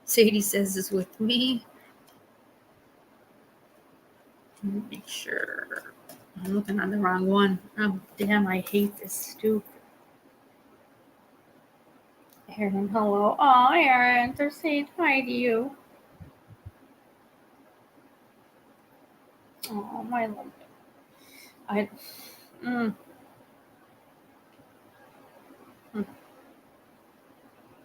Sadie Says is with me. Let me make sure. I'm looking on the wrong one. Oh, damn, I hate this stupid. Erin, hello. Oh, Erin, they're saying hi to you. Oh, my love.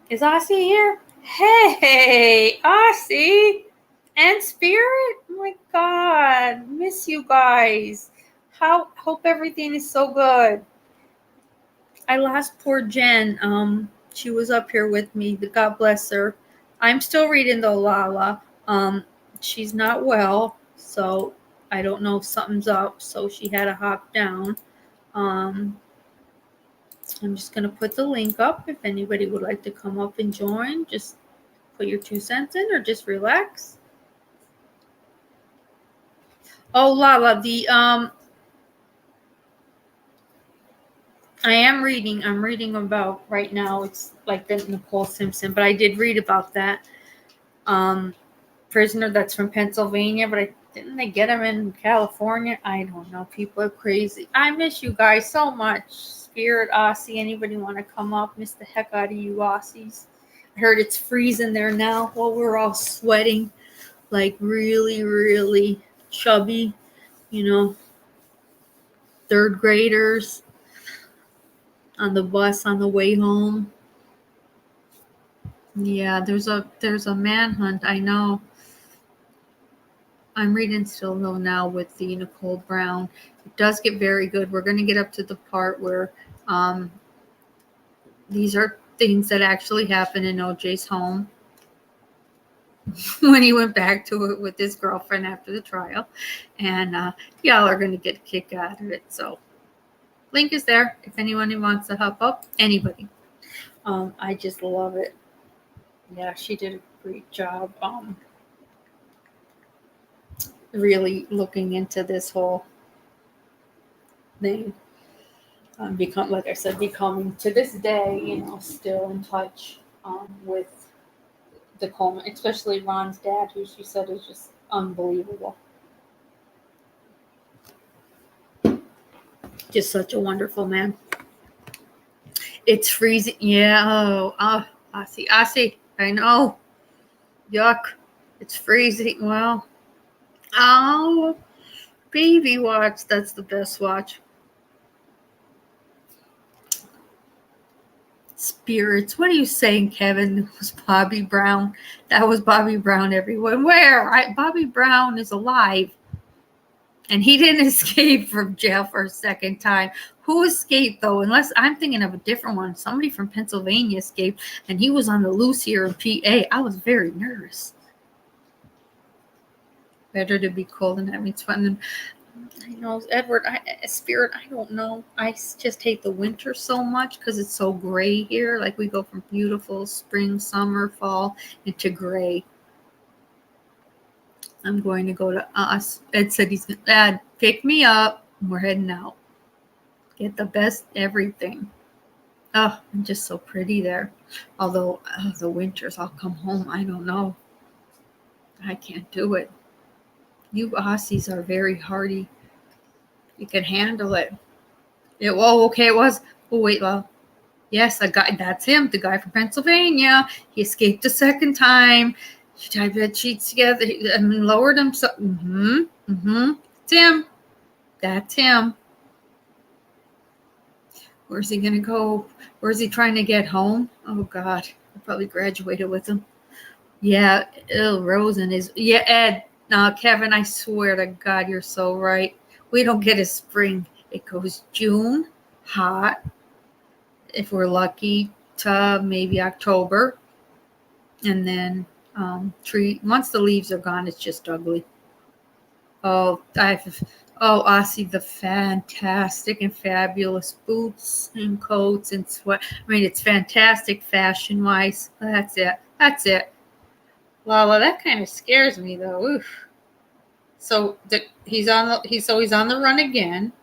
Is Aussie here? Hey, Aussie and Spirit. Oh my God, miss you guys. Hope everything is so good. I lost poor Jen. She was up here with me. God bless her. I'm still reading the Lala. She's not well, so I don't know if something's up. So she had to hop down. I'm just going to put the link up. If anybody would like to come up and join, just put your 2 cents in or just relax. Oh, Lala, I'm reading about right now. It's like the Nicole Simpson, but I did read about that prisoner that's from Pennsylvania, but didn't they get him in California? I don't know. People are crazy. I miss you guys so much. Spirit, Aussie, anybody want to come up? Miss the heck out of you Aussies. I heard it's freezing there now. Well, we're all sweating like really, really chubby, 3rd graders on the bus on the way home. Yeah, there's a manhunt. I know. I'm reading still though now with the Nicole Brown. It does get very good. We're going to get up to the part where these are things that actually happened in OJ's home when he went back to it with his girlfriend after the trial. And y'all are going to get a kick out of it. So link is there if anyone wants to help up. Anybody. I just love it. Yeah, she did a great job really looking into this whole thing. Like I said, becoming to this day, still in touch with the Coleman, especially Ron's dad, who she said is just unbelievable. Just such a wonderful man. It's freezing. Yeah. Oh, Ossie. I know. Yuck. It's freezing. Well. Oh, baby watch. That's the best watch. Spirits. What are you saying, Kevin? It was Bobby Brown. That was Bobby Brown, everyone. Where? Bobby Brown is alive. And he didn't escape from jail for a second time. Who escaped, though? Unless I'm thinking of a different one. Somebody from Pennsylvania escaped, and he was on the loose here in PA. I was very nervous. Better to be cold than that means fun. I know, Edward, Spirit, I don't know. I just hate the winter so much because it's so gray here. Like we go from beautiful spring, summer, fall into gray. I'm going to go to us. Ed said he's going to pick me up. We're heading out. Get the best everything. Oh, I'm just so pretty there. Although the winters, I'll come home. I don't know. I can't do it. You Aussies are very hardy. You can handle it. It was. Oh, wait, well. Yes, a guy. That's him, the guy from Pennsylvania. He escaped a second time. She tied bed sheets together and lowered himself. It's him. That's him. Where's he going to go? Where's he trying to get home? Oh, God. I probably graduated with him. Yeah, Rosen is. Yeah, Ed. No, Kevin, I swear to God, you're so right. We don't get a spring. It goes June, hot. If we're lucky, to maybe October. And then once the leaves are gone, it's just ugly. Aussie, the fantastic and fabulous boots and coats and sweat. I mean, it's fantastic fashion-wise. That's it. Lala, that kind of scares me though. Oof. So he's on the run again.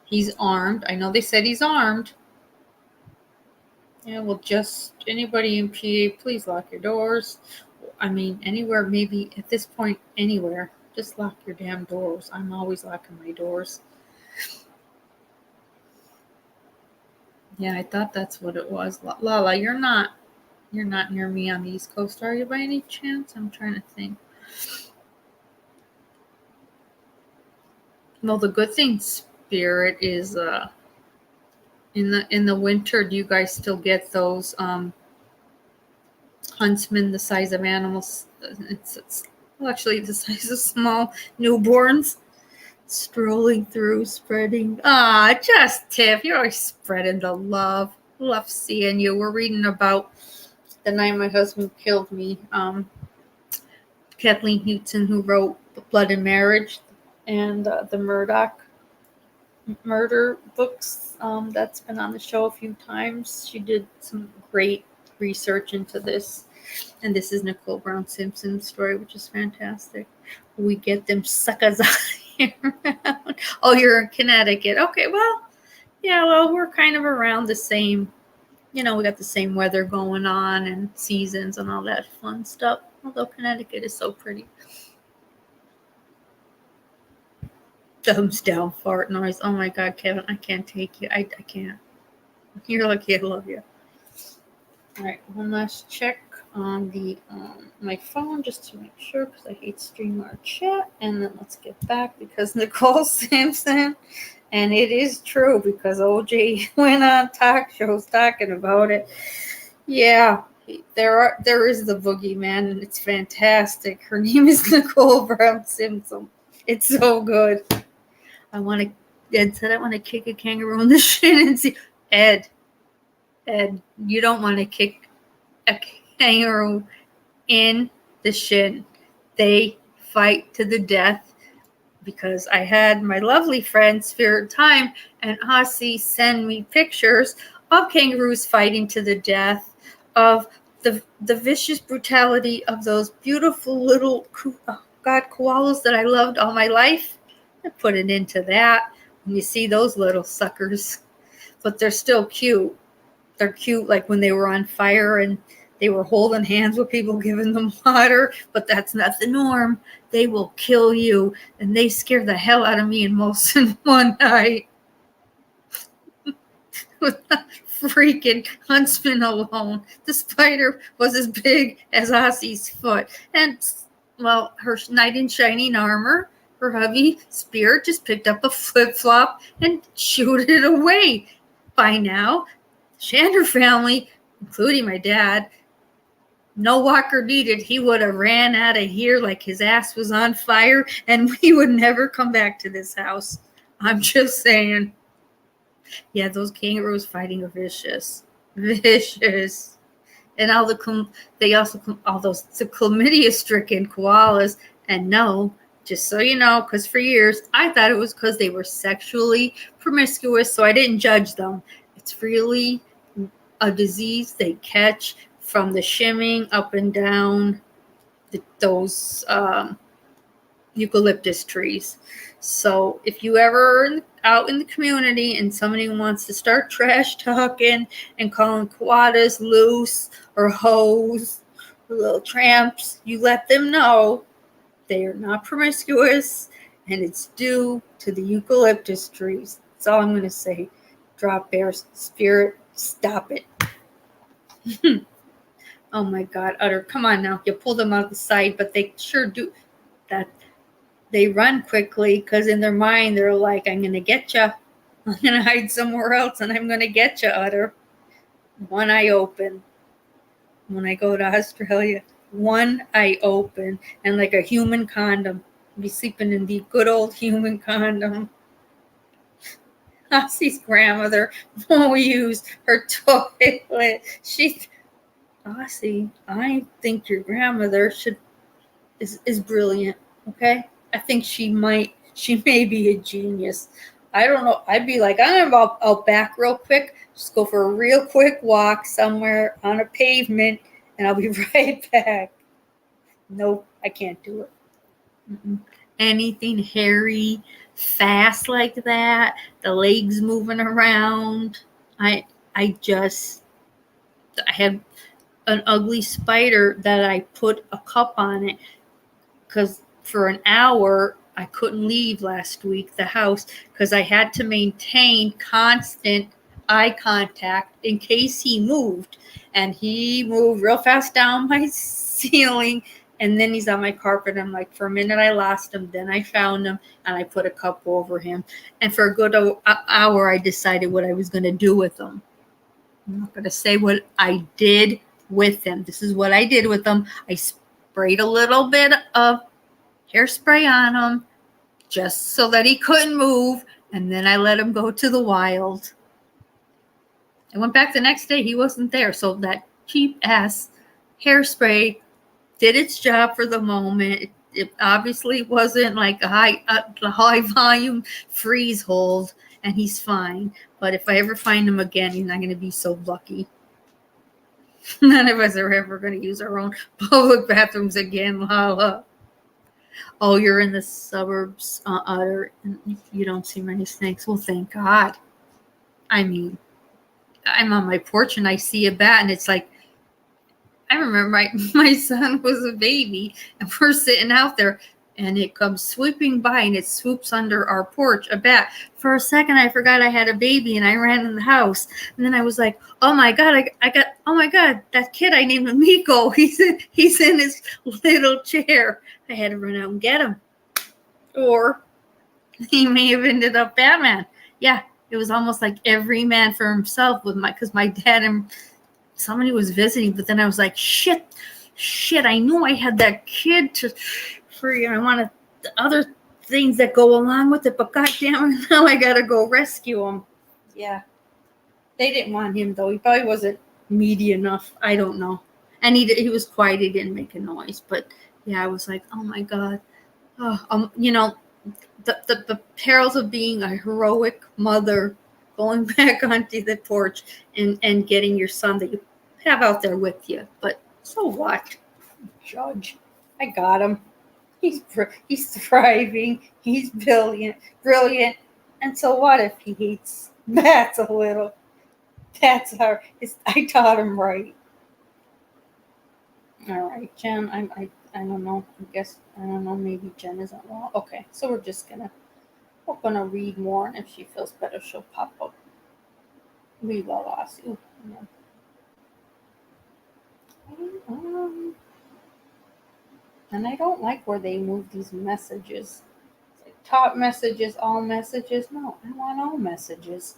He's armed. I know they said he's armed. Yeah, well, just anybody in PA, please lock your doors. I mean, anywhere, maybe at this point, anywhere. Just lock your damn doors. I'm always locking my doors. Yeah, I thought that's what it was. Lala, you're not near me on the East Coast, are you, by any chance? I'm trying to think. Well, the good thing, Spirit, is in the winter, do you guys still get those huntsmen the size of animals? It's actually the size of small newborns strolling through, spreading. Just Tiff, you're always spreading the love. Love seeing you. We're reading about the night my husband killed me. Kathleen Hewtson, who wrote Blood and Marriage and the Murdoch murder books. That's been on the show a few times. She did some great research into this. And this is Nicole Brown Simpson's story, which is fantastic. We get them suckers out here. Oh, you're in Connecticut. Okay, well, yeah, we're kind of around the same. We got the same weather going on and seasons and all that fun stuff. Although Connecticut is so pretty. Thumbs down fart noise. Oh my God, Kevin, I can't take you. I can't. You're lucky I love you. All right, one last check on the my phone just to make sure because I hate StreamYard chat. And then let's get back because Nicole Simpson, and it is true because OJ went on talk shows talking about it. Yeah, there is the boogeyman, and it's fantastic. Her name is Nicole Brown Simpson. It's so good. Ed said I want to kick a kangaroo in the shin and see. Ed, you don't want to kick a kangaroo in the shin. They fight to the death, because I had my lovely friend Spirit Time and Ossie send me pictures of kangaroos fighting to the death, of the vicious brutality of those beautiful little koalas that I loved all my life. I put it into that. When you see those little suckers, but they're still cute. They're cute like when they were on fire and they were holding hands with people giving them water, but that's not the norm. They will kill you, and they scare the hell out of me and Molson one night with a freaking huntsman alone. The spider was as big as Ossie's foot, and well, her knight in shining armor, her hubby Spirit, just picked up a flip-flop and shooed it away. By now, Shander family, including my dad, no walker needed. He would have ran out of here like his ass was on fire, and we would never come back to this house. I'm just saying. Yeah, those kangaroos fighting are vicious. Vicious. And all the chlamydia-stricken koalas. And no, just so you know, because for years I thought it was because they were sexually promiscuous, so I didn't judge them. It's really a disease they catch from the shimming up and down those eucalyptus trees. So if you ever out in the community and somebody wants to start trash talking and calling koalas loose or hoes or little tramps, you let them know they are not promiscuous, and it's due to the eucalyptus trees. That's all I'm going to say. Drop bear Spirit, stop it. Oh my God, Utter, come on now. You pull them out the side, but they sure do that. They run quickly because in their mind, they're like, I'm going to get you. I'm going to hide somewhere else and I'm going to get you, Utter. One eye open. When I go to Australia, one eye open and like a human condom. I'll be sleeping in the good old human condom. Ossie's grandmother won't use her toilet. Ossie, I think your grandmother is brilliant, okay? I think she may be a genius. I don't know. I'd be like, I'm out back real quick. Just go for a real quick walk somewhere on a pavement, and I'll be right back. Nope, I can't do it. Anything hairy, fast like that, the legs moving around. I have an ugly spider that I put a cup on it because for an hour I couldn't leave last week the house because I had to maintain constant eye contact in case he moved. And he moved real fast down my ceiling, and then he's on my carpet. I'm like, for a minute I lost him, then I found him and I put a cup over him. And for a good hour I decided what I was going to do with him. I'm not going to say what I did with him. This is what I did with him. I sprayed a little bit of hairspray on him just so that he couldn't move, and then I let him go to the wild. I went back the next day. He wasn't there, so that cheap ass hairspray did its job for the moment. It obviously wasn't like a high volume freeze hold, and he's fine. But if I ever find him again, he's not going to be so lucky. None of us are ever going to use our own public bathrooms again, Lala. Oh, you're in the suburbs, Utter, and you don't see many snakes. Well, thank God. I mean, I'm on my porch and I see a bat, and it's like, I remember my son was a baby, and we're sitting out there, and it comes sweeping by, and it swoops under our porch, a bat. For a second, I forgot I had a baby, and I ran in the house. And then I was like, oh my God, oh my God, that kid, I named him Nico. He's in his little chair. I had to run out and get him. Or he may have ended up Batman. Yeah, it was almost like every man for himself because my dad and somebody was visiting, but then I was like, shit, I knew I had that kid I wanted the other things that go along with it, but goddamn it, now I gotta go rescue him. Yeah. They didn't want him, though. He probably wasn't meaty enough. I don't know. And he was quiet. He didn't make a noise. But, yeah, I was like, oh, my God. Oh, the perils of being a heroic mother, going back onto the porch and getting your son that you have out there with you. But so what? Judge. I got him. He's thriving. He's brilliant. And so what if he hates bats a little? That's how I taught him right. All right, Jen. I don't know. I guess I don't know. Maybe Jen isn't well. Okay, so we're gonna read more, and if she feels better, she'll pop up. We will ask you. And I don't like where they move these messages. It's like top messages, all messages. No, I want all messages.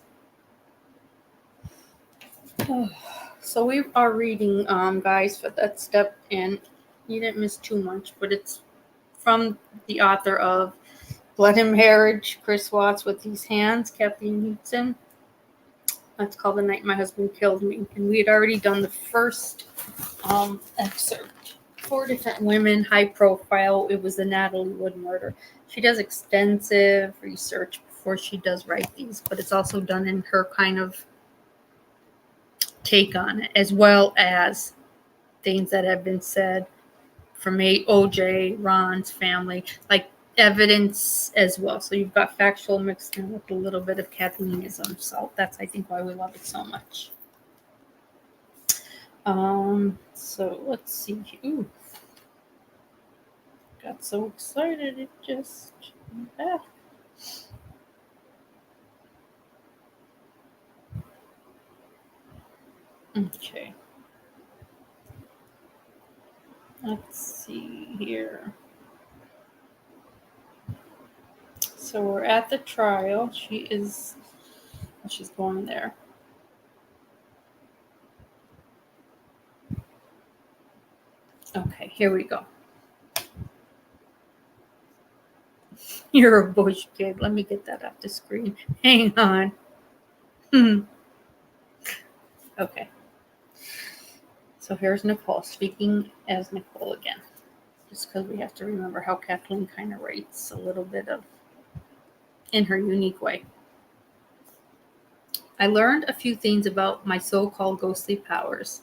So we are reading, guys, for that step, and you didn't miss too much, but it's from the author of Blood and Marriage, Chris Watts, With These Hands, Kathleen Hewtson. That's called The Night My Husband Killed Me. And we had already done the first excerpt. 4 different women, high profile. It was the Natalie Wood murder. She does extensive research before she does write these, but it's also done in her kind of take on it, as well as things that have been said from OJ, Ron's family, like evidence as well. So you've got factual mixed in with a little bit of Kathleenism. So that's, I think, why we love it so much. So let's see. Ooh. Got so excited it just went back. Okay. Let's see here. So we're at the trial. She's going there. Okay, here we go. You're a bush kid. Let me get that off the screen. Hang on. Okay. So here's Nicole speaking as Nicole again. Just because we have to remember how Kathleen kind of writes a little bit of in her unique way. I learned a few things about my so-called ghostly powers.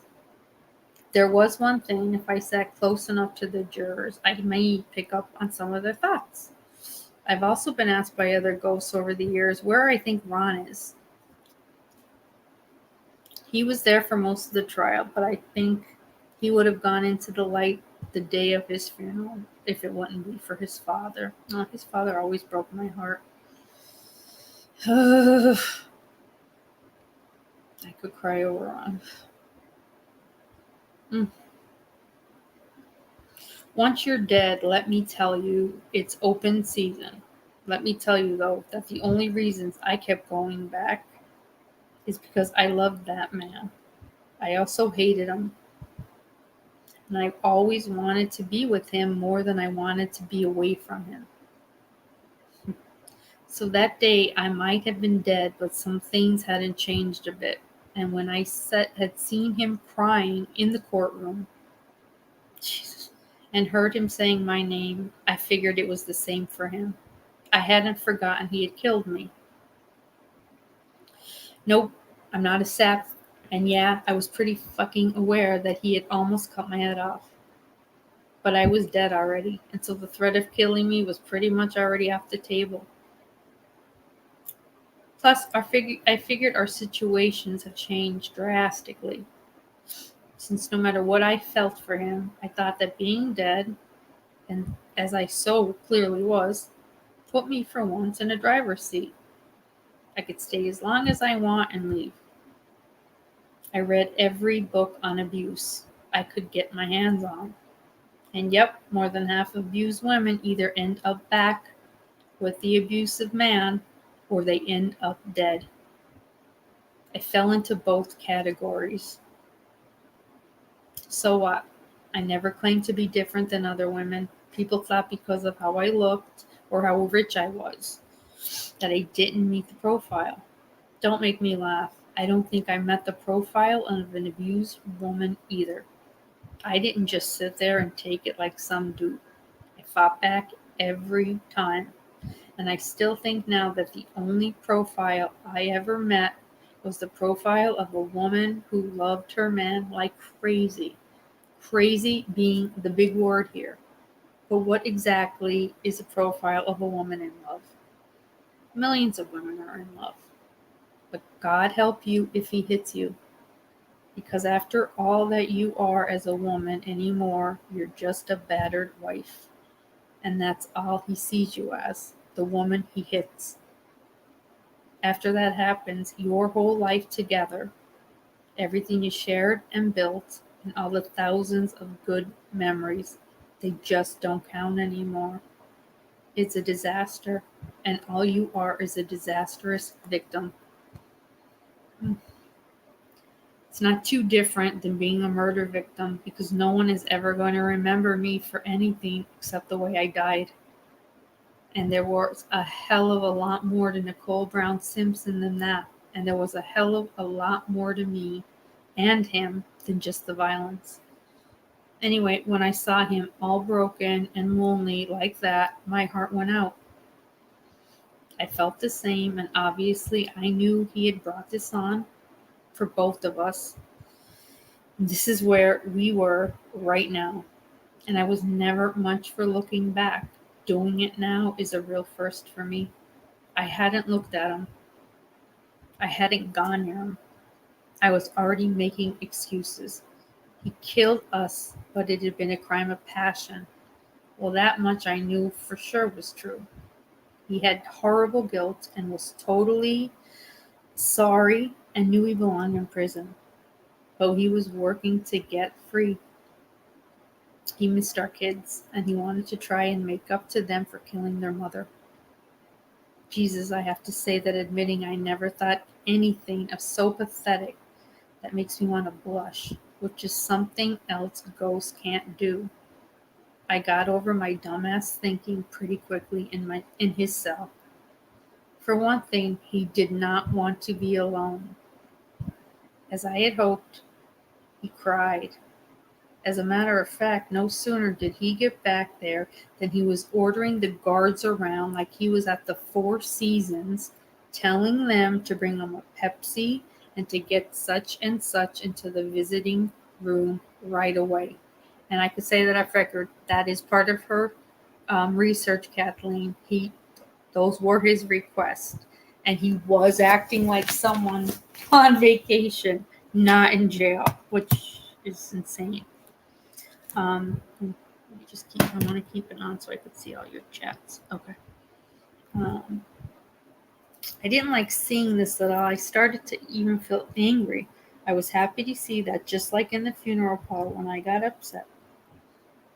There was one thing, if I sat close enough to the jurors, I may pick up on some of their thoughts. I've also been asked by other ghosts over the years where I think Ron is. He was there for most of the trial, but I think he would have gone into the light the day of his funeral if it wouldn't be for his father. His father always broke my heart. I could cry over Ron. Once you're dead, let me tell you, it's open season. Let me tell you, though, that the only reasons I kept going back is because I loved that man. I also hated him. And I always wanted to be with him more than I wanted to be away from him. So that day, I might have been dead, but some things hadn't changed a bit. And when I had seen him crying in the courtroom, Jesus, and heard him saying my name, I figured it was the same for him. I hadn't forgotten he had killed me. Nope, I'm not a sap. And yeah, I was pretty fucking aware that he had almost cut my head off. But I was dead already, and so the threat of killing me was pretty much already off the table. Plus, I figured our situations have changed drastically. Since no matter what I felt for him, I thought that being dead, and as I so clearly was, put me for once in a driver's seat. I could stay as long as I want and leave. I read every book on abuse I could get my hands on. And yep, more than half of abused women either end up back with the abusive man or they end up dead. I fell into both categories. So what? I never claimed to be different than other women. People thought because of how I looked or how rich I was that I didn't meet the profile. Don't make me laugh. I don't think I met the profile of an abused woman either. I didn't just sit there and take it like some do. I fought back every time. And I still think now that the only profile I ever met was the profile of a woman who loved her man like crazy. Crazy being the big word here. But what exactly is a profile of a woman in love? Millions of women are in love. But God help you if he hits you. Because after all that you are as a woman anymore, you're just a battered wife. And that's all he sees you as, the woman he hits. After that happens, your whole life together, everything you shared and built, and all the thousands of good memories, they just don't count anymore. It's a disaster, and all you are is a disastrous victim. It's not too different than being a murder victim because no one is ever going to remember me for anything except the way I died. And there was a hell of a lot more to Nicole Brown Simpson than that. And there was a hell of a lot more to me and him than just the violence. Anyway, when I saw him all broken and lonely like that, my heart went out. I felt the same, and obviously I knew he had brought this on for both of us. This is where we were right now, and I was never much for looking back. Doing it now is a real first for me. I hadn't looked at him. I hadn't gone near him. I was already making excuses. He killed us, but it had been a crime of passion. Well, that much I knew for sure was true. He had horrible guilt and was totally sorry and knew he belonged in prison. But he was working to get free. He missed our kids, and he wanted to try and make up to them for killing their mother. Jesus, I have to say that admitting I never thought anything of so pathetic that makes me want to blush, which is something else ghosts can't do. I got over my dumbass thinking pretty quickly in his cell. For one thing, he did not want to be alone. As I had hoped, he cried. As a matter of fact, no sooner did he get back there than he was ordering the guards around like he was at the Four Seasons, telling them to bring him a Pepsi and to get such and such into the visiting room right away. And I could say that off record, that is part of her research, Kathleen. Those were his requests. And he was acting like someone on vacation, not in jail, which is insane. Let me I want to keep it on so I could see all your chats. Okay. I didn't like seeing this at all. I started to even feel angry. I was happy to see that, just like in the funeral parlor when I got upset.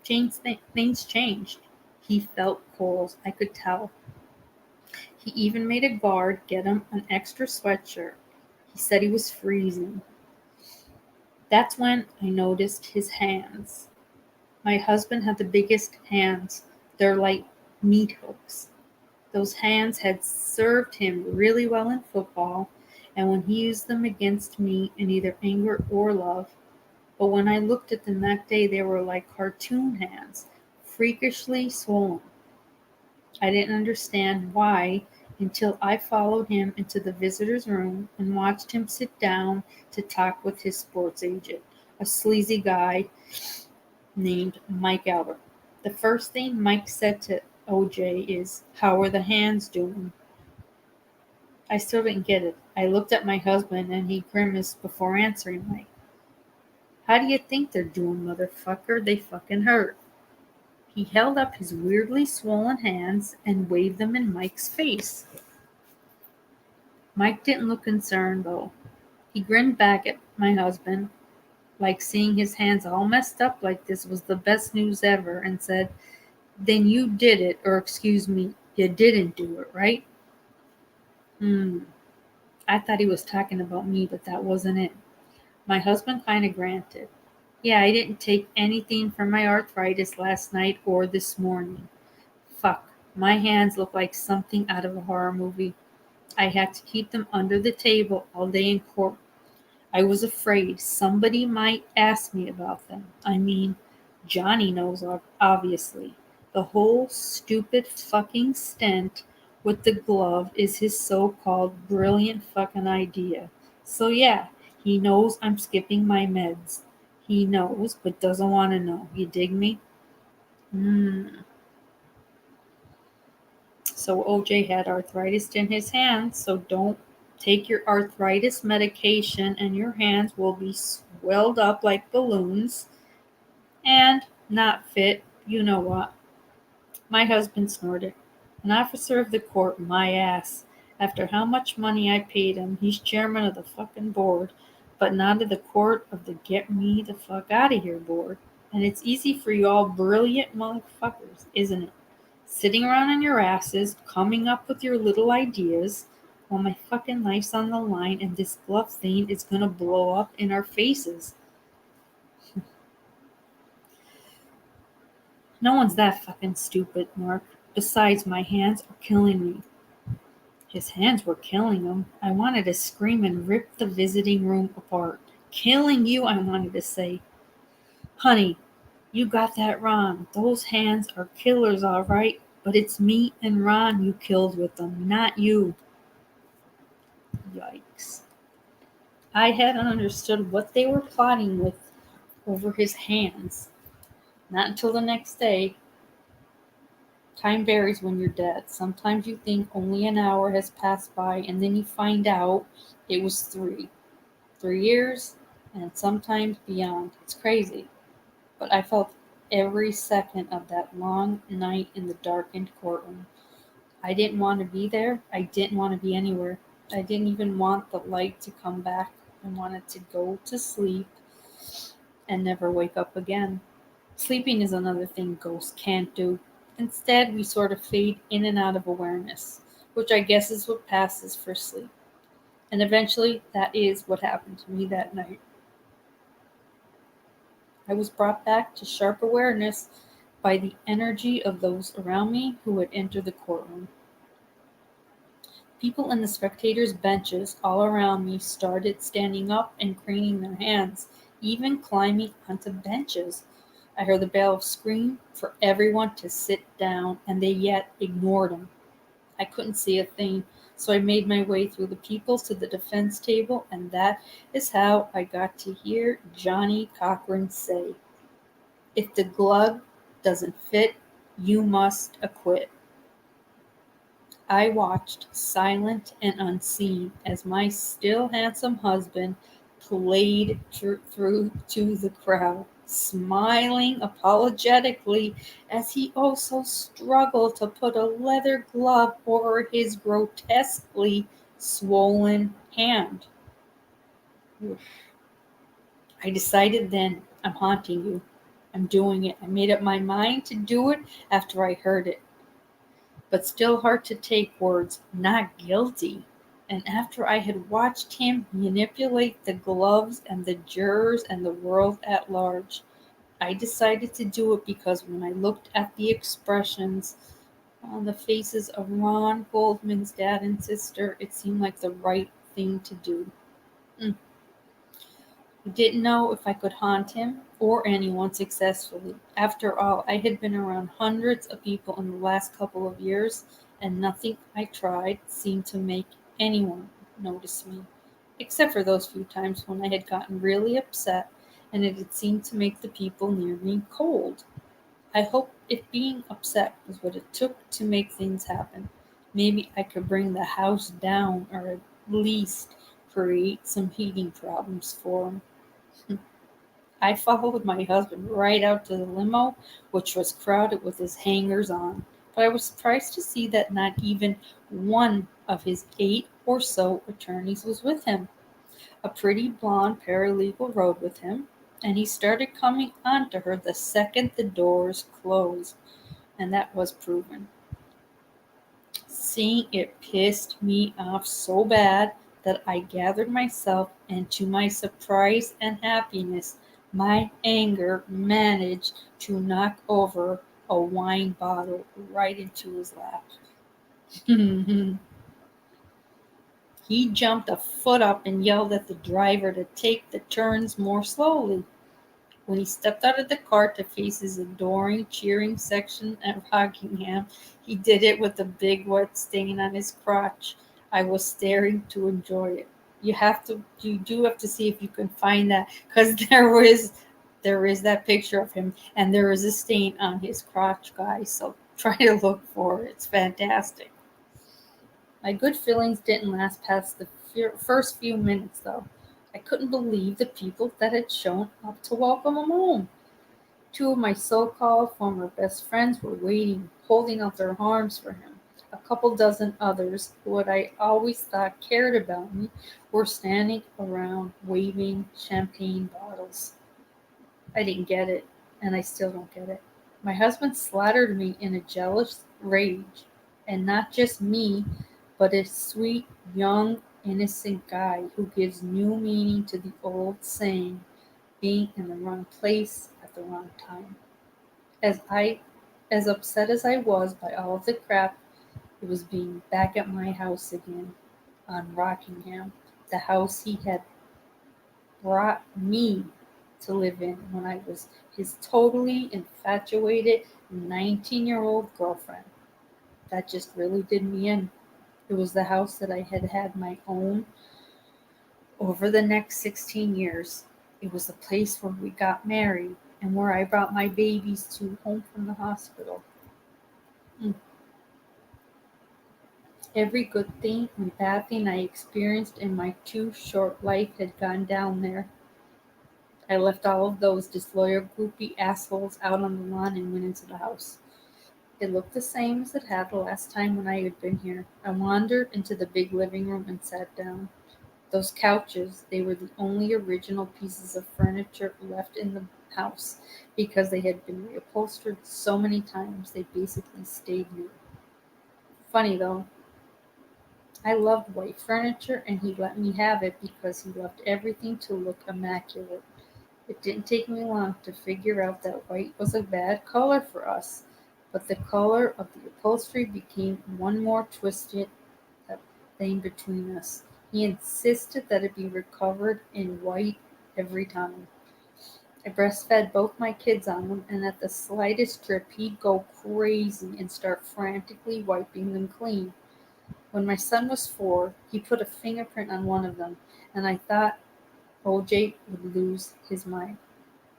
Things changed. He felt cold. I could tell. He even made a guard get him an extra sweatshirt. He said he was freezing. That's when I noticed his hands. My husband had the biggest hands. They're like meat hooks. Those hands had served him really well in football, and when he used them against me in either anger or love. But when I looked at them that day, they were like cartoon hands, freakishly swollen. I didn't understand why until I followed him into the visitor's room and watched him sit down to talk with his sports agent, a sleazy guy named Mike Albert. The first thing Mike said to OJ is, "How are the hands doing?" I still didn't get it. I looked at my husband and he grimaced before answering Mike. "How do you think they're doing, motherfucker? They fucking hurt." He held up his weirdly swollen hands and waved them in Mike's face. Mike didn't look concerned, though. He grinned back at my husband, like seeing his hands all messed up like this was the best news ever, and said, "Then you did it, or excuse me, you didn't do it, right?" I thought he was talking about me, but that wasn't it. My husband kind of granted. "Yeah, I didn't take anything for my arthritis last night or this morning. Fuck, my hands look like something out of a horror movie. I had to keep them under the table all day in court. I was afraid somebody might ask me about them. I mean, Johnny knows, obviously. The whole stupid fucking stint with the glove is his so-called brilliant fucking idea. So yeah, he knows I'm skipping my meds. He knows, but doesn't want to know. You dig me? So OJ had arthritis in his hands, so don't take your arthritis medication and your hands will be swelled up like balloons and not fit, you know what. My husband snorted. An officer of the court, my ass. After how much money I paid him, he's chairman of the fucking board, but not of the court of the get me the fuck out of here board. And it's easy for you all brilliant motherfuckers, isn't it? Sitting around on your asses, coming up with your little ideas, while my fucking life's on the line and this glove thing is gonna blow up in our faces. No one's that fucking stupid, Mark. Besides, my hands are killing me. His hands were killing him. I wanted to scream and rip the visiting room apart. Killing you, I wanted to say. Honey, you got that wrong. Those hands are killers, all right. But it's me and Ron you killed with them, not you. Yikes. I hadn't understood what they were plotting with over his hands. Not until the next day. Time varies when you're dead. Sometimes you think only an hour has passed by, and then you find out it was 3. 3 years, and sometimes beyond. It's crazy. But I felt every second of that long night in the darkened courtroom. I didn't want to be there. I didn't want to be anywhere. I didn't even want the light to come back. I wanted to go to sleep and never wake up again. Sleeping is another thing ghosts can't do. Instead, we sort of fade in and out of awareness, which I guess is what passes for sleep. And eventually, that is what happened to me that night. I was brought back to sharp awareness by the energy of those around me who had entered the courtroom. People in the spectators' benches all around me started standing up and craning their hands, even climbing onto benches. I heard the bailiff scream for everyone to sit down, and they yet ignored him. I couldn't see a thing, so I made my way through the people to the defense table, and that is how I got to hear Johnny Cochran say, "If the glove doesn't fit, you must acquit." I watched, silent and unseen, as my still handsome husband played through to the crowd, smiling apologetically as he also struggled to put a leather glove over his grotesquely swollen hand. I decided then, I'm haunting you. I'm doing it. I made up my mind to do it after I heard it. But still hard to take words, not guilty. And after I had watched him manipulate the gloves and the jurors and the world at large, I decided to do it because when I looked at the expressions on the faces of Ron Goldman's dad and sister, it seemed like the right thing to do. I didn't know if I could haunt him or anyone successfully. After all, I had been around hundreds of people in the last couple of years, and nothing I tried seemed to make anyone notice me, except for those few times when I had gotten really upset and it had seemed to make the people near me cold. I hoped if being upset was what it took to make things happen, maybe I could bring the house down or at least create some heating problems for him. I followed my husband right out to the limo, which was crowded with his hangers on. But I was surprised to see that not even one of his 8 or so attorneys was with him. A pretty blonde paralegal rode with him, and he started coming on to her the second the doors closed, and that was proven. Seeing it pissed me off so bad that I gathered myself, and to my surprise and happiness, my anger managed to knock over a wine bottle right into his lap. He jumped a foot up and yelled at the driver to take the turns more slowly. When he stepped out of the car to face his adoring, cheering section at Rockingham, he did it with a big wet stain on his crotch. I was staring to enjoy it. You do have to see if you can find that, because there is that picture of him, and there is a stain on his crotch, guys. So try to look for it. It's fantastic. My good feelings didn't last past the first few minutes, though. I couldn't believe the people that had shown up to welcome him home. Two of my so-called former best friends were waiting, holding out their arms for him. A couple dozen others, who I always thought cared about me, were standing around waving champagne bottles. I didn't get it, and I still don't get it. My husband slaughtered me in a jealous rage, and not just me, but a sweet, young, innocent guy who gives new meaning to the old saying, being in the wrong place at the wrong time. As I as upset as I was by all of the crap, it was being back at my house again on Rockingham, the house he had brought me to live in when I was his totally infatuated 19-year-old girlfriend. That just really did me in. It was the house that I had had my own over the next 16 years. It was the place where we got married and where I brought my babies to home from the hospital. Mm. Every good thing and bad thing I experienced in my too short life had gone down there. I left all of those disloyal, groupie assholes out on the lawn and went into the house. It looked the same as it had the last time when I had been here. I wandered into the big living room and sat down. Those couches, they were the only original pieces of furniture left in the house because they had been reupholstered so many times they basically stayed new. Funny though, I loved white furniture and he let me have it because he loved everything to look immaculate. It didn't take me long to figure out that white was a bad color for us, but the color of the upholstery became one more twisted thing between us. He insisted that it be recovered in white every time. I breastfed both my kids on him, and at the slightest drip, he'd go crazy and start frantically wiping them clean. When my son was 4, he put a fingerprint on one of them, and I thought OJ would lose his mind.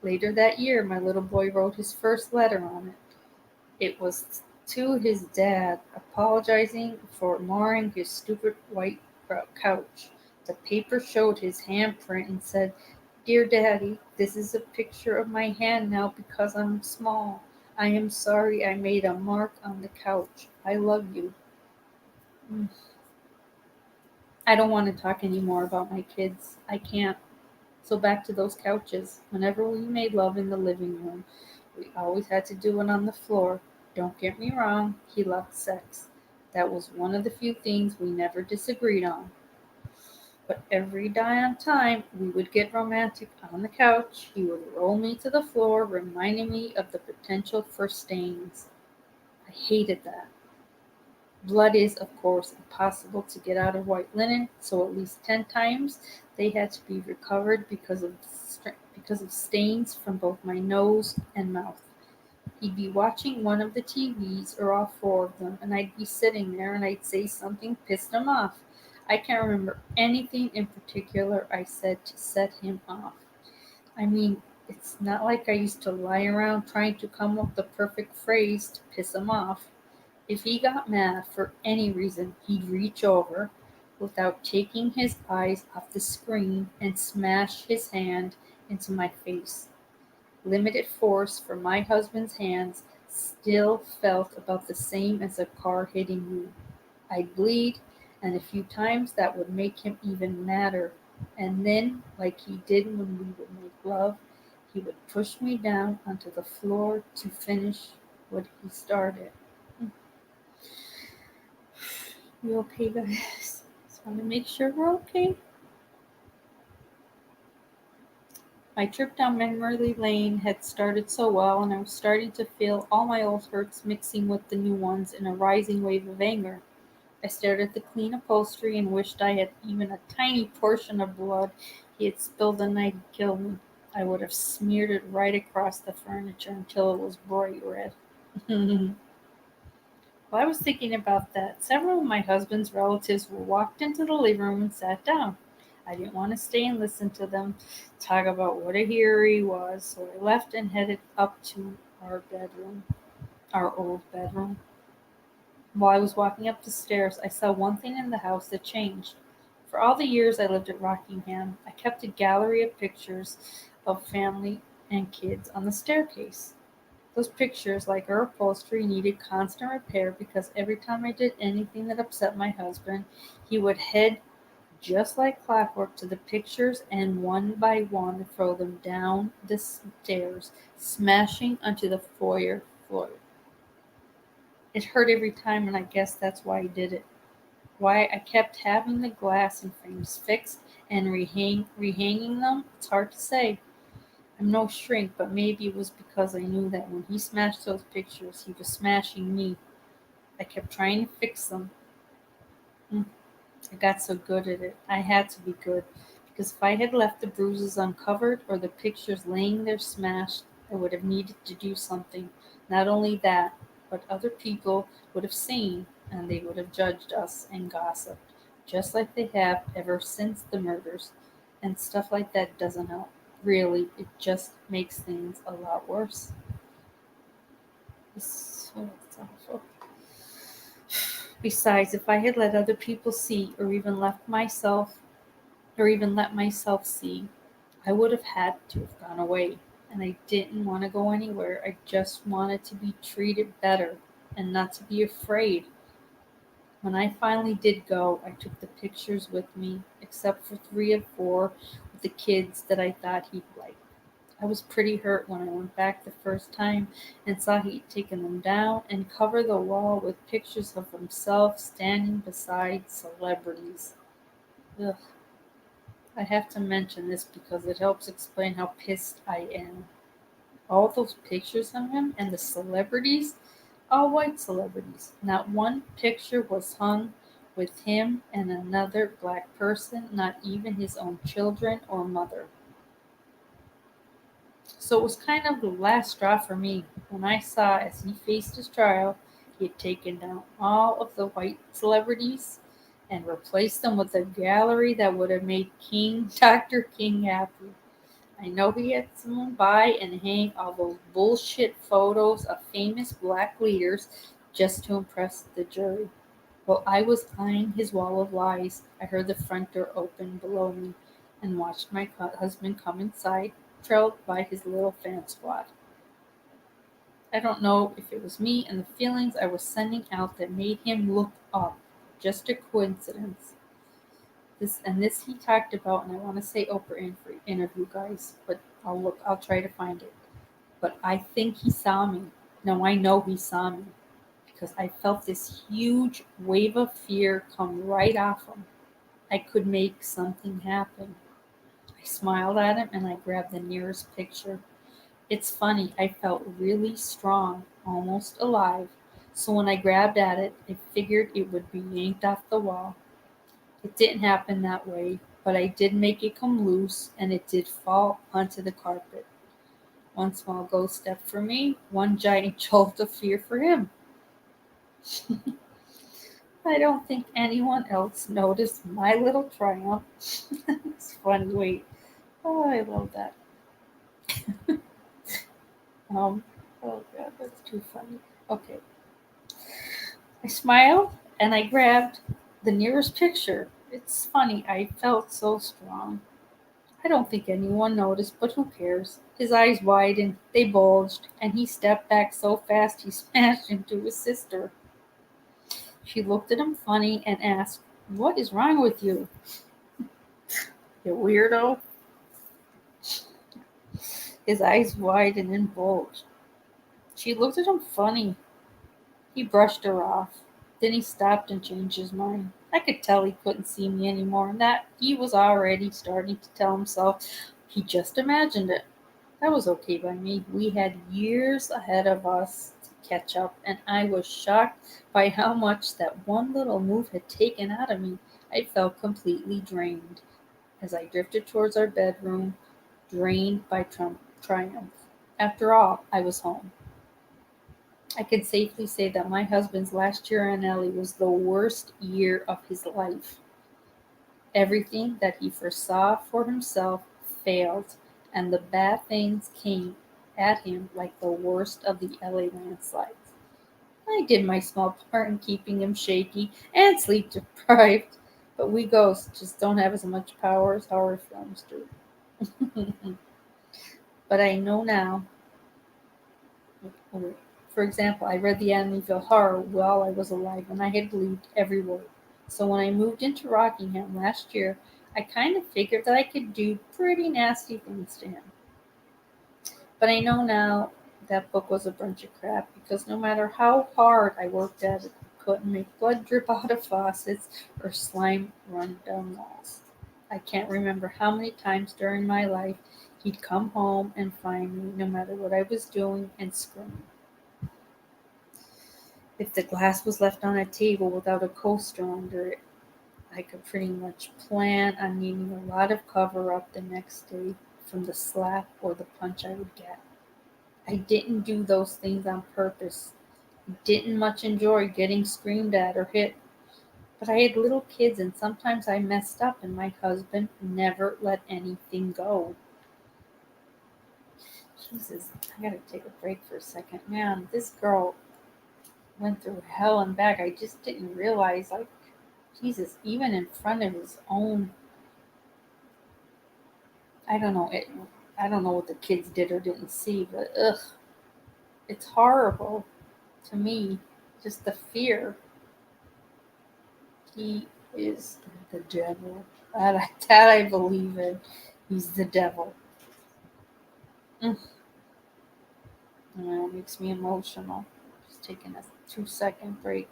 Later that year, my little boy wrote his first letter on it. It was to his dad, apologizing for marring his stupid white couch. The paper showed his handprint and said, "Dear Daddy, this is a picture of my hand now because I'm small. I am sorry I made a mark on the couch. I love you." Mm. I don't want to talk anymore about my kids. I can't. So back to those couches. Whenever we made love in the living room, we always had to do it on the floor. Don't get me wrong, he loved sex. That was one of the few things we never disagreed on. But every damn time we would get romantic on the couch, he would roll me to the floor, reminding me of the potential for stains. I hated that. Blood is, of course, impossible to get out of white linen, so at least 10 times they had to be recovered because of stains from both my nose and mouth. He'd be watching one of the TVs or all 4 of them, and I'd be sitting there and I'd say something pissed him off. I can't remember anything in particular I said to set him off. I mean, it's not like I used to lie around trying to come up with the perfect phrase to piss him off. If he got mad for any reason, he'd reach over, without taking his eyes off the screen, and smash his hand into my face. Limited force for my husband's hands still felt about the same as a car hitting you. I'd bleed, and a few times that would make him even madder. And then, like he did when we would make love, he would push me down onto the floor to finish what he started. You okay, guys? Just want to make sure we're okay. My trip down memory lane had started so well, and I was starting to feel all my old hurts mixing with the new ones in a rising wave of anger. I stared at the clean upholstery and wished I had even a tiny portion of blood he had spilled the night he killed me. I would have smeared it right across the furniture until it was bright red. While I was thinking about that, several of my husband's relatives walked into the living room and sat down. I didn't want to stay and listen to them talk about what a hero he was, so I left and headed up to our bedroom, our old bedroom. While I was walking up the stairs, I saw one thing in the house that changed. For all the years I lived at Rockingham, I kept a gallery of pictures of family and kids on the staircase. Those pictures, like our upholstery, needed constant repair because every time I did anything that upset my husband, he would head just like clockwork to the pictures and one by one throw them down the stairs, smashing onto the foyer floor. It hurt every time, and I guess that's why he did it. Why I kept having the glass and frames fixed and rehanging them, it's hard to say. I'm no shrink, but maybe it was because I knew that when he smashed those pictures, he was smashing me. I kept trying to fix them. Mm, I got so good at it. I had to be good, because if I had left the bruises uncovered or the pictures laying there smashed, I would have needed to do something. Not only that, but other people would have seen, and they would have judged us and gossiped, just like they have ever since the murders. And stuff like that doesn't help. Really, it just makes things a lot worse. It's awful. Besides, if I had let other people see, or even let myself see, I would have had to have gone away. And I didn't want to go anywhere. I just wanted to be treated better and not to be afraid. When I finally did go, I took the pictures with me, except for 3 or 4 of the kids that I thought he'd like. I was pretty hurt when I went back the first time and saw he'd taken them down and covered the wall with pictures of himself standing beside celebrities. Ugh. I have to mention this because it helps explain how pissed I am. All those pictures of him and the celebrities, all white celebrities. Not one picture was hung with him and another black person, not even his own children or mother. So it was kind of the last straw for me when I saw as he faced his trial, he had taken down all of the white celebrities and replaced them with a gallery that would have made Dr. King happy. I know he had someone buy and hang all those bullshit photos of famous black leaders just to impress the jury. While I was eyeing his wall of lies, I heard the front door open below me and watched my husband come inside, trailed by his little fan squad. I don't know if it was me and the feelings I was sending out that made him look up. Just a coincidence. This he talked about, and I want to say Oprah interview, guys, but I'll try to find it. But I think he saw me. No, I know he saw me because I felt this huge wave of fear come right off him. I could make something happen. I smiled at him and I grabbed the nearest picture. It's funny, I felt really strong, almost alive. So when I grabbed at it, I figured it would be yanked off the wall. It didn't happen that way, but I did make it come loose and it did fall onto the carpet. One small ghost step for me, one giant jolt of fear for him. I don't think anyone else noticed my little triumph. It's funny, wait. Oh, I love that. Um, oh god, that's too funny. Okay. I smiled and I grabbed the nearest picture. It's funny, I felt so strong. I don't think anyone noticed, but who cares? His eyes widened, they bulged, and he stepped back so fast he smashed into his sister. She looked at him funny and asked, "What is wrong with you, you weirdo?" His eyes widened and bulged. She looked at him funny. He brushed her off. Then he stopped and changed his mind. I could tell he couldn't see me anymore and that he was already starting to tell himself he just imagined it. That was okay by me. We had years ahead of us catch up, and I was shocked by how much that one little move had taken out of me. I felt completely drained as I drifted towards our bedroom, drained by triumph. After all, I was home. I can safely say that my husband's last year on Ellie was the worst year of his life. Everything that he foresaw for himself failed, and the bad things came at him like the worst of the LA landslides. I did my small part in keeping him shaky and sleep deprived, but we ghosts just don't have as much power as horror films do. But I know now. For example, I read the Amityville Horror while I was alive, and I had believed every word. So when I moved into Rockingham last year, I kind of figured that I could do pretty nasty things to him. But I know now that book was a bunch of crap because no matter how hard I worked at it, I couldn't make blood drip out of faucets or slime run down walls. I can't remember how many times during my life he'd come home and find me, no matter what I was doing, and scream. If the glass was left on a table without a coaster under it, I could pretty much plan on needing a lot of cover up the next day from the slap or the punch I would get. I didn't do those things on purpose. I didn't much enjoy getting screamed at or hit. But I had little kids and sometimes I messed up and my husband never let anything go. Jesus, I gotta take a break for a second. Man, this girl went through hell and back. I just didn't realize, like, Jesus, even in front of his own, I don't know, I don't know what the kids did or didn't see, but ugh, it's horrible to me. Just the fear. He is the devil. That I believe in. He's the devil. Mm. It makes me emotional. Just taking a 2-second break.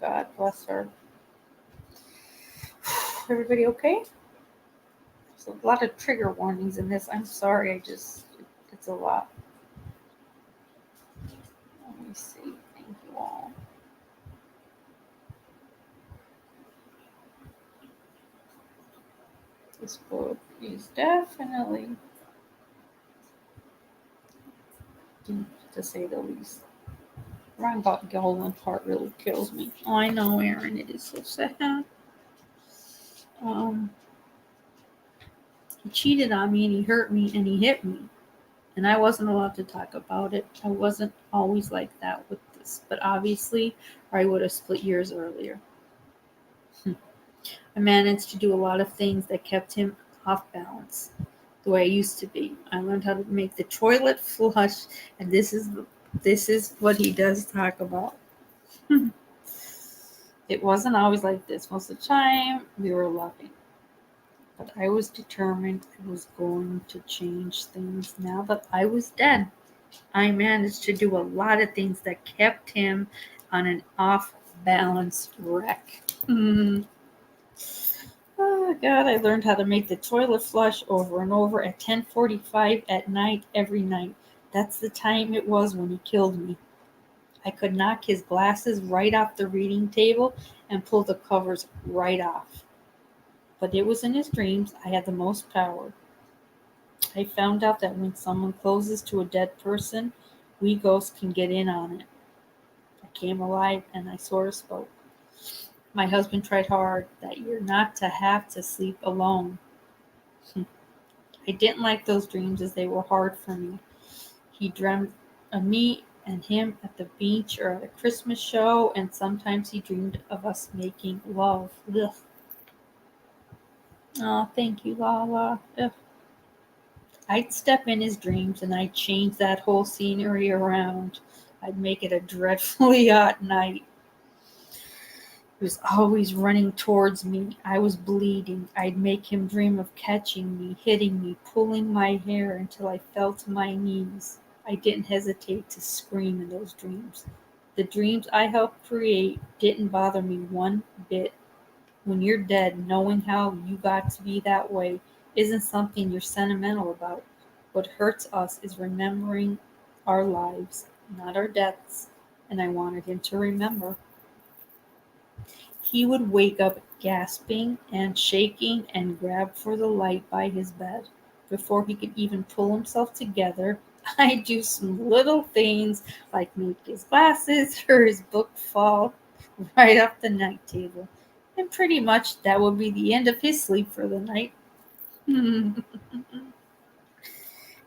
God bless her. Everybody okay? There's a lot of trigger warnings in this. I'm sorry. It's a lot. Let me see. Thank you all. This book is definitely deep, to say the least. Ron Goldman part really kills me. Oh, I know, Aaron. It is so sad. He cheated on me and he hurt me and he hit me. And I wasn't allowed to talk about it. I wasn't always like that with this. But obviously, or I would have split years earlier. I managed to do a lot of things that kept him off balance the way I used to be. I learned how to make the toilet flush, and this is what he does talk about. It wasn't always like this. Most of the time, we were loving. But I was determined I was going to change things. Now that I was dead, I managed to do a lot of things that kept him on an off-balance wreck. Oh, God, I learned how to make the toilet flush over and over at 10:45 at night every night. That's the time it was when he killed me. I could knock his glasses right off the reading table and pull the covers right off. But it was in his dreams I had the most power. I found out that when someone closes to a dead person, we ghosts can get in on it. I came alive and I sort of spoke. My husband tried hard that year not to have to sleep alone. I didn't like those dreams as they were hard for me. He dreamed of me and him at the beach or at a Christmas show, and sometimes he dreamed of us making love. Ugh. Oh, thank you, Lala. Ugh. I'd step in his dreams and I'd change that whole scenery around. I'd make it a dreadfully hot night. He was always running towards me. I was bleeding. I'd make him dream of catching me, hitting me, pulling my hair until I fell to my knees. I didn't hesitate to scream in those dreams. The dreams I helped create didn't bother me one bit. When you're dead, knowing how you got to be that way isn't something you're sentimental about. What hurts us is remembering our lives, not our deaths. and I wanted him to remember. He would wake up gasping and shaking and grab for the light by his bed. Before he could even pull himself together, I'd do some little things like make his glasses or his book fall right off the night table. And pretty much that would be the end of his sleep for the night.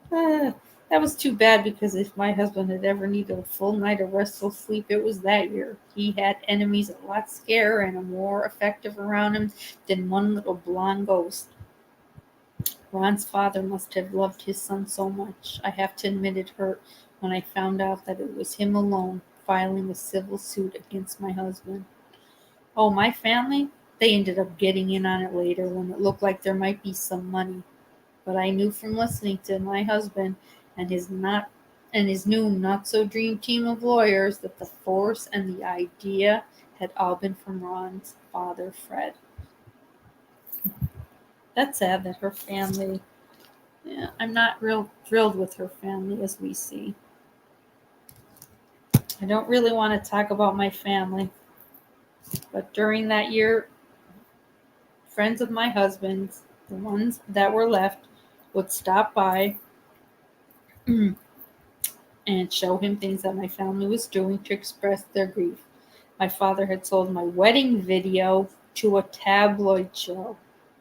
Uh, that was too bad because if my husband had ever needed a full night of restful sleep, it was that year. He had enemies a lot scarier and more effective around him than one little blonde ghost. Ron's father must have loved his son so much. I have to admit it hurt when I found out that it was him alone filing a civil suit against my husband. Oh, my family? They ended up getting in on it later when it looked like there might be some money. But I knew from listening to my husband and his new not so dream team of lawyers that the force and the idea had all been from Ron's father, Fred. That's sad that her family. Yeah, I'm not real thrilled with her family as we see. I don't really want to talk about my family, but during that year, friends of my husband's, the ones that were left, would stop by and show him things that my family was doing to express their grief. My father had sold my wedding video to a tabloid show.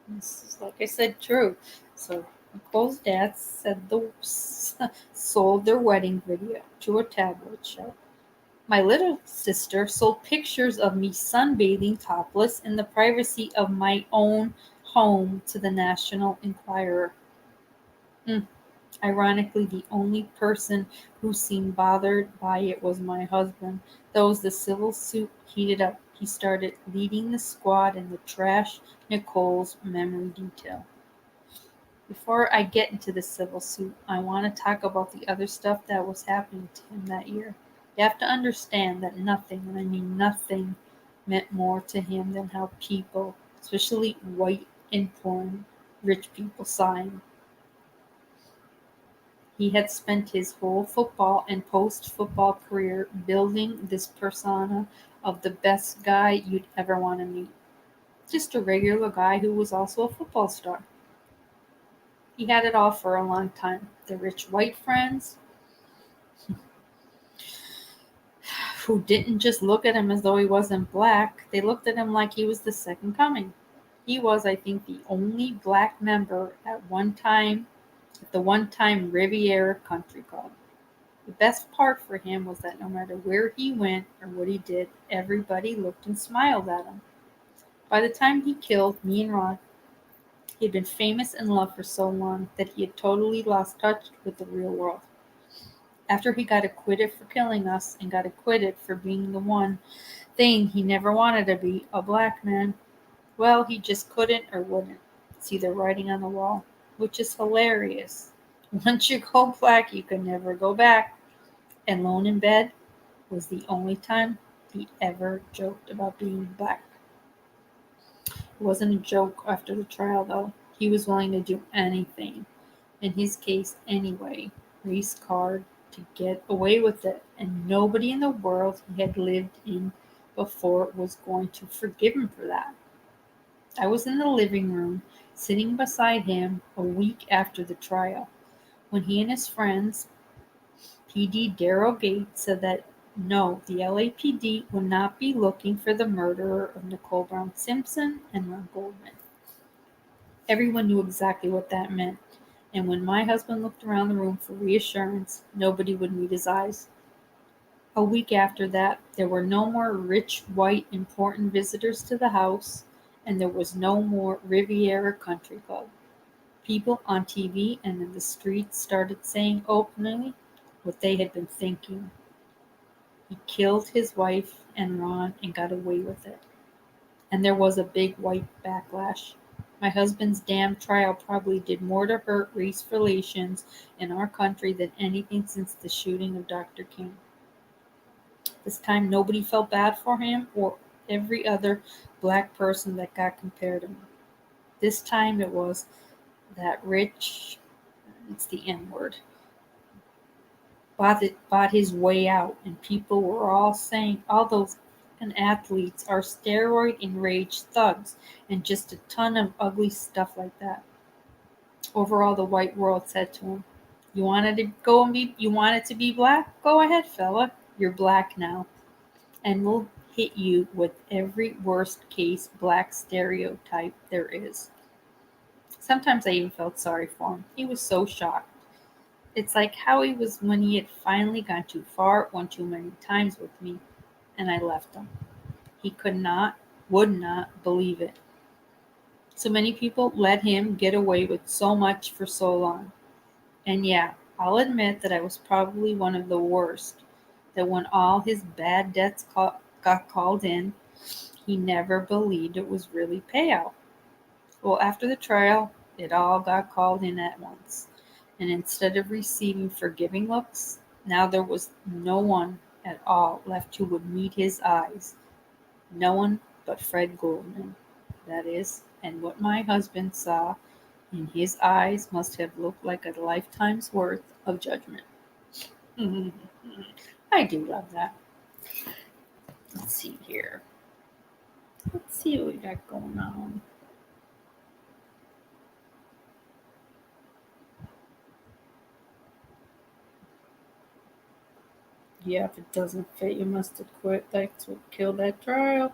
This is, like I said, true. So Nicole's dad sold their wedding video to a tabloid show. My little sister sold pictures of me sunbathing topless in the privacy of my own home to the National Enquirer. Ironically, the only person who seemed bothered by it was my husband. Though as the civil suit heated up, he started leading the squad in the trash Nicole's memory detail. Before I get into the civil suit, I want to talk about the other stuff that was happening to him that year. You have to understand that nothing, and I mean nothing, meant more to him than how people, especially white, important, rich people, saw him. He had spent his whole football and post-football career building this persona of the best guy you'd ever want to meet. Just a regular guy who was also a football star. He had it all for a long time. The rich white friends who didn't just look at him as though he wasn't black, they looked at him like he was the second coming. He was, I think, the only black member at the one-time Riviera Country Club. The best part for him was that no matter where he went or what he did, everybody looked and smiled at him. By the time he killed me and Ron, he had been famous and loved for so long that he had totally lost touch with the real world. After he got acquitted for killing us and got acquitted for being the one thing he never wanted to be, a black man, well, he just couldn't or wouldn't. See the writing on the wall, which is hilarious. Once you go black, you can never go back. And Alone in Bed was the only time he ever joked about being black. It wasn't a joke after the trial, though. He was willing to do anything, in his case anyway, race card, to get away with it, and nobody in the world he had lived in before was going to forgive him for that. I was in the living room, sitting beside him a week after the trial, when he and his friends, PD Daryl Gates, said that no, the LAPD would not be looking for the murderer of Nicole Brown Simpson and Ron Goldman. Everyone knew exactly what that meant, and when my husband looked around the room for reassurance, nobody would meet his eyes. A week after that, there were no more rich, white, important visitors to the house, and there was no more Riviera Country Club. People on TV and in the streets started saying openly what they had been thinking. He killed his wife and Ron and got away with it. And there was a big white backlash. My husband's damn trial probably did more to hurt race relations in our country than anything since the shooting of Dr. King. This time nobody felt bad for him or every other black person that got compared to him. This time it was that rich, it's the N word. bought his way out, and people were all saying all those and athletes are steroid enraged thugs and just a ton of ugly stuff like that. Overall, the white world said to him, you wanted to be black? Go ahead, fella. You're black now. And we'll hit you with every worst case black stereotype there is. Sometimes I even felt sorry for him. He was so shocked. It's like how he was when he had finally gone too far one too many times with me, and I left him. He would not believe it. So many people let him get away with so much for so long. And yeah, I'll admit that I was probably one of the worst. That when all his bad debts got called in, he never believed it was really payout. Well, after the trial, it all got called in at once. And instead of receiving forgiving looks, now there was no one at all left who would meet his eyes. No one but Fred Goldman, that is, and what my husband saw in his eyes must have looked like a lifetime's worth of judgment. I do love that. Let's see here. Let's see what we got going on. Yeah, if it doesn't fit, you must have quit. That's what killed that trial.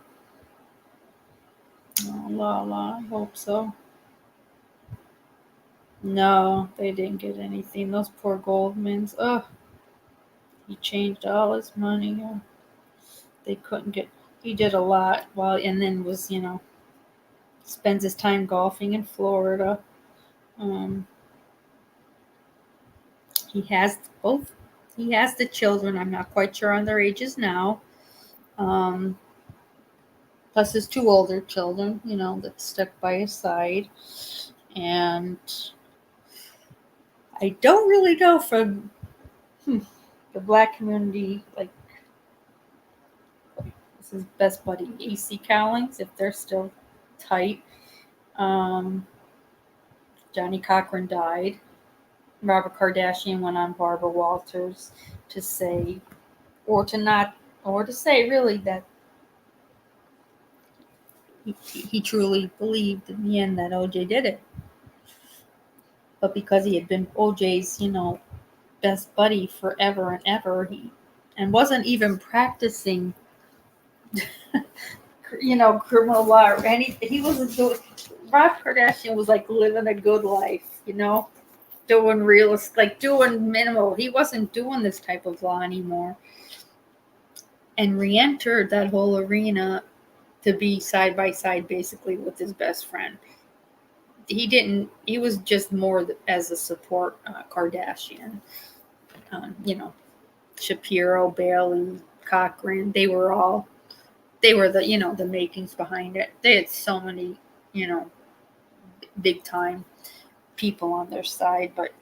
Oh, I hope so. No, they didn't get anything. Those poor Goldmans. Ugh, he changed all his money. They couldn't get. He did a lot and then was, spends his time golfing in Florida. He has both. He has the children. I'm not quite sure on their ages now. Plus his two older children, that stuck by his side. And I don't really know from the black community, like this is best buddy AC Cowlings, if they're still tight. Johnny Cochran died. Robert Kardashian went on Barbara Walters to say, or to say really that he truly believed in the end that OJ did it. But because he had been OJ's, best buddy forever and ever, and wasn't even practicing, criminal law or anything. He wasn't doing. Rob Kardashian was like living a good life, doing doing minimal. He wasn't doing this type of law anymore, and re-entered that whole arena to be side by side, basically with his best friend. He was just more as a support Kardashian. Shapiro, Bailey, Cochran, they were the, the makings behind it. They had so many, big time people on their side, but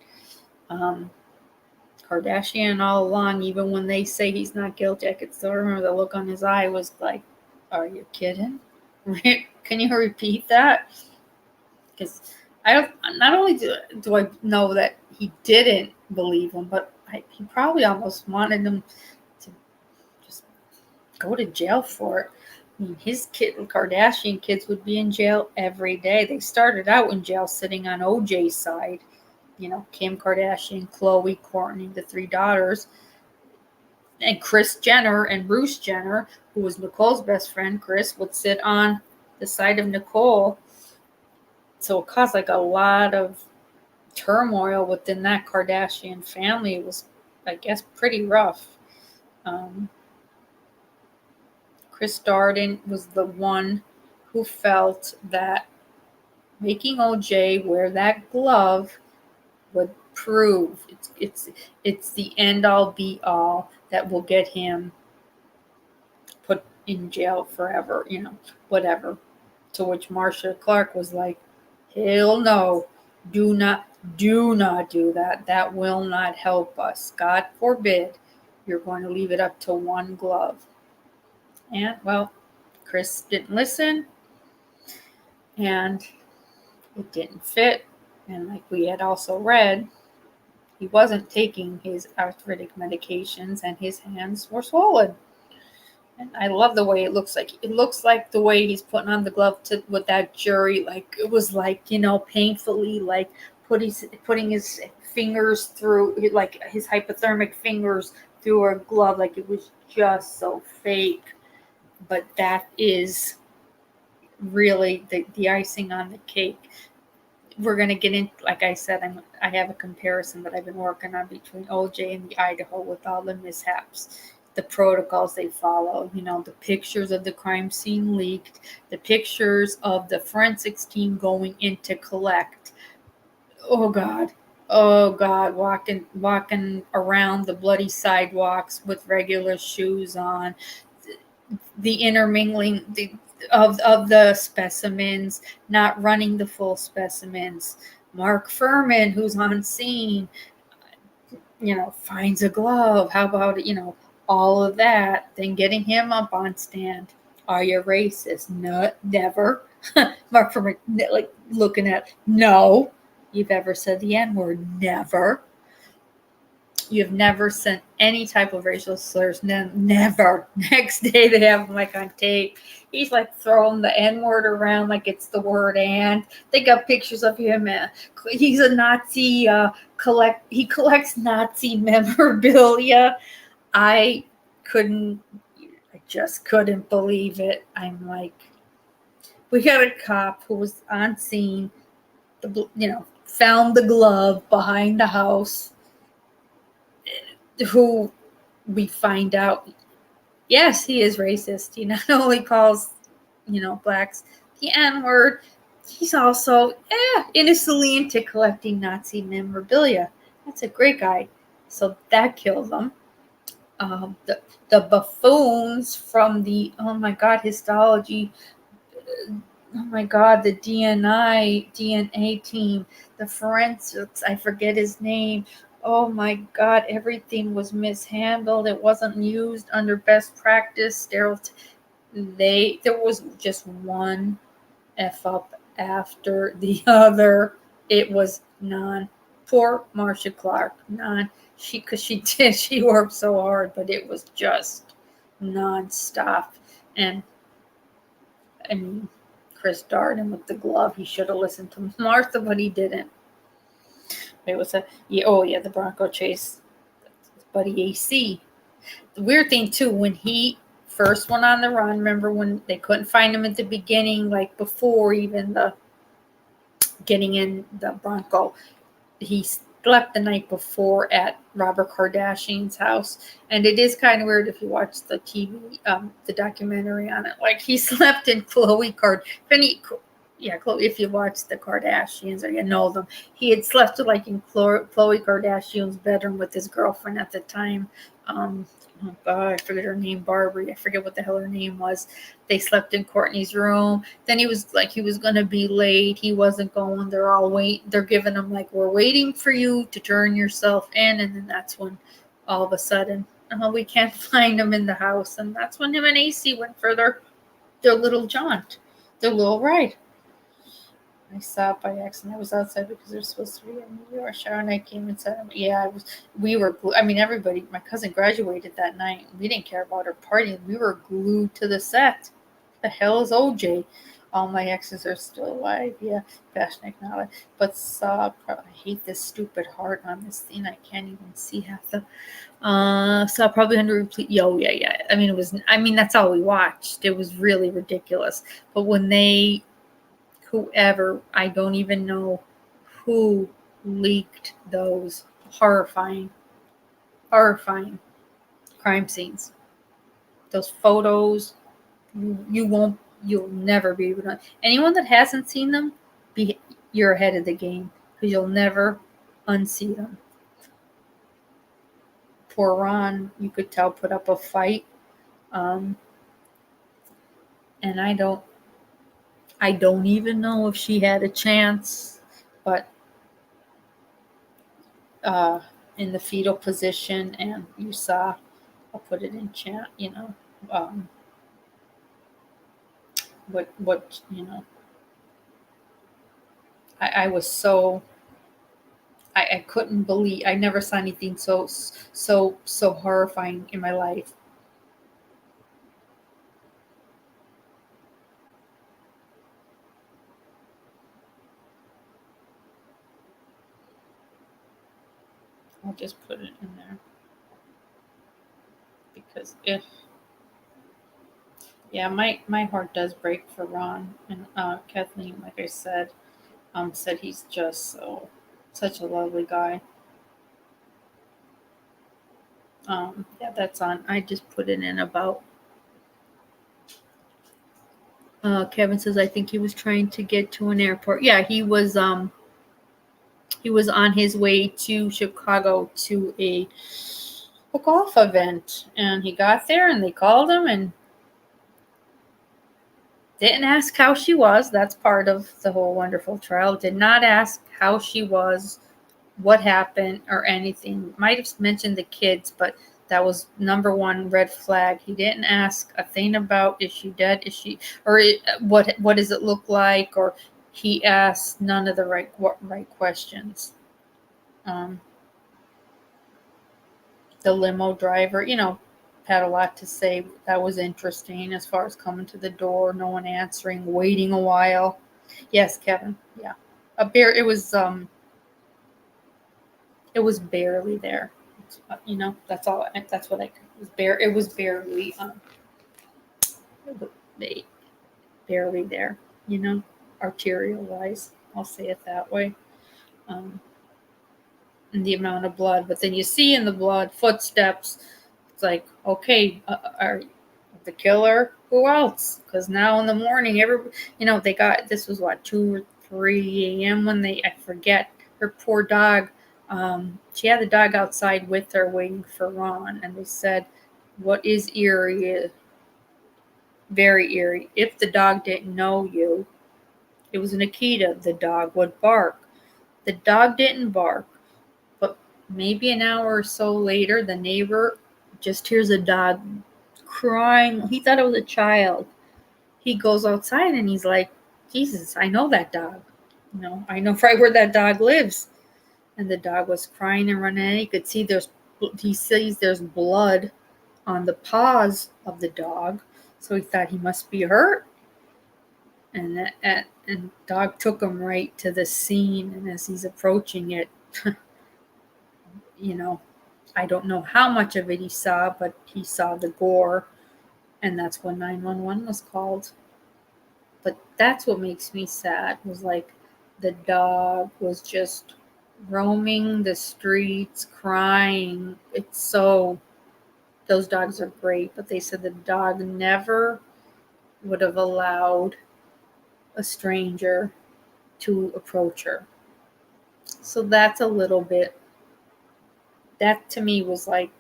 Kardashian all along, even when they say he's not guilty, I could still remember the look on his eye was like, are you kidding? Can you repeat that? Because not only do I know that he didn't believe him, but he probably almost wanted him to just go to jail for it. I mean, his Kardashian kids would be in jail every day. They started out in jail sitting on OJ's side. Kim Kardashian, Khloe, Kourtney, the three daughters, and Kris Jenner and Bruce Jenner, who was Nicole's best friend. Kris would sit on the side of Nicole. So it caused like a lot of turmoil within that Kardashian family. It was, I guess, pretty rough. Chris Darden was the one who felt that making OJ wear that glove would prove it's the end all be all that will get him put in jail forever, whatever. To which Marcia Clark was like, hell no, do not do that. That will not help us. God forbid you're going to leave it up to one glove. And, well, Chris didn't listen, and it didn't fit. And like we had also read, He wasn't taking his arthritic medications, and his hands were swollen. And I love the way it looks like. It looks like the way he's putting on the glove with that jury. Like, it was like, painfully, like putting his fingers through, like his hypothermic fingers through a glove. Like, it was just so fake. But that is really the icing on the cake. We're going to get in, like I said, I have a comparison that I've been working on between OJ and the Idaho with all the mishaps, the protocols they follow, the pictures of the crime scene leaked, the pictures of the forensics team going in to collect. Oh God, walking around the bloody sidewalks with regular shoes on, the intermingling of the specimens, not running the full specimens. Mark Furman, who's on scene, finds a glove. How about all of that? Then getting him up on stand. Are you racist? No, never. Mark Furman, like, looking at, no. You've ever said the N-word? Never. You've never sent any type of racial slurs. Never. Next day they have him like on tape. He's like throwing the N-word around like it's the word and. They got pictures of him. He's a Nazi. He collects Nazi memorabilia. I just couldn't believe it. I'm like, we got a cop who was on scene. Found the glove behind the house. Who we find out, yes, he is racist. He not only calls, blacks the N-word, he's also innocently into collecting Nazi memorabilia. That's a great guy. So that kills him. The buffoons from the, oh my God, histology, oh my God, the DNA team, the forensics, I forget his name. Oh my God, everything was mishandled. It wasn't used under best practice. There was just one F up after the other. It was poor Marcia Clark, she worked so hard, but it was just nonstop. And I mean, Chris Darden with the glove, he should have listened to Martha, but he didn't. It was the Bronco chase, buddy AC. The weird thing too, when he first went on the run, remember when they couldn't find him at the beginning, like before even the getting in the Bronco, he slept the night before at Robert Kardashian's house. And it is kind of weird if you watch the TV, the documentary on it. Like, he slept in Khloe if you watch the Kardashians or you know them, he had slept like in Khloe Kardashian's bedroom with his girlfriend at the time. Oh God, I forget her name, Barbie. I forget what the hell her name was. They slept in Courtney's room. Then he was going to be late. He wasn't going. They're giving him like, we're waiting for you to turn yourself in. And then that's when all of a sudden, we can't find him in the house. And that's when him and AC went for their little jaunt, their little ride. I saw it by accident. I was outside because they're supposed to be in New York. Sharon and I came inside. Everybody, my cousin graduated that night. We didn't care about her party. We were glued to the set. The hell is OJ? All my exes are still alive. Yeah, Bashnik, Natalie. But I hate this stupid heart on this thing. I can't even see half the. Saw probably 100 replete. Yeah. I mean, that's all we watched. It was really ridiculous. But when whoever, I don't even know who leaked those horrifying crime scenes. Those photos, you'll never be able to. Anyone that hasn't seen them, you're ahead of the game because you'll never unsee them. Poor Ron, you could tell, put up a fight. And I don't even know if she had a chance, but in the fetal position, and you saw, I'll put it in chat, what I was so I couldn't believe, I never saw anything so horrifying in my life. I'll just put it in there. Because my heart does break for Ron, and Kathleen, like I said he's just such a lovely guy. That's on. I just put it in about. Kevin says, I think he was trying to get to an airport. Yeah, he was on his way to Chicago to a golf event, and he got there and they called him and didn't ask how she was. That's part of the whole wonderful trial. Did not ask how she was, what happened, or anything. Might have mentioned the kids, but that was number one red flag. He didn't ask a thing about, is she dead? Is she, or what does it look like? Or he asked none of the right questions. The limo driver, had a lot to say. That was interesting as far as coming to the door, no one answering, waiting a while. Yes, Kevin. Yeah. It was barely there. That's all. That's what I could. It was barely. Barely there. Arterial wise. I'll say it that way. And the amount of blood, but then you see in the blood footsteps. It's like, okay, are the killer? Who else? Because now in the morning, they got, this was what, 2 or 3 a.m. when I forget, her poor dog. She had the dog outside with her waiting for Ron, and they said, what is eerie? Very eerie. If the dog didn't know you, it was Nikita, the dog would bark. The dog didn't bark, but maybe an hour or so later, the neighbor just hears a dog crying. He thought it was a child. He goes outside and he's like, Jesus, I know that dog. I know right where that dog lives. And the dog was crying and running, and he sees there's blood on the paws of the dog. So he thought he must be hurt. And dog took him right to the scene. And as he's approaching it, I don't know how much of it he saw, but he saw the gore. And that's when 911 was called. But that's what makes me sad, was like the dog was just roaming the streets, crying. Those dogs are great, but they said the dog never would have allowed a stranger to approach her. So that's a little bit, that to me was like,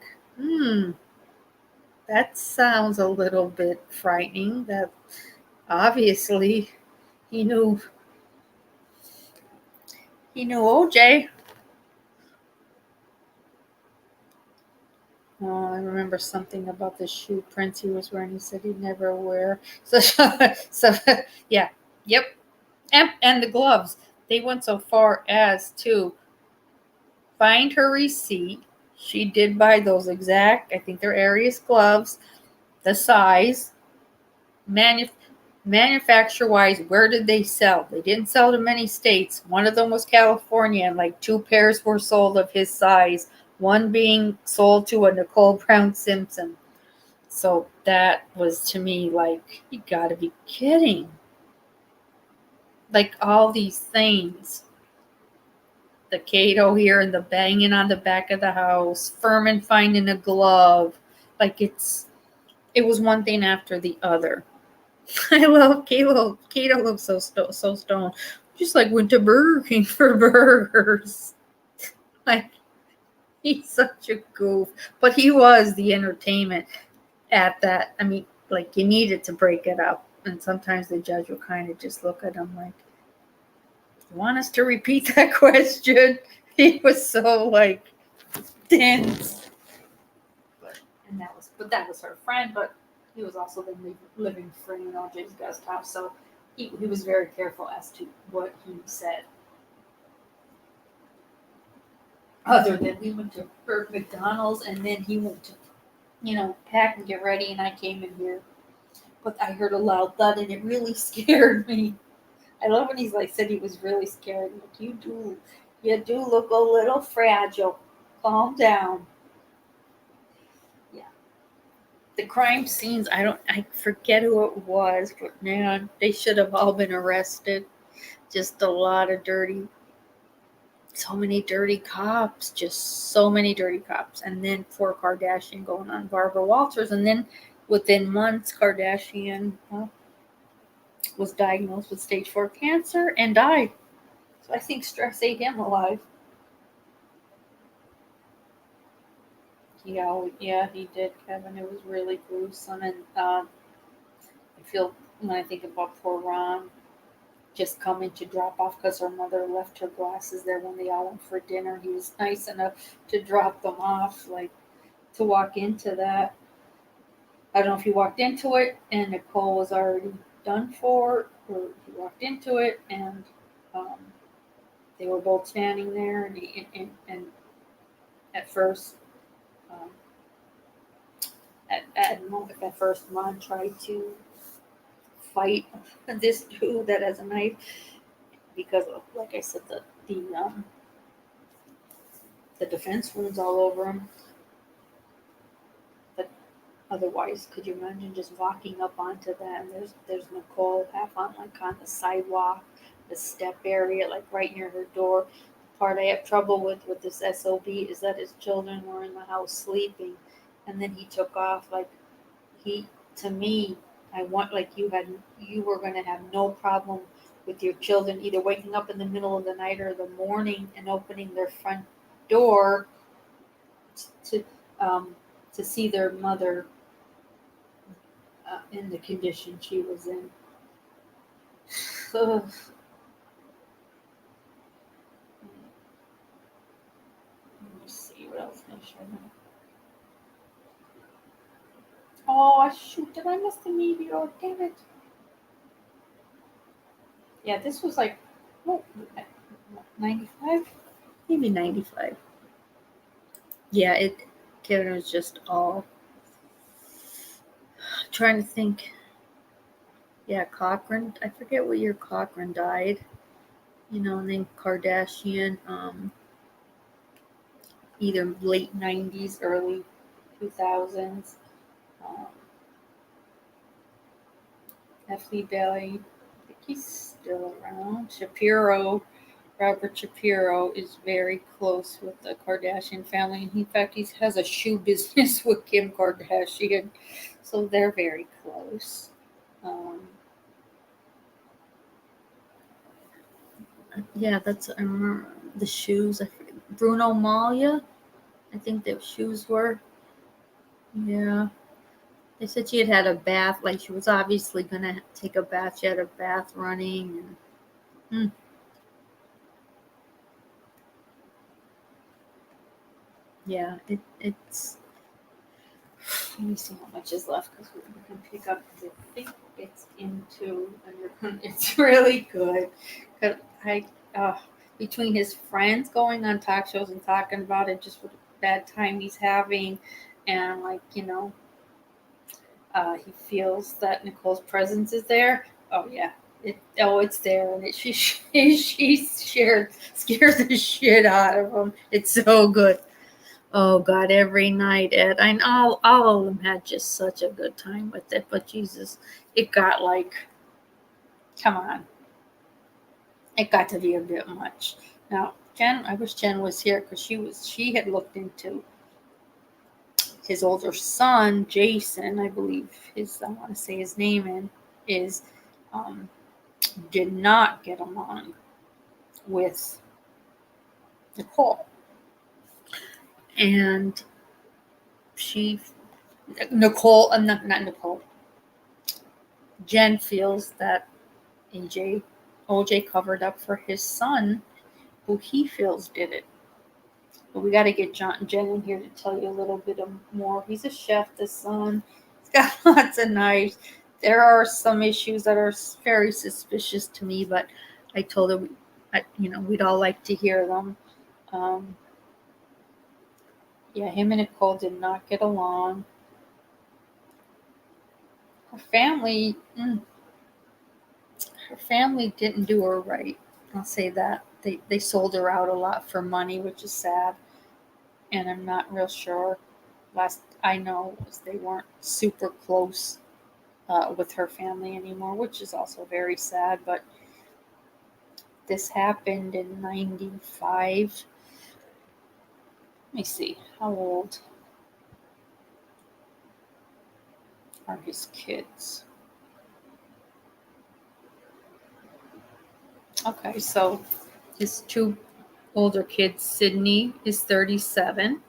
that sounds a little bit frightening. That obviously he knew OJ. Oh, I remember something about the shoe prints he was wearing. He said he'd never wear. So yeah, yep. And the gloves. They went so far as to find her receipt. She did buy those exact, I think they're Arius gloves, the size, manufacturer-wise, where did they sell? They didn't sell to many states. One of them was California, and like 2 pairs were sold of his size, one being sold to a Nicole Brown Simpson. So that was, to me, like, you gotta be kidding. Like, all these things. The Cato here and the banging on the back of the house, Furman finding a glove. Like, it was one thing after the other. I love Cato. Cato looks so stoned. Just like went to Burger King for burgers. Like, he's such a goof. But he was the entertainment at that. I mean, like, you needed to break it up. And sometimes the judge will kind of just look at him like, you want us to repeat that question? He was so, like, dense. But that was her friend, but he was also the living friend in OJ's guest house, so he was very careful as to what he said. Other than we went to McDonald's and then he went to, pack and get ready, and I came in here. But I heard a loud thud and it really scared me. I love when he's like said he was really scared. Like, you do look a little fragile. Calm down. Yeah. The crime scenes, I forget who it was, but man, they should have all been arrested. Just a lot of so many dirty cops, just so many dirty cops. And then poor Kardashian going on Barbara Walters. And then within months, Kardashian was diagnosed with stage 4 cancer and died. So I think stress ate him alive. Yeah, he did, Kevin. It was really gruesome. And I feel when I think about poor Ron just coming to drop off because her mother left her glasses there when they all went for dinner. He was nice enough to drop them off, like to walk into that. I don't know if he walked into it and Nicole was already done for, or he walked into it and they were both standing there. And at first, um, at first, Ron tried to fight this dude that has a knife because, like I said, the defense wounds all over him. But otherwise, could you imagine just walking up onto that? And there's Nicole half on the sidewalk, the step area, like right near her door. The part I have trouble with this SOB is that his children were in the house sleeping, and then he took off. Like, to me, I want, like, you were going to have no problem with your children either waking up in the middle of the night or the morning and opening their front door to to see their mother in the condition she was in. Ugh. Let me see what else can I show you. Oh shoot! Did I miss the meteor? Damn it! Yeah, this was like 95, maybe 95. Yeah, Kevin was just all trying to think. Yeah, Cochran. I forget what year Cochran died. And then Kardashian, either late 90s, early 2000s. F.Lee Bailey, I think he's still around. Robert Shapiro is very close with the Kardashian family. And in fact, he has a shoe business with Kim Kardashian. So they're very close. Yeah, I remember the shoes. I forget, Bruno Malia, I think the shoes were. Yeah. They said she had a bath, like she was obviously going to take a bath. She had a bath running. And, yeah, it's. Let me see how much is left because we can pick up. Because I think it's it's really good. Cause between his friends going on talk shows and talking about it, just what a bad time he's having, and he feels that Nicole's presence is there. Oh yeah, it's there, and she scares the shit out of him. It's so good. Oh God, every night, Ed. I know all of them had just such a good time with it, but Jesus, it got come on, it got to be a bit much. Now, Jen, I wish Jen was here because she had looked into his older son, Jason, I believe I want to say his name did not get along with Nicole. And not Nicole, Jen feels that OJ covered up for his son, who he feels did it. But we got to get Jen in here to tell you a little bit more. He's a chef, the son. He's got lots of knives. There are some issues that are very suspicious to me, but I told her, we'd all like to hear them. Yeah, him and Nicole did not get along. Her family, her family didn't do her right. I'll say that. They sold her out a lot for money, which is sad. And I'm not real sure. Last I know was they weren't super close with her family anymore, which is also very sad. But this happened in 95. Let me see. How old are his kids? Okay, so his two older kids, Sydney is 37.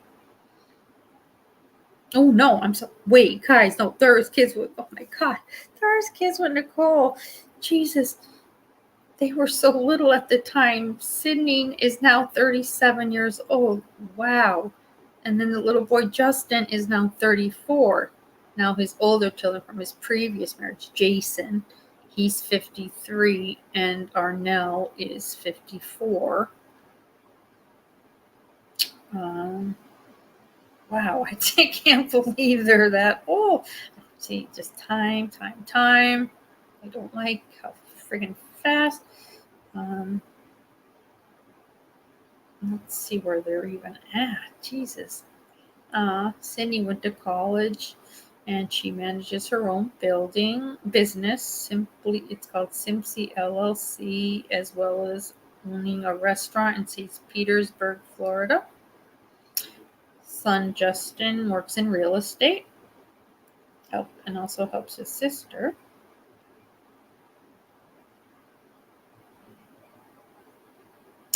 Oh no, I'm so wait, guys, no, there's kids with oh my god. There's kids with Nicole. Jesus. They were so little at the time. Sydney is now 37 years old. Wow. And then the little boy Justin is now 34. Now his older children from his previous marriage, Jason, he's 53, and Arnell is 54. Wow, I can't believe they're that old. See, just time. I don't like how friggin' fast. Let's see where they're even at. Jesus. Sydney went to college and she manages her own business. It's called Simpsy LLC, as well as owning a restaurant in St. Petersburg, Florida. Son Justin works in real estate and also helps his sister.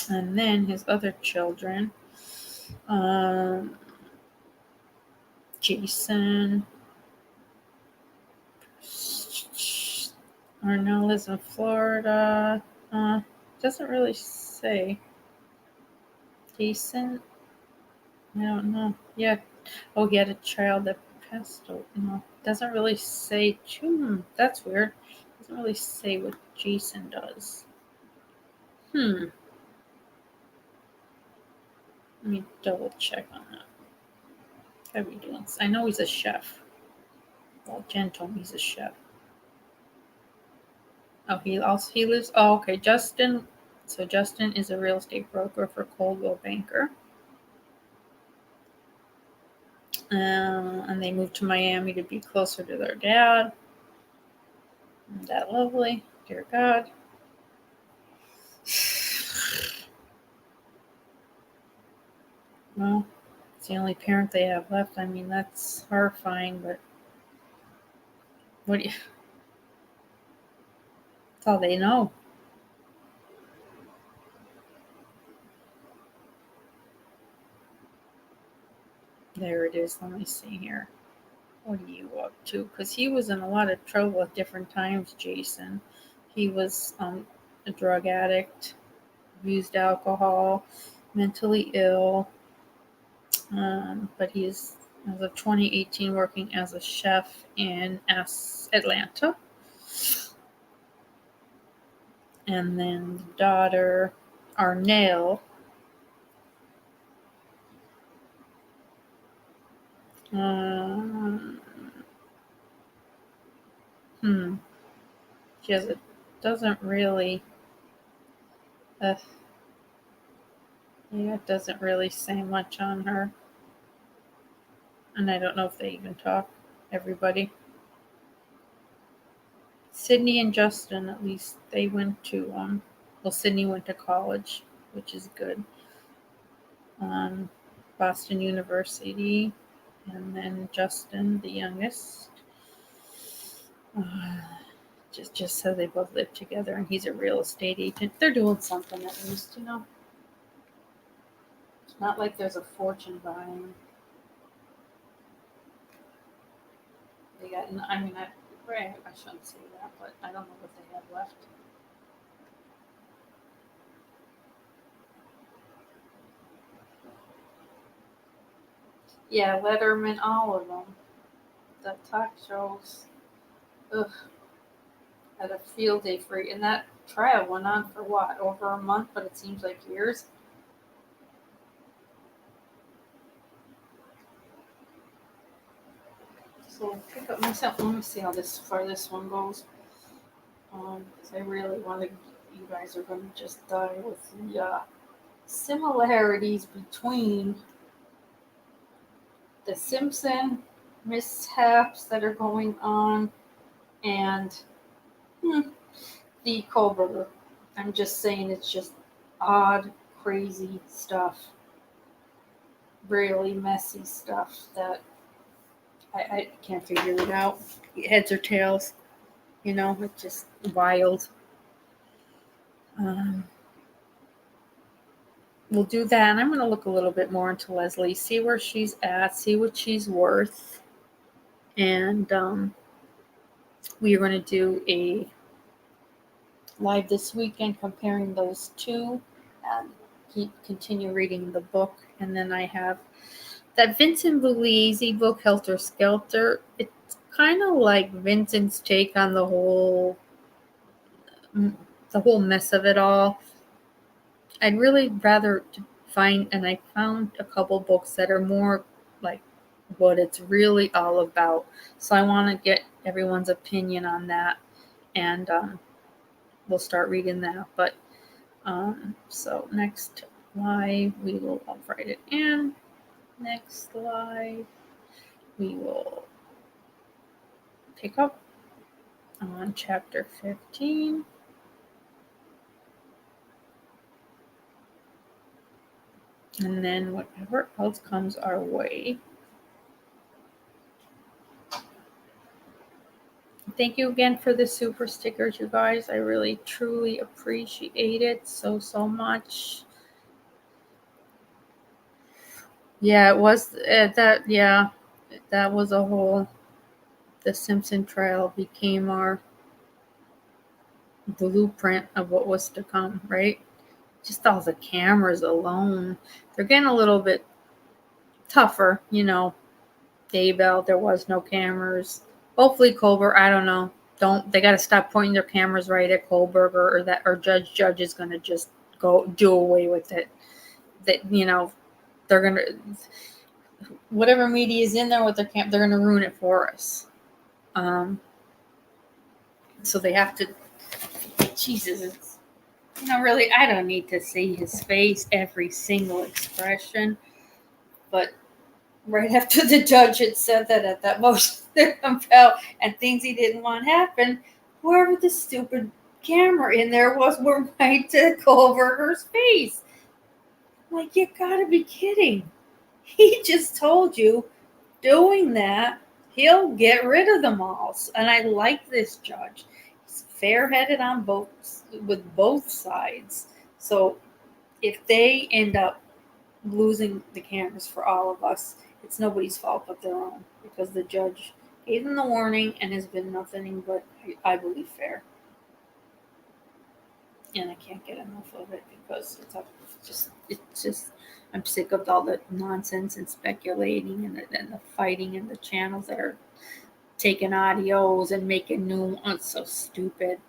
And then his other children, Jason, Arnell lives in Florida. Doesn't really say. Jason, I don't know. Yeah. Oh, he had a child that passed away. No, doesn't really say. That's weird. Doesn't really say what Jason does. Let me double check on that. How are we doing? I know he's a chef. Well, Jen told me he's a chef. Oh, he lives. Oh, okay. Justin. So Justin is a real estate broker for Coldwell Banker. And they moved to Miami to be closer to their dad. Isn't that lovely? Dear God. Well, it's the only parent they have left. I mean, that's horrifying, but what do you... That's all they know. There it is. Let me see here. What are you up to? Because he was in a lot of trouble at different times, Jason. He was a drug addict, used alcohol, mentally ill. But he is, as of 2018, working as a chef in Atlanta. And then the daughter, Arnell, she has doesn't really, it doesn't really say much on her. And I don't know if they even talk, everybody. Sydney and Justin, at least, they went to, Sydney went to college, which is good. Boston University. And then Justin, the youngest, just so they both live together, and he's a real estate agent. They're doing something at least, It's not like there's a fortune behind them. They got, I shouldn't say that, but I don't know what they have left. Yeah, Letterman, all of them. The talk shows. Ugh. Had a field day for it. And that trial went on for what? Over a month, but it seems like years. So pick up myself. Let me see how far this one goes. 'Cause I really want to. You guys are going to just die with the similarities between the Simpson mishaps that are going on and the Cove. I'm just saying it's just odd, crazy stuff. Really messy stuff that I can't figure it out. Heads or tails, it's just wild. We'll do that, and I'm going to look a little bit more into Leslie, see where she's at, see what she's worth, and we are going to do a live this weekend comparing those two, and continue reading the book, and then I have that Vincent Buglisi book, Helter Skelter. It's kind of like Vincent's take on the whole mess of it all. I'd really rather find, and I found a couple books that are more like what it's really all about. So I want to get everyone's opinion on that, and we'll start reading that. But so next live, I'll write it in. Next live, we will pick up on chapter 15. And then whatever else comes our way. Thank you again for the super stickers, you guys. I really, truly appreciate it so much. Yeah, it was that was a whole, the Simpson trial became our blueprint of what was to come, right? Just all the cameras alone. They're getting a little bit tougher, Daybell, there was no cameras. Hopefully Colbert, I don't know. They got to stop pointing their cameras right at Kohlberger, or Judge is going to just go do away with it. That, they're going to, whatever media is in there with their they're going to ruin it for us. So they have to, Jesus, it's, really, I don't need to see his face, every single expression, but right after the judge had said that at that motion that compelled and things he didn't want happen, whoever the stupid camera in there were right to Kohlberger's face. Like, you gotta be kidding. He just told you doing that, he'll get rid of them all. And I like this judge. He's fair-headed with both sides. So if they end up losing the cameras for all of us, it's nobody's fault but their own, because the judge gave them the warning and has been nothing but, I believe, fair. And I can't get enough of it because it's just I'm sick of all the nonsense and speculating and the fighting and the channels that are taking audios and making new ones. It's so stupid.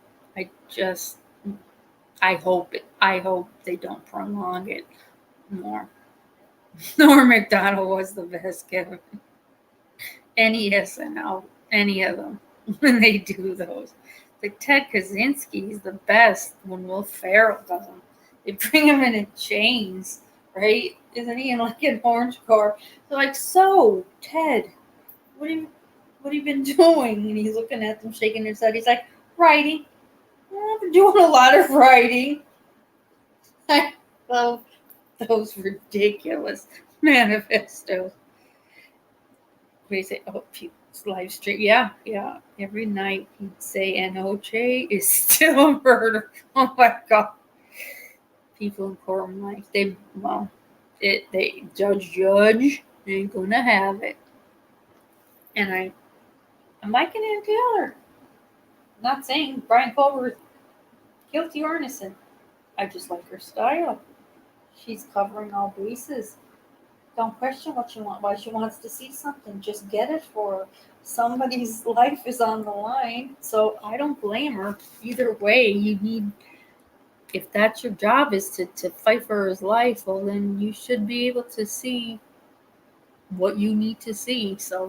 I hope they don't prolong it more. Norm Macdonald was the best, Kevin. Any SNL, any of them, when they do those. Like Ted Kaczynski is the best when Will Ferrell does them. They bring him in chains, right? Isn't he in like an orange car? They're like, so, Ted, what have you been doing? And he's looking at them, shaking his head. He's like, writing. Well, I've been doing a lot of writing. I love those ridiculous manifestos. What do you say? Oh, live stream. Yeah. Every night he'd say, and OJ is still a murder. Oh my God. People in courtroom life. Judge ain't gonna have it. And I'm liking Ann Taylor. I'm not saying Brian Culver is guilty or innocent. I just like her style. She's covering all bases. Don't question what she wants. Why she wants to see something. Just get it for her. Somebody's life is on the line. So I don't blame her. Either way, if that's your job is to fight for his life, well, then you should be able to see what you need to see. So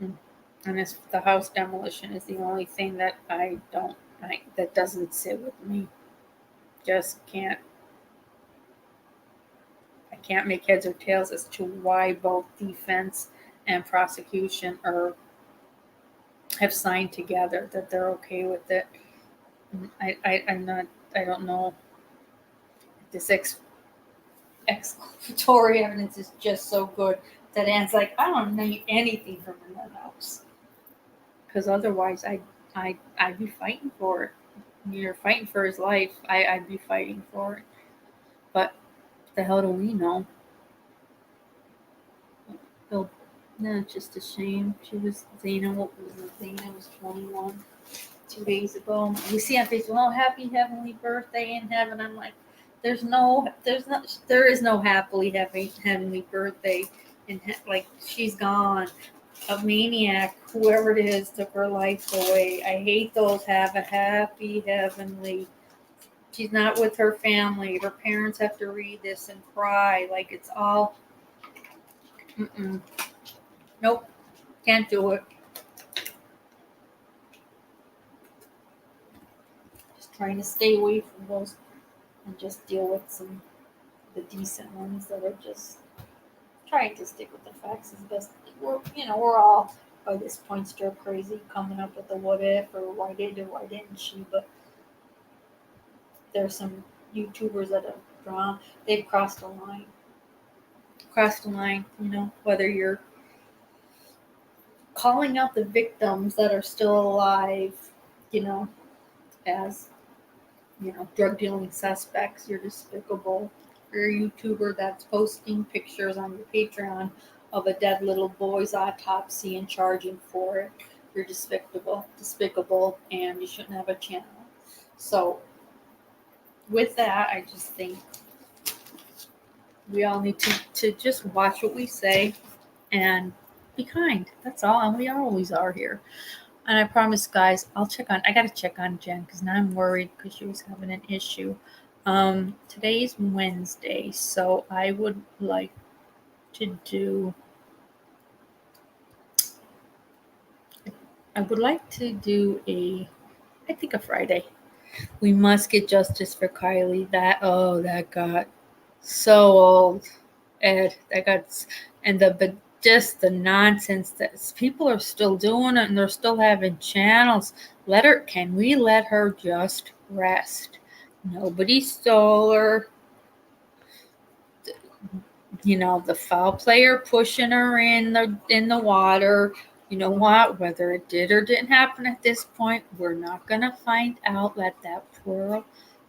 And it's, the house demolition is the only thing that that doesn't sit with me. Just can't. I can't make heads or tails as to why both defense and prosecution have signed together that they're okay with it. I'm not. I don't know. This exculpatory evidence is just so good that Anne's like, I don't need anything from that house, because otherwise I'd be fighting for it. You're fighting for his life. I'd be fighting for it. But the hell do we know? No, it's just a shame. Zena was 21 2 days ago. We see on Facebook, oh, happy heavenly birthday in heaven. I'm like, there is no happily heavenly birthday like, she's gone. A maniac, whoever it is, took her life away. I hate those have a happy heavenly. She's not with her family. Her parents have to read this and cry. Like, it's all, nope, can't do it. Just trying to stay away from those and just deal with the decent ones that are just trying to stick with the facts as best. We're all by this point still crazy, coming up with the what if or why did or why didn't she. But there's some YouTubers that they've crossed the line. Whether you're calling out the victims that are still alive, as drug dealing suspects, you're despicable. You're a YouTuber that's posting pictures on your Patreon of a dead little boy's autopsy and charging for it. You're despicable, and you shouldn't have a channel. So with that, I just think we all need to just watch what we say and be kind. That's all. And we always are here. And I promise, guys, I got to check on Jen, because now I'm worried because she was having an issue. Today's Wednesday, so I would like to do a Friday. We must get justice for Kylie. That got so old. And just the nonsense that people are still doing it, and they're still having channels. Can we let her just rest? Nobody stole her. The foul player pushing her in the water. You know what? Whether it did or didn't happen at this point, we're not going to find out. Let that poor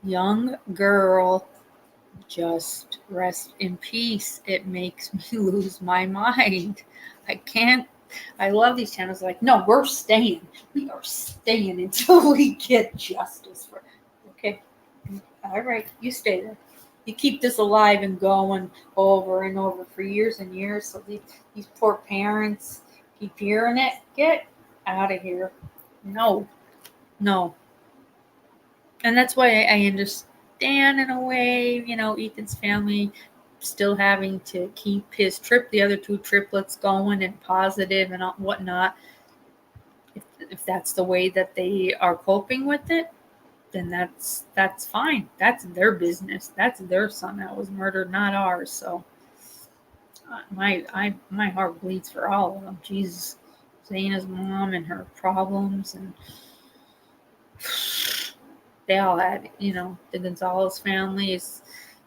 young girl just rest in peace. It makes me lose my mind. I love these channels. Like, no, we're staying. We are staying until we get justice for. Okay. All right. You stay there. You keep this alive and going over and over for years and years. So these poor parents keep hearing it. Get out of here. No. And that's why I understand in a way, Ethan's family still having to keep the other two triplets going and positive and whatnot. If that's the way that they are coping with it, then that's fine. That's their business. That's their son that was murdered, not ours. So my heart bleeds for all of them. Jesus, Zaina's mom and her problems, and they all had, the Gonzalez families.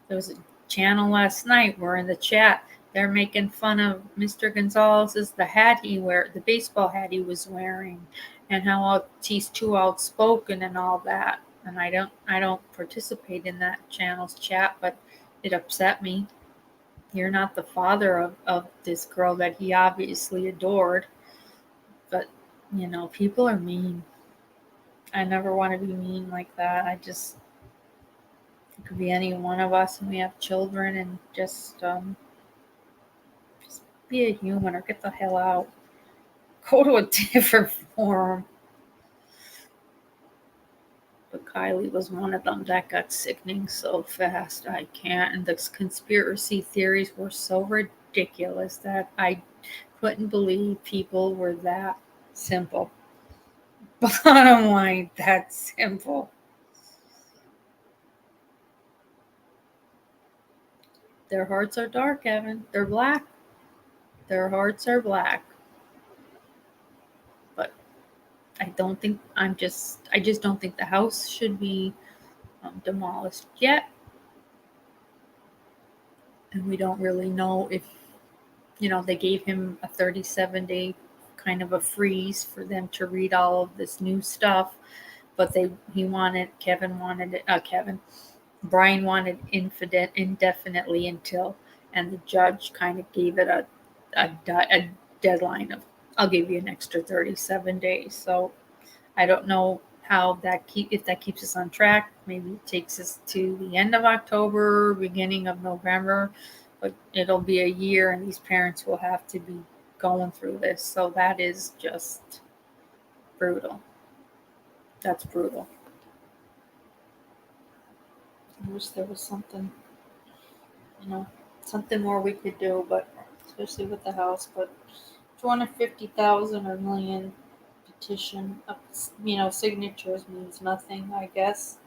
There was a channel last night. We're in the chat. They're making fun of Mr. Gonzalez's the baseball hat he was wearing, and how he's too outspoken and all that. And I don't participate in that channel's chat, but it upset me. You're not the father of this girl that he obviously adored. But, people are mean. I never want to be mean like that. It could be any one of us, and we have children, and just be a human or get the hell out. Go to a different forum. But Kylie was one of them. That got sickening so fast. I can't. And the conspiracy theories were so ridiculous that couldn't believe people were that simple. Bottom line, that simple. Their hearts are dark, Evan. They're black. Their hearts are black. But I just don't think the house should be demolished yet. And we don't really know if, they gave him a 37-day kind of a freeze for them to read all of this new stuff. But Brian wanted indefinitely until, and the judge kind of gave it a deadline of, I'll give you an extra 37 days. So I don't know how if that keeps us on track. Maybe it takes us to the end of October, beginning of November, but it'll be a year and these parents will have to be going through this. So that is just brutal. That's brutal. I wish there was something more we could do, but especially with the house. But 250,000 or million petition, signatures means nothing. I guess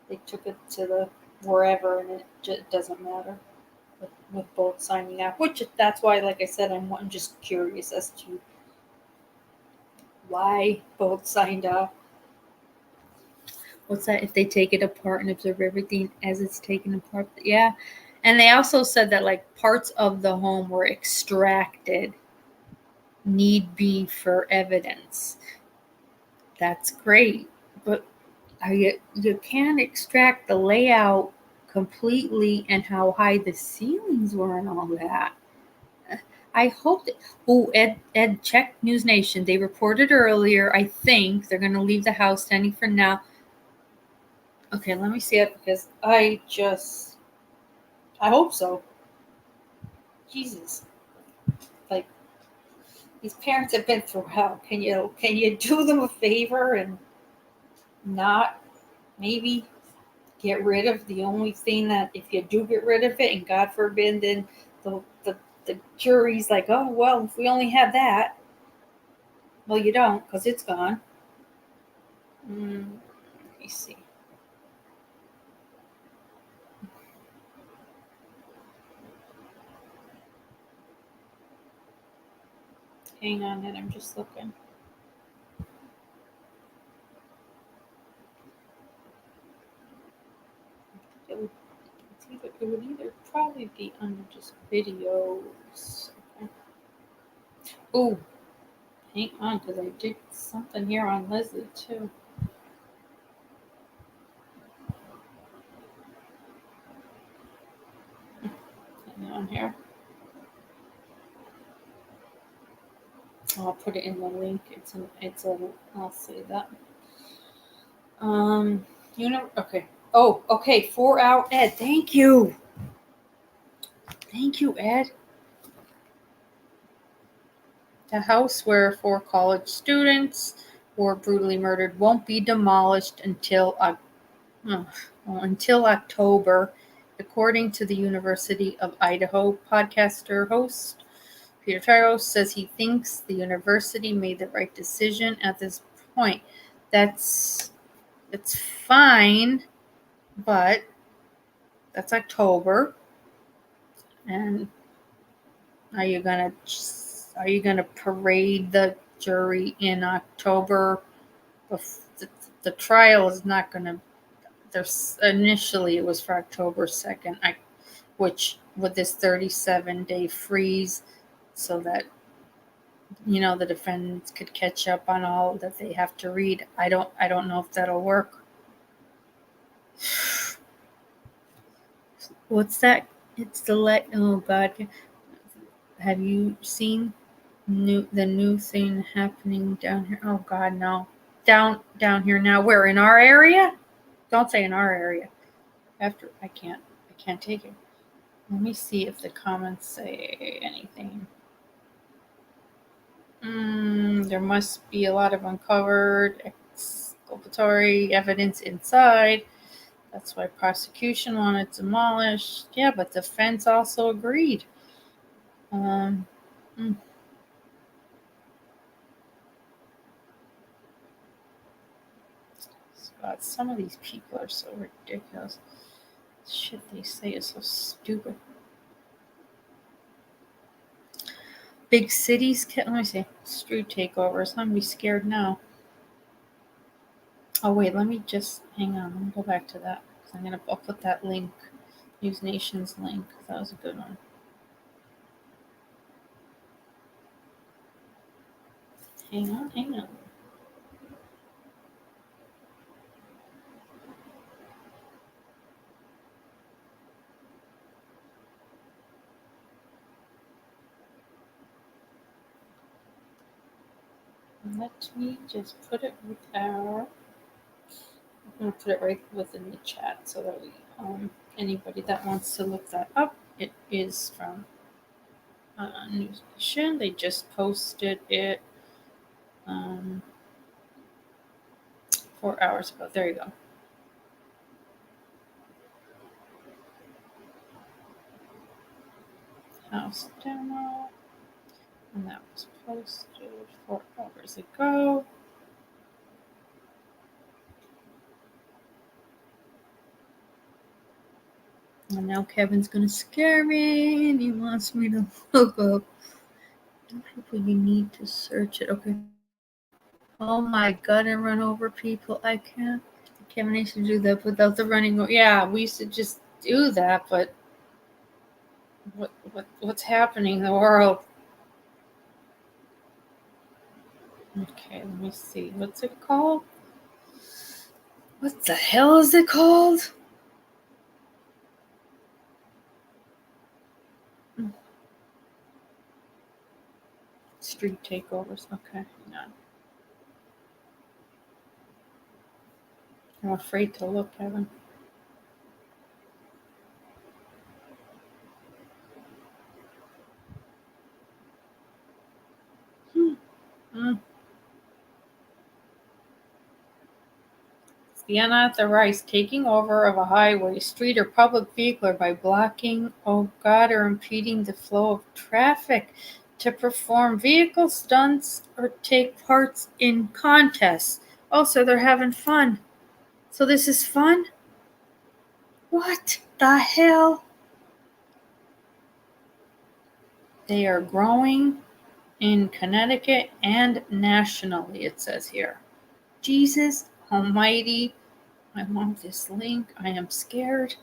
they took it to the wherever, and it just doesn't matter with both signing up. Which that's why, like I said, I'm just curious as to why both signed up. What's that? If they take it apart and observe everything as it's taken apart, yeah. And they also said that like parts of the home were extracted, need be for evidence. That's great, but you can't extract the layout completely and how high the ceilings were and all that. I hope that. Ed, check News Nation. They reported earlier. I think they're going to leave the house standing for now. Okay, let me see it because I hope so. Jesus, like these parents have been through hell. Can you do them a favor and not maybe get rid of the only thing that if you do get rid of it, and God forbid, then the jury's like, oh well, if we only have that, well you don't because it's gone. Let me see. Hang on, and I'm just looking. It would either probably be under just videos. Okay. Oh, hang on, because I did something here on Leslie too. Hang on here. I'll put it in the link. I'll say that. Okay. Oh, okay. 4 Hour Ed. Thank you. Thank you, Ed. The house where 4 college students were brutally murdered won't be demolished until October, according to the University of Idaho podcaster host. Peter Tyros says he thinks the university made the right decision at this point. It's fine, but that's October. And are you gonna parade the jury in October? The trial is not gonna. Initially it was for October 2nd, which with this 37-day freeze, so that the defendants could catch up on all that they have to read. I don't know if that'll work. What's that? It's oh God. Have you seen the new thing happening down here? Oh God, no. Down here now. Where, in our area? Don't say in our area. I can't take it. Let me see if the comments say anything. There must be a lot of uncovered exculpatory evidence inside. That's why prosecution wanted demolished. Yeah, but defense also agreed. God, some of these people are so ridiculous. Shit they say is so stupid. Big cities, let me see. Street takeovers. I'm gonna be scared now. Oh wait, let me just hang on. Let me go back to that. I'll put that link, News Nation's link. That was a good one. Hang on. Let me just put it with I'm gonna put it right within the chat so that we anybody that wants to look that up. It is from News Nation. They just posted it 4 hours ago. There you go. House demo. And that was posted 4 hours ago. And now Kevin's going to scare me and he wants me to look up. People, you need to search it. Okay. Oh my God, and run over people. I can't. Kevin used to do that without the running. Yeah, we used to just do that, but what's happening in the world? Okay, let me see. What's it called? What the hell is it called? Street takeovers. Okay, hang on. I'm afraid to look, Kevin. It's the unauthorized taking over of a highway, street, or public vehicle by blocking, or impeding the flow of traffic to perform vehicle stunts or take parts in contests. Also, they're having fun. So this is fun? What the hell? They are growing in Connecticut and nationally, it says here. Jesus Almighty, I want this link. I am scared.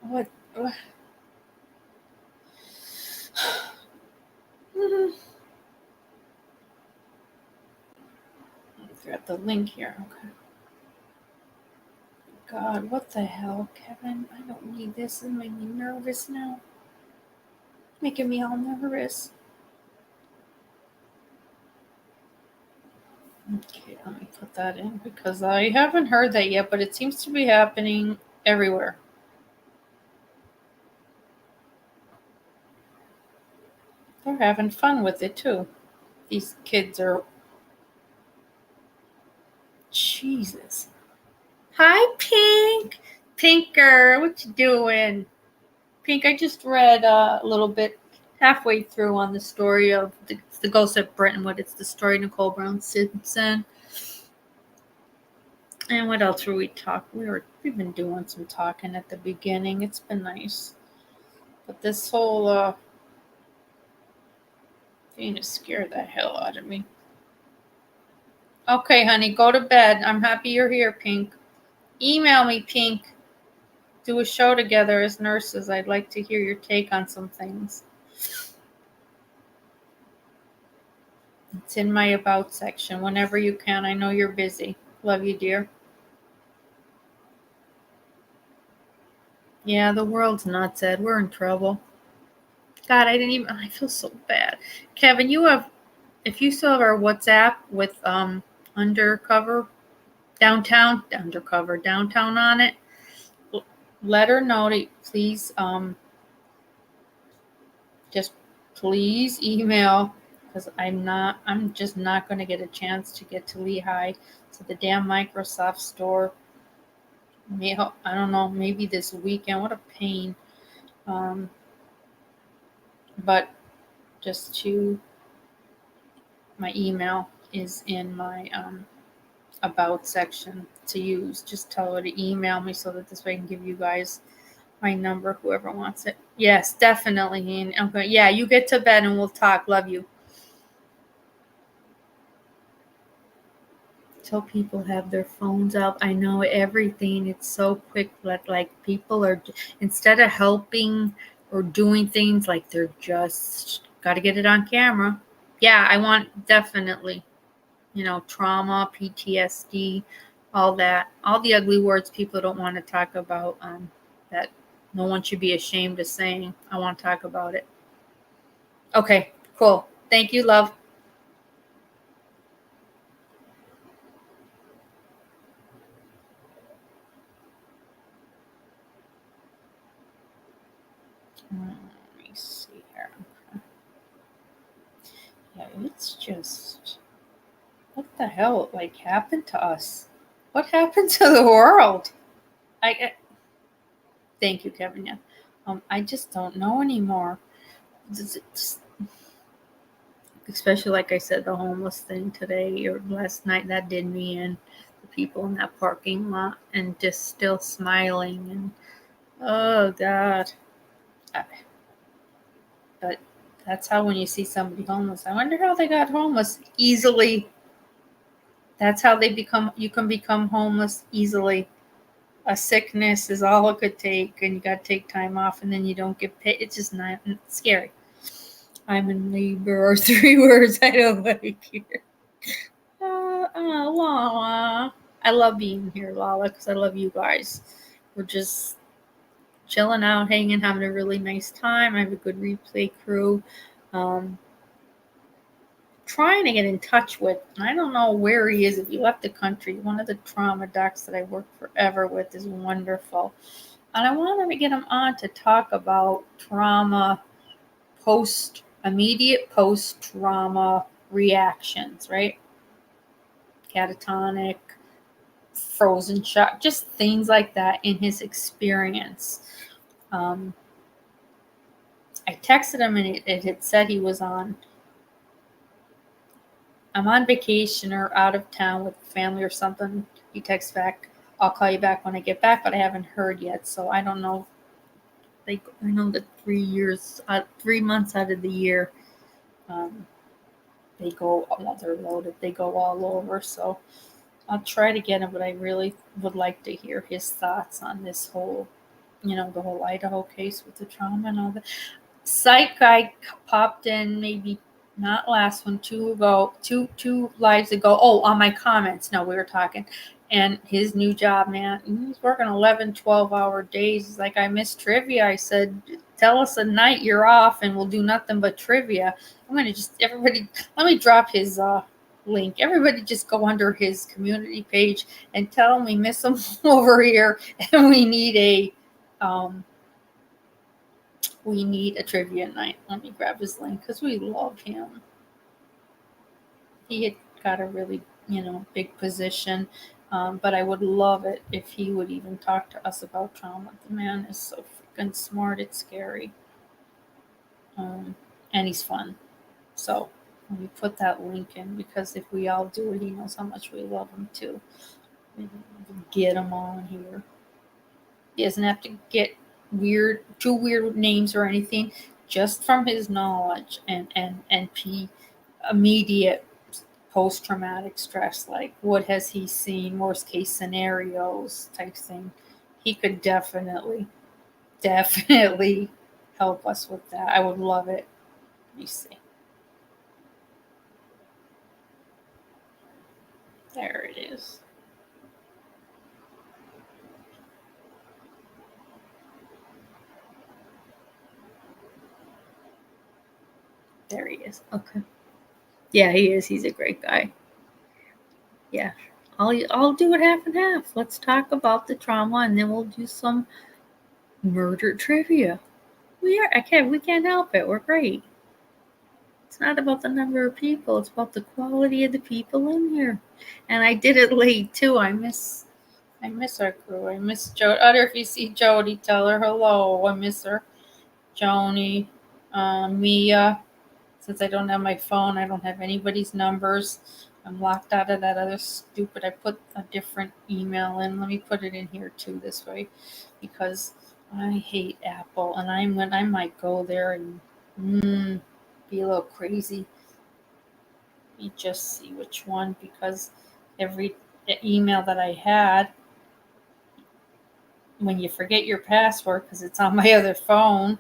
What? Got the link here. Okay. God, what the hell, Kevin? I don't need this. It's making me nervous now. Making me all nervous. Okay, let me put that in because I haven't heard that yet, but it seems to be happening everywhere. They're having fun with it too. These kids are. Jesus. Hi, Pink. Pinker, what you doing? Pink, I just read a little bit halfway through on the story of the ghost at Brentwood. It's the story of Nicole Brown Simpson. And what else were we talking? We've been doing some talking at the beginning. It's been nice. But this whole thing just scared the hell out of me. Okay, honey, go to bed. I'm happy you're here, Pink. Email me, Pink. Do a show together as nurses. I'd like to hear your take on some things. It's in my about section whenever you can. I know you're busy. Love you, dear. Yeah, the world's nuts, Ed. We're in trouble. God, I feel so bad. Kevin, if you still have our WhatsApp with undercover downtown on it, let her know to please just please email because I'm just not going to get a chance to get to Lehigh to the damn Microsoft store. I don't know, maybe this weekend. What a pain. But my email is in my about section to use. Just tell her to email me so that this way I can give you guys my number, whoever wants it. Yes, definitely. And okay, yeah, you get to bed and we'll talk. Love you. Till people have their phones up. I know everything. It's so quick that like people are, instead of helping or doing things, like they're just got to get it on camera. Yeah, I want definitely, trauma, PTSD, all that, all the ugly words people don't want to talk about, that no one should be ashamed of saying. I want to talk about it. Okay, cool. Thank you, love. Let me see here. Yeah, it's just, what the hell like happened to us? What happened to the world? Thank you, Kevin. Yeah, I just don't know anymore. Especially like I said, the homeless thing today or last night, that did me in. The people in that parking lot and just still smiling and oh God. But that's how when you see somebody homeless, I wonder how they got homeless easily. That's how you can become homeless easily. A sickness is all it could take, and you got to take time off, and then you don't get paid. It's just not, it's scary. I'm in labor, or 3 words I don't like here. Lala. I love being here, Lala, because I love you guys. We're just chilling out, hanging, having a really nice time. I have a good replay crew. Trying to get in touch with, I don't know where he is, if he left the country. One of the trauma docs that I worked forever with is wonderful. And I wanted to get him on to talk about trauma, immediate post-trauma reactions, right? Catatonic, frozen shock, just things like that in his experience. I texted him and it had said he was I'm on vacation or out of town with family or something. He texts back, I'll call you back when I get back, but I haven't heard yet. So I don't know. I know that 3 months out of the year, they go, they're loaded. They go all over. So I'll try to get him, but I really would like to hear his thoughts on this whole, the whole Idaho case with the trauma and all that. Psych guy popped in maybe not last one, two lives ago. Oh, on my comments. No, we were talking. And his new job, man, he's working 11, 12-hour days. He's like, I miss trivia. I said, tell us a night you're off and we'll do nothing but trivia. I'm going to everybody, let me drop his link. Everybody just go under his community page and tell him we miss him over here and we need a trivia night. Let me grab his link because we love him. He had got a really, big position. But I would love it if he would even talk to us about trauma. The man is so freaking smart. It's scary. And he's fun. So let me put that link in because if we all do it, he knows how much we love him too. Get him on here. He doesn't have to get too weird names or anything, just from his knowledge and immediate post-traumatic stress, like what has he seen, worst case scenarios type thing. He could definitely help us with that. I would love it. Let me see. There it is. There he is. Okay. Yeah, he is. He's a great guy. Yeah. I'll do it half and half. Let's talk about the trauma and then we'll do some murder trivia. We can't help it. We're great. It's not about the number of people. It's about the quality of the people in here. And I did it late too. I miss our crew. I miss Jody. If you see Jody, tell her hello. I miss her. Joni, Mia. Since I don't have my phone, I don't have anybody's numbers. I'm locked out of that other stupid. I put a different email in. Let me put it in here too this way, because I hate Apple, and I might go there and be a little crazy. Let me just see which one, because every email that I had, when you forget your password because it's on my other phone,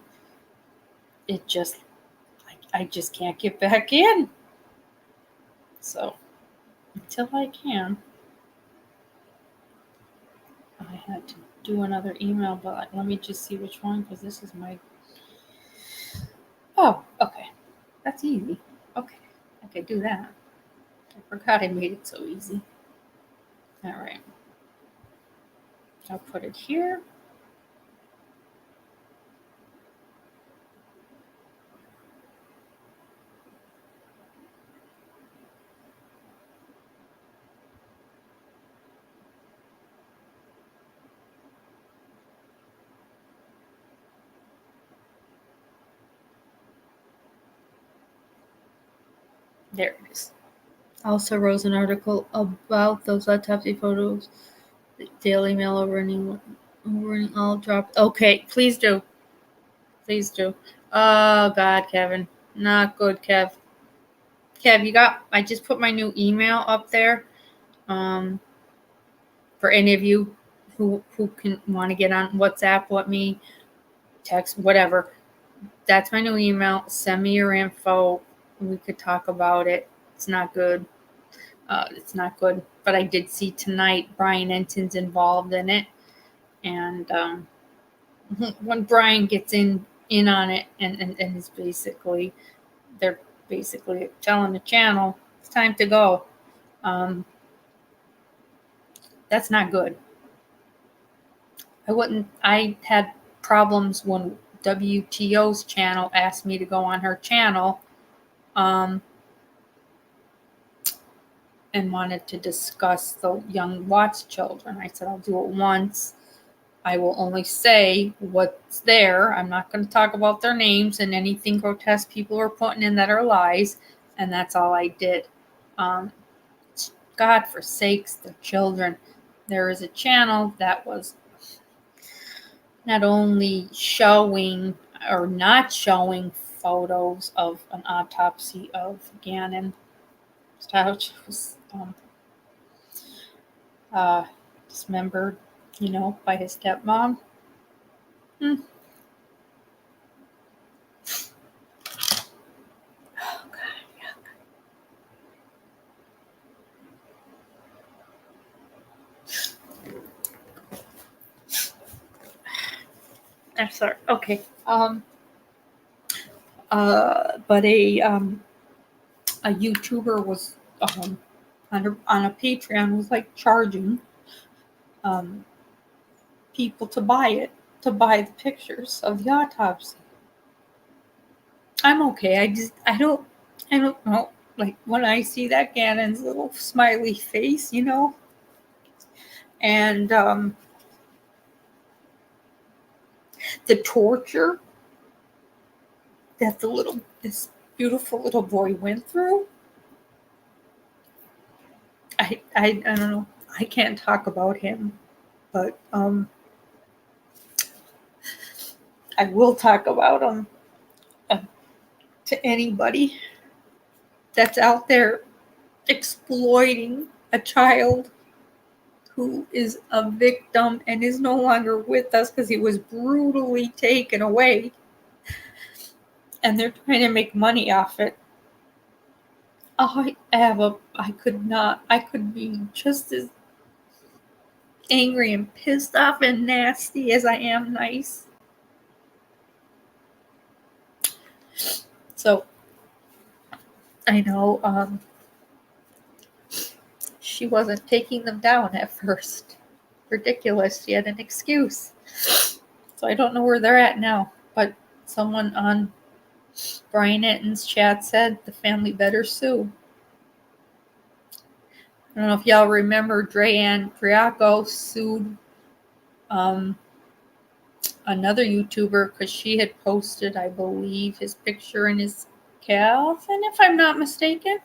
it just I just can't get back in. So until I can, I had to do another email, but let me just see which one, because this is my... Oh, okay. That's easy. Okay. I could do that. I forgot I made it so easy. All right. I'll put it here. There it is. Also wrote an article about those autopsy photos. The Daily Mail overrunning all dropped. Okay, please do. Please do. Oh, God, Kevin. Not good, Kev. Kev, I just put my new email up there. For any of you who can want to get on WhatsApp, let me text, whatever. That's my new email. Send me your info. We could talk about it. It's not good. It's not good. But I did see tonight Brian Enton's involved in it. And when Brian gets in on it and is basically, they're basically telling the channel, it's time to go. That's not good. I had problems when WTO's channel asked me to go on her channel and wanted to discuss the young Watts children. I said, I'll do it once. I will only say what's there. I'm not going to talk about their names and anything grotesque people are putting in that are lies. And that's all I did. God forsakes the children. There is a channel that was not only showing or not showing photos of an autopsy of Gannon, which was dismembered, by his stepmom. Oh, God, yeah. I'm sorry. Okay. But a YouTuber was on a Patreon was like charging people to buy the pictures of the autopsy. I'm okay. I don't know. Like when I see that Gannon's little smiley face, and the torture that this beautiful little boy went through. I don't know. I can't talk about him, but I will talk about him to anybody that's out there exploiting a child who is a victim and is no longer with us because he was brutally taken away, and they're trying to make money off it. I could be just as angry and pissed off and nasty as I am nice. So I know she wasn't taking them down at first. Ridiculous. She had an excuse. So I don't know where they're at now. But someone on Brian Enton's chat said the family better sue. I don't know if y'all remember Dreanne Driaco sued another YouTuber because she had posted, I believe, his picture in his calf, and if I'm not mistaken,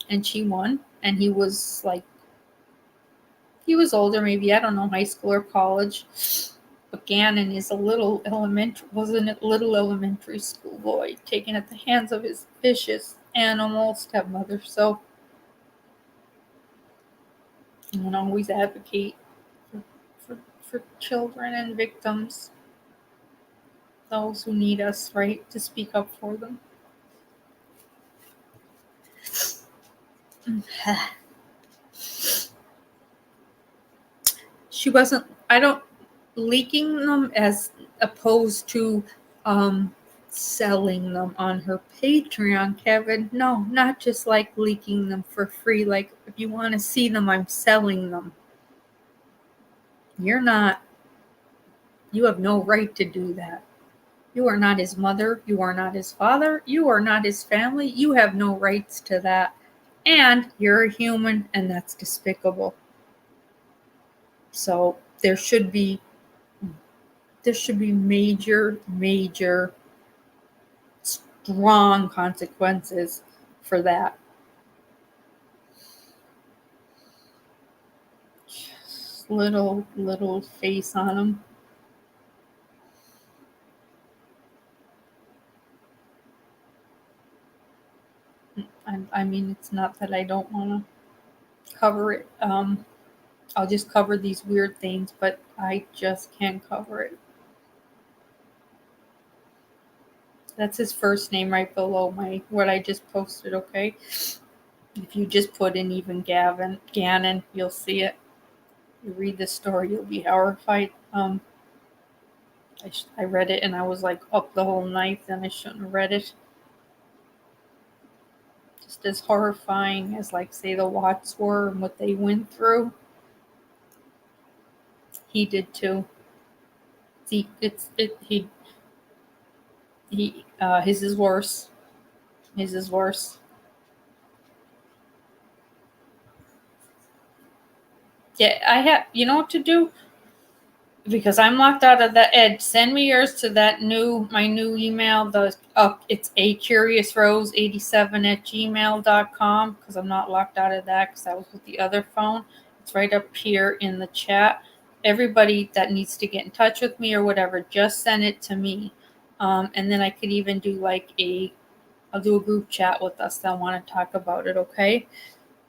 and she won. and he was older, maybe, I don't know, high school or college. But Gannon is a little elementary school boy taken at the hands of his vicious animal stepmother. So I want to always advocate for children and victims, those who need us, right, to speak up for them. She wasn't, leaking them as opposed to selling them on her Patreon, Kevin. No, not just like leaking them for free. Like, if you want to see them, I'm selling them. You have no right to do that. You are not his mother. You are not his father. You are not his family. You have no rights to that. And you're a human, and that's despicable. So there should be major, strong consequences for that. Just little face on him. I mean, it's not that I don't want to cover it. I'll just cover these weird things, but I just can't cover it. That's his first name right below what I just posted, okay? If you just put in even Gannon, you'll see it. You read the story, you'll be horrified. I read it and I was like up the whole night, then I shouldn't have read it. Just as horrifying as, like, say, the Watts were and what they went through. He did too. His is worse. His is worse. Yeah, I have. You know what to do? Because I'm locked out of that. Ed, send me yours to my new email. It's acuriousrose87@gmail.com, because I'm not locked out of that because that was with the other phone. It's right up here in the chat. Everybody that needs to get in touch with me or whatever, just send it to me. And then I could even do I'll do a group chat with us that want to talk about it, okay?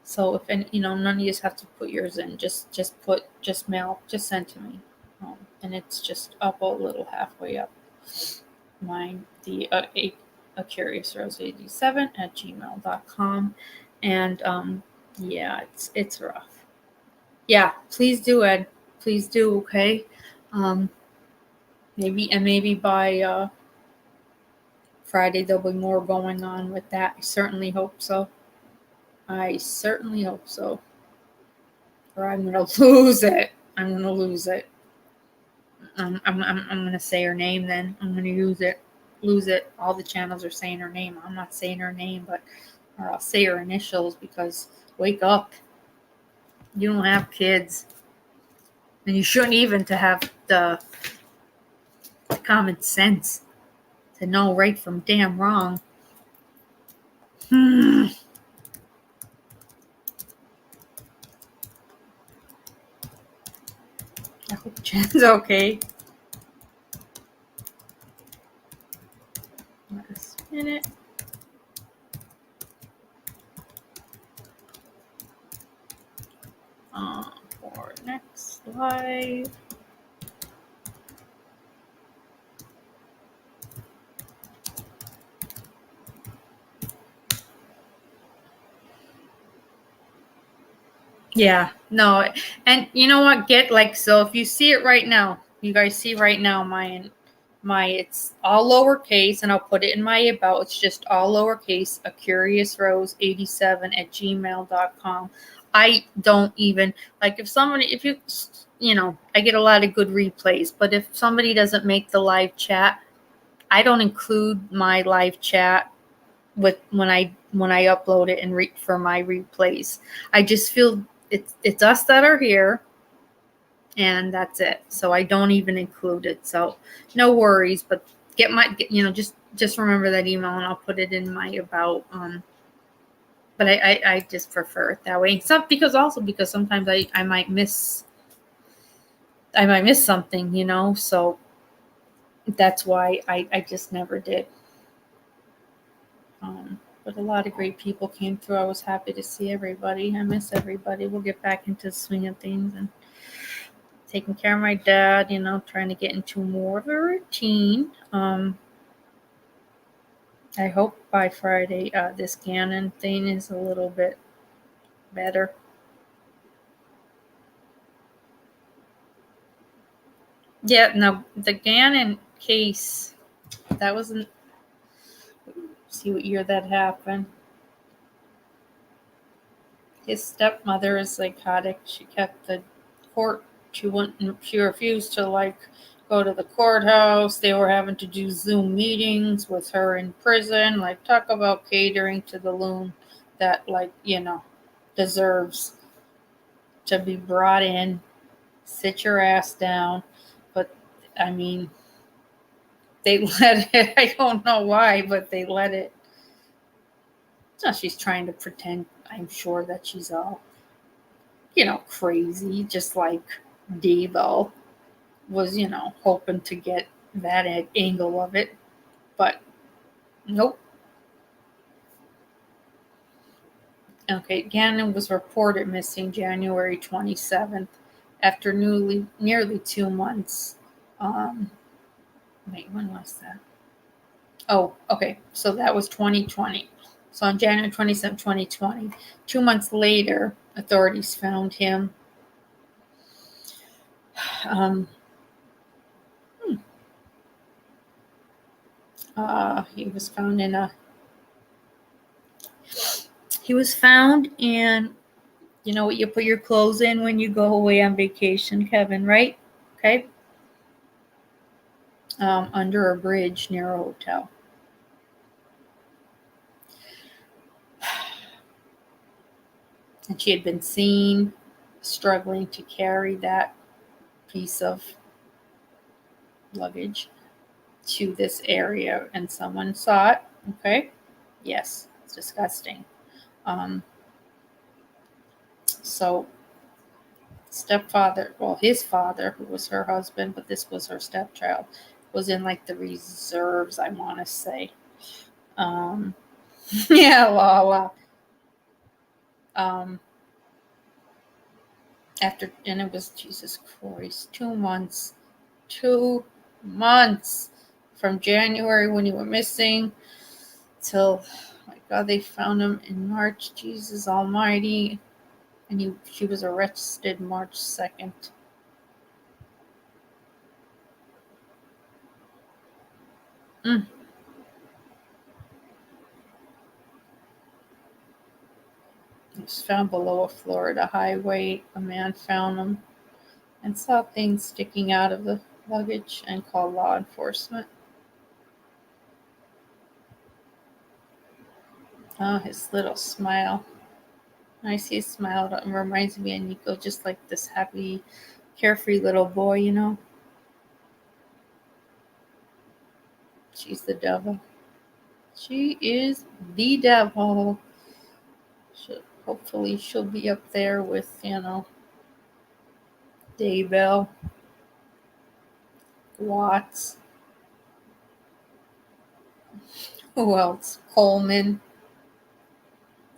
So if none of you have to put yours in, just mail, just send to me. And it's just up a little halfway up. Mine, the acuriousrose87@gmail.com. And yeah, it's rough. Yeah, please do, Ed. Please do, okay? Maybe by Friday there'll be more going on with that. I certainly hope so. Or I'm gonna lose it. I'm gonna say her name then. I'm gonna lose it. All the channels are saying her name. I'm not saying her name, or I'll say her initials, because wake up. You don't have kids. And you shouldn't even to have the common sense to know right from damn wrong. I hope Jen's okay. Last minute. For next live. Yeah, no, and you know what? So if you see it right now, you guys see right now my it's all lowercase, and I'll put it in my about. It's just all lowercase, acuriousrose87@gmail.com. I don't even I get a lot of good replays, but if somebody doesn't make the live chat, I don't include my live chat with when I upload it and for my replays. I just feel it's us that are here, and that's it. So I don't even include it. So no worries, but just remember that email, and I'll put it in my about. But I just prefer it that way. Because sometimes I might miss something, you know. So that's why I just never did. But a lot of great people came through. I was happy to see everybody. I miss everybody. We'll get back into the swing of things and taking care of my dad, you know, trying to get into more of a routine. I hope by Friday this Gannon thing is a little bit better. Yeah, no, the Gannon case, that wasn't, see what year that happened. His stepmother is psychotic. She kept the court. She refused to like go to the courthouse. They were having to do Zoom meetings with her in prison. Like, talk about catering to the loon that, like, you know, deserves to be brought in. Sit your ass down. But I mean, they let it. I don't know why, but they let it. So she's trying to pretend, I'm sure, that she's all, you know, crazy, just like Devo was, you know, hoping to get that angle of it. But nope. Okay, Gannon was reported missing January 27th after nearly 2 months. Wait, when was that? Oh, okay. So that was 2020. So on January 27th, 2020, 2 months later, authorities found him. He was found in, you know what you put your clothes in when you go away on vacation, Kevin, right? Okay. Under a bridge near a hotel. And she had been seen struggling to carry that piece of luggage to this area, and someone saw it. Okay. Yes, it's disgusting. So stepfather, well, his father, who was her husband, but this was her stepchild, was in like the reserves, I want to say. Yeah, Lala. And it was, Jesus Christ, 2 months. 2 months from January when you were missing till, oh my God, they found him in March. Jesus Almighty. And she was arrested March 2nd. He was found below a Florida highway. A man found him and saw things sticking out of the luggage and called law enforcement. Oh, his little smile. I see his smile. It reminds me of Nico, just like this happy, carefree little boy, you know. She's the devil. She is the devil. Hopefully she'll be up there with, you know, Daybell, Watts. Who else? Coleman.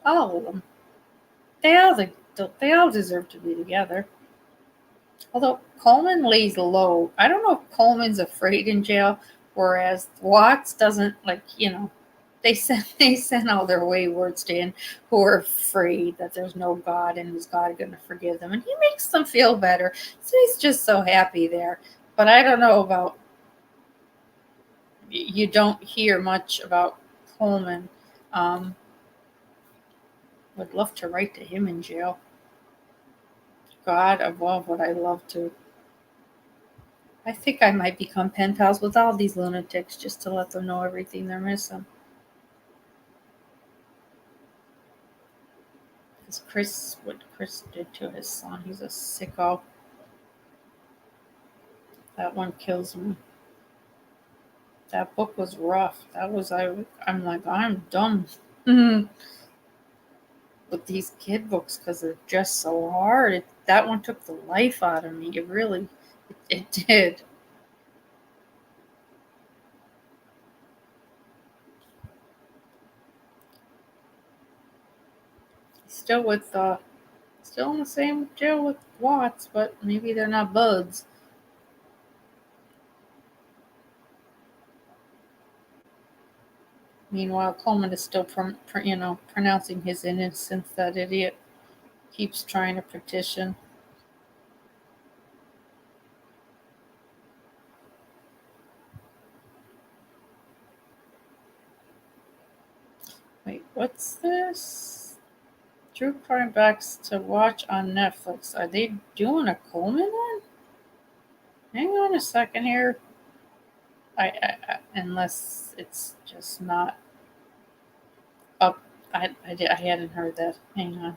All of them. They all deserve to be together. Although Coleman lays low. I don't know if Coleman's afraid in jail, whereas Watts doesn't, like, you know, they send all their waywards to him who are afraid that there's no God and is God going to forgive them. And he makes them feel better. So he's just so happy there. But I don't know about, you don't hear much about Coleman. Would love to write to him in jail. God above, would I love to. I think I might become pen pals with all these lunatics just to let them know everything they're missing. Because what Chris did to his son, he's a sicko. That one kills me. That book was rough. I'm like, I'm done. with these kid books because they're just so hard. That one took the life out of me. It really, it did. Still in the same jail with Watts, but maybe they're not buds. Meanwhile, Coleman is still, pronouncing his innocence. That idiot keeps trying to petition. Wait, what's this? True crime backs to watch on Netflix. Are they doing a Coleman one? Hang on a second here. Unless it's just not up. I hadn't heard that. Hang on.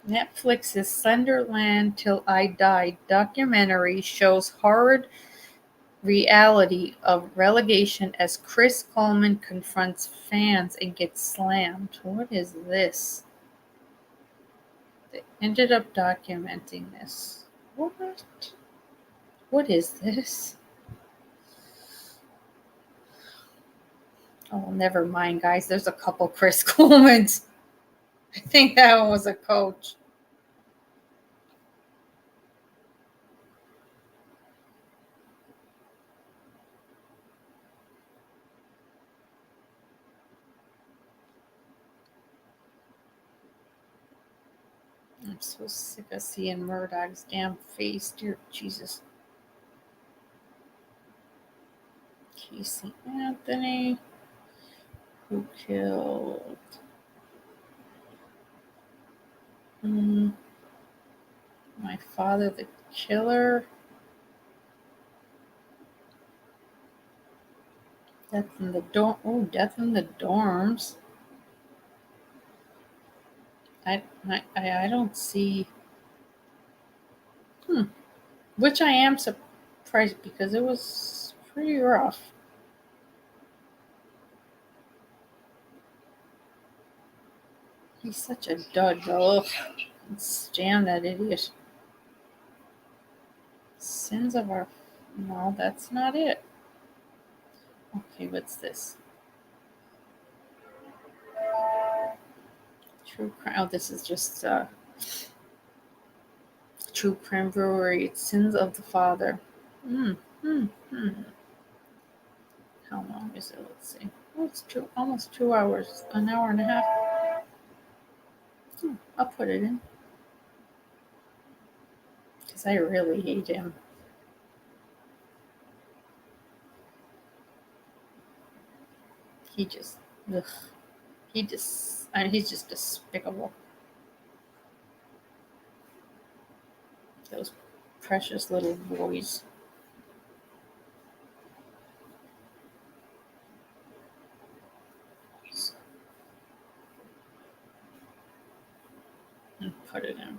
Netflix's Slenderland Till I Die documentary shows horrid reality of relegation as Chris Coleman confronts fans and gets slammed. What is this? They ended up documenting this. What is this? Oh, never mind, guys. There's a couple Chris Colemans. I think that one was a coach. I'm so sick of seeing Murdoch's damn face. Dear Jesus. Casey Anthony. Who killed? My father, the killer. Death in the dorm. Oh, death in the dorms. I don't see. Which I am surprised because it was pretty rough. He's such a dud, though. Let's jam that idiot. Sins of our. No, that's not it. Okay, what's this? True crime. Oh, this is just True Crime Brewery. It's Sins of the Father. How long is it? Let's see. Oh, it's almost 2 hours. An hour and a half. I'll put it in. Because I really hate him. He's just despicable. Those precious little boys. And put it in.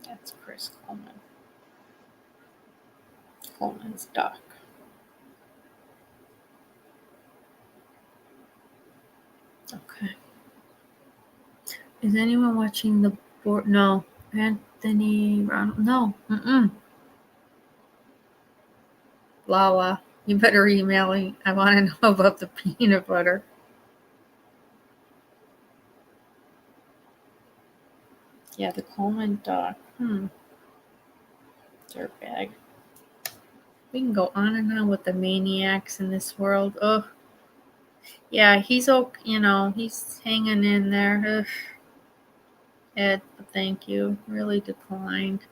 That's Chris Coleman. Coleman's doc. Okay. Is anyone watching the board? No. Anthony Ron? No. Lala, you better email me. I want to know about the peanut butter. Yeah, the Coleman doc. Dirtbag. We can go on and on with the maniacs in this world. Ugh. Yeah, he's okay. He's hanging in there. Ugh. Ed, thank you. Really declined.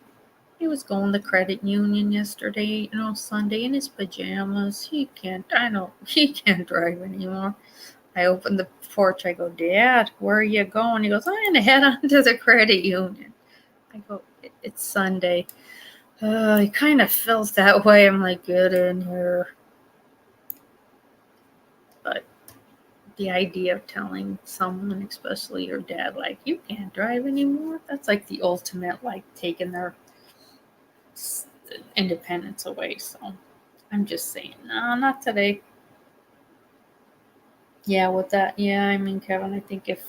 He was going to the credit union yesterday, Sunday in his pajamas. He can't drive anymore. I opened the porch. I go, Dad, where are you going? He goes, I'm going to head on to the credit union. I go, it's Sunday. It kind of feels that way. I'm like, get in here. But the idea of telling someone, especially your dad, like, you can't drive anymore, that's like the ultimate, like, taking their independence away. So I'm just saying, no, not today. Yeah, with that, yeah, I mean, Kevin, I think if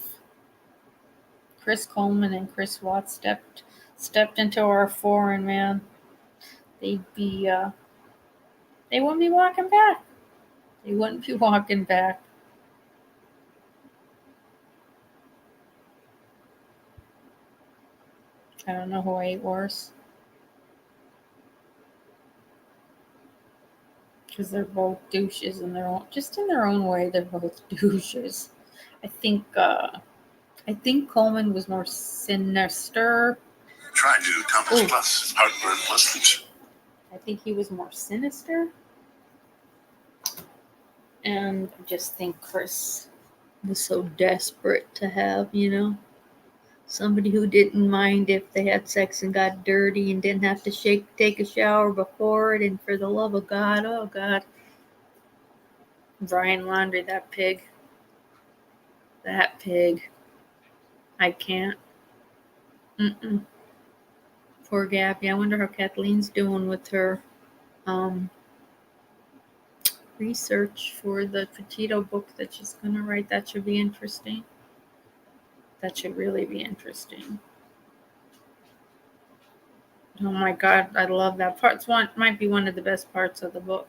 Chris Coleman and Chris Watts stepped into our foreign, man, they'd be, they wouldn't be walking back. They wouldn't be walking back. I don't know who I ate worse. Because they're both douches in their own, just in their own way. They're both douches. I think Coleman was more sinister. Try to Compass Plus, heartburn plus leech. I think he was more sinister. And I just think Chris was so desperate to have, somebody who didn't mind if they had sex and got dirty and didn't have to take a shower before it. And for the love of God, oh God. Brian Laundrie, that pig. That pig. I can't. Poor Gabby. I wonder how Kathleen's doing with her research for the Petito book that she's going to write. That should be interesting. That should really be interesting. Oh my God, I love that part. Might be one of the best parts of the book.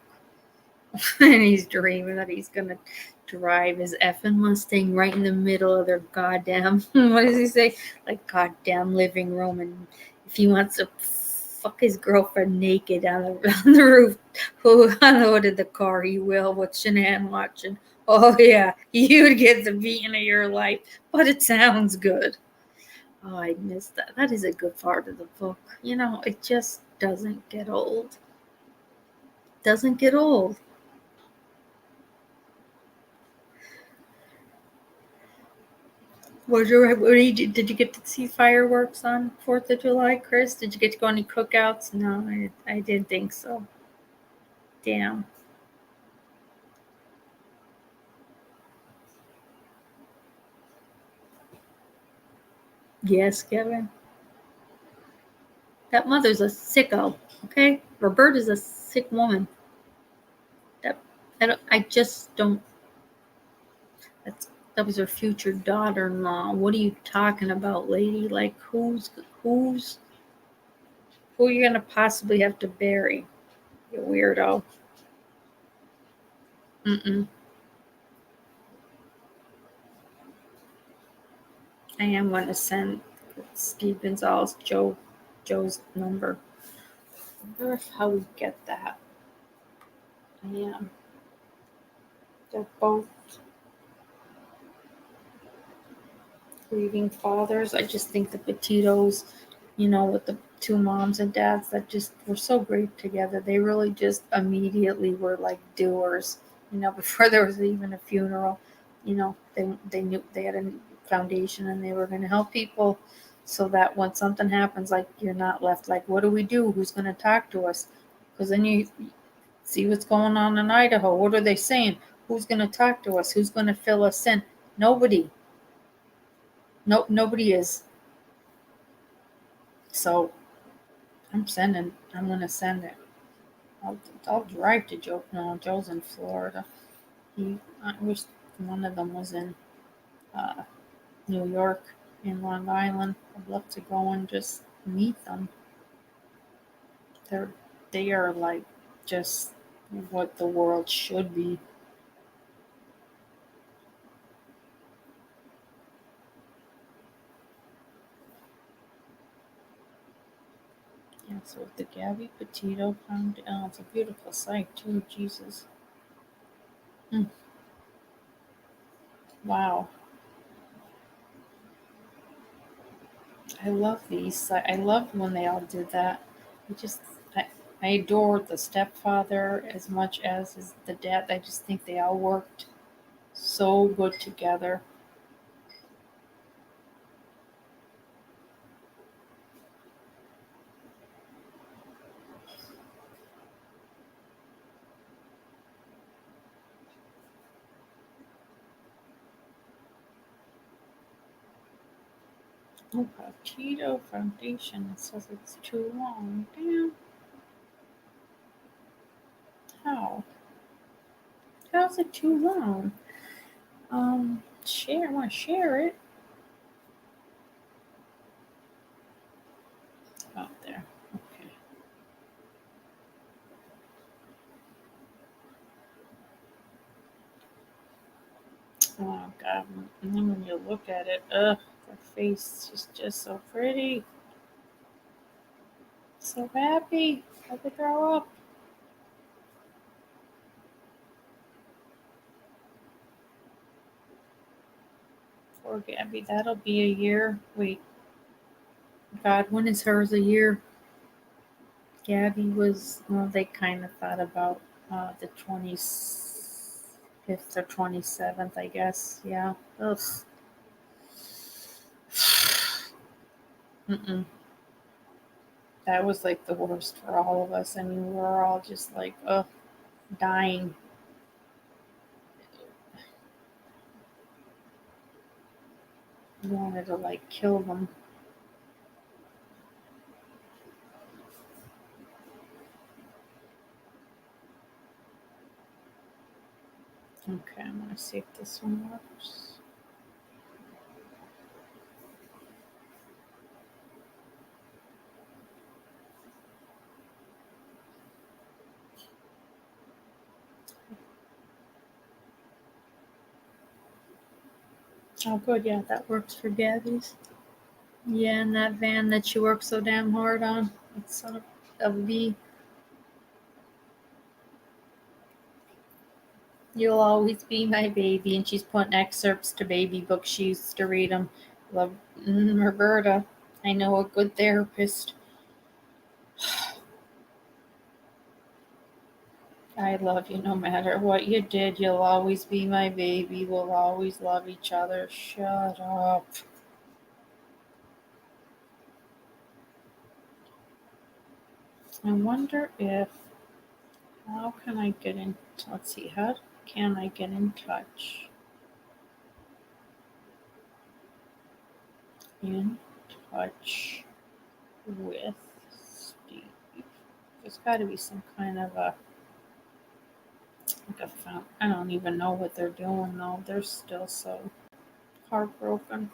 And he's dreaming that he's going to drive his effing Mustang right in the middle of their goddamn, what does he say? Like goddamn living room. And if he wants to fuck his girlfriend naked on the roof, who unloaded the car, he will with Shanann watching. Oh yeah, you would get the beating of your life, but it sounds good. Oh, I missed that. That is a good part of the book. It just doesn't get old. Doesn't get old. Did you get to see fireworks on 4th of July, Chris? Did you get to go any cookouts? No, I didn't think so. Damn. Yes, Kevin. That mother's a sicko, okay? Roberta's a sick woman. I just don't. That was her future daughter-in-law. What are you talking about, lady? Like, who are you gonna possibly have to bury? You weirdo. I am going to send Steve Gonzalez Joe's number. I wonder how we get that. I am. They're both grieving fathers. I just think the Petitos, with the two moms and dads that just were so great together. They really just immediately were like doers. Before there was even a funeral, they knew they had a foundation and they were going to help people so that when something happens, like, you're not left like, what do we do? Who's going to talk to us? Because then you see what's going on in Idaho. What are they saying? Who's going to talk to us? Who's going to fill us in? Nobody. Nobody is. So I'm going to send it. I'll drive to Joe. No, Joe's in Florida. I wish one of them was in New York, in Long Island. I'd love to go and just meet them. They are like just what the world should be. Yeah, so the Gabby Petito found, it's a beautiful site too. Jesus. Wow. I love these. I love when they all did that. I adored the stepfather as much as the dad. I just think they all worked so good together. Oh, Cheeto Foundation. It says it's too long. Damn. How? How's it too long? Share. I want to share it. Out there. Okay. Oh God. And then when you look at it, her face is just so pretty. So happy. Had to grow up. Poor Gabby. That'll be a year. Wait. God, when is hers a year? Gabby was, well, they kind of thought about the 25th or 27th, I guess. Yeah. Ugh. Mm-mm. That was like the worst for all of us. I mean, we were all just like, ugh, dying. We wanted to like kill them. Okay, I'm going to see if this one works. Oh, good. Yeah, that works for Gabby's. Yeah, and that van that she worked so damn hard on. It's son of a V. You'll always be my baby. And she's putting excerpts to baby books. She used to read them. Love Roberta. I know a good therapist. I love you no matter what you did. You'll always be my baby. We'll always love each other. Shut up. I wonder if, how can I get in, let's see, how can I get in touch? In touch with Steve. There's got to be some kind of a, like a fountain. I don't even know what they're doing though. They're still so heartbroken.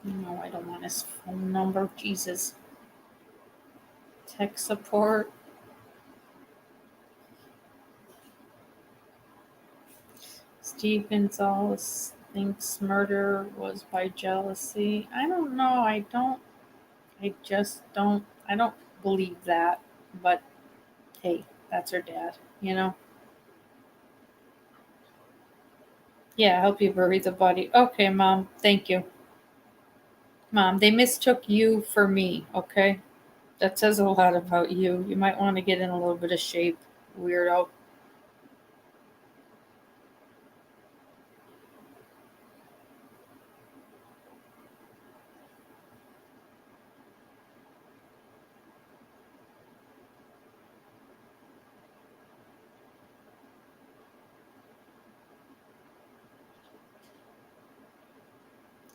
No, I don't want his phone number. Jesus. Tech support. Steve Gonzalez thinks murder was by jealousy. I don't know. I don't believe that. But hey, that's her dad, you know? Yeah, help you bury the body. Okay, Mom. Thank you. Mom, they mistook you for me, okay? That says a lot about you. You might want to get in a little bit of shape, weirdo.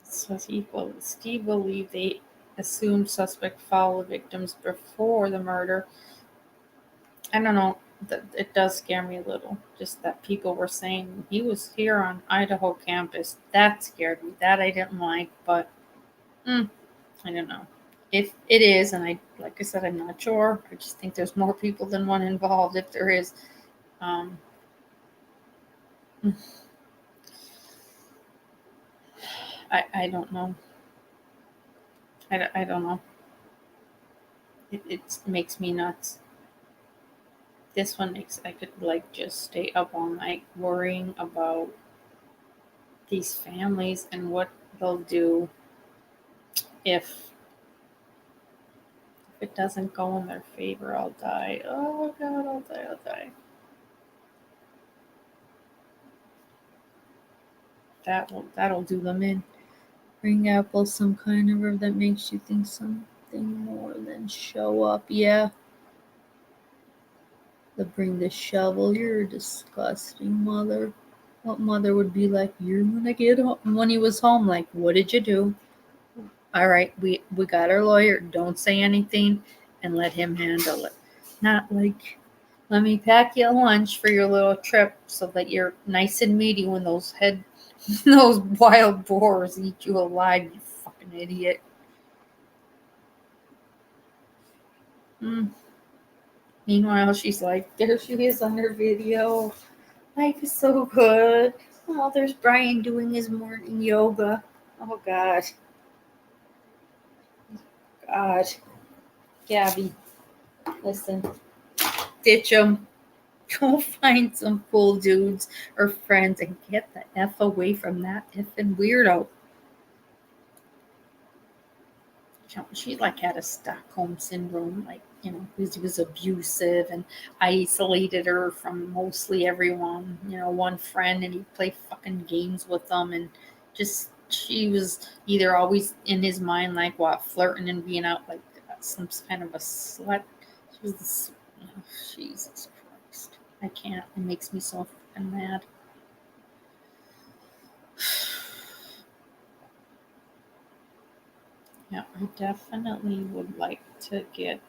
Says equal. Steve believed they assumed suspect followed victims before the murder. I don't know. It does scare me a little. Just that people were saying he was here on Idaho campus. That scared me. That I didn't like. But I don't know. If it is, and like I said, I'm not sure. I just think there's more people than one involved. If there is, um, I don't know. I don't know. It makes me nuts. This one makes I could like just stay up all night worrying about these families and what they'll do if If it doesn't go in their favor, I'll die. Oh God, I'll die, I'll die. That'll do them in. Bring Apple some kind of herb that makes you think something more than show up. Yeah. They'll bring the shovel. You're a disgusting mother. What mother would be like, you're gonna get home? When he was home, like, what did you do? All right, we got our lawyer. Don't say anything and let him handle it. Not like, let me pack you a lunch for your little trip so that you're nice and meaty when those those wild boars eat you alive, you fucking idiot. Meanwhile, she's like, there she is on her video. Life is so good. Oh, there's Brian doing his morning yoga. Oh, God. God. Gabby, listen. Ditch them. Go find some cool dudes or friends and get the F away from that effing weirdo. She like had a Stockholm syndrome, like, because he was abusive and isolated her from mostly everyone, one friend, and he'd play fucking games with them, and just, she was either always in his mind, like, what, flirting and being out like some kind of a slut. She was this, oh, Jesus Christ. I can't. It makes me so fucking mad. Yeah, I definitely would like to get.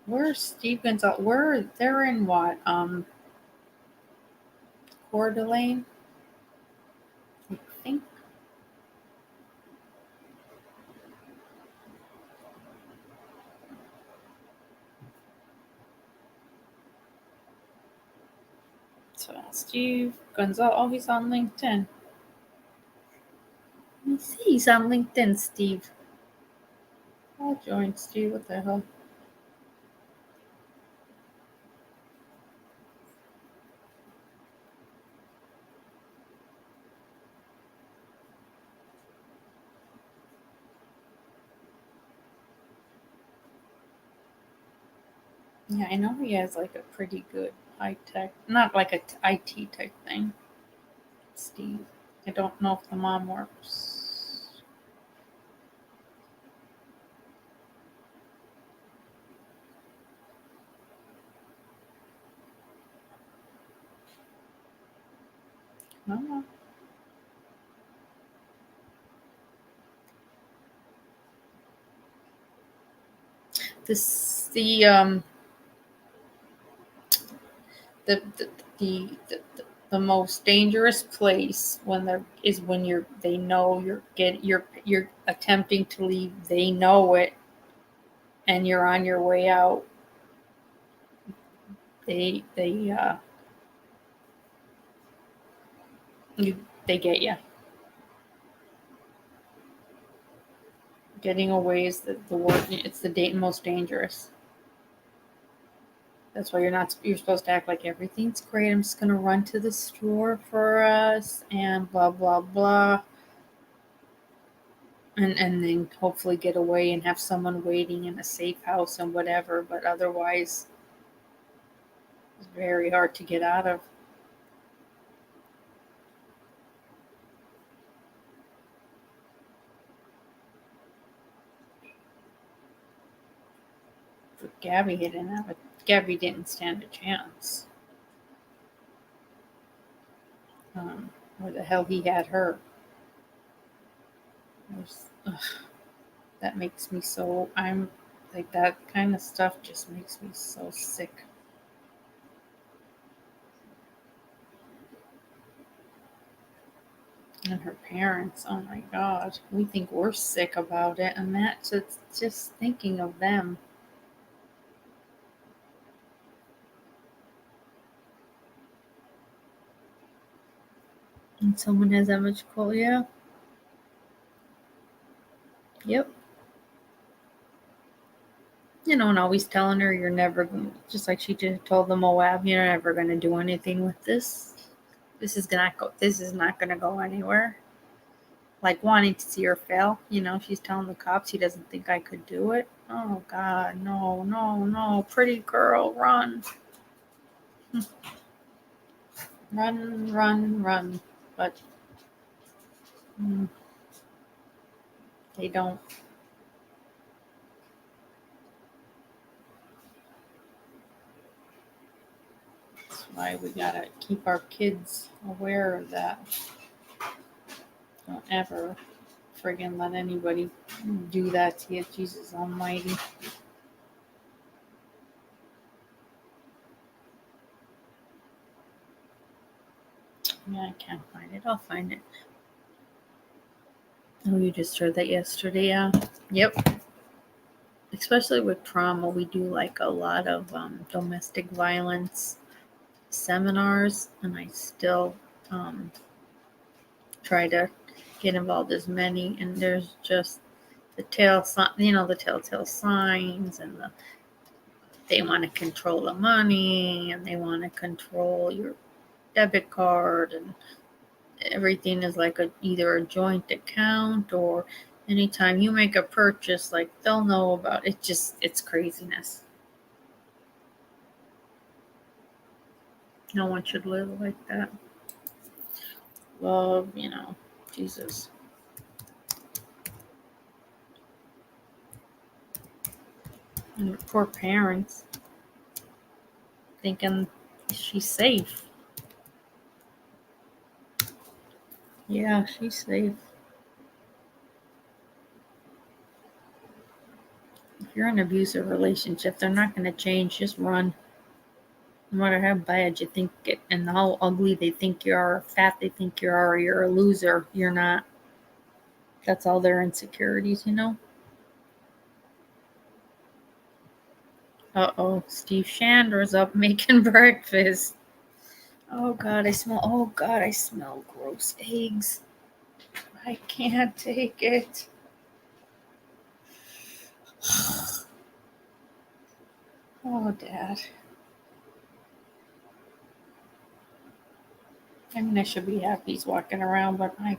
Where's Steve Gonzalez? They're in what? Coeur d'Alene, I think. So Steve Gonzalez. Oh, he's on LinkedIn. Let me see. He's on LinkedIn, Steve. I'll join Steve. What the hell? Yeah, I know he has like a pretty good high tech, not like a IT type thing. Steve. I don't know if the mom works. I don't know. The most dangerous place when they know you're attempting to leave, they know it, and you're on your way out. They get you. Getting away is the word. It's the most dangerous. That's why you're supposed to act like everything's great. I'm just gonna run to the store for us and blah blah blah. And then hopefully get away and have someone waiting in a safe house and whatever, but otherwise it's very hard to get out of. But Gabby didn't stand a chance. Where the hell he had her. That makes me so, I'm like, that kind of stuff just makes me so sick. And her parents, oh my God, we think we're sick about it, and that's just thinking of them. And someone has that much coal, yeah. Yep. And always telling her you're never, just like she just told the Moab, you're never going to do anything with this. This is not going to go anywhere. like wanting to see her fail. She's telling the cops he doesn't think I could do it. Oh God, no, no, no. Pretty girl, run. Run, run, run. But they don't. That's why we gotta keep our kids aware of that. Don't ever friggin' let anybody do that to you, Jesus Almighty. Yeah, I can't find it. I'll find it. Oh, you just heard that yesterday, yeah. Yep. Especially with trauma, we do like a lot of domestic violence seminars, and I still try to get involved as many. And there's just the the telltale signs, and they want to control the money, and they want to control your debit card, and everything is like either a joint account, or anytime you make a purchase, like they'll know about it. It's craziness. No one should live like that. Love, Jesus. And poor parents thinking she's safe. Yeah, she's safe. If you're in an abusive relationship, they're not going to change. Just run. No matter how bad you think it and how ugly they think you are, or fat they think you are, or you're a loser, you're not. That's all their insecurities, Uh-oh, Steve Chandler's up making breakfast. Oh God, I smell gross eggs. I can't take it. Oh, Dad. I mean, I should be happy he's walking around, but I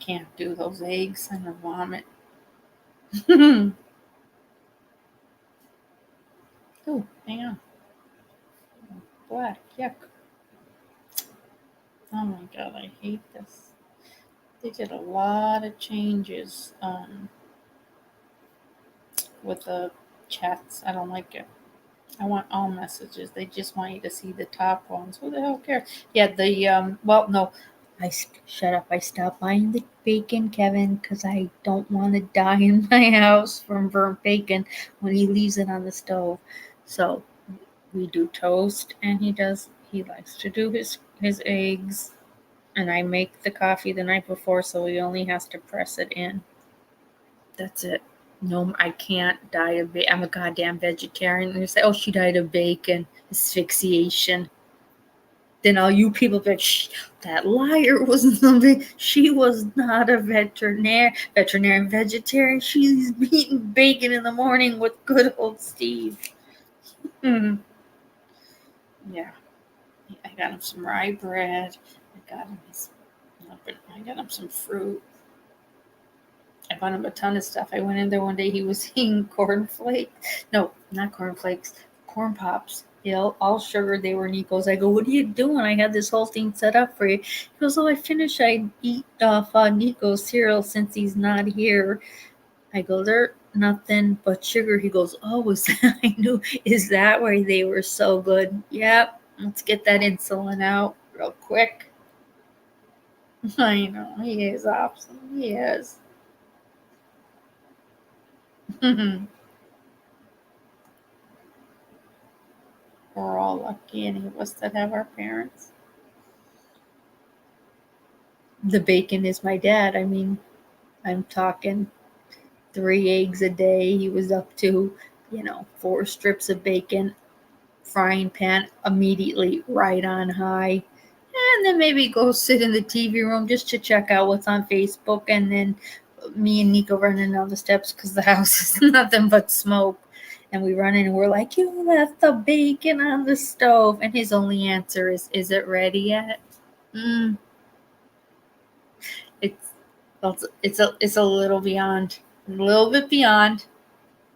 can't do those eggs. I'm gonna vomit. Oh, hang on. Black, yuck. Oh my God, I hate this. They did a lot of changes with the chats. I don't like it. I want all messages. They just want you to see the top ones. Who the hell cares? Yeah, well, no. Shut up. I stopped buying the bacon, Kevin, because I don't want to die in my house from burnt bacon when he leaves it on the stove. So we do toast, and he likes to do his eggs, and I make the coffee the night before, so he only has to press it in. That's it. No, I can't die of bacon. I'm a goddamn vegetarian. And you say, oh, she died of bacon asphyxiation. Then all you people be like, that liar wasn't something. She was not a veterinarian, vegetarian. She's eating bacon in the morning with good old Steve. Yeah. I got him some rye bread. I got him some fruit. I bought him a ton of stuff. I went in there one day. He was eating cornflakes. No, not cornflakes. Corn pops. All sugar. They were Nicoles. I go, what are you doing? I had this whole thing set up for you. He goes, oh, I finished. I eat off Nico's cereal since he's not here. I go, they're nothing but sugar. He goes, oh, was that? I knew. Is that why they were so good? Yep. Let's get that insulin out real quick. I know. He is awesome. He is. We're all lucky, any of us that have our parents. The bacon is my dad. I mean, I'm talking 3 eggs a day. He was up to, 4 strips of bacon, frying pan immediately right on high. And then maybe go sit in the TV room just to check out what's on Facebook. And then me and Nico running down the steps because the house is nothing but smoke. And we run in and we're like, you left the bacon on the stove. And his only answer is it ready yet? Well, it's a little beyond, a little bit beyond.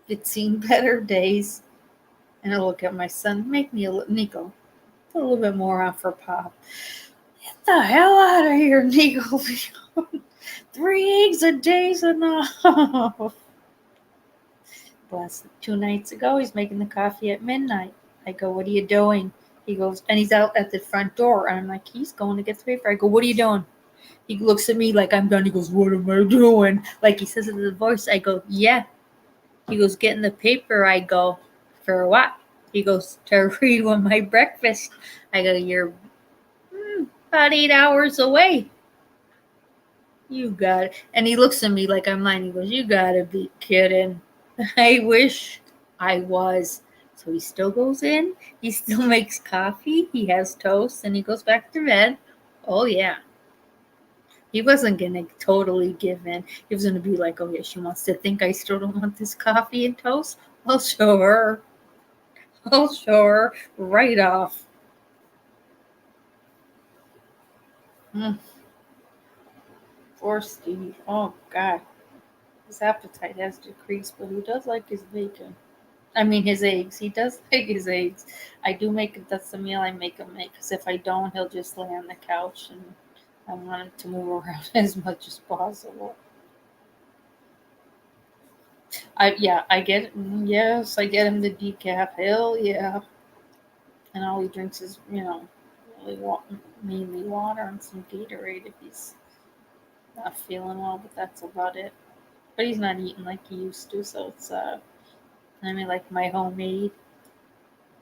It's seen better days. And I look at my son, make me Nico, put a little bit more on for Pop. Get the hell out of here, Nico. 3 eggs a day's enough. Last 2 nights ago, he's making the coffee at midnight. I go, what are you doing? He goes, and he's out at the front door. And I'm like, he's going to get the paper. I go, what are you doing? He looks at me like I'm done. He goes, what am I doing? Like he says it in the voice. I go, yeah. He goes, getting the paper. I go, for what? He goes, to read with my breakfast. I go, you're about 8 hours away. You got it. And he looks at me like I'm lying. He goes, you gotta be kidding. I wish I was. So he still goes in. He still makes coffee. He has toast. And he goes back to bed. Oh, yeah. He wasn't going to totally give in. He was going to be like, oh, yeah, she wants to think I still don't want this coffee and toast. I'll show her. I'll show her right off. Poor Steve. Oh, God. His appetite has decreased, but he does like his bacon. I mean, his eggs. He does like his eggs. I do make it. That's the meal I make him make. Because if I don't, he'll just lay on the couch. And I want him to move around as much as possible. I get I get him the decaf. Hell yeah. And all he drinks is, really mainly water and some Gatorade if he's not feeling well, but that's about it. But he's not eating like he used to, so it's like my homemade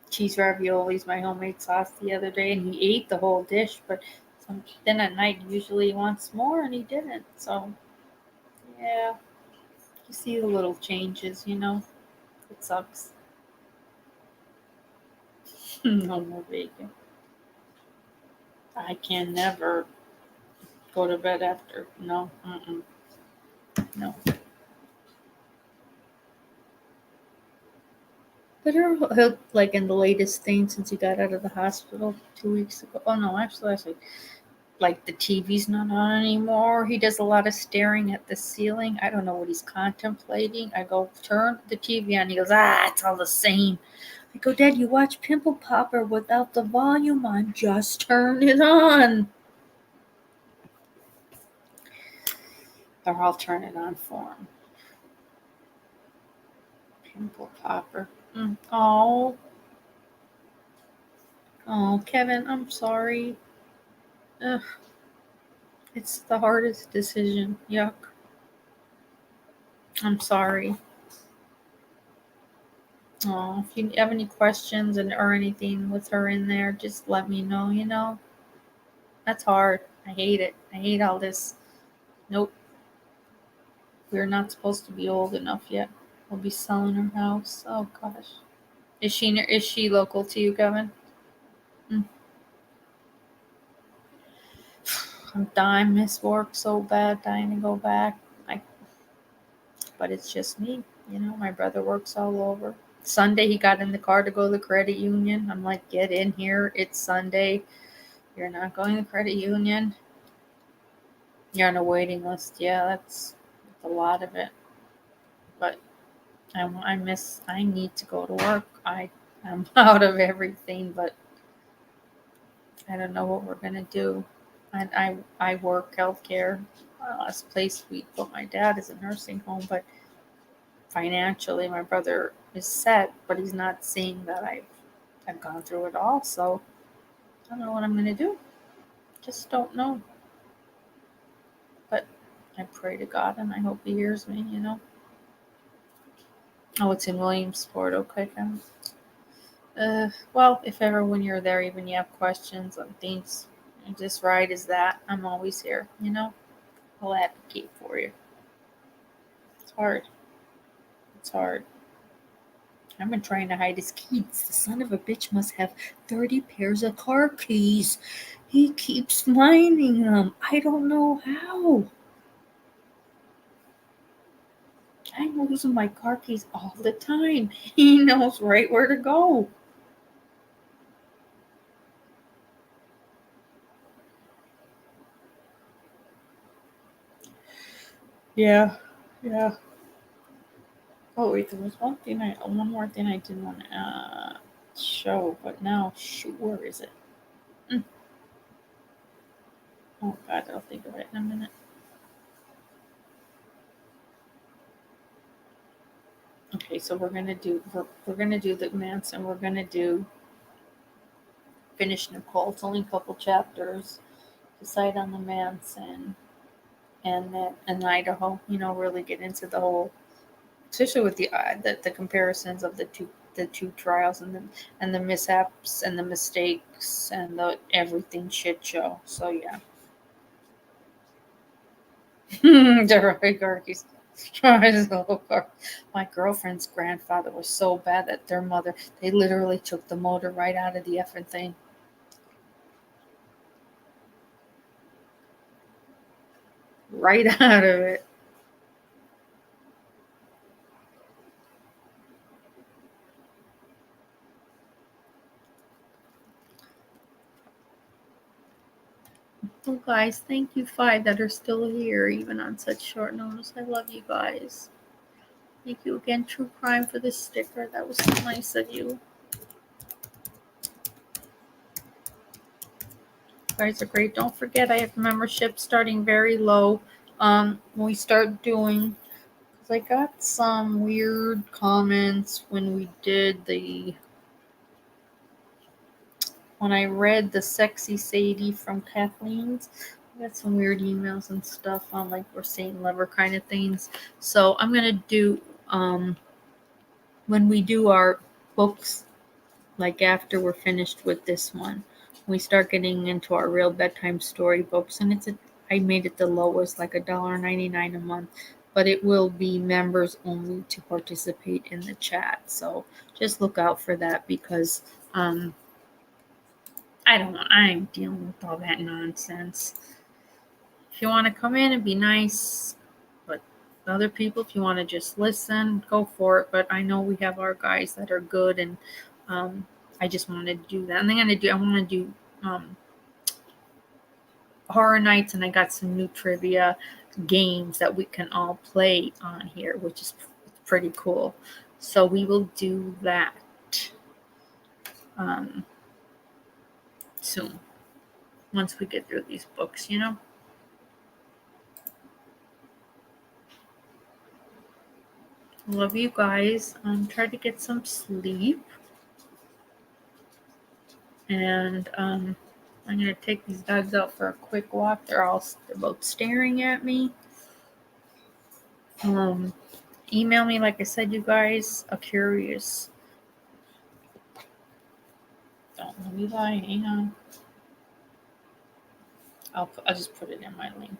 cheese raviolis, my homemade sauce the other day, and he ate the whole dish, but then at night usually he wants more, and he didn't. So yeah, you see the little changes, It sucks. No more bacon. I can never go to bed after. No, no. But he'll like in the latest thing since he got out of the hospital 2 weeks ago. Oh no, actually last week. Like the TV's not on anymore. He does a lot of staring at the ceiling. I don't know what he's contemplating. I go, turn the TV on. He goes, it's all the same. I go, Dad, you watch Pimple Popper without the volume on. Just turn it on. Or I'll turn it on for him. Pimple Popper. Oh, Kevin, I'm sorry. Ugh. It's the hardest decision. Yuck. I'm sorry. Oh, if you have any questions or anything with her in there, just let me know, That's hard. I hate it. I hate all this. Nope. We're not supposed to be old enough yet. We'll be selling her house. Oh gosh. Is she local to you, Kevin? I'm dying, miss work so bad, dying to go back. But it's just me, My brother works all over. Sunday, he got in the car to go to the credit union. I'm like, get in here. It's Sunday. You're not going to the credit union. You're on a waiting list. Yeah, that's a lot of it. But I need to go to work. I'm out of everything, but I don't know what we're going to do. I work healthcare. Last place we put my dad is a nursing home, but financially my brother is set, but he's not seeing that I've gone through it all. So I don't know what I'm going to do. Just don't know. But I pray to God and I hope he hears me, Oh, it's in Williamsport. Okay. Well, if ever when you're there, even you have questions on things, just right as that, I'm always here, I'll advocate for you. It's hard. It's hard. I've been trying to hide his keys. The son of a bitch must have 30 pairs of car keys. He keeps finding them. I don't know how. I'm losing my car keys all the time. He knows right where to go. Yeah. Oh wait, there was one more thing I didn't want to show, but now shoot, where is it? Oh God, I'll think of it in a minute. Okay, so we're gonna do the Manson. We're gonna finish Nicole. It's only a couple chapters. Decide on the Manson, and then in Idaho. Really get into the whole, especially with the comparisons of the two trials and the mishaps and the mistakes and the everything shit show. So yeah. My girlfriend's grandfather was so bad that their mother, they literally took the motor right out of the effing thing. Right out of it. Well, guys, thank you 5 that are still here, even on such short notice. I love you guys. Thank you again, True Crime, for this sticker. That was so nice of you. You guys are great. Don't forget, I have membership starting very low. When we start doing, because I got some weird comments when I read the Sexy Sadie from Kathleen's. I got some weird emails and stuff on like we're saying lover kind of things. So I'm gonna do when we do our books, like after we're finished with this one, we start getting into our real bedtime story books, and I made it the lowest, like $1.99 a month, but it will be members only to participate in the chat. So just look out for that, because I don't know, I'm dealing with all that nonsense. If you want to come in and be nice, but other people, if you want to just listen, go for it. But I know we have our guys that are good, and I just wanted to do that. And I want to do horror nights, and I got some new trivia games that we can all play on here, which is pretty cool. So we will do that soon, once we get through these books, Love you guys. Try to get some sleep. And I'm going to take these dogs out for a quick walk. They're both staring at me. Email me, like I said, you guys are curious. Don't let me lie. Hang on. I'll just put it in my link.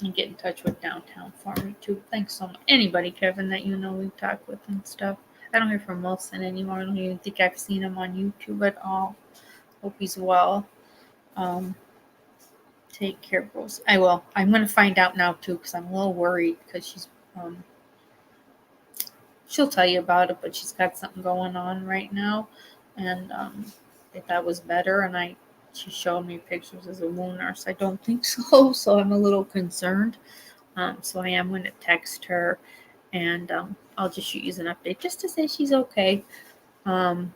And get in touch with downtown for me too. Thanks so much. Anybody, Kevin, that we talk with and stuff. I don't hear from Wilson anymore. I don't even think I've seen him on YouTube at all. Hope he's well. Take care, bros. I will. I'm going to find out now too, because I'm a little worried, because she'll tell you about it, but she's got something going on right now, and if that was better, and she showed me pictures as a wound nurse. I don't think so, so I'm a little concerned. So I am going to text her, and I'll just shoot you an update just to say she's okay. And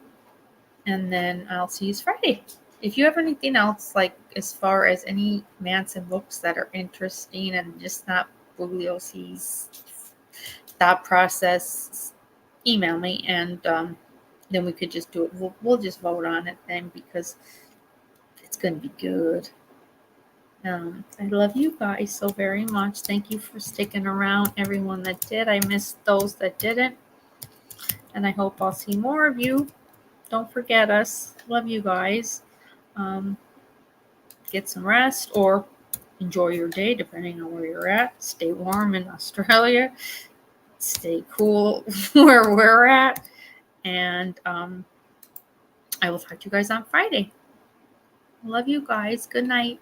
then I'll see you Friday. If you have anything else, like as far as any Manson books that are interesting and just not Bugliosi's thought process, email me, and then we could just do it. We'll just vote on it then, because it's going to be good. I love you guys so very much. Thank you for sticking around, everyone that did. I missed those that didn't, and I hope I'll see more of you. Don't forget us. Love you guys. Get some rest, or enjoy your day, depending on where you're at. Stay warm in Australia. Stay cool where we're at. And I will talk to you guys on Friday. Love you guys. Good night.